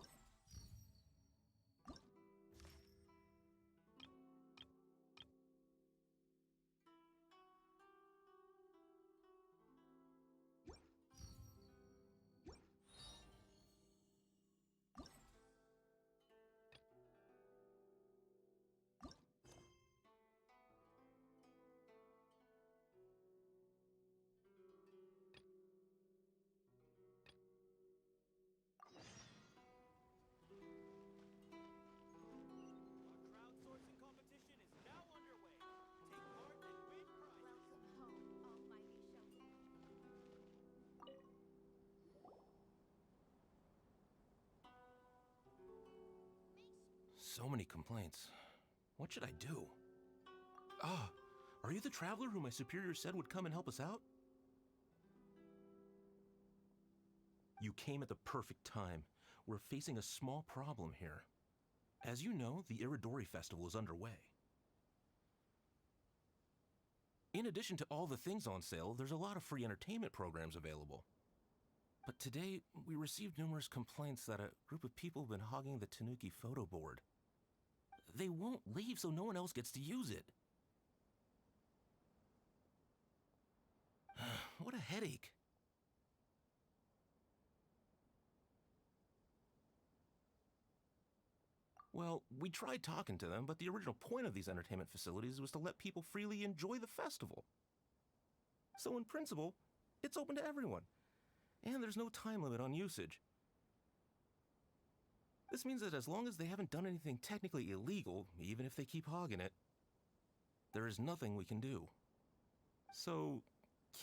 Blessing of Lesser Lord Kusanagi. So many complaints. What should I do? Ah, are you the traveler who my superior said would come and help us out? You came at the perfect time. We're facing a small problem here. As you know, the Iridori Festival is underway. In addition to all the things on sale, there's a lot of free entertainment programs available. But today, we received numerous complaints that a group of people have been hogging the Tanuki photo board. They won't leave, so no one else gets to use it. What a headache. Well, we tried talking to them, but the original point of these entertainment facilities was to let people freely enjoy the festival. So in principle, it's open to everyone. And there's no time limit on usage. This means that as long as they haven't done anything technically illegal, even if they keep hogging it, there is nothing we can do. So,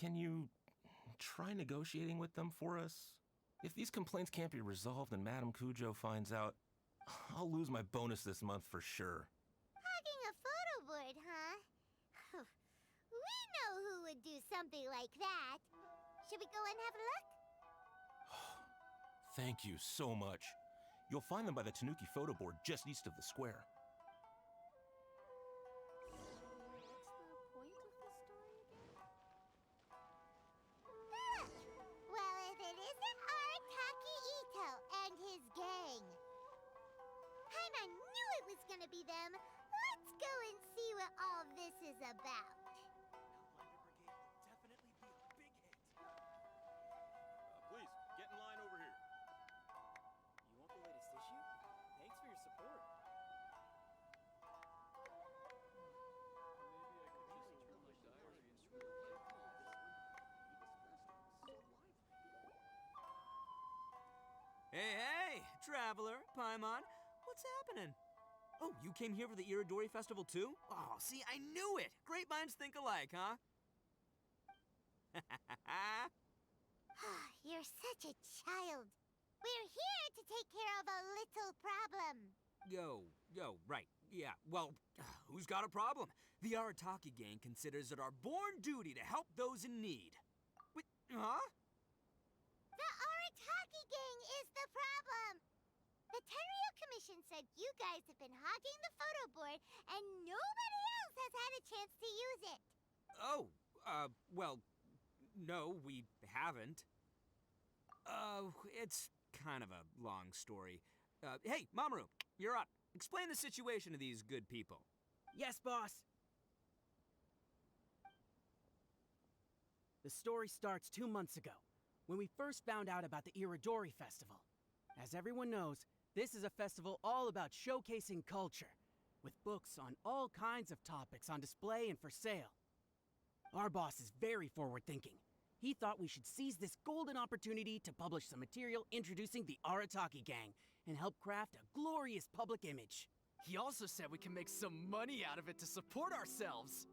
can you try negotiating with them for us? If these complaints can't be resolved and Madame Kujo finds out, I'll lose my bonus this month for sure. Hogging a photo board, huh? We know who would do something like that. Should we go and have a look? Thank you so much. You'll find them by the Tanuki photo board just east of the square. What's the point of this story again? Well, if it isn't Arataki Ito and his gang. Paimon knew it was gonna be them. Let's go and see what all this is about. Please, get in line over here. You want the latest issue? Thanks for your support. Hey, hey, traveler, Paimon, what's happening? Oh, you came here for the Iridori Festival too? Oh, see, I knew it! Great minds think alike, huh? You're such a child. We're here to take care of a little problem. Right, yeah, well, who's got a problem? The Arataki gang considers it our born duty to help those in need. Wait, huh? The Arataki gang is the problem. The Tenryo Commission said you guys have been hogging the photo board and nobody else has had a chance to use it. Oh, well, no, we haven't. It's kind of a long story. Hey, Mamoru, you're up. Explain the situation to these good people. Yes, boss. The story starts 2 months ago, when we first found out about the Iridori Festival. As everyone knows, this is a festival all about showcasing culture, with books on all kinds of topics on display and for sale. Our boss is very forward-thinking. He thought we should seize this golden opportunity to publish some material introducing the Arataki gang and help craft a glorious public image. He also said we can make some money out of it to support ourselves.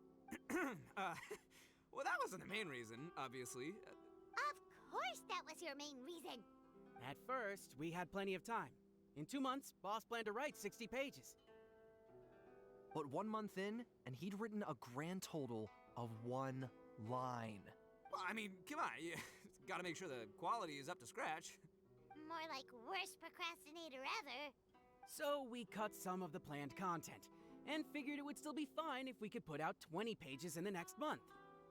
Well, that wasn't the main reason, obviously. Of course that was your main reason. At first, we had plenty of time. In 2 months, boss planned to write 60 pages. But 1 month in, and he'd written a grand total of 1 line. Well, I mean, come on, you gotta make sure the quality is up to scratch. More like worst procrastinator ever. So we cut some of the planned content, and figured it would still be fine if we could put out 20 pages in the next month.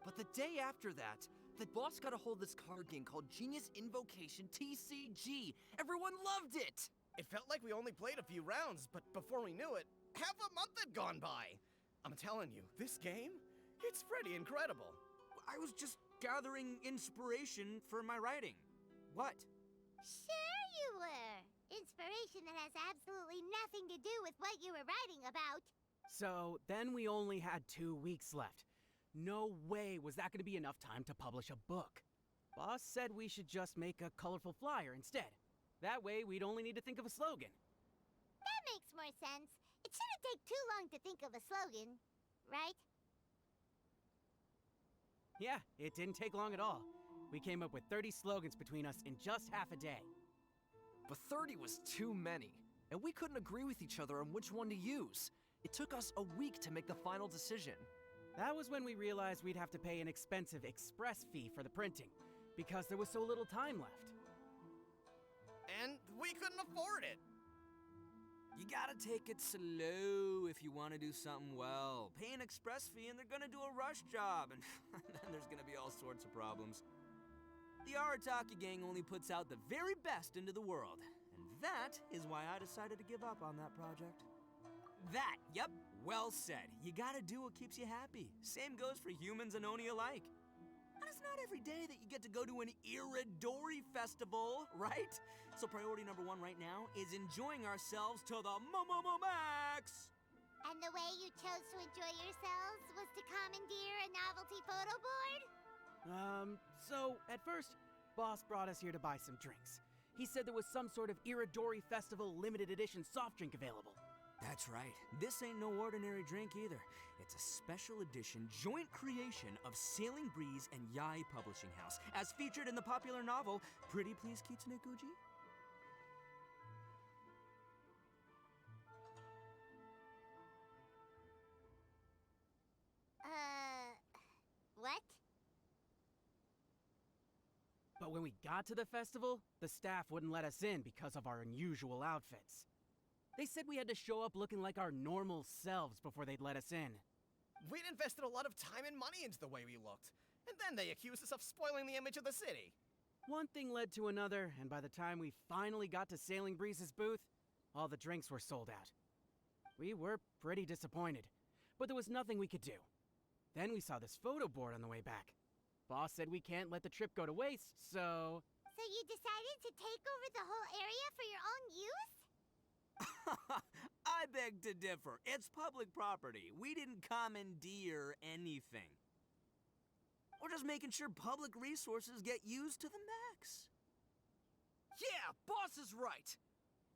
But the day after that, the boss got a hold of this card game called Genius Invocation TCG. Everyone loved it! It felt like we only played a few rounds, but before we knew it, half a month had gone by. I'm telling you, this game, it's pretty incredible. I was just gathering inspiration for my writing. What? Sure you were. Inspiration that has absolutely nothing to do with what you were writing about. So then we only had 2 weeks left. No way was that going to be enough time to publish a book. Boss said we should just make a colorful flyer instead. That way we'd only need to think of a slogan. That makes more sense. It shouldn't take too long to think of a slogan, right? Yeah, it didn't take long at all. We came up with 30 slogans between us in just half a day. But 30 was too many, and we couldn't agree with each other on which one to use. It took us a week to make the final decision. That was when we realized we'd have to pay an expensive express fee for the printing, because there was so little time left. And we couldn't afford it. You gotta take it slow if you want to do something well. Pay an express fee and they're gonna do a rush job, and then there's gonna be all sorts of problems. The Arataki gang only puts out the very best into the world, and that is why I decided to give up on that project. That, yep, well said. You gotta do what keeps you happy. Same goes for humans and Oni alike. And it's not every day that you get to go to an Iridori festival, right? So priority number 1 right now is enjoying ourselves to the max! And the way you chose to enjoy yourselves was to commandeer a novelty photo board? So at first, boss brought us here to buy some drinks. He said there was some sort of Iridori Festival limited edition soft drink available. That's right. This ain't no ordinary drink either. It's a special edition joint creation of Sailing Breeze and Yai Publishing House, as featured in the popular novel Pretty Please Kitsune Guji. What? But when we got to the festival, the staff wouldn't let us in because of our unusual outfits. They said we had to show up looking like our normal selves before they'd let us in. We'd invested a lot of time and money into the way we looked, and then they accused us of spoiling the image of the city. One thing led to another, and by the time we finally got to Sailing Breeze's booth, all the drinks were sold out. We were pretty disappointed, but there was nothing we could do. Then we saw this photo board on the way back. Boss said we can't let the trip go to waste, so... So you decided to take over the whole area for your own use? I beg to differ. It's public property. We didn't commandeer anything. We're just making sure public resources get used to the max. Yeah, boss is right.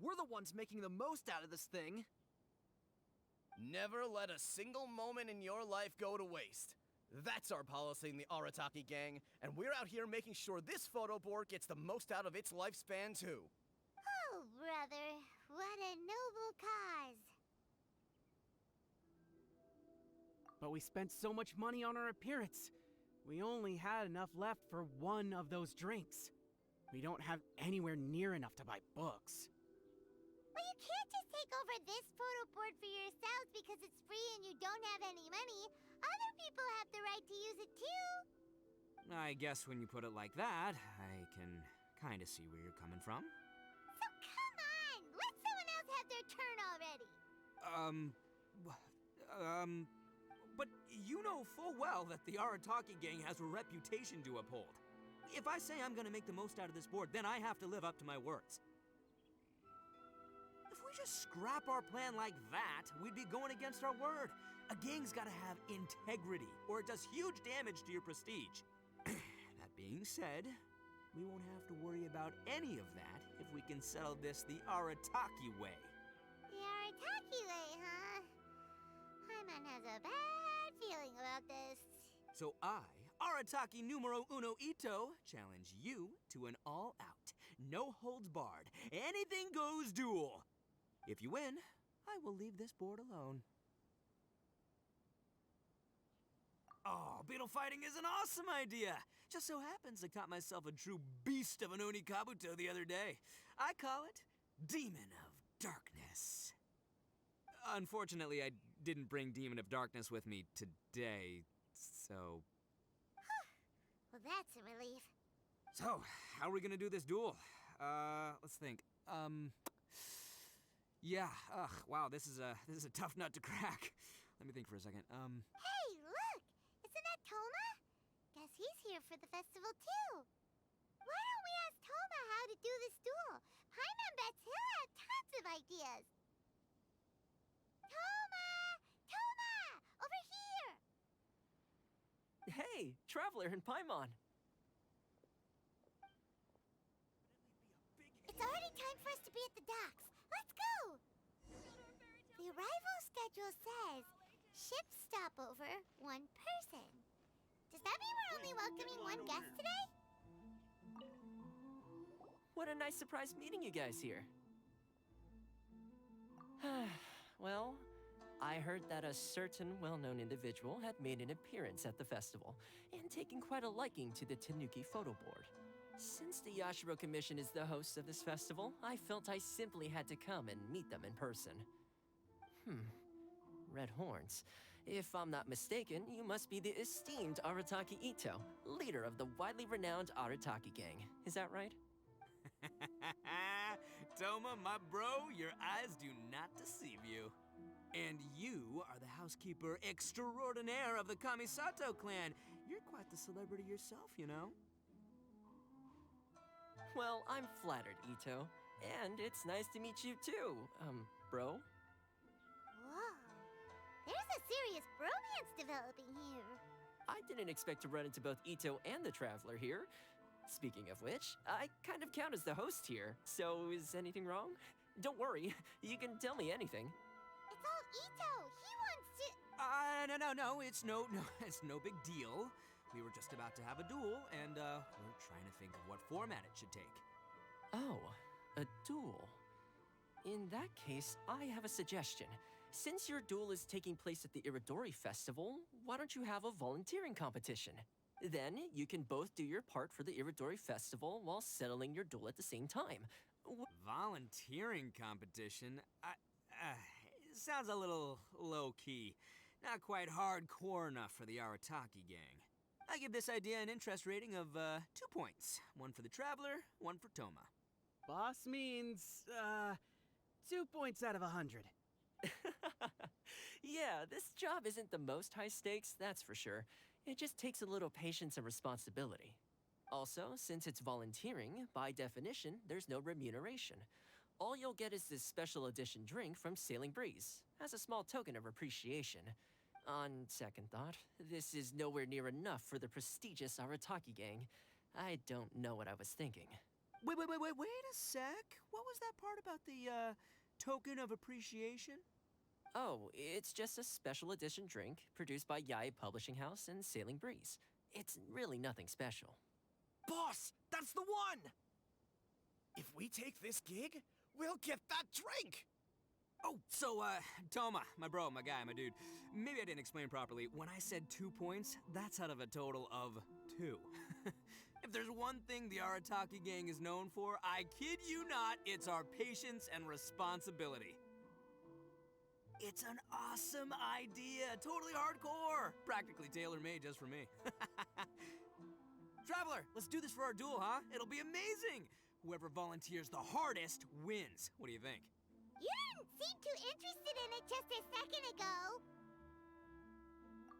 We're the ones making the most out of this thing. Never let a single moment in your life go to waste. That's our policy in the Arataki gang, and we're out here making sure this photo board gets the most out of its lifespan, too. Oh, brother, what a noble cause. But we spent so much money on our appearance. We only had enough left for one of those drinks. We don't have anywhere near enough to buy books. Well, you can't just take over this photo board for yourselves because it's free and you don't have any money. Other people have the right to use it too. I guess when you put it like that, I can kind of see where you're coming from. So come on, let someone else have their turn already. But you know full well that the Arataki gang has a reputation to uphold. If I say I'm gonna make the most out of this board, then I have to live up to my words. If we just scrap our plan like that, we'd be going against our word. A gang's gotta have integrity, or it does huge damage to your prestige. That being said, we won't have to worry about any of that if we can settle this the Arataki way. The Arataki way, huh? Paimon has a bad feeling about this. So I, Arataki numero uno Ito, challenge you to an all-out, no-holds-barred, anything-goes duel. If you win, I will leave this board alone. Oh, beetle fighting is an awesome idea! Just so happens I caught myself a true beast of an Oni Kabuto the other day. I call it Demon of Darkness. Unfortunately, I didn't bring Demon of Darkness with me today, so... Well, that's a relief. So, how are we gonna do this duel? Let's think. Yeah, wow, this is a tough nut to crack. Let me think for a second. Hey, look! Isn't that Toma? Guess he's here for the festival too. Why don't we ask Toma how to do this duel? Paimon bets he'll have tons of ideas. Toma! Toma! Over here! Hey, Traveler and Paimon. It's already time for us to be at the docks. Let's go! The arrival schedule says ship stopover, one person. Does that mean we're only welcoming one guest today? What a nice surprise meeting you guys here. Well, I heard that a certain well-known individual had made an appearance at the festival and taken quite a liking to the Tanuki photo board. Since the Yashiro Commission is the host of this festival, I felt I simply had to come and meet them in person. Red horns. If I'm not mistaken, you must be the esteemed Arataki Ito, leader of the widely renowned Arataki gang. Is that right? Toma, my bro, your eyes do not deceive you. And you are the housekeeper extraordinaire of the Kamisato clan. You're quite the celebrity yourself, you know. Well, I'm flattered, Ito. And it's nice to meet you too, bro. Whoa. There's a serious bromance developing here. I didn't expect to run into both Ito and the Traveler here. Speaking of which, I kind of count as the host here, so is anything wrong? Don't worry, you can tell me anything. It's all Ito. He wants to... No, it's no big deal. We were just about to have a duel, and we're trying to think of what format it should take. Oh, a duel. In that case, I have a suggestion. Since your duel is taking place at the Iridori Festival, why don't you have a volunteering competition? Then you can both do your part for the Iridori Festival while settling your duel at the same time. Volunteering competition? Sounds a little low-key. Not quite hardcore enough for the Arataki gang. I give this idea an interest rating of 2 points. One for the Traveler, one for Toma. Boss means, 2 points out of 100. Yeah, this job isn't the most high stakes, that's for sure. It just takes a little patience and responsibility. Also, since it's volunteering, by definition, there's no remuneration. All you'll get is this special edition drink from Sailing Breeze, as a small token of appreciation. On second thought, this is nowhere near enough for the prestigious Arataki gang. I don't know what I was thinking. Wait a sec. What was that part about the, token of appreciation? Oh, it's just a special edition drink produced by Yae Publishing House and Sailing Breeze. It's really nothing special. Boss, that's the one! If we take this gig, we'll get that drink! Oh, so, Toma, my bro, my guy, my dude. Maybe I didn't explain properly. When I said 2 points, that's out of a total of 2. If there's one thing the Arataki gang is known for, I kid you not, it's our patience and responsibility. It's an awesome idea, totally hardcore. Practically tailor-made just for me. Traveler, let's do this for our duel, huh? It'll be amazing! Whoever volunteers the hardest wins. What do you think? You didn't seem too interested in it just a second ago.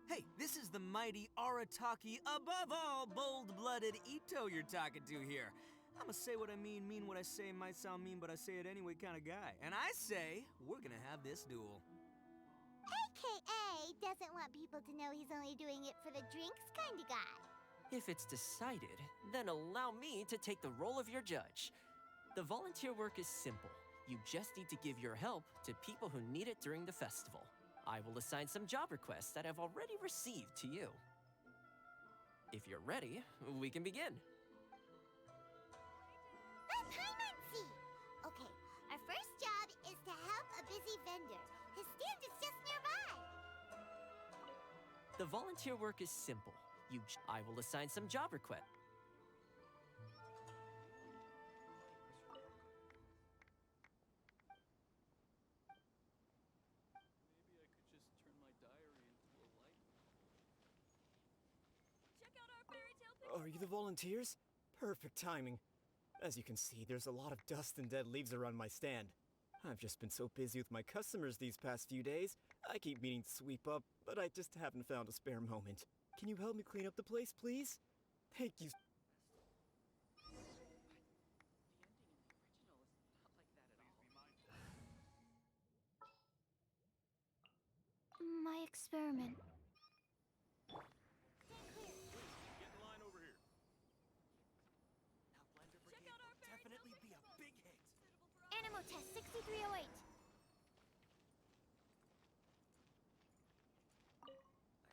Hey, this is the mighty Arataki, above all bold-blooded Ito you're talking to here. I'ma say what I mean what I say, might sound mean, but I say it anyway kind of guy. And I say, we're gonna have this duel. AKA doesn't want people to know he's only doing it for the drinks kind of guy. If it's decided, then allow me to take the role of your judge. The volunteer work is simple. You just need to give your help to people who need it during the festival. I will assign some job requests that I've already received to you. If you're ready, we can begin. Okay, our first job is to help a busy vendor. His stand is just nearby. The volunteer work is simple. I will assign some job requests. Are you the volunteers? Perfect timing. As you can see, there's a lot of dust and dead leaves around my stand. I've just been so busy with my customers these past few days. I keep meaning to sweep up, but I just haven't found a spare moment. Can you help me clean up the place, please? Thank you. My experiment. Get in line over here. Definitely be a big hit. Animal test 6308.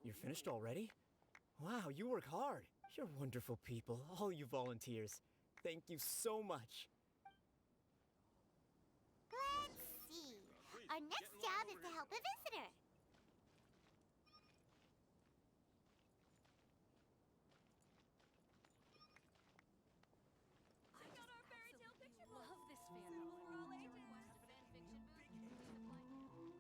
You're finished already? Wow, you work hard. You're wonderful people, all you volunteers. Thank you so much. Let's see. Our next job is to help a visitor. You want the latest issue? Thanks for your support.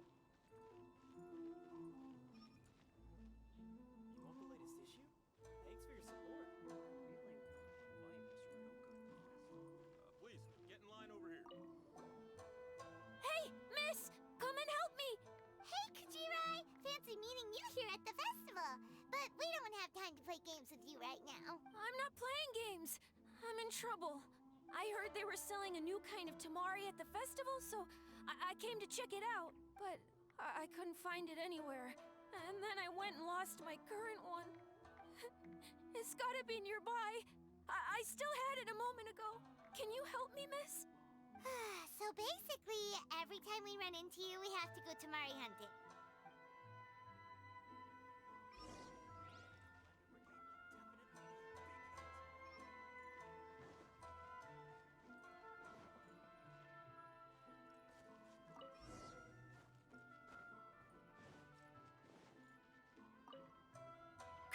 Please, get in line over here. Hey, miss! Come and help me! Hey, Kujirai! Fancy meeting you here at the festival. But we don't have time to play games with you right now. I'm not playing games. I'm in trouble. I heard they were selling a new kind of tamari at the festival, so I came to check it out. But I couldn't find it anywhere. And then I went and lost my current one. It's gotta be nearby. I still had it a moment ago. Can you help me, miss? So basically, every time we run into you, we have to go tamari hunting.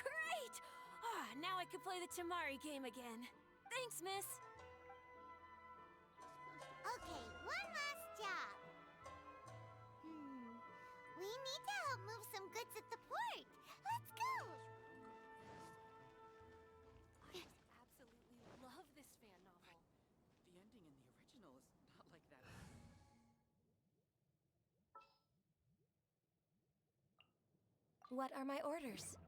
Great! Now I can play the tamari game again. Thanks, miss. Okay, one last job. We need to help move some goods at the port. Let's go! I absolutely love this fan novel. The ending in the original is not like that. What are my orders?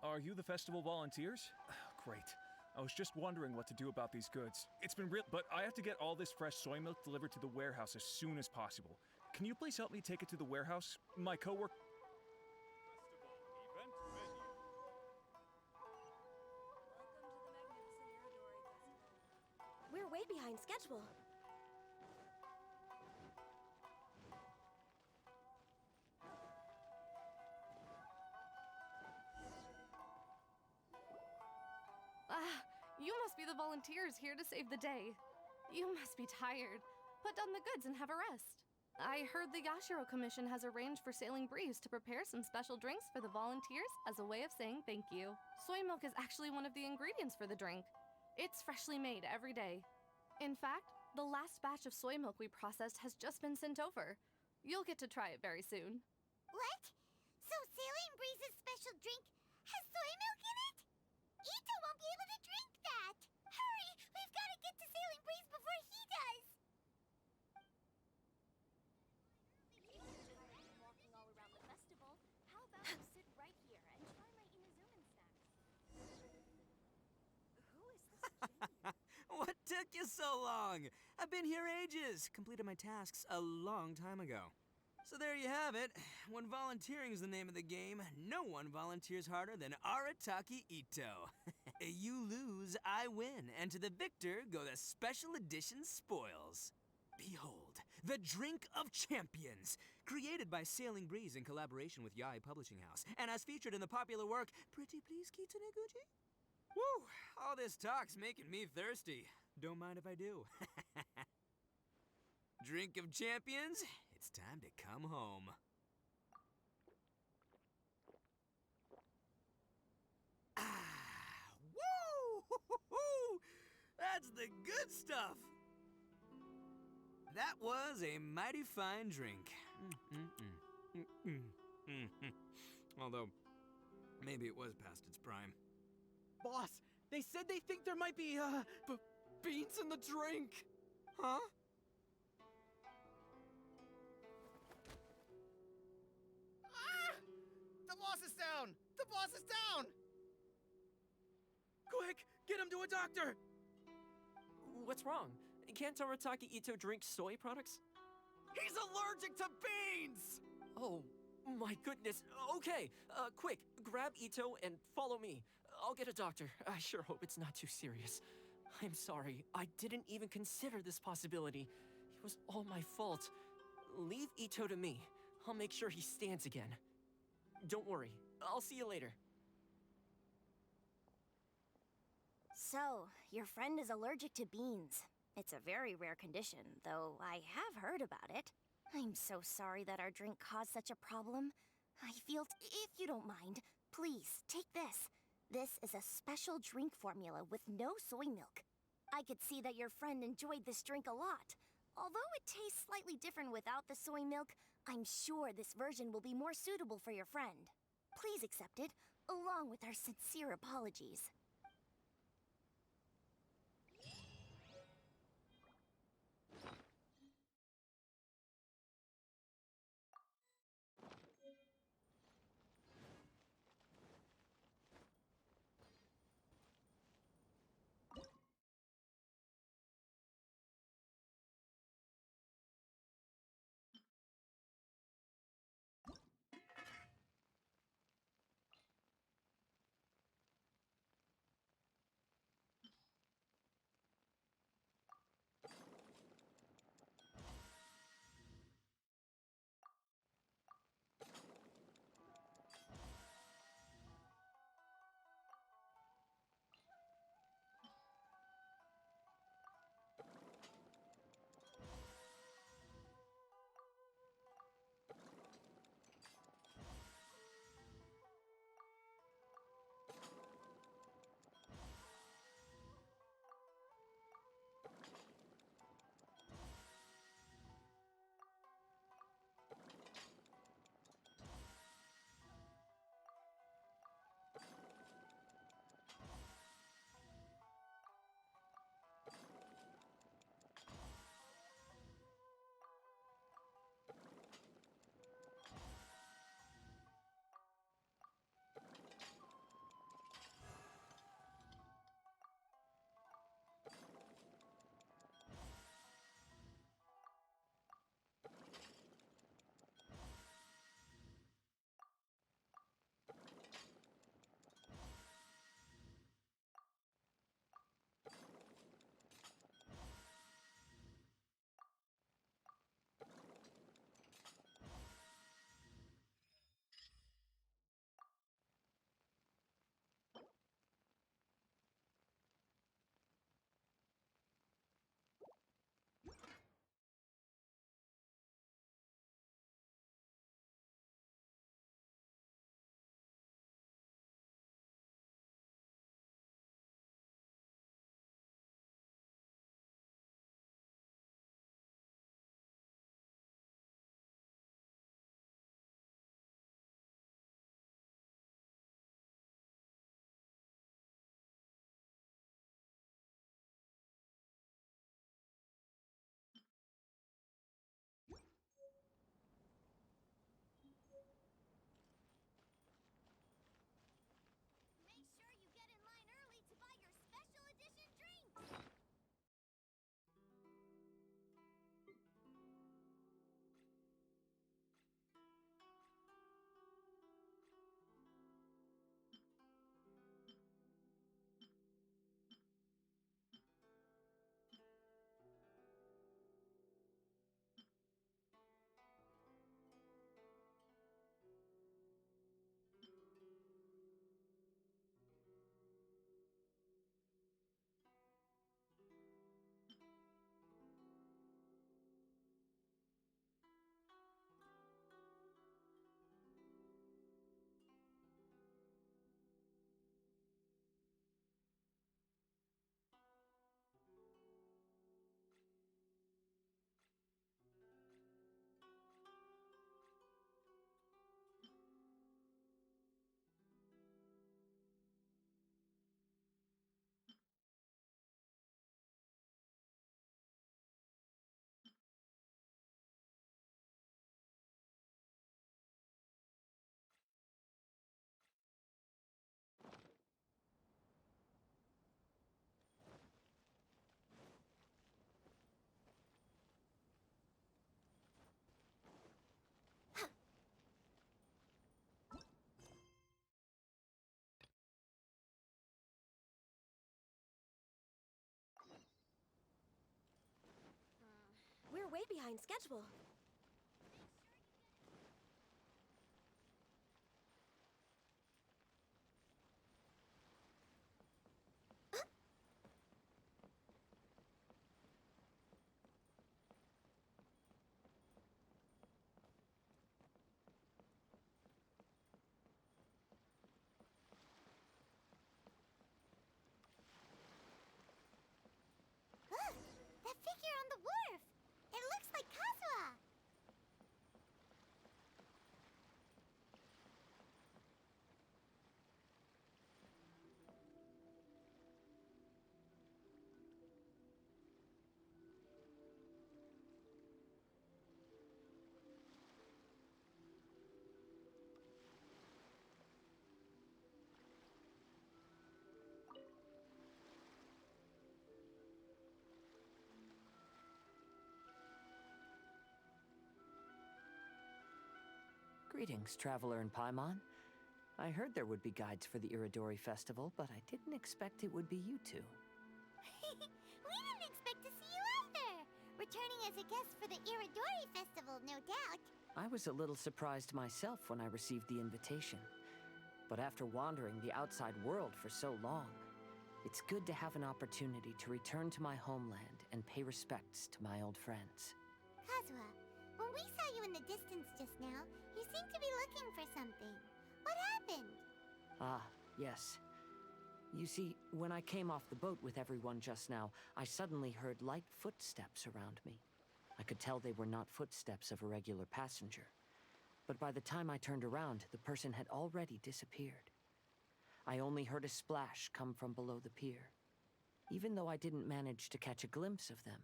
Are you the festival volunteers? Great. I was just wondering what to do about these goods. It's been real, but I have to get all this fresh soy milk delivered to the warehouse as soon as possible. Can you please help me take it to the warehouse? My coworker. We're way behind schedule. You must be the volunteers here to save the day. You must be tired. Put down the goods and have a rest. I heard the Yashiro Commission has arranged for Sailing Breeze to prepare some special drinks for the volunteers as a way of saying thank you. Soy milk is actually one of the ingredients for the drink. It's freshly made every day. In fact, the last batch of soy milk we processed has just been sent over. You'll get to try it very soon. What? So Sailing Breeze's special drink has soy milk in it? Ito won't be able to drink that! Hurry! We've got to get to Sailing Breeze before he does! Walking all around the festival, how about you sit right here and try my Inazuman snacks? Who is this? What took you so long? I've been here ages. Completed my tasks a long time ago. So there you have it. When volunteering is the name of the game, no one volunteers harder than Arataki Ito. You lose, I win, and to the victor go the special edition spoils. Behold, the Drink of Champions, created by Sailing Breeze in collaboration with Yae Publishing House, and as featured in the popular work, Pretty Please Kitsune Guji? Woo! All this talk's making me thirsty. Don't mind if I do. Drink of Champions, it's time to come home. Woo! That's the good stuff! That was a mighty fine drink. Although, maybe it was past its prime. Boss, they said they think there might be, beans in the drink! Huh? Ah! The boss is down! The boss is down! Quick, get him to a doctor! What's wrong? Can't Arataki Ito drink soy products? He's allergic to beans! Oh, my goodness. Okay, quick, grab Ito and follow me. I'll get a doctor. I sure hope it's not too serious. I'm sorry, I didn't even consider this possibility. It was all my fault. Leave Ito to me. I'll make sure he stands again. Don't worry, I'll see you later. So, your friend is allergic to beans. It's a very rare condition, though I have heard about it. I'm so sorry that our drink caused such a problem. I feel if you don't mind, please, take this. This is a special drink formula with no soy milk. I could see that your friend enjoyed this drink a lot. Although it tastes slightly different without the soy milk, I'm sure this version will be more suitable for your friend. Please accept it, along with our sincere apologies. way behind schedule. Look! That figure on the wharf! It looks like Kazuha! Greetings, traveler in Paimon. I heard there would be guides for the Iridori Festival, but I didn't expect it would be you two. We didn't expect to see you either! Returning as a guest for the Iridori Festival, no doubt. I was a little surprised myself when I received the invitation. But after wandering the outside world for so long, it's good to have an opportunity to return to my homeland and pay respects to my old friends. Kazuha, when we saw you in the distance just now, you seemed to be looking for something. What happened? Ah, yes. You see, when I came off the boat with everyone just now, I suddenly heard light footsteps around me. I could tell they were not footsteps of a regular passenger. But by the time I turned around, the person had already disappeared. I only heard a splash come from below the pier. Even though I didn't manage to catch a glimpse of them,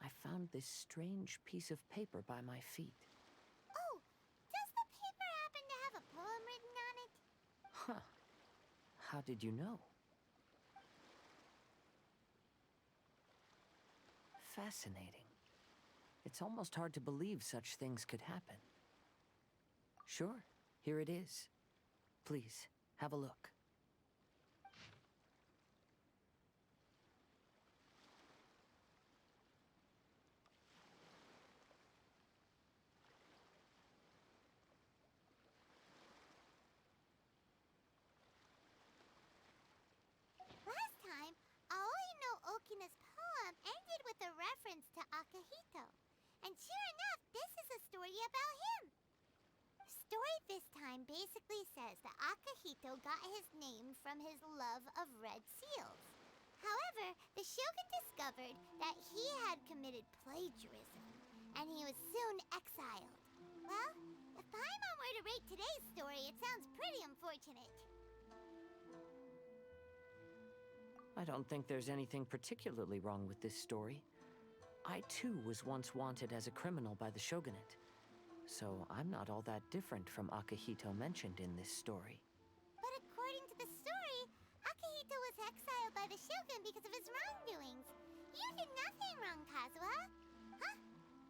I found this strange piece of paper by my feet. Oh, does the paper happen to have a poem written on it? Huh. How did you know? Fascinating. It's almost hard to believe such things could happen. Sure, here it is. Please, have a look. Last time, Aoi no Okina's poem ended with a reference to Akihito. And sure enough, this is a story about him. The story this time basically says that Akihito got his name from his love of red seals. However, the shogun discovered that he had committed plagiarism, and he was soon exiled. Well, if Paimon were to rate today's story, it sounds pretty unfortunate. I don't think there's anything particularly wrong with this story. I too was once wanted as a criminal by the shogunate, so I'm not all that different from Akihito mentioned in this story. But according to the story, Akihito was exiled by the shogun because of his wrongdoings. You did nothing wrong, Kazuha. Huh?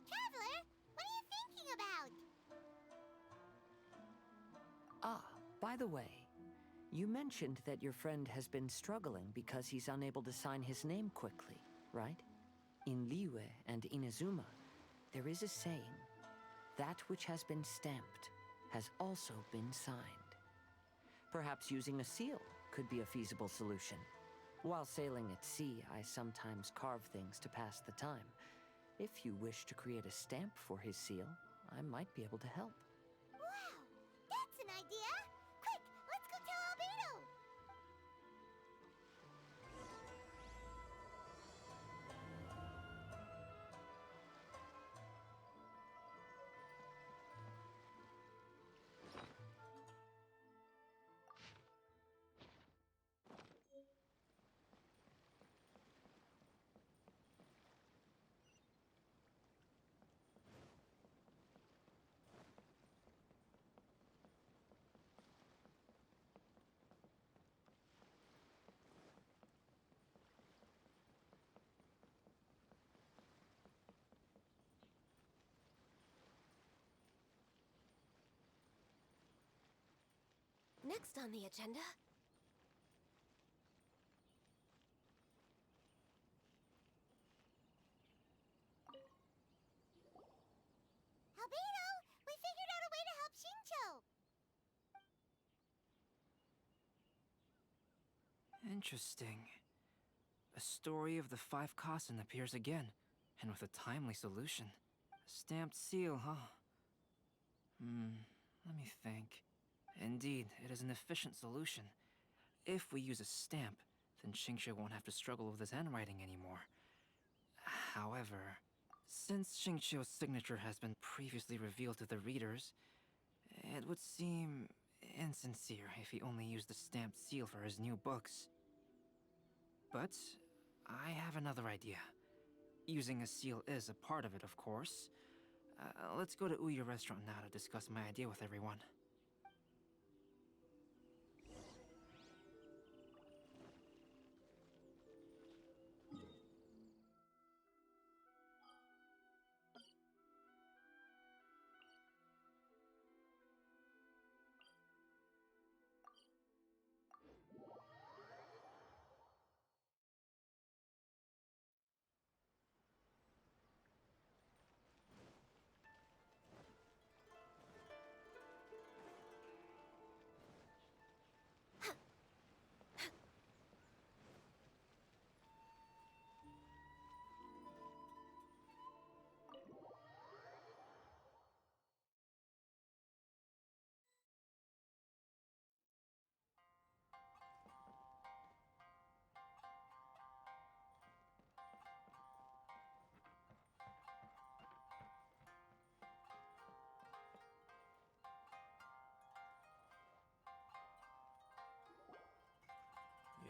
Traveler, what are you thinking about? Ah, by the way, you mentioned that your friend has been struggling because he's unable to sign his name quickly, right? In Liyue and Inazuma, there is a saying, that which has been stamped has also been signed. Perhaps using a seal could be a feasible solution. While sailing at sea, I sometimes carve things to pass the time. If you wish to create a stamp for his seal, I might be able to help. Wow, that's an idea! Quick, let's go tell Albedo! Next on the agenda... Albedo, we figured out a way to help Shincho. Interesting. A story of the 5 Kasen appears again, and with a timely solution. A stamped seal, huh? Let me think. Indeed, it is an efficient solution. If we use a stamp, then Xingqiu won't have to struggle with his handwriting anymore. However, since Xingqiu's signature has been previously revealed to the readers, it would seem insincere if he only used the stamped seal for his new books. But I have another idea. Using a seal is a part of it, of course. Let's go to Uyu Restaurant now to discuss my idea with everyone.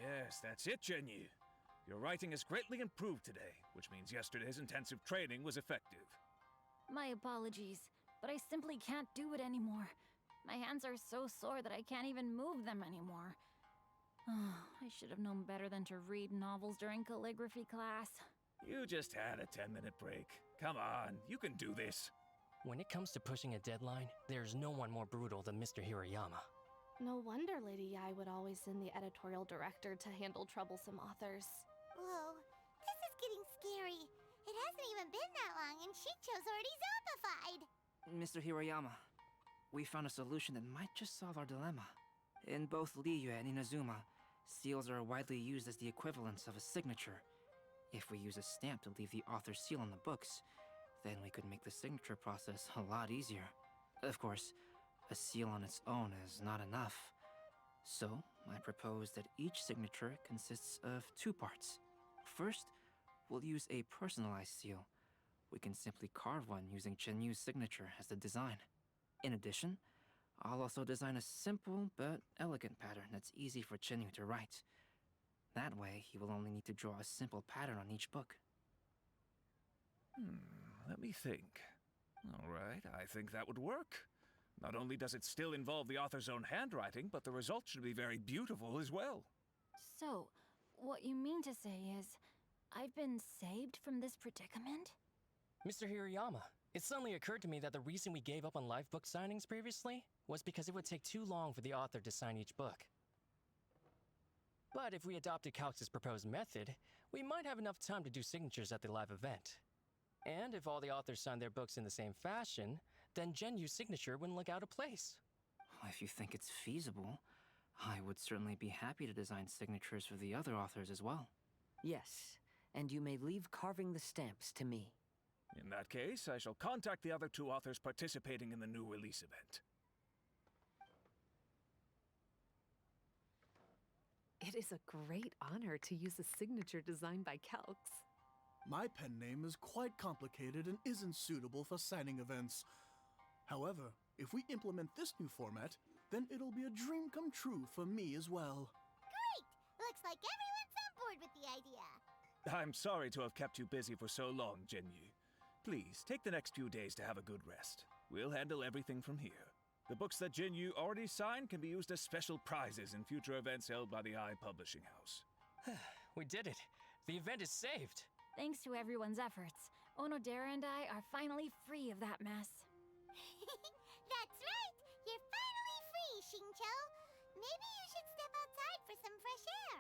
Yes, that's it, Genyu. Your writing has greatly improved today, which means yesterday's intensive training was effective. My apologies, but I simply can't do it anymore. My hands are so sore that I can't even move them anymore. I should have known better than to read novels during calligraphy class. You just had a 10-minute break. Come on, you can do this. When it comes to pushing a deadline, there's no one more brutal than Mr. Hirayama. No wonder Lady Yai would always send the editorial director to handle troublesome authors. Whoa, this is getting scary. It hasn't even been that long and Shincho's already zombified. Mr. Hirayama, we found a solution that might just solve our dilemma. In both Liyue and Inazuma, seals are widely used as the equivalents of a signature. If we use a stamp to leave the author's seal on the books, then we could make the signature process a lot easier. Of course, a seal on its own is not enough. So, I propose that each signature consists of 2 parts. First, we'll use a personalized seal. We can simply carve one using Chenyu's signature as the design. In addition, I'll also design a simple but elegant pattern that's easy for Chenyu to write. That way, he will only need to draw a simple pattern on each book. Let me think. All right, I think that would work. Not only does it still involve the author's own handwriting, but the result should be very beautiful as well. So, what you mean to say is, I've been saved from this predicament? Mr. Hirayama, it suddenly occurred to me that the reason we gave up on live book signings previously was because it would take too long for the author to sign each book. But if we adopted Calx's proposed method, we might have enough time to do signatures at the live event. And if all the authors signed their books in the same fashion, then Genyu's signature wouldn't look out of place. If you think it's feasible, I would certainly be happy to design signatures for the other authors as well. Yes, and you may leave carving the stamps to me. In that case, I shall contact the other 2 authors participating in the new release event. It is a great honor to use a signature designed by Calx. My pen name is quite complicated and isn't suitable for signing events. However, if we implement this new format, then it'll be a dream come true for me as well. Great! Looks like everyone's on board with the idea. I'm sorry to have kept you busy for so long, Genyu. Please, take the next few days to have a good rest. We'll handle everything from here. The books that Genyu already signed can be used as special prizes in future events held by the Eye Publishing House. We did it! The event is saved! Thanks to everyone's efforts, Onodera and I are finally free of that mess. That's right! You're finally free, Xingqiu! Maybe you should step outside for some fresh air.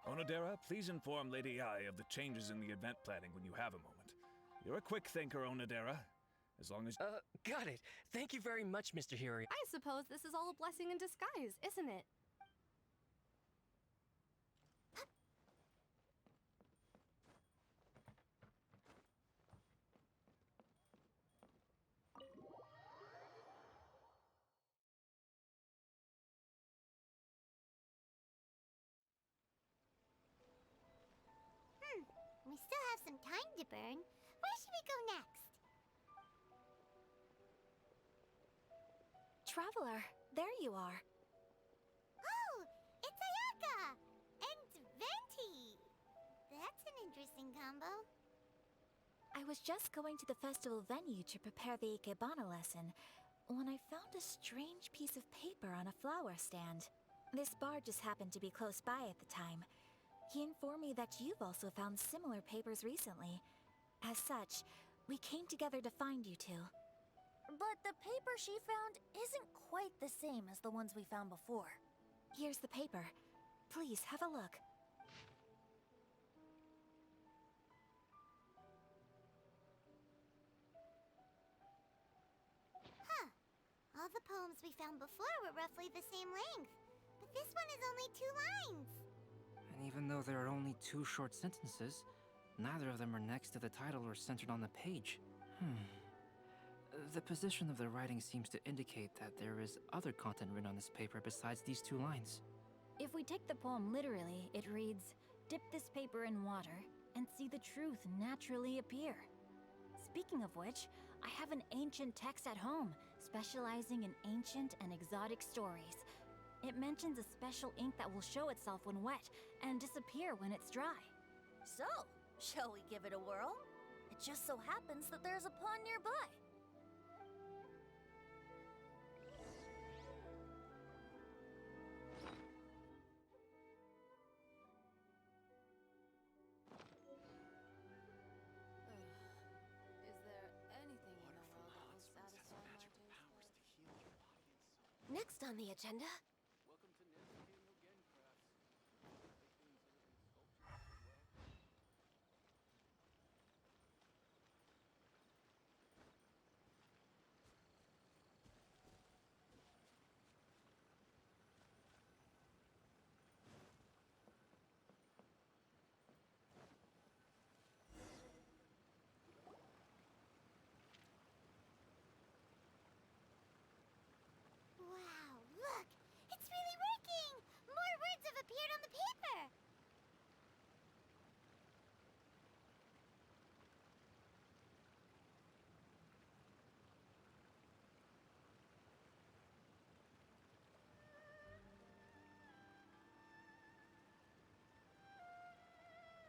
Onodera, please inform Lady Ai of the changes in the event planning when you have a moment. You're a quick thinker, Onodera. As long as... Got it. Thank you very much, Mr. Hiri. I suppose this is all a blessing in disguise, isn't it? We still have some time to burn. Where should we go next? Traveler, there you are. Oh, it's Ayaka! And Venti! That's an interesting combo. I was just going to the festival venue to prepare the Ikebana lesson when I found a strange piece of paper on a flower stand. This bar just happened to be close by at the time. He informed me that you've also found similar papers recently. As such, we came together to find you two. But the paper she found isn't quite the same as the ones we found before. Here's the paper. Please, have a look. Huh. All the poems we found before were roughly the same length. But this one is only 2 lines. And even though there are only 2 short sentences, neither of them are next to the title or centered on the page. The position of the writing seems to indicate that there is other content written on this paper besides these 2 lines. If we take the poem literally, it reads, "Dip this paper in water and see the truth naturally appear." Speaking of which, I have an ancient text at home, specializing in ancient and exotic stories. It mentions a special ink that will show itself when wet and disappear when it's dry. So, shall we give it a whirl? It just so happens that there's a pond nearby. Is there anything in the world that will satisfy my taste? Next on the agenda. Wow, look! It's really working! More words have appeared on the paper!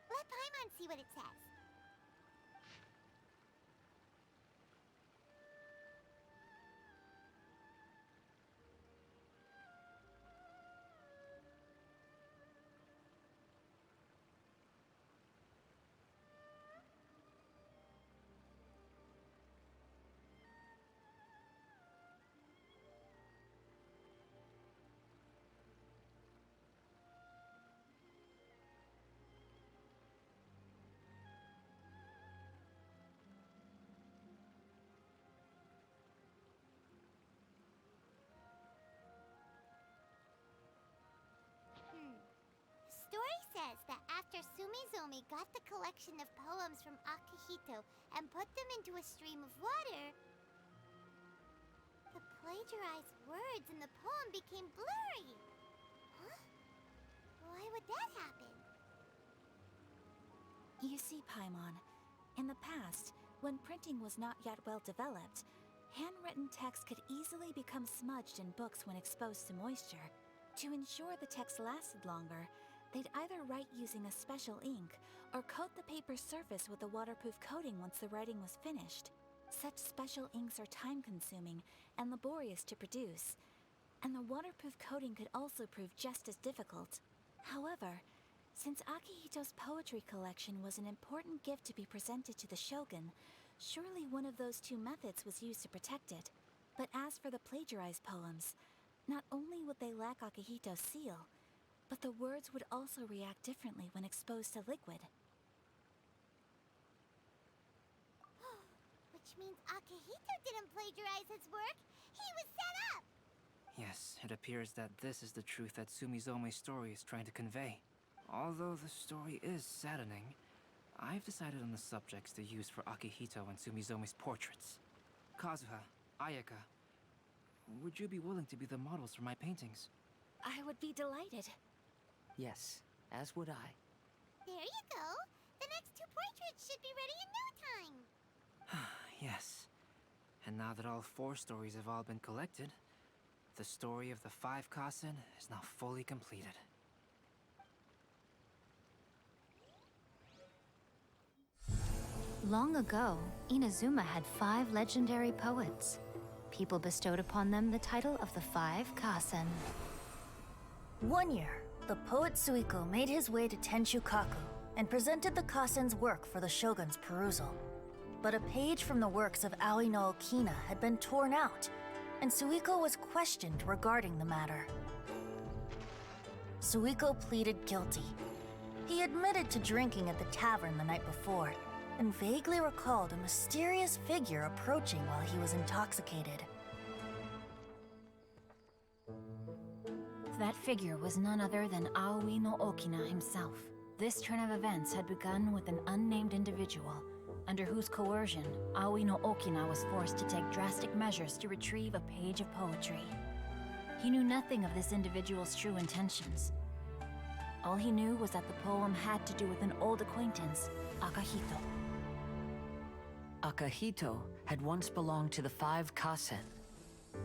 Let Paimon see what it says. Story says that after Sumizomi got the collection of poems from Akihito and put them into a stream of water, the plagiarized words in the poem became blurry. Huh? Why would that happen? You see, Paimon, in the past, when printing was not yet well developed, handwritten text could easily become smudged in books when exposed to moisture. To ensure the text lasted longer, they'd either write using a special ink or coat the paper's surface with a waterproof coating once the writing was finished. Such special inks are time-consuming and laborious to produce, and the waterproof coating could also prove just as difficult. However, since Akihito's poetry collection was an important gift to be presented to the shogun, surely one of those 2 methods was used to protect it. But as for the plagiarized poems, not only would they lack Akihito's seal, But the words would also react differently when exposed to liquid. Which means Akihito didn't plagiarize his work. He was set up! Yes, it appears that this is the truth that Sumizome's story is trying to convey. Although the story is saddening, I've decided on the subjects to use for Akihito and Sumizome's portraits. Kazuha, Ayaka, would you be willing to be the models for my paintings? I would be delighted. Yes, as would I. There you go. The next 2 portraits should be ready in no time. Yes. And now that all 4 stories have all been collected, the story of the 5 Kasen is now fully completed. Long ago, Inazuma had 5 legendary poets. People bestowed upon them the title of the 5 Kasen. One year, the poet Suiko made his way to Tenshukaku and presented the Kasen's work for the shogun's perusal. But a page from the works of Aoi no Okina had been torn out, and Suiko was questioned regarding the matter. Suiko pleaded guilty. He admitted to drinking at the tavern the night before, and vaguely recalled a mysterious figure approaching while he was intoxicated. That figure was none other than Aoi no Okina himself. This turn of events had begun with an unnamed individual, under whose coercion, Aoi no Okina was forced to take drastic measures to retrieve a page of poetry. He knew nothing of this individual's true intentions. All he knew was that the poem had to do with an old acquaintance, Akihito. Akihito had once belonged to the 5 Kasen.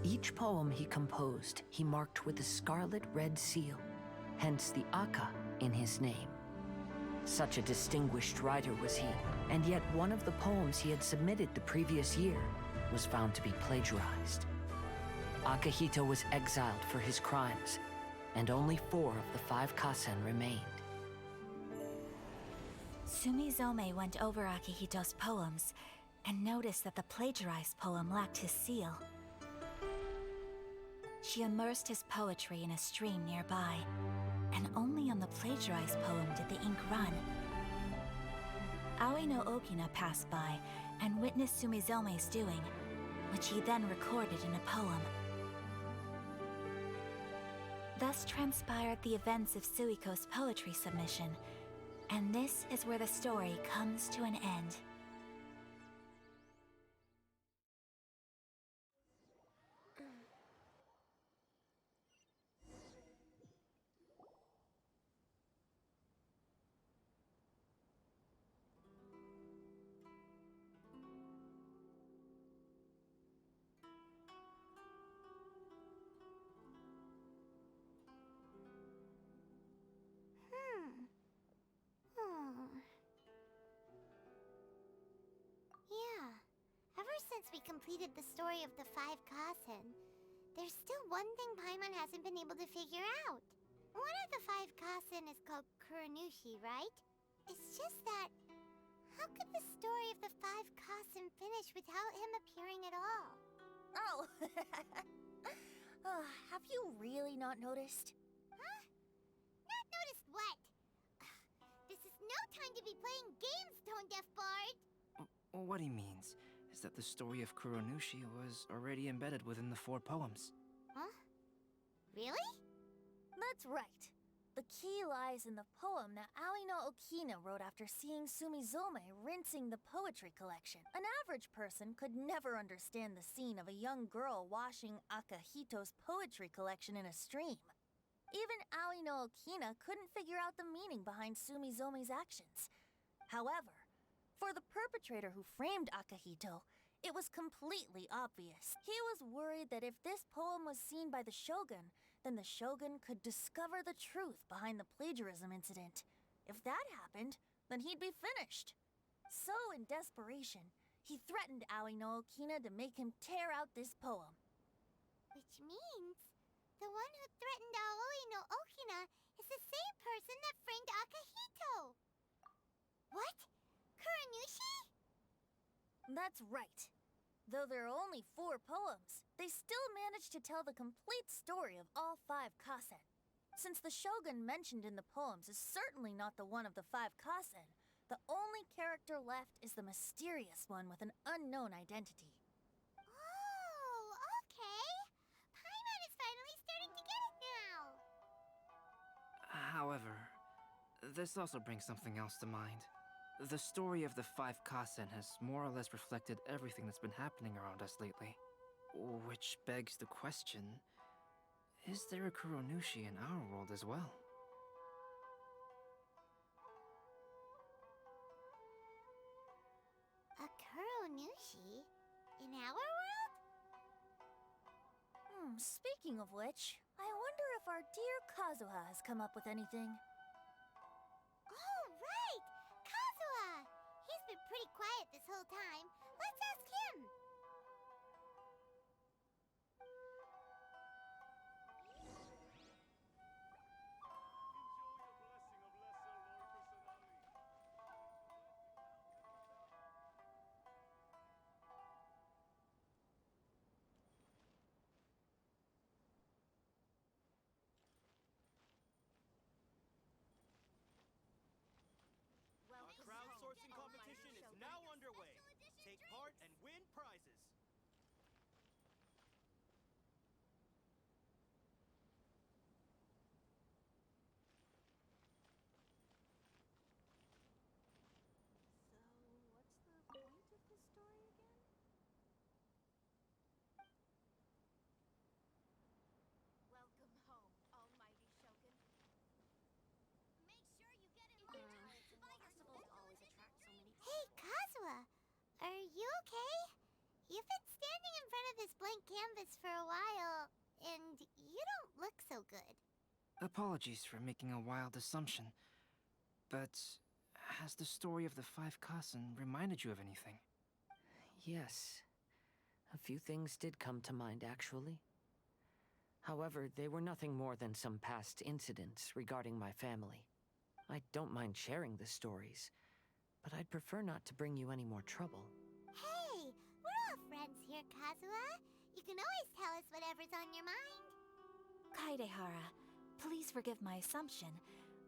Each poem he composed, he marked with a scarlet red seal, hence the Aka in his name. Such a distinguished writer was he, and yet one of the poems he had submitted the previous year was found to be plagiarized. Akihito was exiled for his crimes, and only 4 of the 5 Kasen remained. Sumizome went over Akihito's poems and noticed that the plagiarized poem lacked his seal. She immersed his poetry in a stream nearby, and only on the plagiarized poem did the ink run. Aoi no Okina passed by and witnessed Sumizome's doing, which he then recorded in a poem. Thus transpired the events of Suiko's poetry submission, and this is where the story comes to an end. Yeah. Ever since we completed the story of the 5 Kasen, there's still one thing Paimon hasn't been able to figure out. One of the 5 Kasen is called Kuronushi, right? It's just that, how could the story of the 5 Kasen finish without him appearing at all? Oh, have you really not noticed? Huh? Not noticed what? This is no time to be playing games, Tone Deaf Bard! What he means is that the story of Kuronushi was already embedded within the 4 poems. Huh? Really? That's right. The key lies in the poem that Aoi no Okina wrote after seeing Sumizome rinsing the poetry collection. An average person could never understand the scene of a young girl washing Akihito's poetry collection in a stream. Even Aoi no Okina couldn't figure out the meaning behind Sumizome's actions. However, for the perpetrator who framed Akihito, it was completely obvious. He was worried that if this poem was seen by the Shogun, then the Shogun could discover the truth behind the plagiarism incident. If that happened, then he'd be finished. So, in desperation, he threatened Aoi no Okina to make him tear out this poem. Which means, the one who threatened Aoi no Okina is the same person that framed Akihito! What? Kuronushi? That's right. Though there are only 4 poems, they still managed to tell the complete story of all 5 Kasen. Since the shogun mentioned in the poems is certainly not the one of the 5 Kasen, the only character left is the mysterious one with an unknown identity. Oh, okay. Paimon is finally starting to get it now. However, this also brings something else to mind. The story of the 5 Kasen has more or less reflected everything that's been happening around us lately. Which begs the question, is there a Kuronushi in our world as well? A Kuronushi? In our world? Speaking of which, I wonder if our dear Kazuha has come up with anything. Oh, right! Kazuha! He's been pretty quiet this whole time. Let's ask him. Our crowdsourcing competition is now underway. Take part and win prizes. Welcome home, Almighty Shogun. Make sure you get in line to buy your Festivals always attract so many Hey, Kazuha! Are you okay? You've been standing in front of this blank canvas for a while, and you don't look so good. Apologies for making a wild assumption, but has the story of the 5 Kasen reminded you of anything? Yes. A few things did come to mind, actually. However, they were nothing more than some past incidents regarding my family. I don't mind sharing the stories, but I'd prefer not to bring you any more trouble. Hey, we're all friends here, Kazuha. You can always tell us whatever's on your mind. Kaidehara, please forgive my assumption,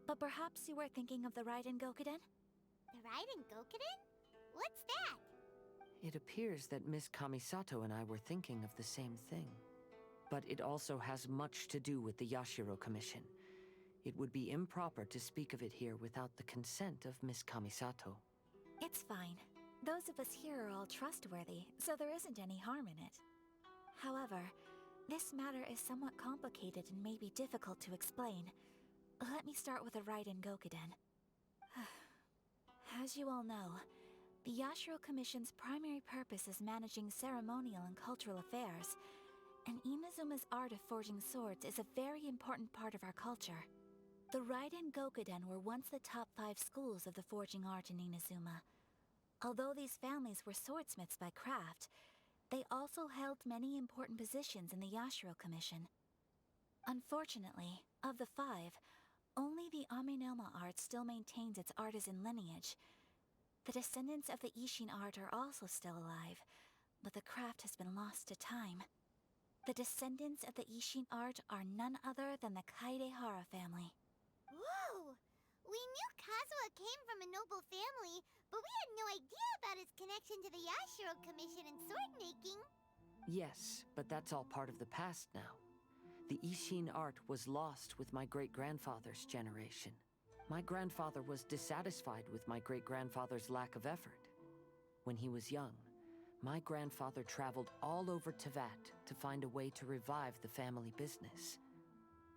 but perhaps you were thinking of the Raiden Gokuden? The Raiden Gokuden? What's that? It appears that Miss Kamisato and I were thinking of the same thing. But it also has much to do with the Yashiro Commission. It would be improper to speak of it here without the consent of Miss Kamisato. It's fine. Those of us here are all trustworthy, so there isn't any harm in it. However, this matter is somewhat complicated and may be difficult to explain. Let me start with the Raiden Gokuden. As you all know, the Yashiro Commission's primary purpose is managing ceremonial and cultural affairs, and Inazuma's art of forging swords is a very important part of our culture. The Raiden Gokuden were once the top 5 schools of the forging art in Inazuma. Although these families were swordsmiths by craft, they also held many important positions in the Yashiro Commission. Unfortunately, of the 5, only the Aminoma art still maintains its artisan lineage. The descendants of the Ishin art are also still alive, but the craft has been lost to time. The descendants of the Ishin art are none other than the Kaidehara family. Whoa! We knew Kazuha came from a noble family, but we had no idea about his connection to the Yashiro Commission and sword making. Yes, but that's all part of the past now. The Ishin art was lost with my great-grandfather's generation. My grandfather was dissatisfied with my great-grandfather's lack of effort. When he was young, my grandfather traveled all over Tevat to find a way to revive the family business.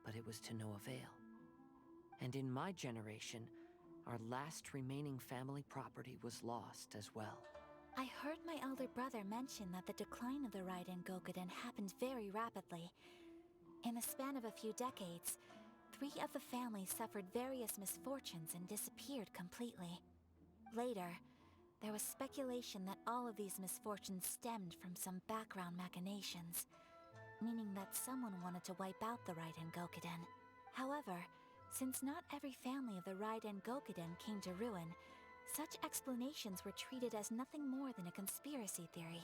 But it was to no avail. And in my generation, our last remaining family property was lost as well. I heard my elder brother mention that the decline of the Raiden Gokuden happened very rapidly. In the span of a few decades, 3 of the families suffered various misfortunes and disappeared completely. Later, there was speculation that all of these misfortunes stemmed from some background machinations, meaning that someone wanted to wipe out the Raiden Gokuden. However, since not every family of the Raiden Gokuden came to ruin, such explanations were treated as nothing more than a conspiracy theory.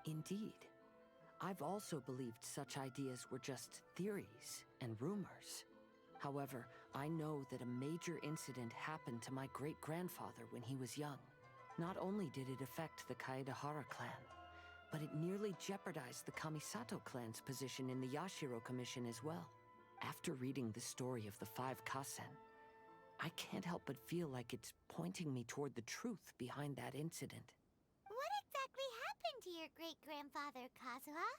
Indeed. I've also believed such ideas were just theories and rumors. However, I know that a major incident happened to my great-grandfather when he was young. Not only did it affect the Kaedahara clan, but it nearly jeopardized the Kamisato clan's position in the Yashiro Commission as well. After reading the story of the 5 Kasen, I can't help but feel like it's pointing me toward the truth behind that incident. What exactly happened to your great-grandfather, Kazuha?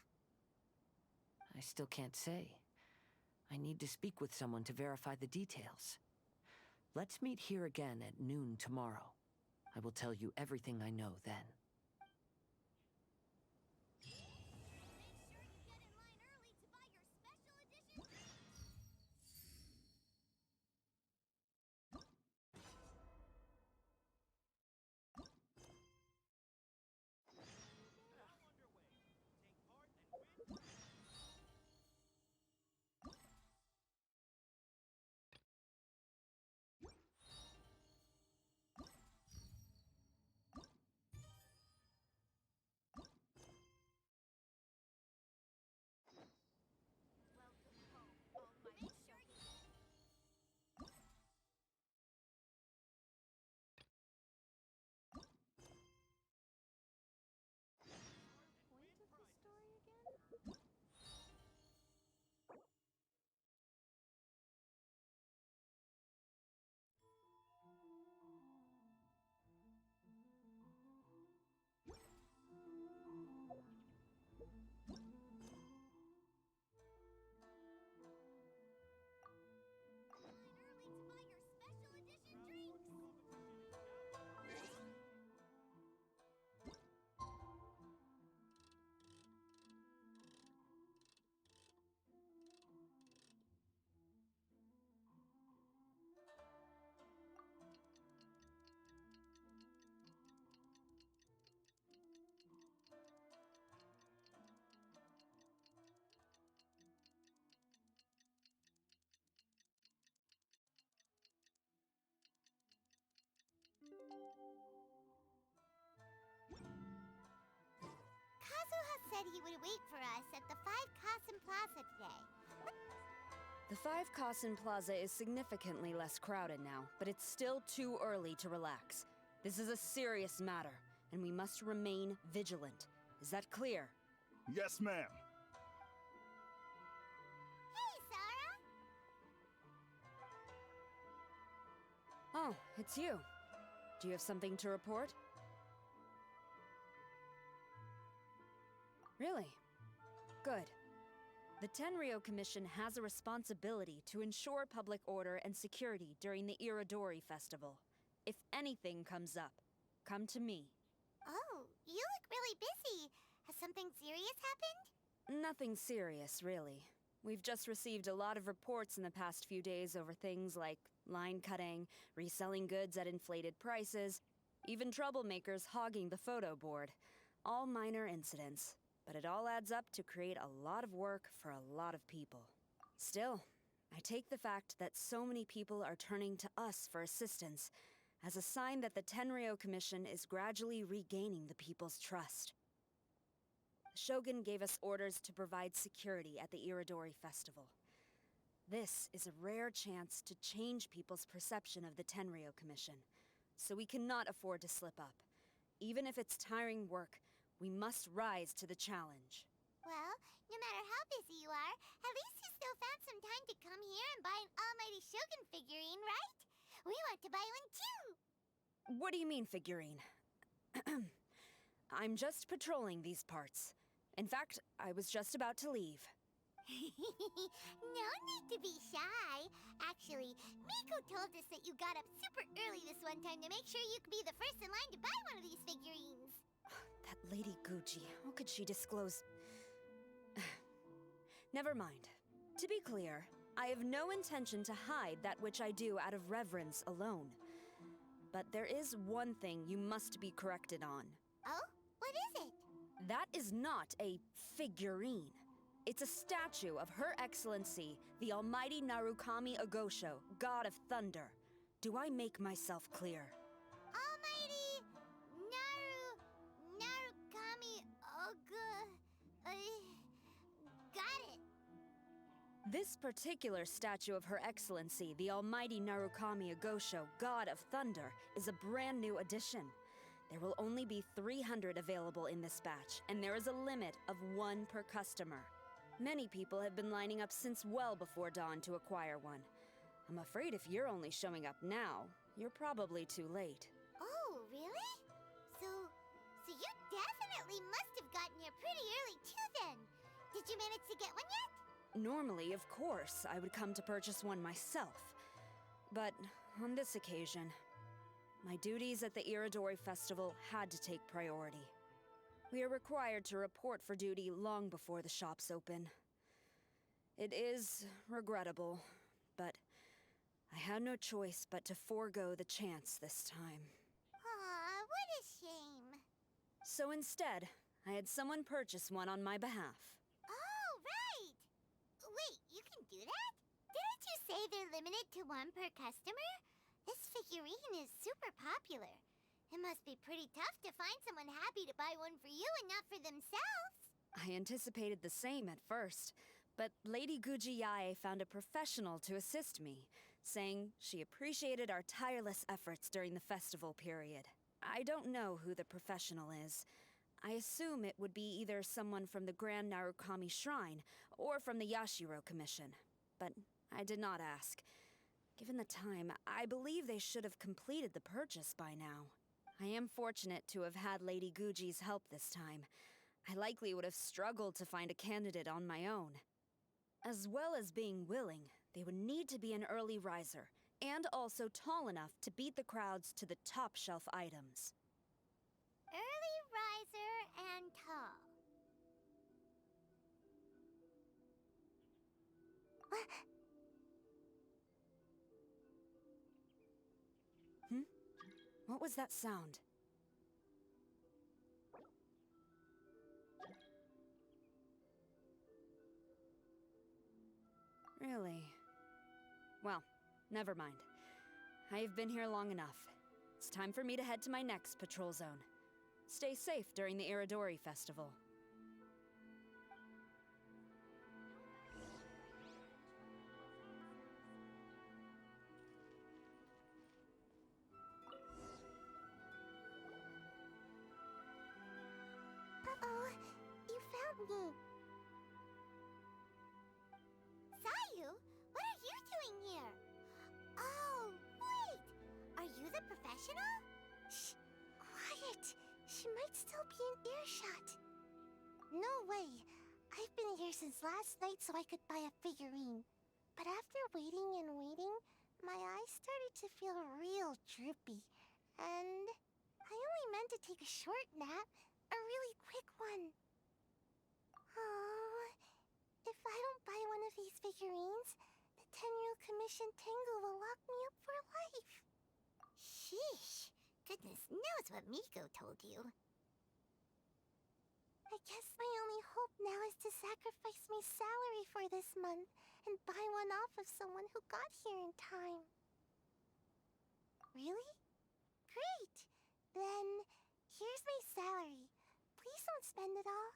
I still can't say. I need to speak with someone to verify the details. Let's meet here again at noon tomorrow. I will tell you everything I know then. Kazuha said he would wait for us at the 5 Kasen Plaza today. The 5 Kasen Plaza is significantly less crowded now, but it's still too early to relax. This is a serious matter, and we must remain vigilant. Is that clear? Yes, ma'am. Hey, Sarah! Oh, it's you. Do you have something to report? Really? Good. The Tenryou Commission has a responsibility to ensure public order and security during the Iridori Festival. If anything comes up, come to me. Oh, you look really busy. Has something serious happened? Nothing serious, really. We've just received a lot of reports in the past few days over things like line cutting, reselling goods at inflated prices, even troublemakers hogging the photo board. All minor incidents. But it all adds up to create a lot of work for a lot of people. Still, I take the fact that so many people are turning to us for assistance as a sign that the Tenryou Commission is gradually regaining the people's trust. The Shogun gave us orders to provide security at the Iridori Festival. This is a rare chance to change people's perception of the Tenryou Commission, so we cannot afford to slip up. Even if it's tiring work, we must rise to the challenge. Well, no matter how busy you are, at least you still found some time to come here and buy an Almighty Shogun figurine, right? We want to buy one too! What do you mean, figurine? I'm just patrolling these parts. In fact, I was just about to leave. No need to be shy. Actually, Miko told us that you got up super early this one time to make sure you could be the first in line to buy one of these figurines. That Lady Gucci, how could she disclose... Never mind. To be clear, I have no intention to hide that which I do out of reverence alone. But there is one thing you must be corrected on. Oh? What is it? That is not a figurine. It's a statue of Her Excellency, the Almighty Narukami Agosho, God of Thunder. Do I make myself clear? Almighty Narukami Oga... got it. This particular statue of Her Excellency, the Almighty Narukami Agosho, God of Thunder, is a brand new addition. There will only be 300 available in this batch, and there is a limit of 1 per customer. Many people have been lining up since well before dawn to acquire one. I'm afraid if you're only showing up now, you're probably too late. Oh, really? So you definitely must have gotten here pretty early too then. Did you manage to get one yet? Normally, of course, I would come to purchase one myself. But on this occasion, my duties at the Iridori Festival had to take priority. We are required to report for duty long before the shops open. It is regrettable, but I had no choice but to forego the chance this time. Aw, what a shame. So instead, I had someone purchase one on my behalf. Oh, right! Wait, you can do that? Didn't you say they're limited to 1 per customer? This figurine is super popular. It must be pretty tough to find someone happy to buy one for you and not for themselves. I anticipated the same at first, but Lady Gujiyae found a professional to assist me, saying she appreciated our tireless efforts during the festival period. I don't know who the professional is. I assume it would be either someone from the Grand Narukami Shrine or from the Yashiro Commission, but I did not ask. Given the time, I believe they should have completed the purchase by now. I am fortunate to have had Lady Guji's help this time. I likely would have struggled to find a candidate on my own. As well as being willing, they would need to be an early riser, and also tall enough to beat the crowds to the top shelf items. Early riser and tall. What was that sound? Really? Well, never mind. I've been here long enough. It's time for me to head to my next patrol zone. Stay safe during the Iridori Festival. Uh-oh, you found me. Sayu, what are you doing here? Oh, wait! Are you the professional? Shh, quiet. She might still be in earshot. No way. I've been here since last night so I could buy a figurine. But after waiting and waiting, my eyes started to feel real droopy. And I only meant to take a short nap, a really quick one. Oh, if I don't buy one of these figurines, the Tenryou Commission Tengu will lock me up for life. Sheesh. Goodness knows what Miko told you. I guess my only hope now is to sacrifice my salary for this month and buy one off of someone who got here in time. Really? Great! Then, here's my salary. Please don't spend it all.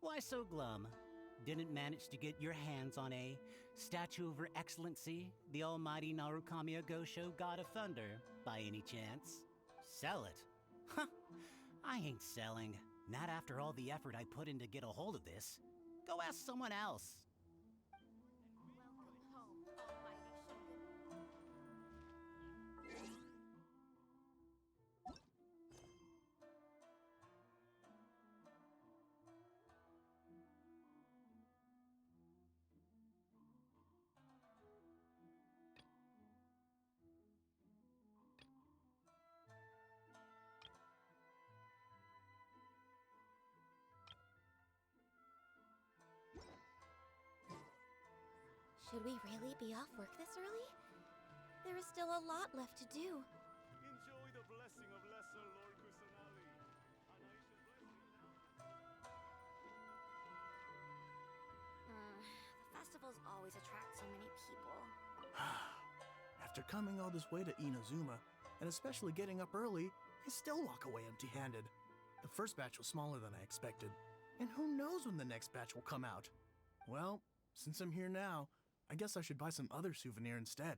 Why so glum? Didn't manage to get your hands on a statue of Her Excellency, the Almighty Narukami Agosho, God of Thunder, by any chance? Sell it? Huh, I ain't selling. Not after all the effort I put in to get a hold of this. Go ask someone else. Should we really be off work this early? There is still a lot left to do. Enjoy the blessing of Lesser Lord Kusanali. The festivals always attract so many people. After coming all this way to Inazuma, and especially getting up early, I still walk away empty-handed. The first batch was smaller than I expected, and who knows when the next batch will come out. Well, since I'm here now, I guess I should buy some other souvenir instead.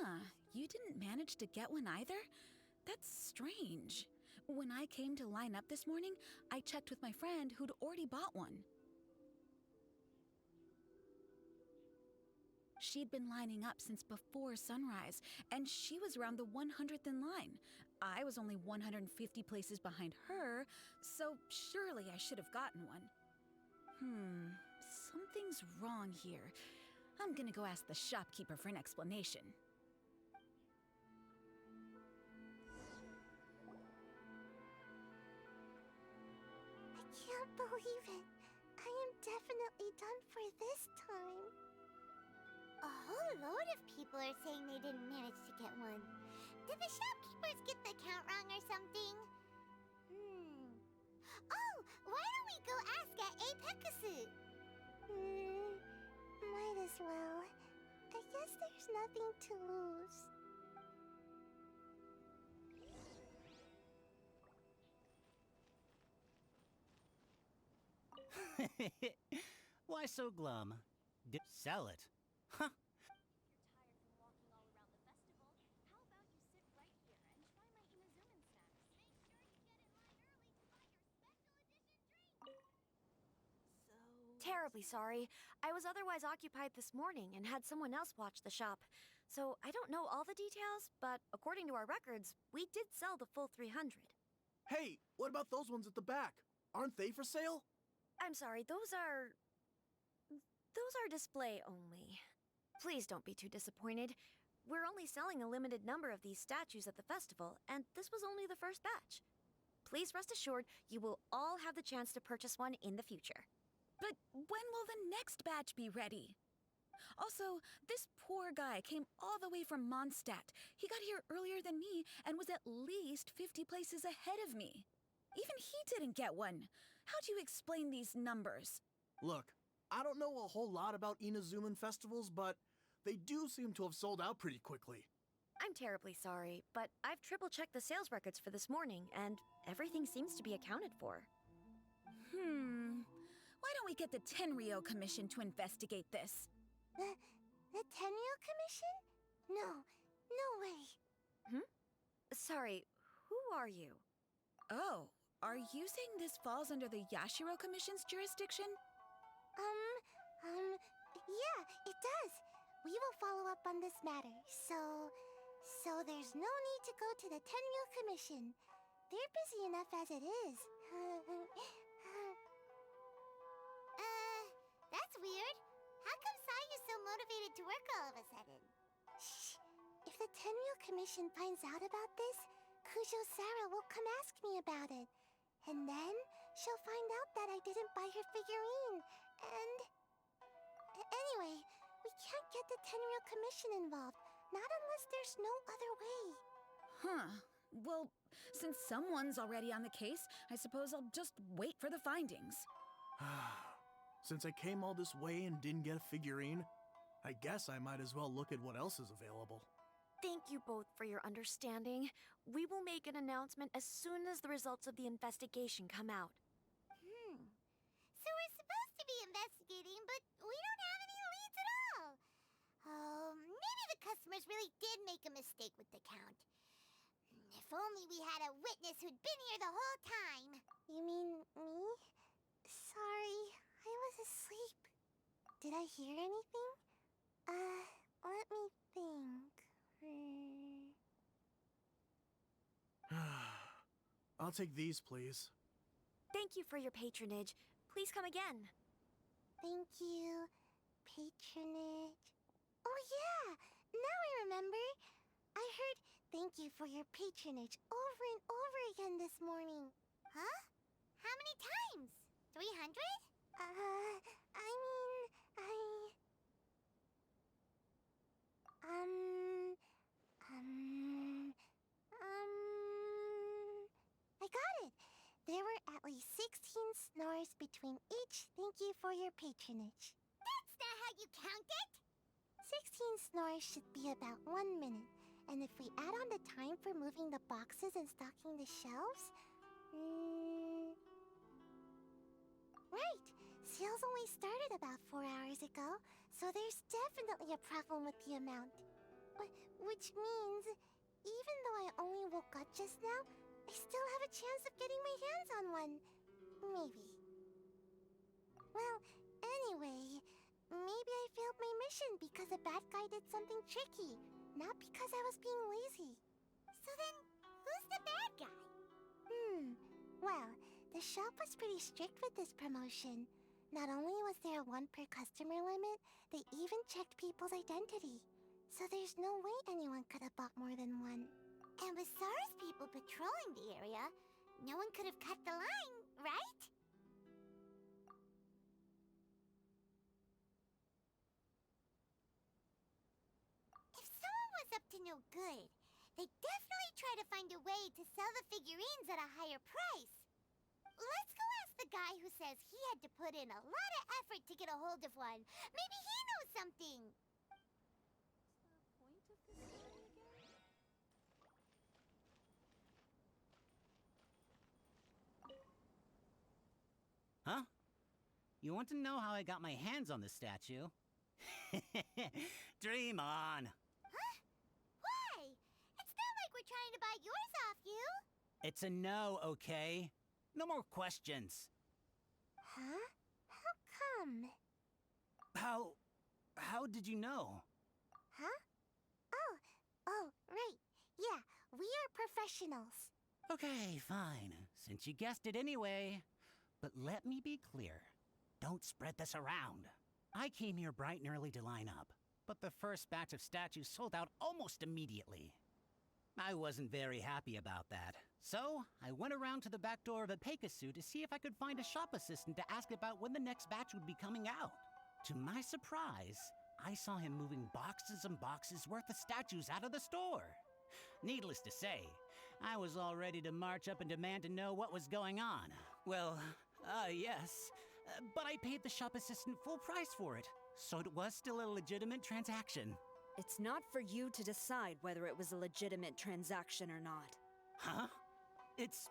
Huh, you didn't manage to get one either? That's strange. When I came to line up this morning, I checked with my friend who'd already bought one. She'd been lining up since before sunrise, and she was around the 100th in line. I was only 150 places behind her, so surely I should have gotten one. Something's wrong here. I'm gonna go ask the shopkeeper for an explanation. I can't believe it. I am definitely done for this time. A whole load of people are saying they didn't manage to get one. Did the shopkeepers get the count wrong or something? Oh, why don't we go ask at Apekasu? Might as well. I guess there's nothing to lose. Why so glum? Sell it. Huh? Terribly sorry. I was otherwise occupied this morning and had someone else watch the shop. So I don't know all the details, but according to our records, we did sell the full 300. Hey, what about those ones at the back? Aren't they for sale? I'm sorry, those are display only. Please don't be too disappointed. We're only selling a limited number of these statues at the festival, and this was only the first batch. Please rest assured, you will all have the chance to purchase one in the future. But when will the next batch be ready? Also, this poor guy came all the way from Mondstadt. He got here earlier than me and was at least 50 places ahead of me. Even he didn't get one. How do you explain these numbers? Look, I don't know a whole lot about Inazuman festivals, but they do seem to have sold out pretty quickly. I'm terribly sorry, but I've triple-checked the sales records for this morning, and everything seems to be accounted for. Why don't we get the Tenryou Commission to investigate this? The Tenryou Commission? No way. Sorry, who are you? Oh, are you saying this falls under the Yashiro Commission's jurisdiction? Yeah, it does. We will follow up on this matter, so there's no need to go to the Tenryou Commission. They're busy enough as it is. That's weird. How come Sayu's so motivated to work all of a sudden? Shh. If the Tenryou Commission finds out about this, Kujo Sarah will come ask me about it. And then she'll find out that I didn't buy her figurine. And... Anyway, we can't get the Tenryou Commission involved. Not unless there's no other way. Well, since someone's already on the case, I suppose I'll just wait for the findings. Since I came all this way and didn't get a figurine, I guess I might as well look at what else is available. Thank you both for your understanding. We will make an announcement as soon as the results of the investigation come out. So we're supposed to be investigating, but we don't have any leads at all. Oh, maybe the customers really did make a mistake with the count. If only we had a witness who'd been here the whole time. You mean me? Sorry, I was asleep. Did I hear anything? Let me think. I'll take these, please. Thank you for your patronage. Please come again. Thank you. Patronage. Oh yeah, now I remember. I heard thank you for your patronage over and over again this morning. Huh? How many times? 300? I got it. There were at least 16 snores between each thank you for your patronage. That's not how you count it! 16 snores should be about 1 minute. And if we add on the time for moving the boxes and stocking the shelves... Right! Sales only started about 4 hours ago, so there's definitely a problem with the amount. Which means, even though I only woke up just now, I still have a chance of getting my hands on one. Maybe. Well, anyway, maybe I failed my mission because a bad guy did something tricky, not because I was being lazy. So then, who's the bad guy? Well, the shop was pretty strict with this promotion. Not only was there a 1 per customer limit, they even checked people's identity. So there's no way anyone could have bought more than one. And with SARS people patrolling the area, no one could have cut the line, right? If someone was up to no good, they'd definitely try to find a way to sell the figurines at a higher price. Let's go ask the guy who says he had to put in a lot of effort to get a hold of one. Maybe he knows something. Huh? You want to know how I got my hands on the statue? Dream on! Huh? Why? It's not like we're trying to buy yours off you. It's a no, okay? No more questions. Huh? How come? How did you know? Huh? Oh, right. Yeah, we are professionals. Okay, fine. Since you guessed it anyway. But let me be clear. Don't spread this around. I came here bright and early to line up, but the first batch of statues sold out almost immediately. I wasn't very happy about that, so I went around to the back door of a Pegasus to see if I could find a shop assistant to ask about when the next batch would be coming out. To my surprise, I saw him moving boxes and boxes worth of statues out of the store. Needless to say, I was all ready to march up and demand to know what was going on. Well, yes, but I paid the shop assistant full price for it, so it was still a legitimate transaction. It's not for you to decide whether it was a legitimate transaction or not. Huh? It's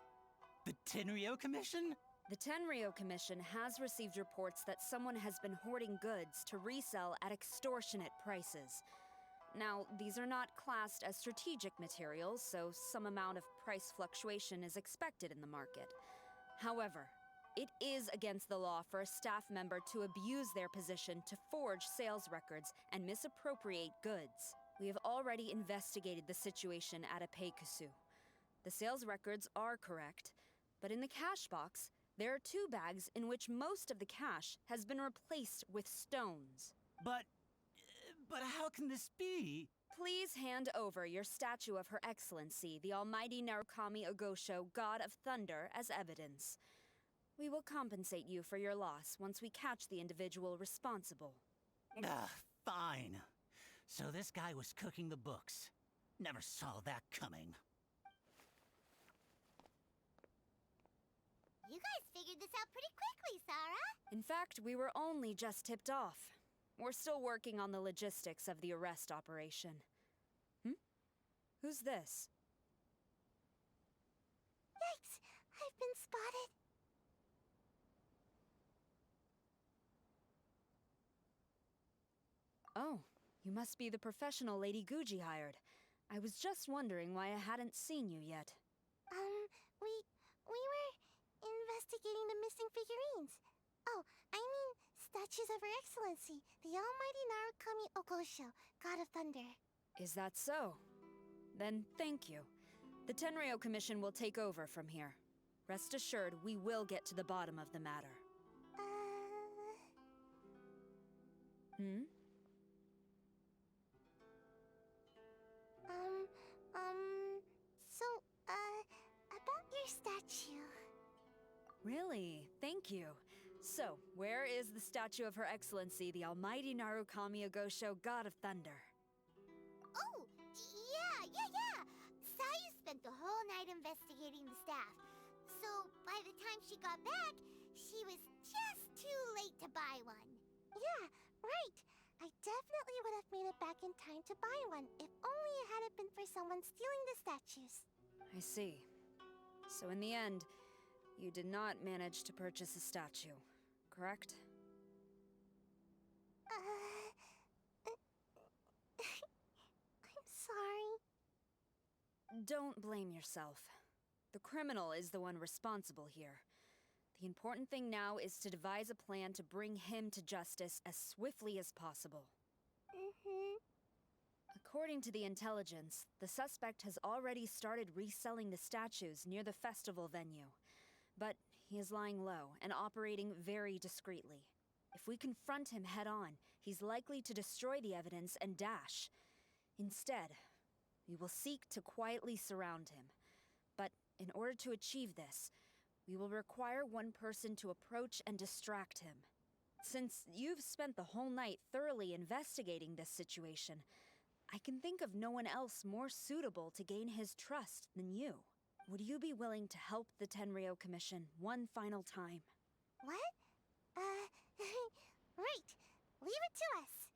the Tenryo Commission? The Tenryo Commission has received reports that someone has been hoarding goods to resell at extortionate prices. Now, these are not classed as strategic materials, so some amount of price fluctuation is expected in the market. However, it is against the law for a staff member to abuse their position to forge sales records and misappropriate goods. We have already investigated the situation at Apeikusu. The sales records are correct, but in the cash box, there are 2 bags in which most of the cash has been replaced with stones. But how can this be? Please hand over your statue of Her Excellency, the Almighty Narukami Ogosho, God of Thunder, as evidence. We will compensate you for your loss once we catch the individual responsible. Fine. So this guy was cooking the books. Never saw that coming. You guys figured this out pretty quickly, Sarah. In fact, we were only just tipped off. We're still working on the logistics of the arrest operation. Who's this? Yikes! I've been spotted. Oh, you must be the professional Lady Guji hired. I was just wondering why I hadn't seen you yet. We were investigating the missing figurines. Oh, I mean, statues of Her Excellency, the Almighty Narukami Okosho, God of Thunder. Is that so? Then thank you. The Tenryo Commission will take over from here. Rest assured, we will get to the bottom of the matter. About your statue. Really? Thank you. So, where is the statue of Her Excellency, the Almighty Narukami Ogosho, God of Thunder? Oh, yeah. Sayu spent the whole night investigating the staff. So, by the time she got back, she was just too late to buy one. Yeah, right. I definitely would have made it back in time to buy one, if only it hadn't been for someone stealing the statues. I see. So in the end, you did not manage to purchase a statue, correct? I'm sorry. Don't blame yourself. The criminal is the one responsible here. The important thing now is to devise a plan to bring him to justice as swiftly as possible. According to the intelligence, the suspect has already started reselling the statues near the festival venue. But he is lying low and operating very discreetly. If we confront him head-on, he's likely to destroy the evidence and dash. Instead, we will seek to quietly surround him. But in order to achieve this, we will require one person to approach and distract him. Since you've spent the whole night thoroughly investigating this situation, I can think of no one else more suitable to gain his trust than you. Would you be willing to help the Tenryo Commission one final time? What? Right. Leave it to us.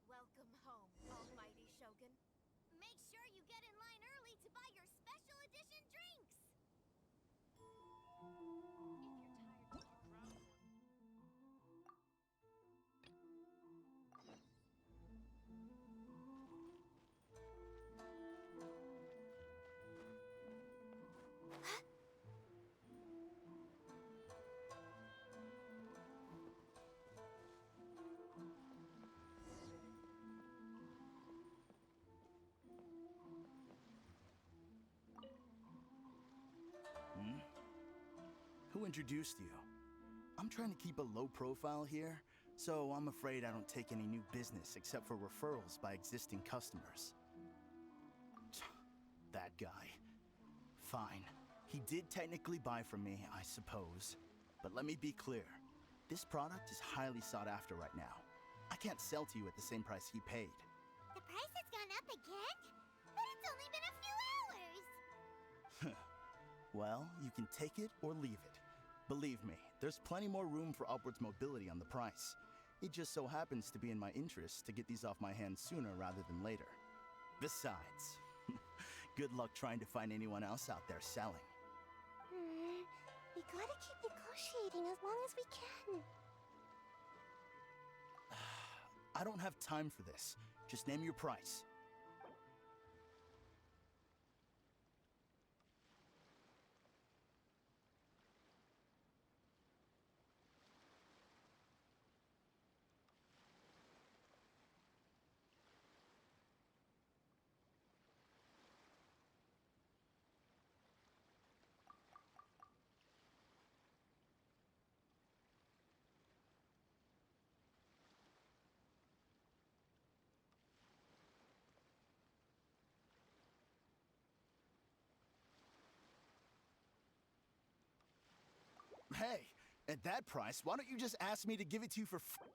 Welcome home, Almighty Shogun. Make sure you get in line early to buy your special edition drinks. Who introduced you? I'm trying to keep a low profile here, so I'm afraid I don't take any new business except for referrals by existing customers. That guy. Fine. He did technically buy from me, I suppose. But let me be clear. This product is highly sought after right now. I can't sell to you at the same price he paid. The price has gone up again? But it's only been a few hours. Well, you can take it or leave it. Believe me, there's plenty more room for upwards mobility on the price. It just so happens to be in my interest to get these off my hands sooner rather than later. Besides, good luck trying to find anyone else out there selling. We gotta keep negotiating as long as we can. I don't have time for this. Just name your price. Hey, at that price, why don't you just ask me to give it to you for free?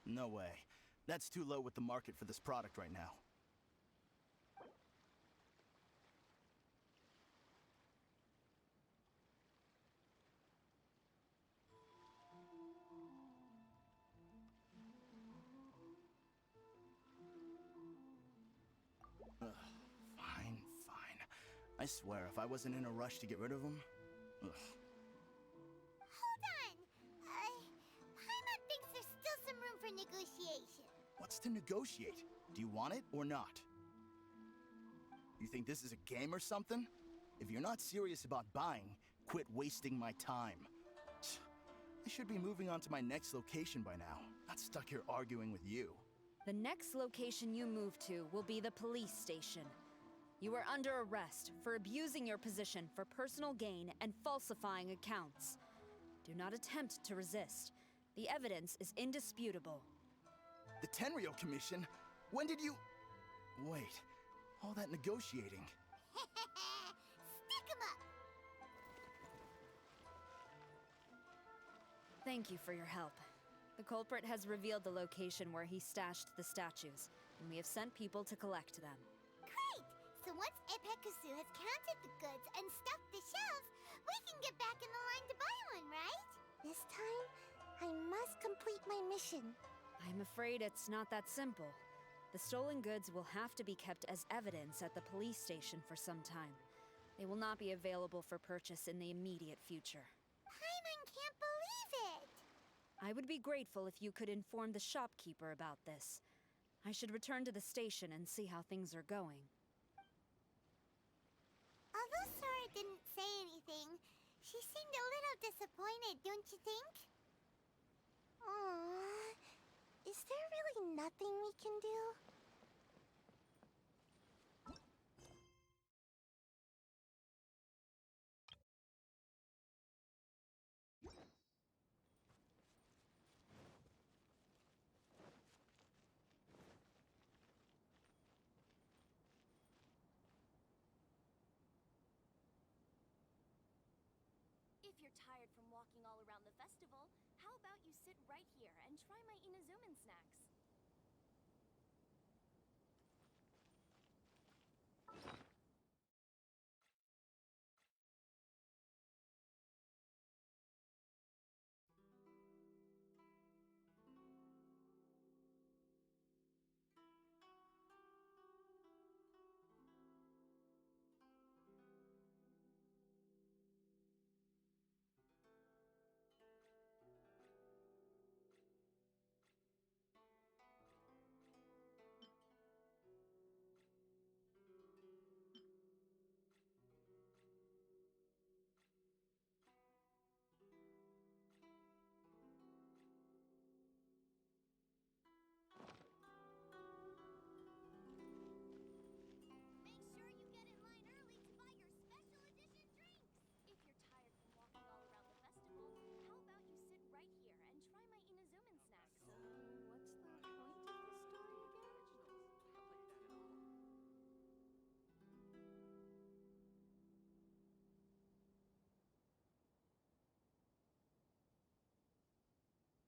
No way. That's too low with the market for this product right now. Ugh, fine. I swear, if I wasn't in a rush to get rid of him... Ugh. Hold on! Paimon thinks there's still some room for negotiation. What's to negotiate? Do you want it or not? You think this is a game or something? If you're not serious about buying, quit wasting my time. I should be moving on to my next location by now, not stuck here arguing with you. The next location you move to will be the police station. You are under arrest for abusing your position for personal gain and falsifying accounts. Do not attempt to resist. The evidence is indisputable. The Tenryou Commission? When did you... Wait, all that negotiating. Stick 'em up! Thank you for your help. The culprit has revealed the location where he stashed the statues, and we have sent people to collect them. Great! So once Epekusu has counted the goods and stuffed the shelves, we can get back in the line to buy one, right? This time, I must complete my mission. I'm afraid it's not that simple. The stolen goods will have to be kept as evidence at the police station for some time. They will not be available for purchase in the immediate future. Paimon can't believe it! I would be grateful if you could inform the shopkeeper about this. I should return to the station and see how things are going. Although Sora didn't say anything, she seemed a little disappointed, don't you think? Aww. Is there really nothing we can do? If you're tired from walking all around the festival, how about you sit right here and try my Inazuman snacks? Make sure you get in line early to buy your special edition drinks! If you're tired from walking all around the festival, how about you sit right here and try my Inazuman snacks? What's the point of this story again?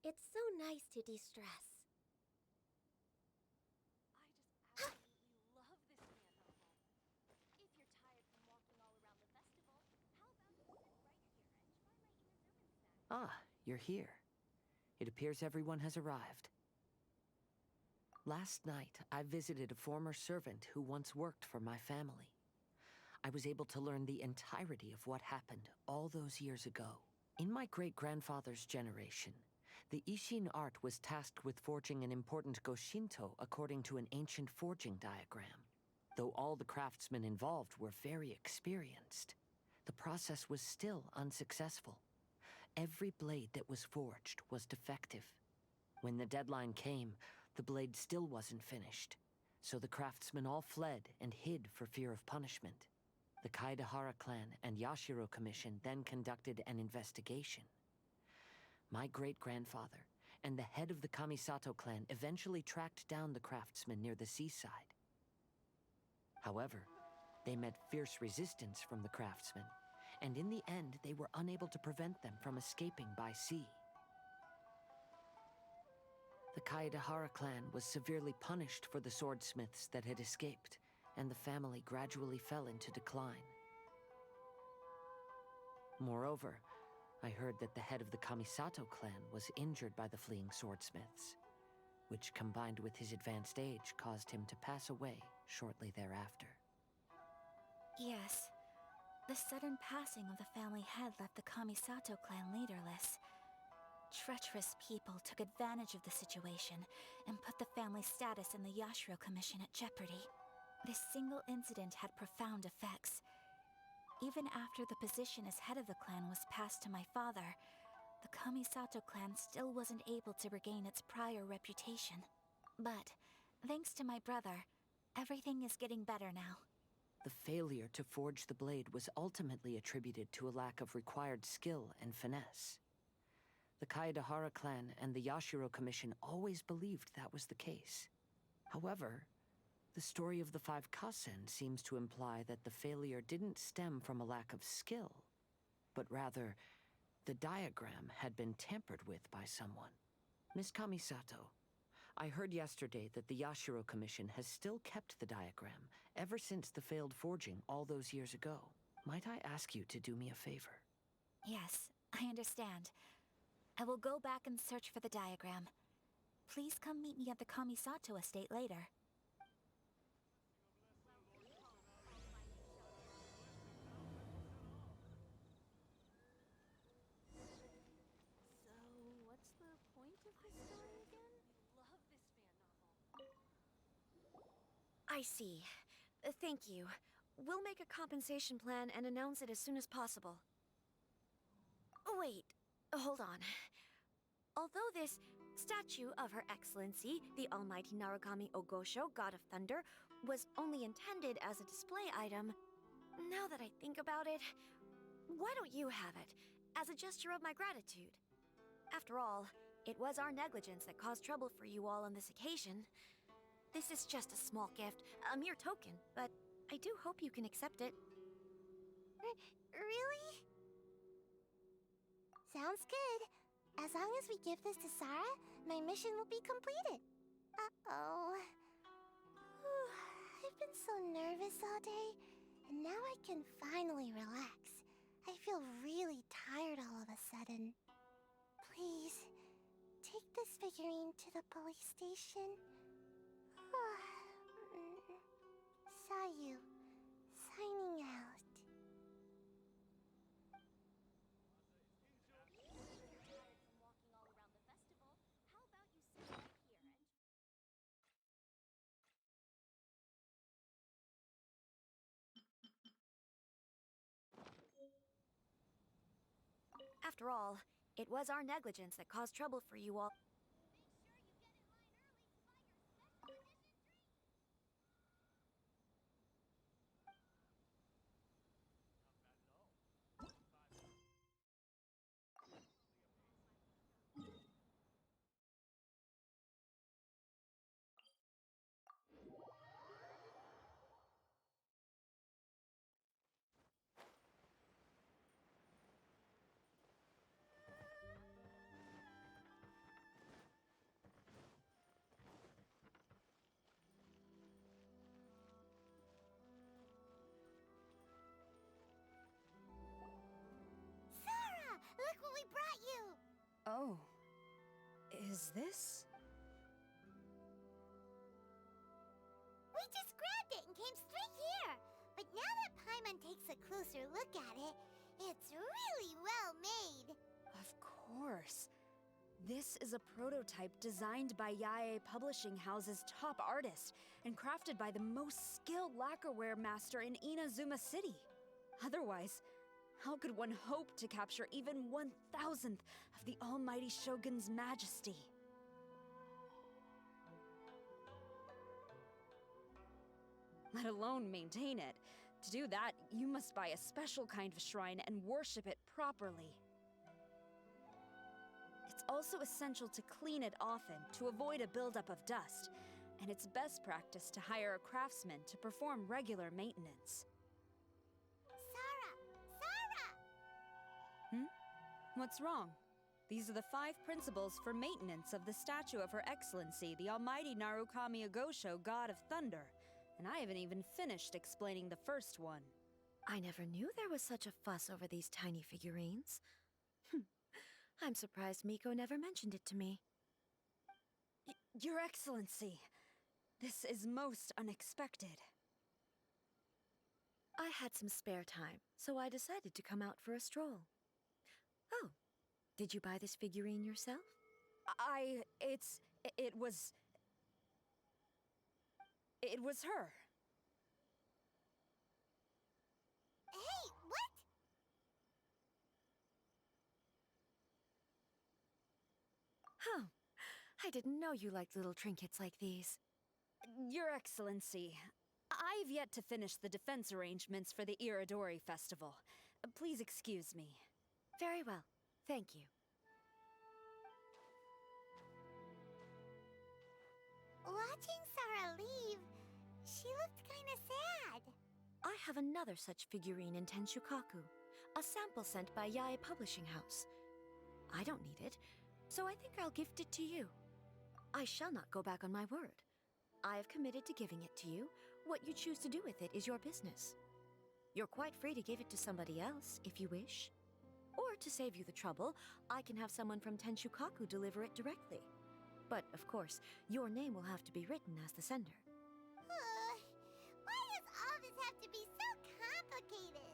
It's so nice to de-stress. I just absolutely love this Neanderthal. If you're tired from walking all around the festival, how about you sit right here and try my Inazuman snacks? Ah, you're here. It appears everyone has arrived. Last night, I visited a former servant who once worked for my family. I was able to learn the entirety of what happened all those years ago. In my great-grandfather's generation, the Ishin art was tasked with forging an important Goshinto according to an ancient forging diagram. Though all the craftsmen involved were very experienced, the process was still unsuccessful. Every blade that was forged was defective. When the deadline came, the blade still wasn't finished, so the craftsmen all fled and hid for fear of punishment. The Kaidahara clan and Yashiro Commission then conducted an investigation. My great-grandfather and the head of the Kamisato clan eventually tracked down the craftsmen near the seaside. However, they met fierce resistance from the craftsmen, and in the end they were unable to prevent them from escaping by sea. The Kaedahara clan was severely punished for the swordsmiths that had escaped, and the family gradually fell into decline. Moreover, I heard that the head of the Kamisato clan was injured by the fleeing swordsmiths, which combined with his advanced age caused him to pass away shortly thereafter. Yes. The sudden passing of the family head left the Kamisato clan leaderless. Treacherous people took advantage of the situation and put the family status in the Yashiro Commission at jeopardy. This single incident had profound effects. Even after the position as head of the clan was passed to my father, the Kamisato clan still wasn't able to regain its prior reputation. But, thanks to my brother, everything is getting better now. The failure to forge the blade was ultimately attributed to a lack of required skill and finesse. The Kaedahara clan and the Yashiro Commission always believed that was the case. However, the story of the 5 Kasen seems to imply that the failure didn't stem from a lack of skill, but rather, the diagram had been tampered with by someone. Miss Kamisato, I heard yesterday that the Yashiro Commission has still kept the diagram ever since the failed forging all those years ago. Might I ask you to do me a favor? Yes, I understand. I will go back and search for the diagram. Please come meet me at the Kamisato estate later. So, what's the point of this story again? Love this fan novel. I see. Thank you. We'll make a compensation plan and announce it as soon as possible. Wait, hold on. Although this statue of Her Excellency, the Almighty Narukami Ogosho, God of Thunder, was only intended as a display item, now that I think about it, why don't you have it, as a gesture of my gratitude? After all, it was our negligence that caused trouble for you all on this occasion. This is just a small gift, a mere token, but I do hope you can accept it. Really? Sounds good. As long as we give this to Sarah, my mission will be completed. Uh-oh. I've been so nervous all day, and now I can finally relax. I feel really tired all of a sudden. Please, take this figurine to the police station. Sayu, signing out. After all, it was our negligence that caused trouble for you all. Sarah, look what we brought you! Oh. Is this? We just grabbed it and came straight here. But now that Paimon takes a closer look at it, it's really well made. Of course. This is a prototype designed by Yae Publishing House's top artist and crafted by the most skilled lacquerware master in Inazuma City. Otherwise, how could one hope to capture even 1,000th of the Almighty Shogun's majesty? Let alone maintain it. To do that, you must buy a special kind of shrine and worship it properly. It's also essential to clean it often to avoid a buildup of dust, and it's best practice to hire a craftsman to perform regular maintenance. Sarah! Sarah! What's wrong? These are the 5 principles for maintenance of the statue of Her Excellency, the Almighty Narukami Agosho, God of Thunder. And I haven't even finished explaining the first one. I never knew there was such a fuss over these tiny figurines. I'm surprised Miko never mentioned it to me. Your Excellency, this is most unexpected. I had some spare time, so I decided to come out for a stroll. Oh, did you buy this figurine yourself? It was her. Hey, what? Huh. I didn't know you liked little trinkets like these. Your Excellency, I've yet to finish the defense arrangements for the Iridori Festival. Please excuse me. Very well. Thank you. Watching Sarah leave, she looked kinda sad. I have another such figurine in Tenshukaku, a sample sent by Yae Publishing House. I don't need it, so I think I'll gift it to you. I shall not go back on my word. I have committed to giving it to you. What you choose to do with it is your business. You're quite free to give it to somebody else, if you wish. Or to save you the trouble, I can have someone from Tenshukaku deliver it directly. But, of course, your name will have to be written as the sender. Why does all this have to be so complicated?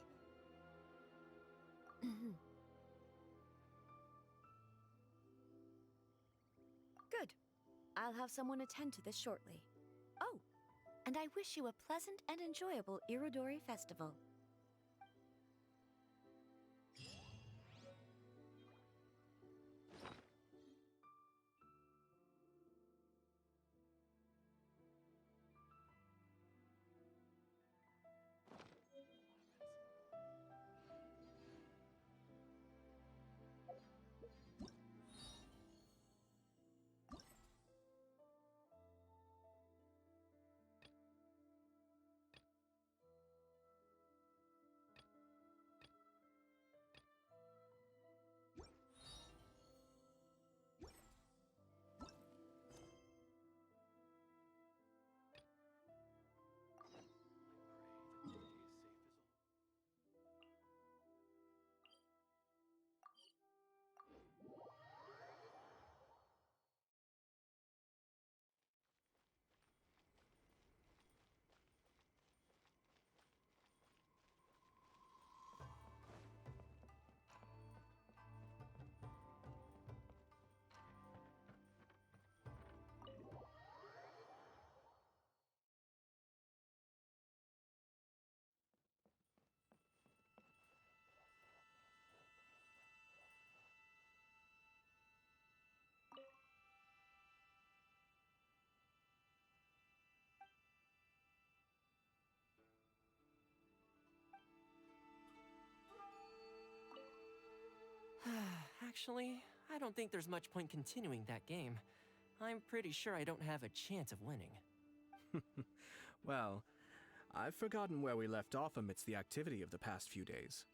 Good. I'll have someone attend to this shortly. Oh, and I wish you a pleasant and enjoyable Irodori Festival. Actually, I don't think there's much point continuing that game. I'm pretty sure I don't have a chance of winning. Well, I've forgotten where we left off amidst the activity of the past few days.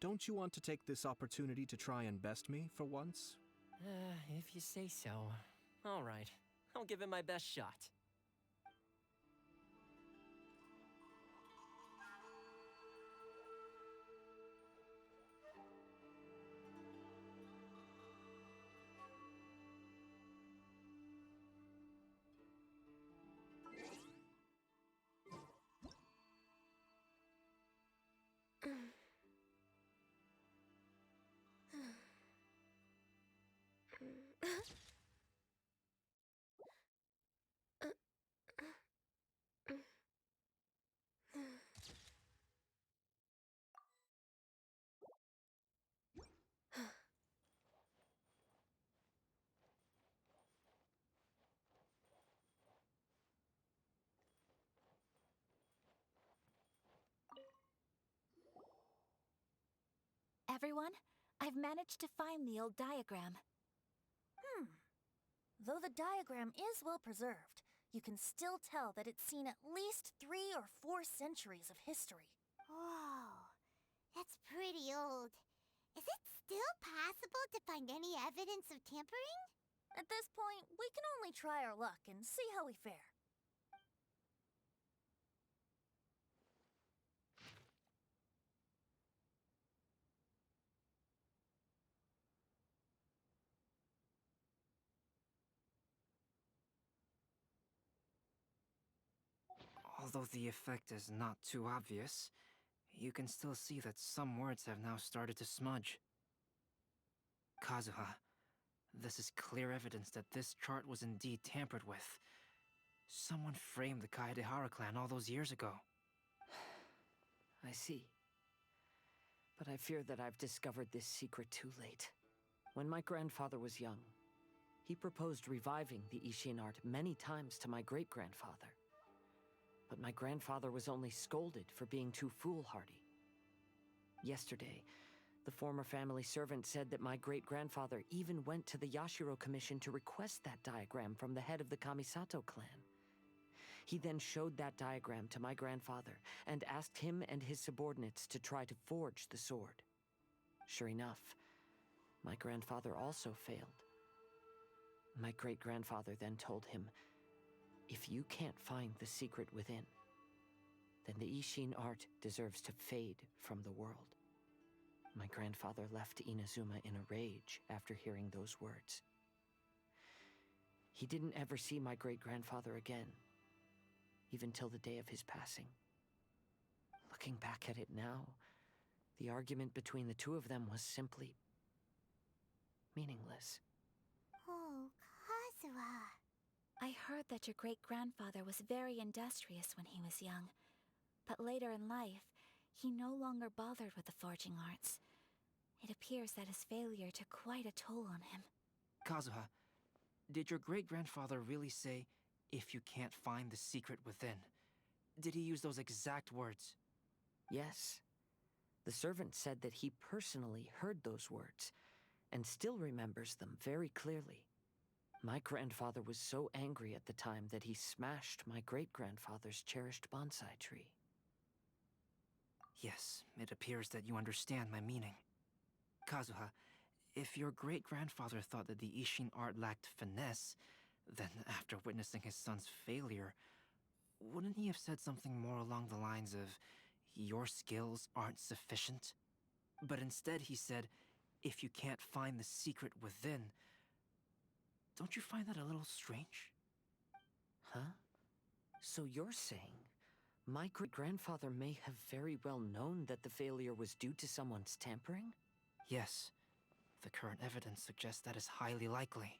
Don't you want to take this opportunity to try and best me for once? If you say so. All right, I'll give it my best shot. Everyone, I've managed to find the old diagram. Though the diagram is well preserved, you can still tell that it's seen at least 3 or 4 centuries of history. Whoa, that's pretty old. Is it still possible to find any evidence of tampering? At this point, we can only try our luck and see how we fare. Although the effect is not too obvious, you can still see that some words have now started to smudge. Kazuha, this is clear evidence that this chart was indeed tampered with. Someone framed the Kaedehara clan all those years ago. I see. But I fear that I've discovered this secret too late. When my grandfather was young, he proposed reviving the Ishin art many times to my great-grandfather. But my grandfather was only scolded for being too foolhardy. Yesterday, the former family servant said that my great-grandfather even went to the Yashiro Commission to request that diagram from the head of the Kamisato clan. He then showed that diagram to my grandfather and asked him and his subordinates to try to forge the sword. Sure enough, my grandfather also failed. My great-grandfather then told him, if you can't find the secret within, then the Ishin art deserves to fade from the world. My grandfather left Inazuma in a rage after hearing those words. He didn't ever see my great-grandfather again, even till the day of his passing. Looking back at it now, the argument between the two of them was simply meaningless. Oh, Kazuha. I heard that your great-grandfather was very industrious when he was young, but later in life, he no longer bothered with the forging arts. It appears that his failure took quite a toll on him. Kazuha, did your great-grandfather really say, if you can't find the secret within? Did he use those exact words? Yes. The servant said that he personally heard those words, and still remembers them very clearly. My grandfather was so angry at the time that he smashed my great-grandfather's cherished bonsai tree. Yes, it appears that you understand my meaning. Kazuha, if your great-grandfather thought that the Ishin art lacked finesse, then after witnessing his son's failure, wouldn't he have said something more along the lines of, your skills aren't sufficient? But instead he said, if you can't find the secret within. Don't you find that a little strange? Huh? So you're saying my great-grandfather may have very well known that the failure was due to someone's tampering? Yes. The current evidence suggests that is highly likely.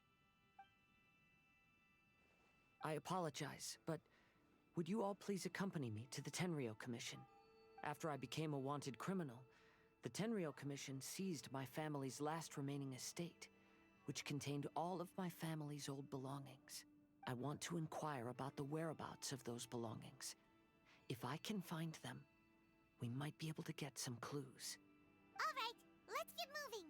I apologize, but would you all please accompany me to the Tenryou Commission? After I became a wanted criminal, the Tenryou Commission seized my family's last remaining estate, which contained all of my family's old belongings. I want to inquire about the whereabouts of those belongings. If I can find them, we might be able to get some clues. All right, let's get moving.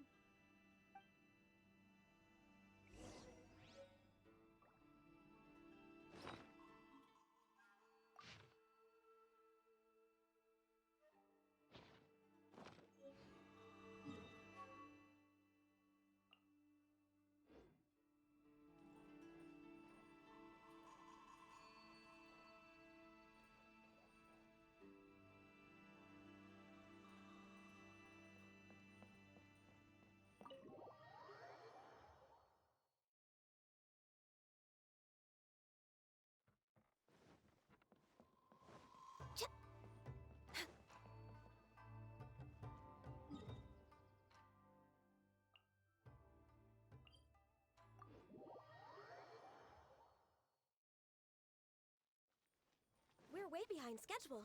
We're way behind schedule.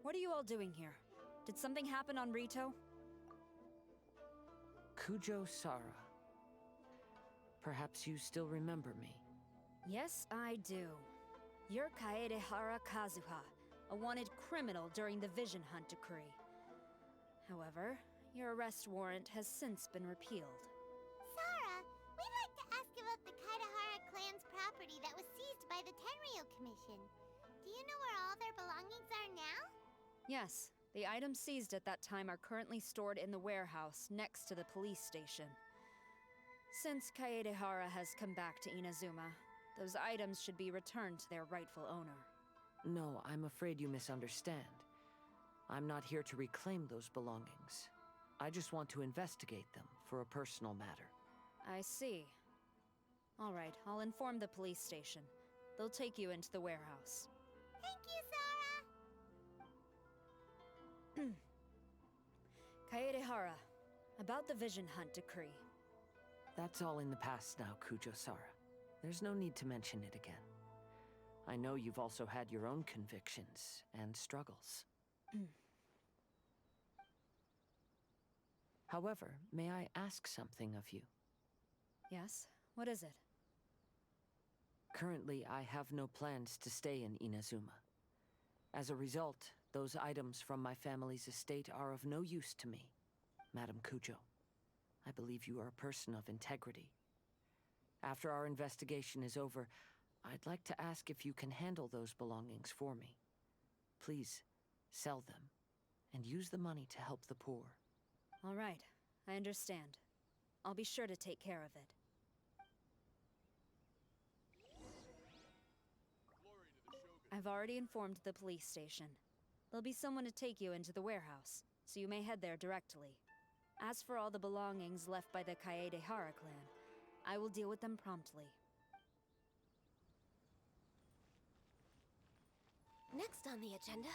What are you all doing here? Did something happen on Rito? Kujo Sara. Perhaps you still remember me. Yes, I do. You're Kaedehara Kazuha, a wanted criminal during the Vision Hunt decree. However, your arrest warrant has since been repealed. Sara, we'd like to ask about the Kaidahara clan's property that was seized by the Tenryou Commission. Do you know where all their belongings are now? Yes, the items seized at that time are currently stored in the warehouse next to the police station. Since Kaedehara has come back to Inazuma, those items should be returned to their rightful owner. No, I'm afraid you misunderstand. I'm not here to reclaim those belongings. I just want to investigate them for a personal matter. I see. All right, I'll inform the police station. They'll take you into the warehouse. Thank you, Sara! Kaedehara, about the Vision Hunt decree. That's all in the past now, Kujo-Sara. There's no need to mention it again. I know you've also had your own convictions and struggles. However, may I ask something of you? Yes? What is it? Currently, I have no plans to stay in Inazuma. As a result, those items from my family's estate are of no use to me. Madam Kujo, I believe you are a person of integrity. After our investigation is over, I'd like to ask if you can handle those belongings for me. Please, sell them, and use the money to help the poor. All right, I understand. I'll be sure to take care of it. I've already informed the police station. There'll be someone to take you into the warehouse, so you may head there directly. As for all the belongings left by the Kaedehara clan, I will deal with them promptly. Next on the agenda...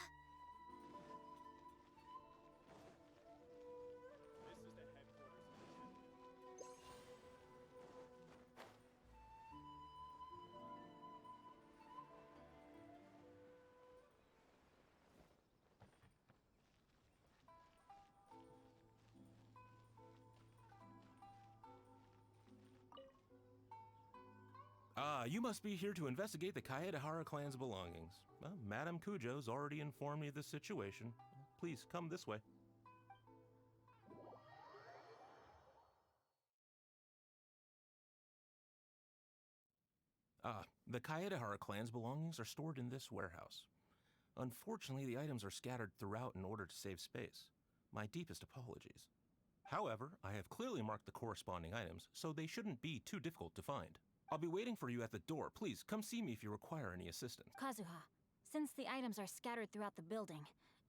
You must be here to investigate the Kaedehara clan's belongings. Well, Madame Kujo's already informed me of the situation. Please, come this way. The Kaedehara clan's belongings are stored in this warehouse. Unfortunately, the items are scattered throughout in order to save space. My deepest apologies. However, I have clearly marked the corresponding items, so they shouldn't be too difficult to find. I'll be waiting for you at the door. Please, come see me if you require any assistance. Kazuha, since the items are scattered throughout the building,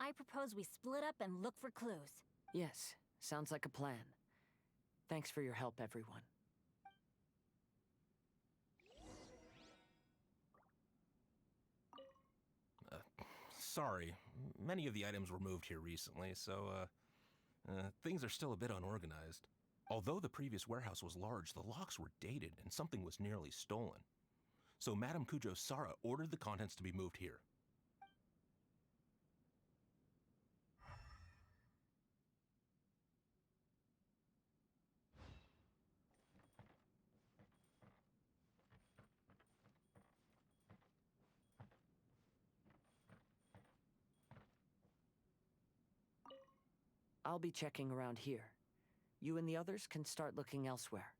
I propose we split up and look for clues. Yes, sounds like a plan. Thanks for your help, everyone. Sorry, many of the items were moved here recently, so, things are still a bit unorganized. Although the previous warehouse was large, the locks were dated and something was nearly stolen. So Madame Kujo-Sara ordered the contents to be moved here. I'll be checking around here. You and the others can start looking elsewhere.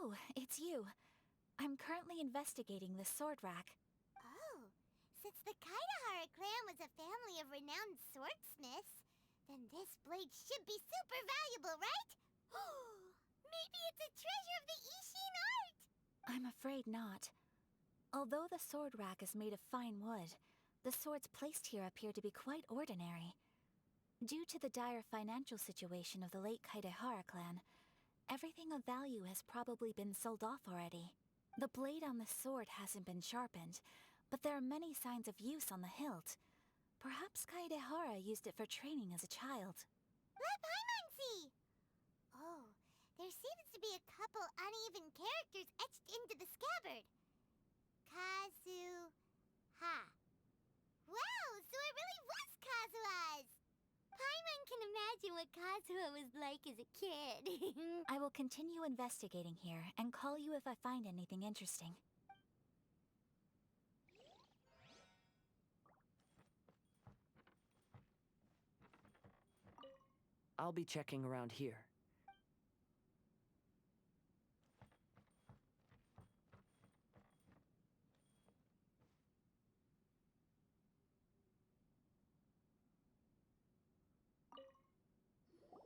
Oh, it's you. I'm currently investigating the sword rack. Oh, since the Kaidahara clan was a family of renowned swordsmiths, then this blade should be super valuable, right? Maybe it's a treasure of the Ishin art! I'm afraid not. Although the sword rack is made of fine wood, the swords placed here appear to be quite ordinary. Due to the dire financial situation of the late Kaedehara clan, everything of value has probably been sold off already. The blade on the sword hasn't been sharpened, but there are many signs of use on the hilt. Perhaps Kaedehara used it for training as a child. Let Paimon see! Oh, there seems to be a couple uneven characters etched into the scabbard. Kazuha. Wow, so it really was Kazuha's! Paimon can imagine what Kazuha was like as a kid. I will continue investigating here and call you if I find anything interesting. I'll be checking around here.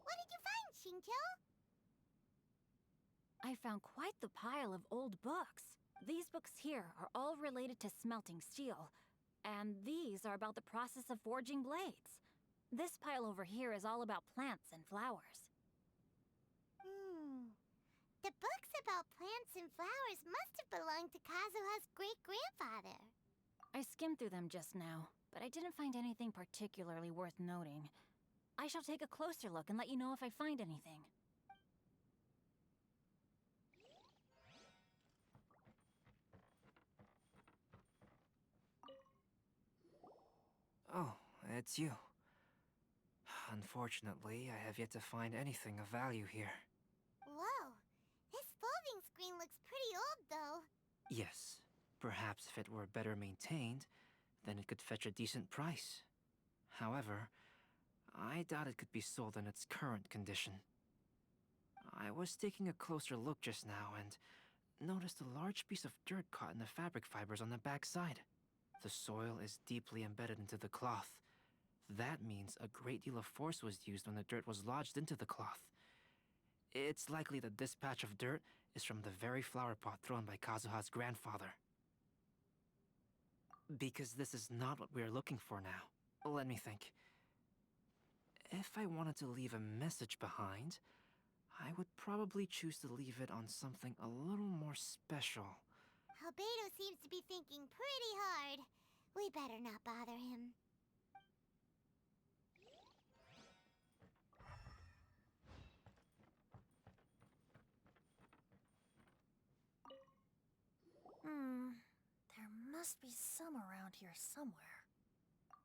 What did you find, Shincho? I found quite the pile of old books. These books here are all related to smelting steel, and these are about the process of forging blades. This pile over here is all about plants and flowers. The books about plants and flowers must have belonged to Kazuha's great-grandfather. I skimmed through them just now, but I didn't find anything particularly worth noting. I shall take a closer look and let you know if I find anything. Oh, it's you. Unfortunately, I have yet to find anything of value here. Whoa, this folding screen looks pretty old, though. Yes, perhaps if it were better maintained, then it could fetch a decent price. However, I doubt it could be sold in its current condition. I was taking a closer look just now and noticed a large piece of dirt caught in the fabric fibers on the back side. The soil is deeply embedded into the cloth. That means a great deal of force was used when the dirt was lodged into the cloth. It's likely that this patch of dirt is from the very flower pot thrown by Kazuha's grandfather. Because this is not what we are looking for now. Let me think. If I wanted to leave a message behind, I would probably choose to leave it on something a little more special. Albedo seems to be thinking pretty hard. We better not bother him. There must be some around here somewhere.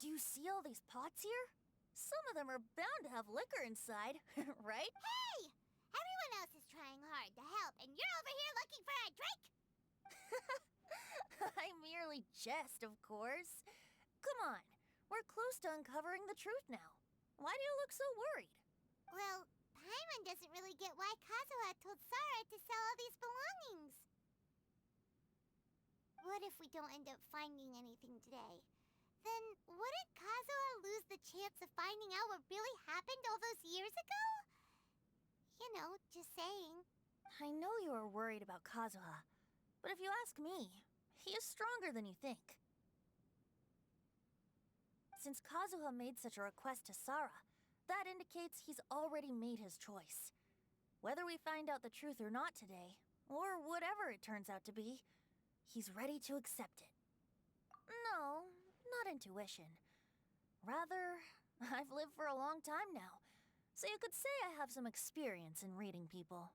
Do you see all these pots here? Some of them are bound to have liquor inside, right? Hey! Everyone else is trying hard to help, and you're over here looking for a drink? I merely jest, of course. Come on, we're close to uncovering the truth now. Why do you look so worried? Well, Paimon doesn't really get why Kazuha told Sara to sell all these belongings. What if we don't end up finding anything today? Then wouldn't Kazuha lose the chance of finding out what really happened all those years ago? You know, just saying. I know you are worried about Kazuha, but if you ask me, he is stronger than you think. Since Kazuha made such a request to Sara, that indicates he's already made his choice. Whether we find out the truth or not today, or whatever it turns out to be, he's ready to accept it. No, not intuition. Rather, I've lived for a long time now, so you could say I have some experience in reading people.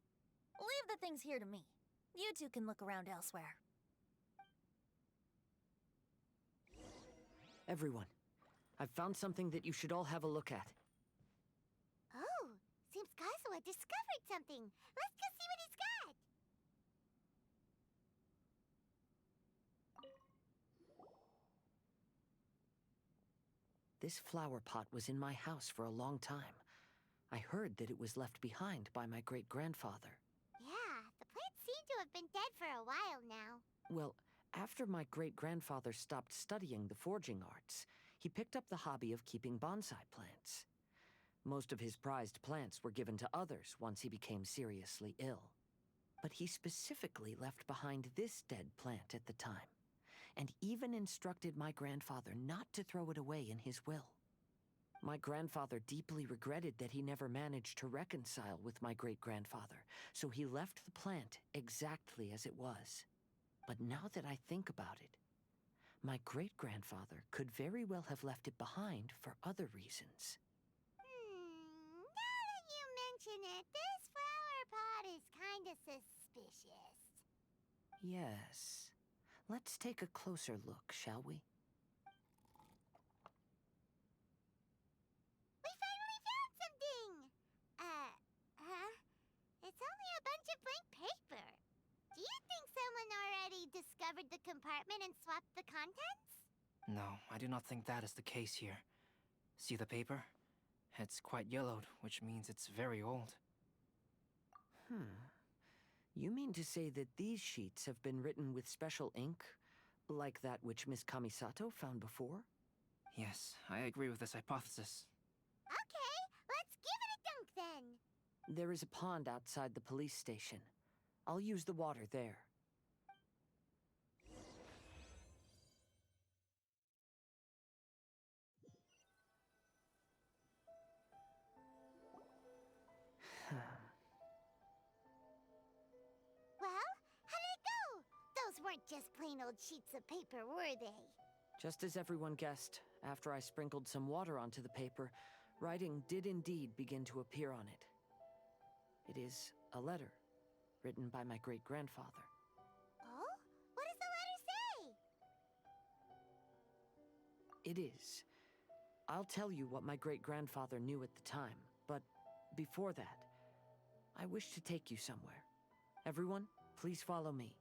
Leave the things here to me. You two can look around elsewhere. Everyone, I've found something that you should all have a look at. Oh, seems Kazuha discovered something. Let's go see what he's got. This flower pot was in my house for a long time. I heard that it was left behind by my great-grandfather. Yeah, the plants seem to have been dead for a while now. Well, after my great-grandfather stopped studying the forging arts, he picked up the hobby of keeping bonsai plants. Most of his prized plants were given to others once he became seriously ill. But he specifically left behind this dead plant at the time, and even instructed my grandfather not to throw it away in his will. My grandfather deeply regretted that he never managed to reconcile with my great-grandfather, so he left the plant exactly as it was. But now that I think about it, my great-grandfather could very well have left it behind for other reasons. Now that you mention it, this flower pot is kinda suspicious. Yes. Let's take a closer look, shall we? We finally found something! It's only a bunch of blank paper. Do you think someone already discovered the compartment and swapped the contents? No, I do not think that is the case here. See the paper? It's quite yellowed, which means it's very old. You mean to say that these sheets have been written with special ink, like that which Miss Kamisato found before? Yes, I agree with this hypothesis. Okay, let's give it a dunk then. There is a pond outside the police station. I'll use the water there. Well, how did it go? Those weren't just plain old sheets of paper, were they? Just as everyone guessed, after I sprinkled some water onto the paper, writing did indeed begin to appear on it. It is a letter, written by my great-grandfather. Oh? What does the letter say? It is. I'll tell you what my great-grandfather knew at the time, but before that, I wish to take you somewhere. Everyone, please follow me.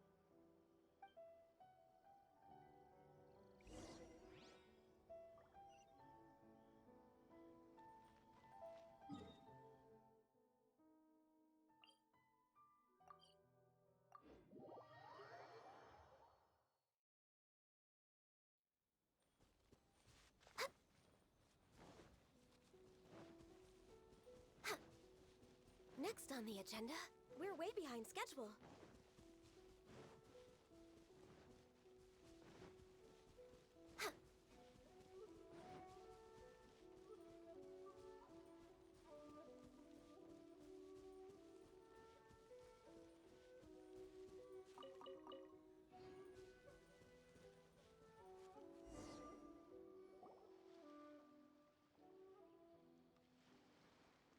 Next on the agenda, we're way behind schedule.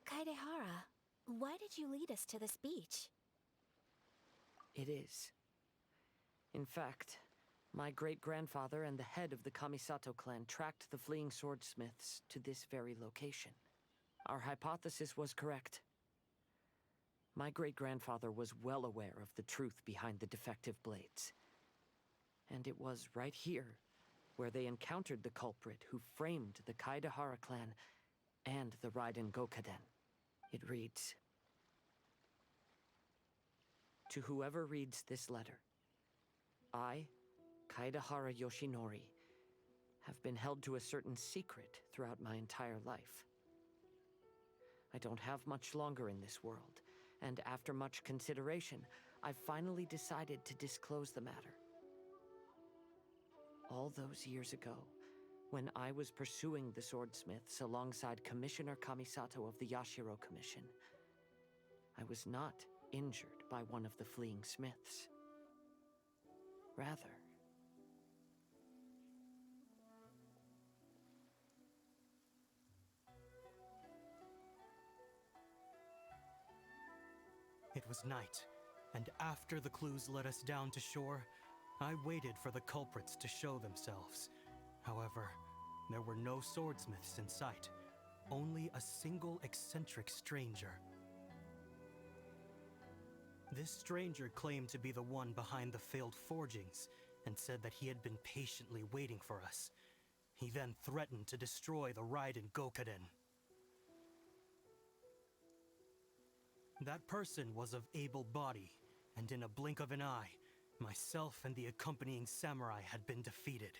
Kaidehara, why did you lead us to this beach? It is. In fact, my great-grandfather and the head of the Kamisato clan tracked the fleeing swordsmiths to this very location. Our hypothesis was correct. My great-grandfather was well aware of the truth behind the defective blades. And it was right here where they encountered the culprit who framed the Kaidehara clan and the Raiden Gokaden. It reads, "To whoever reads this letter, I, Kaidehara Yoshinori, have been held to a certain secret throughout my entire life. I don't have much longer in this world, and after much consideration, I finally decided to disclose the matter. All those years ago, when I was pursuing the swordsmiths alongside Commissioner Kamisato of the Yashiro Commission, I was not injured by one of the fleeing smiths. Rather, it was night, and after the clues led us down to shore, I waited for the culprits to show themselves. However, there were no swordsmiths in sight, only a single eccentric stranger. This stranger claimed to be the one behind the failed forgings, and said that he had been patiently waiting for us. He then threatened to destroy the Raiden Gokaden. That person was of able body, and in a blink of an eye, myself and the accompanying samurai had been defeated.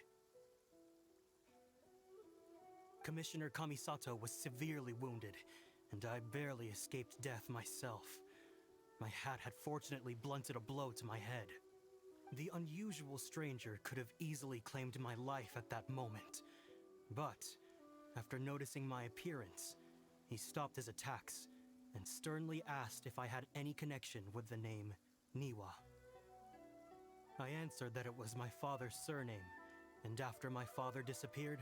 Commissioner Kamisato was severely wounded, and I barely escaped death myself. My hat had fortunately blunted a blow to my head. The unusual stranger could have easily claimed my life at that moment. But, after noticing my appearance, he stopped his attacks and sternly asked if I had any connection with the name Niwa. I answered that it was my father's surname, and after my father disappeared,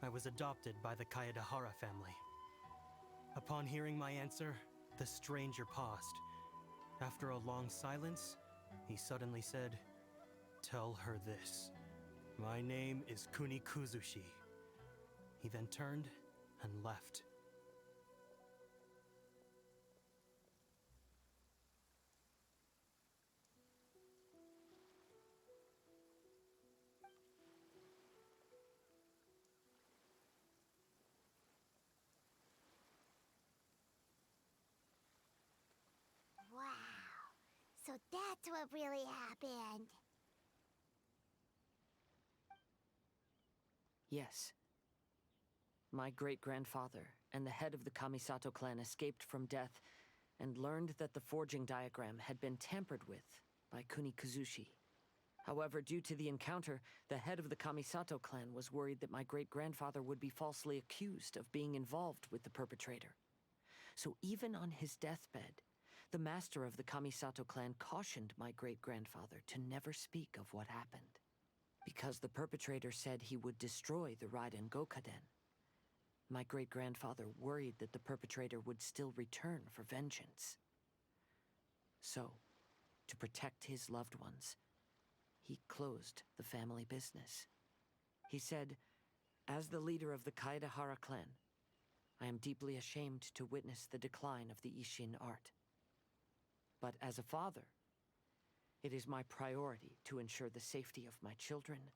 I was adopted by the Kaedahara family. Upon hearing my answer, the stranger paused. After a long silence, he suddenly said, "Tell her this. My name is Kunikuzushi." He then turned and left. Wow. So that's what really happened. Yes. My great-grandfather and the head of the Kamisato clan escaped from death and learned that the forging diagram had been tampered with by Kunikuzushi. However, due to the encounter, the head of the Kamisato clan was worried that my great-grandfather would be falsely accused of being involved with the perpetrator. So even on his deathbed, the master of the Kamisato clan cautioned my great-grandfather to never speak of what happened, because the perpetrator said he would destroy the Raiden Gokaden. My great-grandfather worried that the perpetrator would still return for vengeance. So, to protect his loved ones, he closed the family business. He said, "As the leader of the Kaedahara clan, I am deeply ashamed to witness the decline of the Isshin art. But as a father, it is my priority to ensure the safety of my children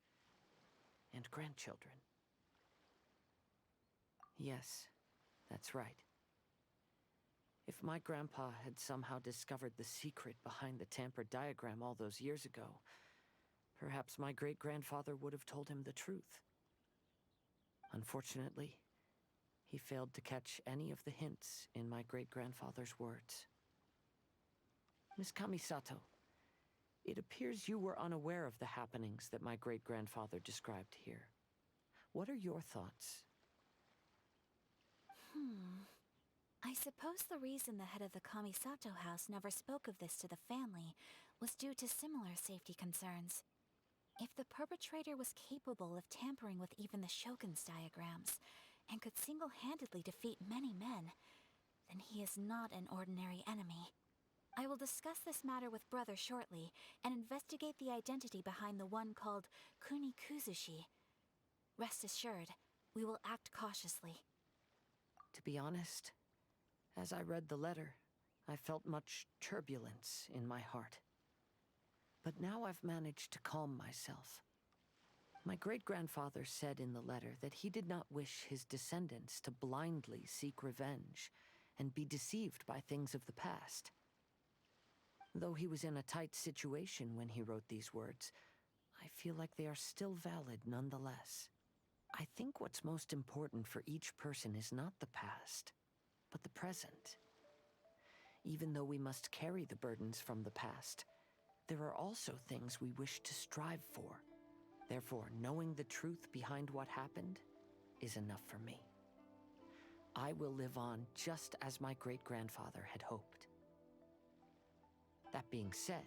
and grandchildren." Yes, that's right. If my grandpa had somehow discovered the secret behind the tampered diagram all those years ago, perhaps my great-grandfather would have told him the truth. Unfortunately, he failed to catch any of the hints in my great-grandfather's words. Miss Kamisato, it appears you were unaware of the happenings that my great-grandfather described here. What are your thoughts? I suppose the reason the head of the Kamisato house never spoke of this to the family was due to similar safety concerns. If the perpetrator was capable of tampering with even the Shogun's diagrams, and could single-handedly defeat many men, then he is not an ordinary enemy. I will discuss this matter with Brother shortly, and investigate the identity behind the one called Kunikuzushi. Rest assured, we will act cautiously. To be honest, as I read the letter, I felt much turbulence in my heart. But now I've managed to calm myself. My great-grandfather said in the letter that he did not wish his descendants to blindly seek revenge and be deceived by things of the past. Though he was in a tight situation when he wrote these words, I feel like they are still valid nonetheless. I think what's most important for each person is not the past, but the present. Even though we must carry the burdens from the past, there are also things we wish to strive for. Therefore, knowing the truth behind what happened is enough for me. I will live on just as my great-grandfather had hoped. That being said,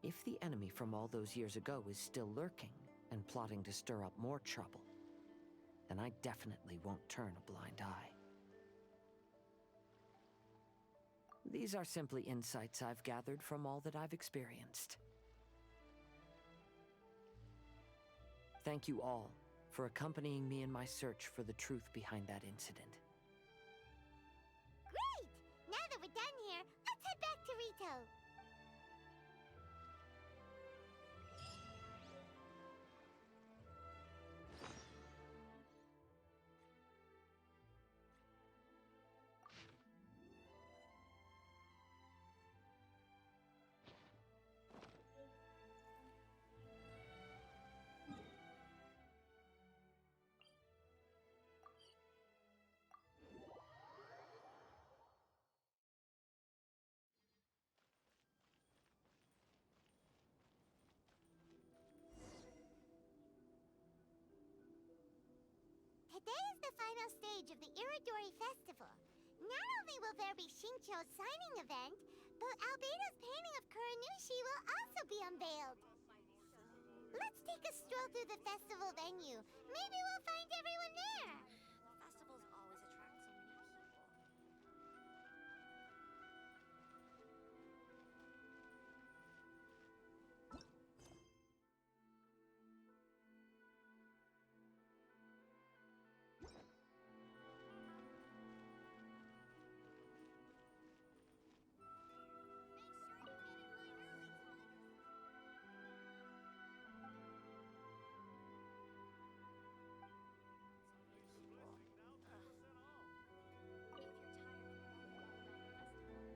if the enemy from all those years ago is still lurking and plotting to stir up more trouble, then I definitely won't turn a blind eye. These are simply insights I've gathered from all that I've experienced. Thank you all for accompanying me in my search for the truth behind that incident. Great! Now that we're done here, let's head back to Rito. Today is the final stage of the Iridori Festival. Not only will there be Shincho's signing event, but Albedo's painting of Kuranushi sushi will also be unveiled. Let's take a stroll through the festival venue. Maybe we'll find everyone there. Festivals always attract so many people.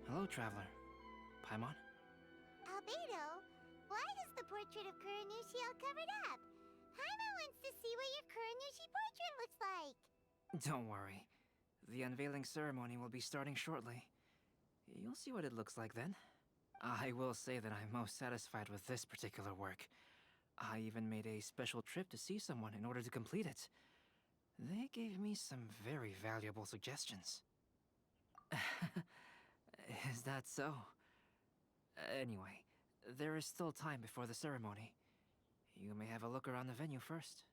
Hello, traveler. Paimon? Albedo, why is the portrait of Kuranushi all covered up? Paimon wants to see what your Kuranushi portrait looks like. Don't worry. The unveiling ceremony will be starting shortly. You'll see what it looks like then. I will say that I'm most satisfied with this particular work. I even made a special trip to see someone in order to complete it. They gave me some very valuable suggestions. Is that so? Anyway, there is still time before the ceremony. You may have a look around the venue first.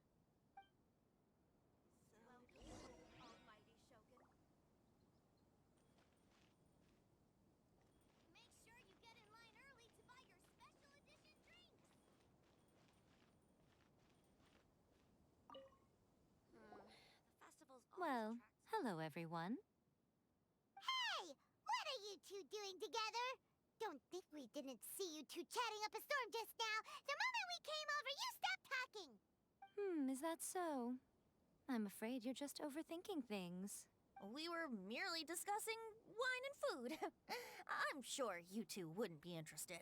Well, hello everyone. Hey! What are you two doing together? Don't think we didn't see you two chatting up a storm just now. The moment we came over, you stopped talking. Is that so? I'm afraid you're just overthinking things. We were merely discussing wine and food. I'm sure you two wouldn't be interested.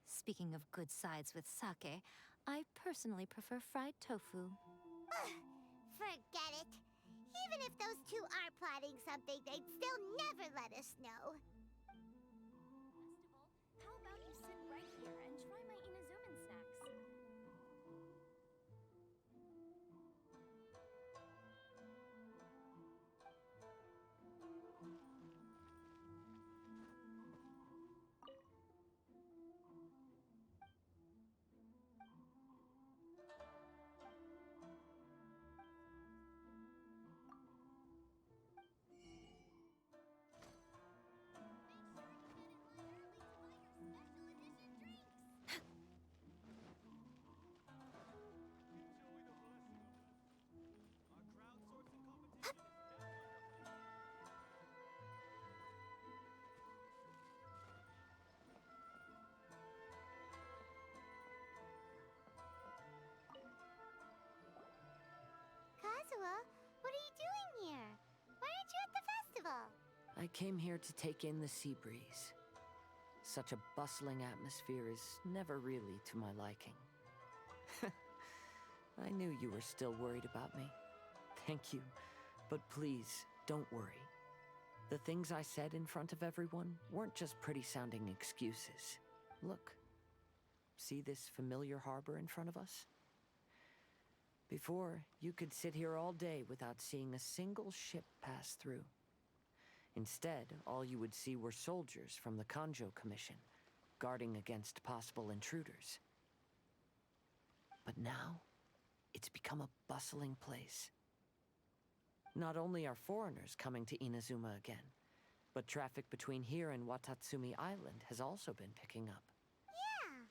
Speaking of good sides with sake, I personally prefer fried tofu. Forget it. Even if those two are plotting something, they'd still never let us know. Festival, how about you sit right here and try my Inazuman snacks? Kazuha, what are you doing here? Why aren't you at the festival? I came here to take in the sea breeze. Such a bustling atmosphere is never really to my liking. I knew you were still worried about me. Thank you, but please, don't worry. The things I said in front of everyone weren't just pretty-sounding excuses. Look, see this familiar harbor in front of us? Before, you could sit here all day without seeing a single ship pass through. Instead, all you would see were soldiers from the Kanjo Commission, guarding against possible intruders. But now, it's become a bustling place. Not only are foreigners coming to Inazuma again, but traffic between here and Watatsumi Island has also been picking up. Yeah,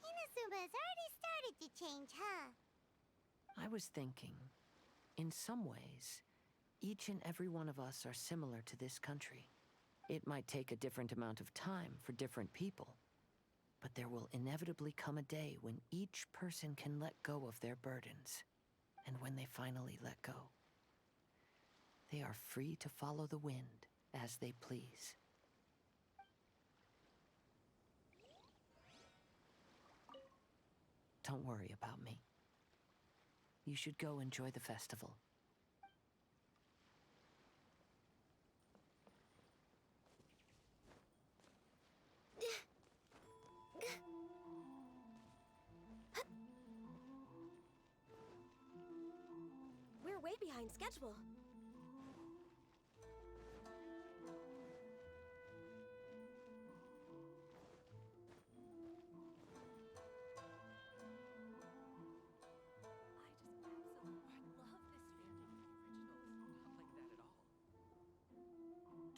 Inazuma's already started to change, huh? I was thinking, in some ways, each and every one of us are similar to this country. It might take a different amount of time for different people, but there will inevitably come a day when each person can let go of their burdens. And when they finally let go, they are free to follow the wind as they please. Don't worry about me. You should go enjoy the festival. We're way behind schedule.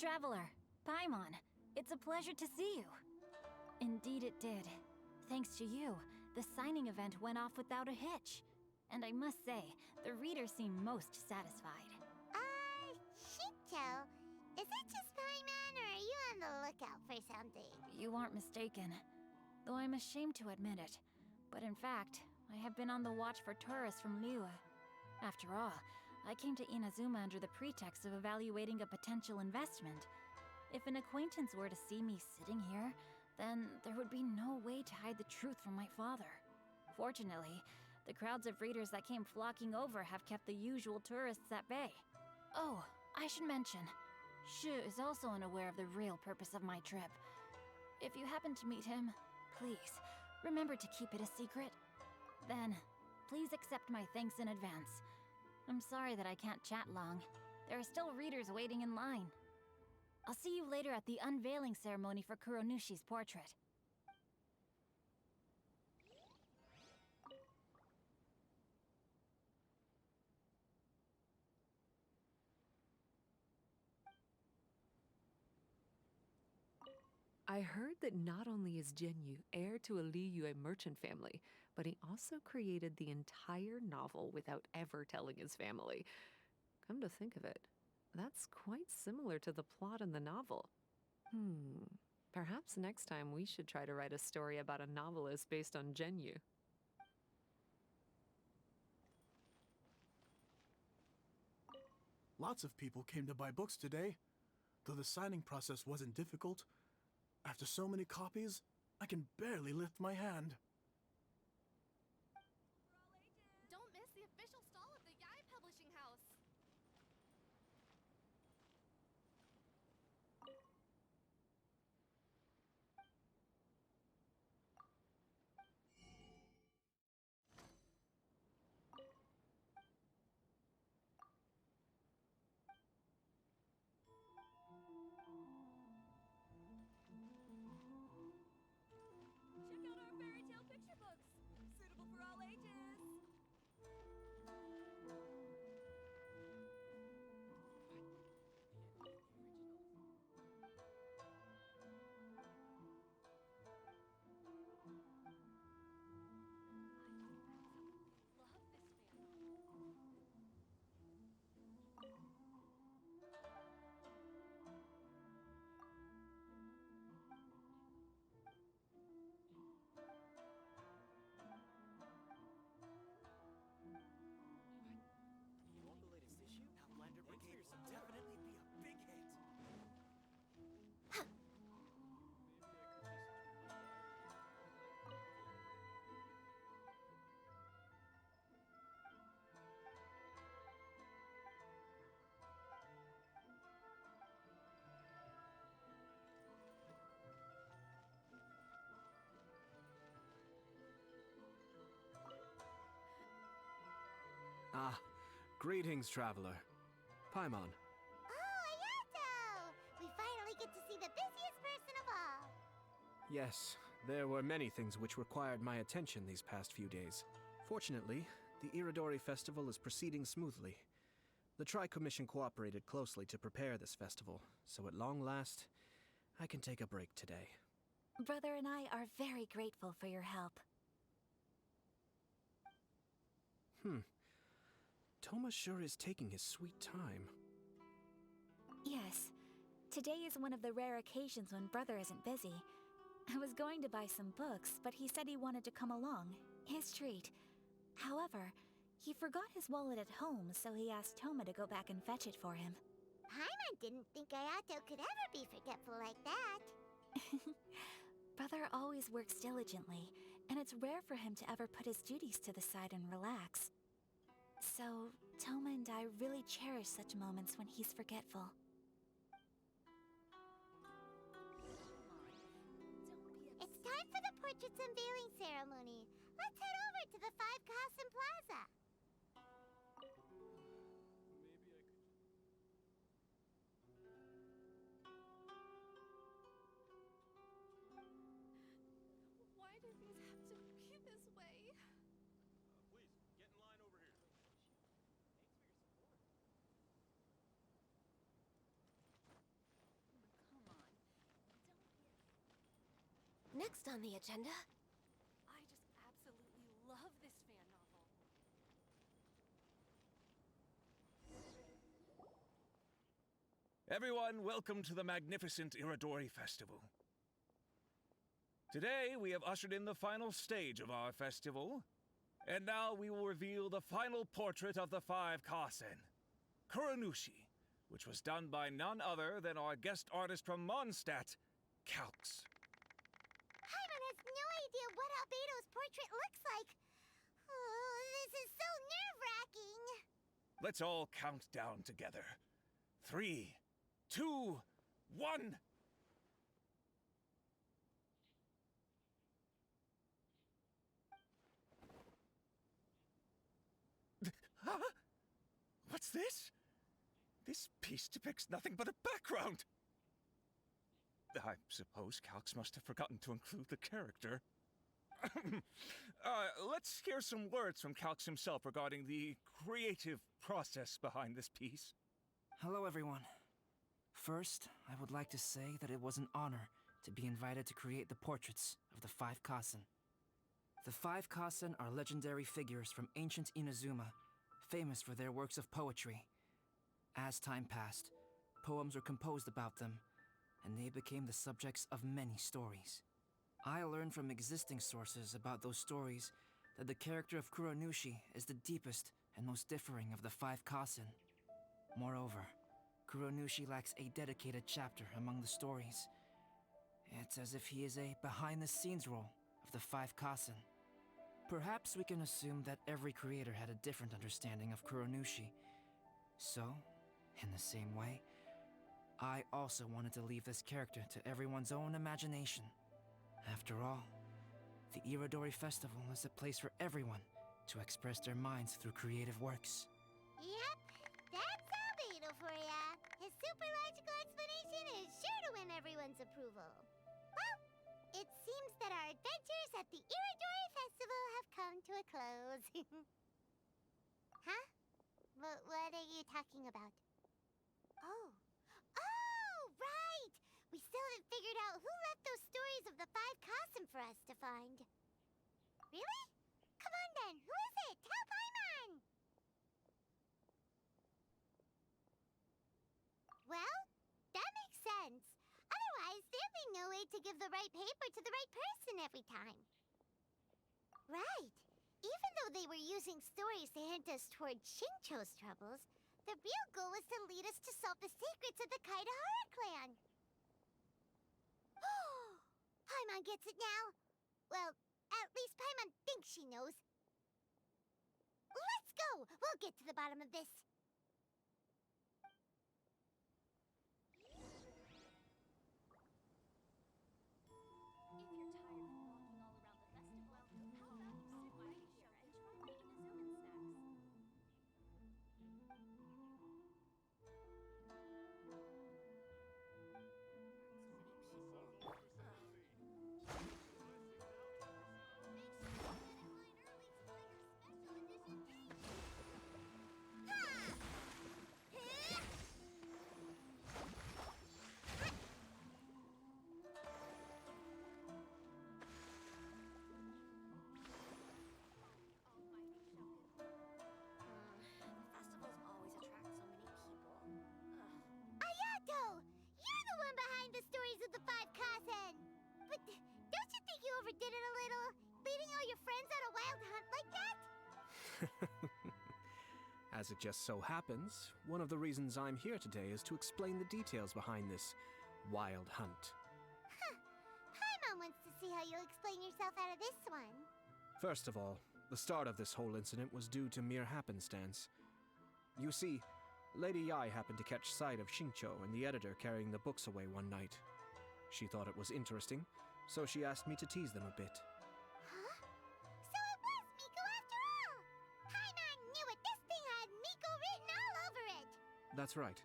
Traveler, Paimon, it's a pleasure to see you. Indeed it did. Thanks to you, the signing event went off without a hitch. And I must say, the readers seem most satisfied. Shikcho, is it just Paimon, or are you on the lookout for something? You aren't mistaken, though I'm ashamed to admit it. But in fact, I have been on the watch for tourists from Liyue. After all, I came to Inazuma under the pretext of evaluating a potential investment. If an acquaintance were to see me sitting here, then there would be no way to hide the truth from my father. Fortunately, the crowds of readers that came flocking over have kept the usual tourists at bay. Oh, I should mention, Shu is also unaware of the real purpose of my trip. If you happen to meet him, please, remember to keep it a secret. Then, please accept my thanks in advance. I'm sorry that I can't chat long. There are still readers waiting in line. I'll see you later at the unveiling ceremony for Kuronushi's portrait. I heard that not only is Genyu heir to a Liyue merchant family, but he also created the entire novel without ever telling his family. Come to think of it, that's quite similar to the plot in the novel. Perhaps next time we should try to write a story about a novelist based on Genyu. Lots of people came to buy books today. Though the signing process wasn't difficult, after so many copies, I can barely lift my hand. Don't miss the official stall of the Yae Publishing House. Check out our fairy tale picture books, suitable for all ages. You want the latest issue? Outlander Brigade will definitely be a big hit. Ah, greetings, traveler. Paimon. Oh, Ayato! We finally get to see the busiest person of all. Yes, there were many things which required my attention these past few days. Fortunately, the Iridori Festival is proceeding smoothly. The Tri-Commission cooperated closely to prepare this festival, so at long last, I can take a break today. Brother and I are very grateful for your help. Toma sure is taking his sweet time. Yes. Today is one of the rare occasions when Brother isn't busy. I was going to buy some books, but he said he wanted to come along. His treat. However, he forgot his wallet at home, so he asked Toma to go back and fetch it for him. Paimon didn't think Ayato could ever be forgetful like that. Brother always works diligently, and it's rare for him to ever put his duties to the side and relax. So, Toma and I really cherish such moments when he's forgetful. It's time for the portrait's unveiling ceremony. Let's head over to the 5 Kasen Plaza. Why do things have to be this way? Please, get in line over here. Next on the agenda... I just absolutely love this fan novel. Everyone, welcome to the magnificent Iridori Festival. Today, we have ushered in the final stage of our festival, and now we will reveal the final portrait of the 5 Kasen, Kuronushi, which was done by none other than our guest artist from Mondstadt, Calx. Paimon has no idea what Albedo's portrait looks like. Oh, this is so nerve-wracking. Let's all count down together. 3, 2, 1. Huh? What's this? This piece depicts nothing but a background. I suppose Calx must have forgotten to include the character. Let's hear some words from Calx himself regarding the creative process behind this piece. Hello, everyone. First, I would like to say that it was an honor to be invited to create the portraits of the 5 Kasen. The 5 Kasen are legendary figures from ancient Inazuma, famous for their works of poetry. As time passed, poems were composed about them, and they became the subjects of many stories. I learned from existing sources about those stories that the character of Kuronushi is the deepest and most differing of the 5 Kasen. Moreover, Kuronushi lacks a dedicated chapter among the stories. It's as if he is a behind-the-scenes role of the 5 Kasen. Perhaps we can assume that every creator had a different understanding of Kuronushi. So, in the same way, I also wanted to leave this character to everyone's own imagination. After all, the Iridori Festival is a place for everyone to express their minds through creative works. Yep, that's Albedo for ya. His super logical explanation is sure to win everyone's approval. Well, it seems that our adventures at the Iridori Festival have come to a close. Huh? What are you talking about? Oh. Oh, right! We still haven't figured out who left those stories of the 5 Kasen for us to find. Really? Come on then, who is it? Tell Paimon! Well, that makes sense. Otherwise, there'd be no way to give the right paper to the right person every time. Right. Even though they were using stories to hint us toward Shincho's troubles, the real goal was to lead us to solve the secrets of the Kaidahara clan. Paimon gets it now. Well, at least Paimon thinks she knows. Let's go! We'll get to the bottom of this. Ayato! You're the one behind the stories of the 5 Kasen! But don't you think you overdid it a little? Leading all your friends on a wild hunt like that? As it just so happens, one of the reasons I'm here today is to explain the details behind this wild hunt. Huh. Paimon wants to see how you'll explain yourself out of this one. First of all, the start of this whole incident was due to mere happenstance. You see, Lady Yai happened to catch sight of Shincho and the editor carrying the books away one night. She thought it was interesting, so she asked me to tease them a bit. Huh? So it was Miko after all! Paimon knew it! This thing had Miko written all over it! That's right.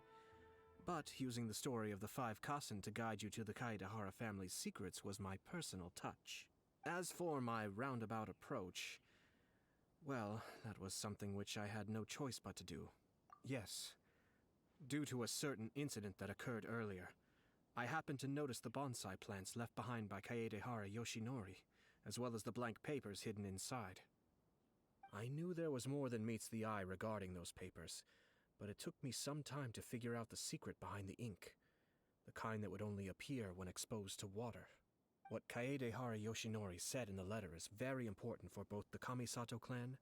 But using the story of the 5 Kasen to guide you to the Kaidahara family's secrets was my personal touch. As for my roundabout approach, well, that was something which I had no choice but to do. Yes, due to a certain incident that occurred earlier, I happened to notice the bonsai plants left behind by Kaedehara Yoshinori, as well as the blank papers hidden inside. I knew there was more than meets the eye regarding those papers, but it took me some time to figure out the secret behind the ink, the kind that would only appear when exposed to water. What Kaedehara Yoshinori said in the letter is very important for both the Kamisato clan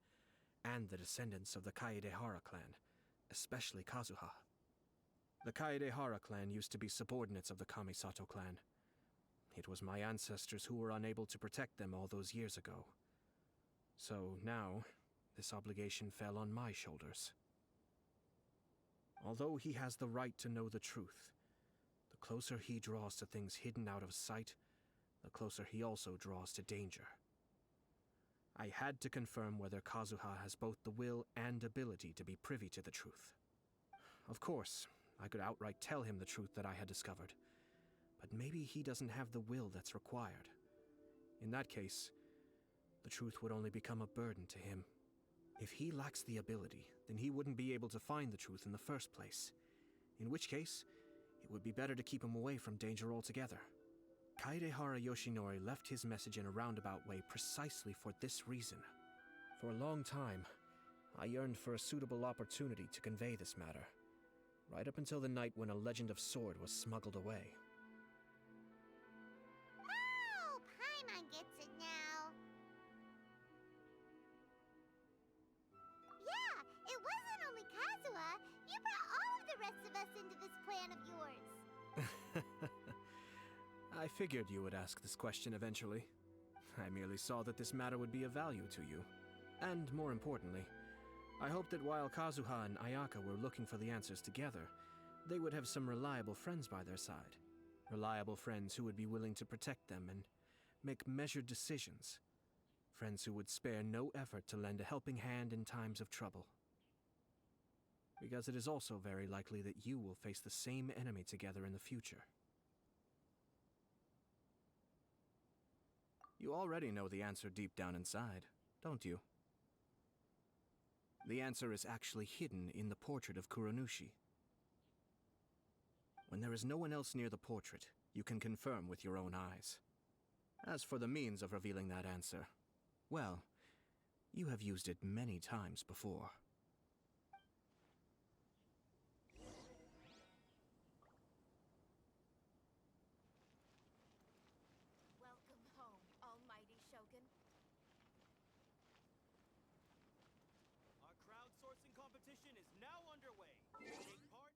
and the descendants of the Kaedehara clan, especially Kazuha. The Kaedehara clan used to be subordinates of the Kamisato clan. It was my ancestors who were unable to protect them all those years ago. So now, this obligation fell on my shoulders. Although he has the right to know the truth, the closer he draws to things hidden out of sight, the closer he also draws to danger. I had to confirm whether Kazuha has both the will and ability to be privy to the truth. Of course, I could outright tell him the truth that I had discovered, but maybe he doesn't have the will that's required. In that case, the truth would only become a burden to him. If he lacks the ability, then he wouldn't be able to find the truth in the first place, in which case, it would be better to keep him away from danger altogether. Kaedehara Yoshinori left his message in a roundabout way precisely for this reason. For a long time, I yearned for a suitable opportunity to convey this matter, right up until the night when a legend of sword was smuggled away. Oh, Paimon gets it now. Yeah, it wasn't only Kazuha. You brought all of the rest of us into this plan of yours. I figured you would ask this question eventually. I merely saw that this matter would be of value to you. And more importantly, I hoped that while Kazuha and Ayaka were looking for the answers together, they would have some reliable friends by their side. Reliable friends who would be willing to protect them and make measured decisions. Friends who would spare no effort to lend a helping hand in times of trouble. Because it is also very likely that you will face the same enemy together in the future. You already know the answer deep down inside, don't you? The answer is actually hidden in the portrait of Kuronushi. When there is no one else near the portrait, you can confirm with your own eyes. As for the means of revealing that answer, well, you have used it many times before. Welcome home, Almighty Shogun. Our crowdsourcing competition is now underway. Take part.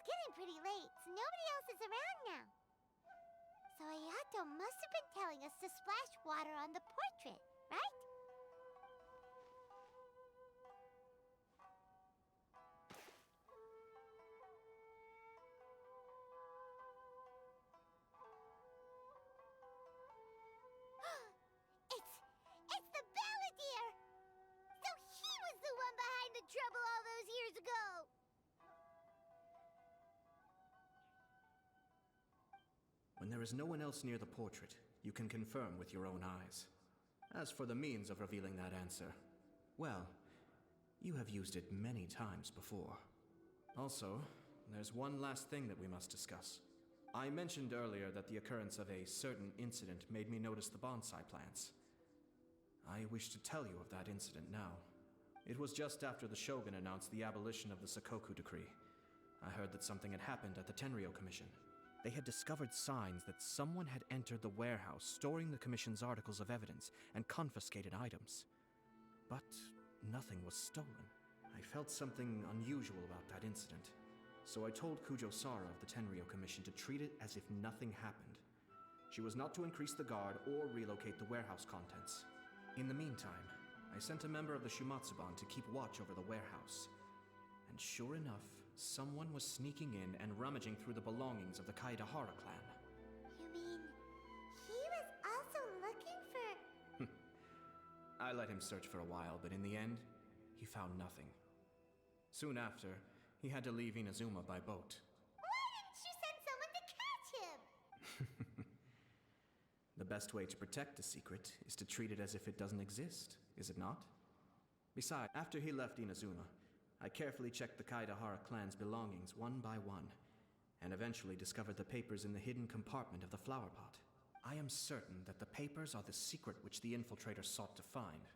It's getting pretty late, so nobody else is around now. So Ayato must have been telling us to splash water on the portrait, right? It's the Balladeer! So he was the one behind the trouble all those years ago! When there is no one else near the portrait, you can confirm with your own eyes. As for the means of revealing that answer, well, you have used it many times before. Also, there's one last thing that we must discuss. I mentioned earlier that the occurrence of a certain incident made me notice the bonsai plants. I wish to tell you of that incident now. It was just after the Shogun announced the abolition of the Sakoku decree. I heard that something had happened at the Tenryou Commission. They had discovered signs that someone had entered the warehouse storing the Commission's articles of evidence and confiscated items. But nothing was stolen. I felt something unusual about that incident. So I told Kujo-Sara of the Tenryou Commission to treat it as if nothing happened. She was not to increase the guard or relocate the warehouse contents. In the meantime, I sent a member of the Shumatsuban to keep watch over the warehouse. And sure enough, someone was sneaking in and rummaging through the belongings of the Kaedehara clan. You mean, he was also looking for... I let him search for a while, but in the end, he found nothing. Soon after, he had to leave Inazuma by boat. Why didn't you send someone to catch him? The best way to protect a secret is to treat it as if it doesn't exist, is it not? Besides, after he left Inazuma, I carefully checked the Kaidahara clan's belongings one by one, and eventually discovered the papers in the hidden compartment of the flower pot. I am certain that the papers are the secret which the infiltrator sought to find,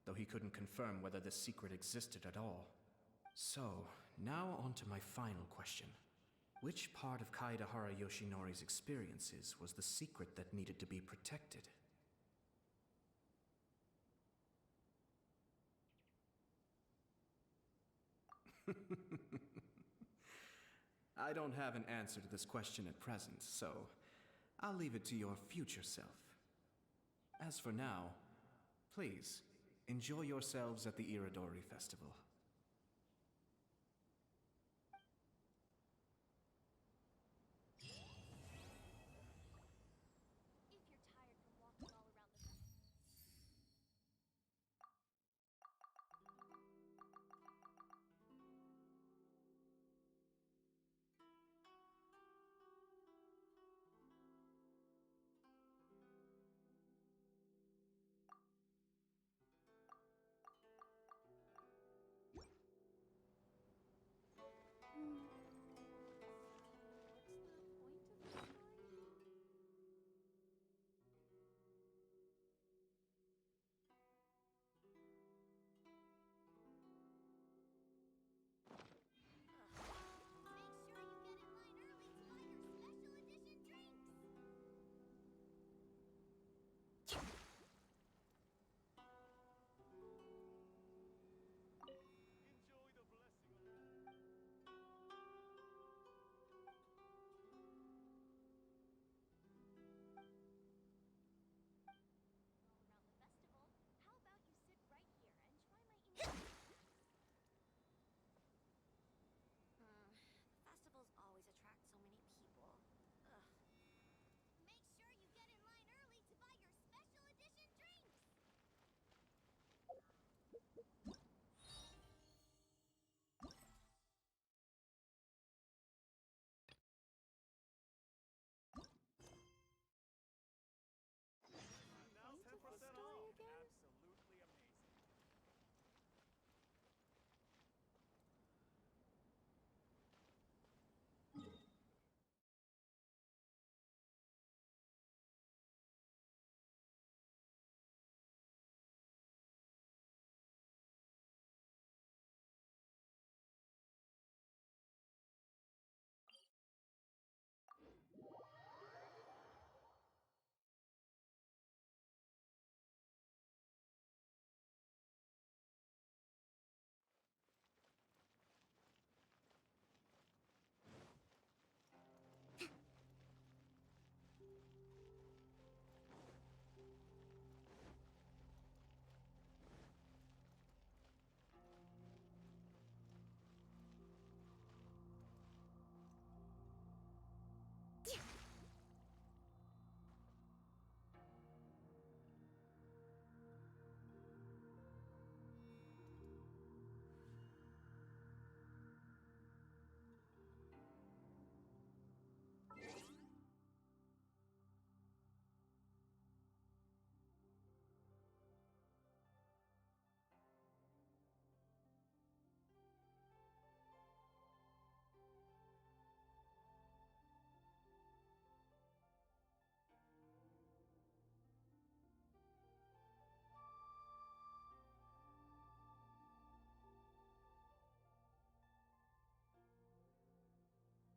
though he couldn't confirm whether this secret existed at all. So, now on to my final question. Which part of Kaidahara Yoshinori's experiences was the secret that needed to be protected? I don't have an answer to this question at present, so I'll leave it to your future self. As for now, please, enjoy yourselves at the Iridori Festival.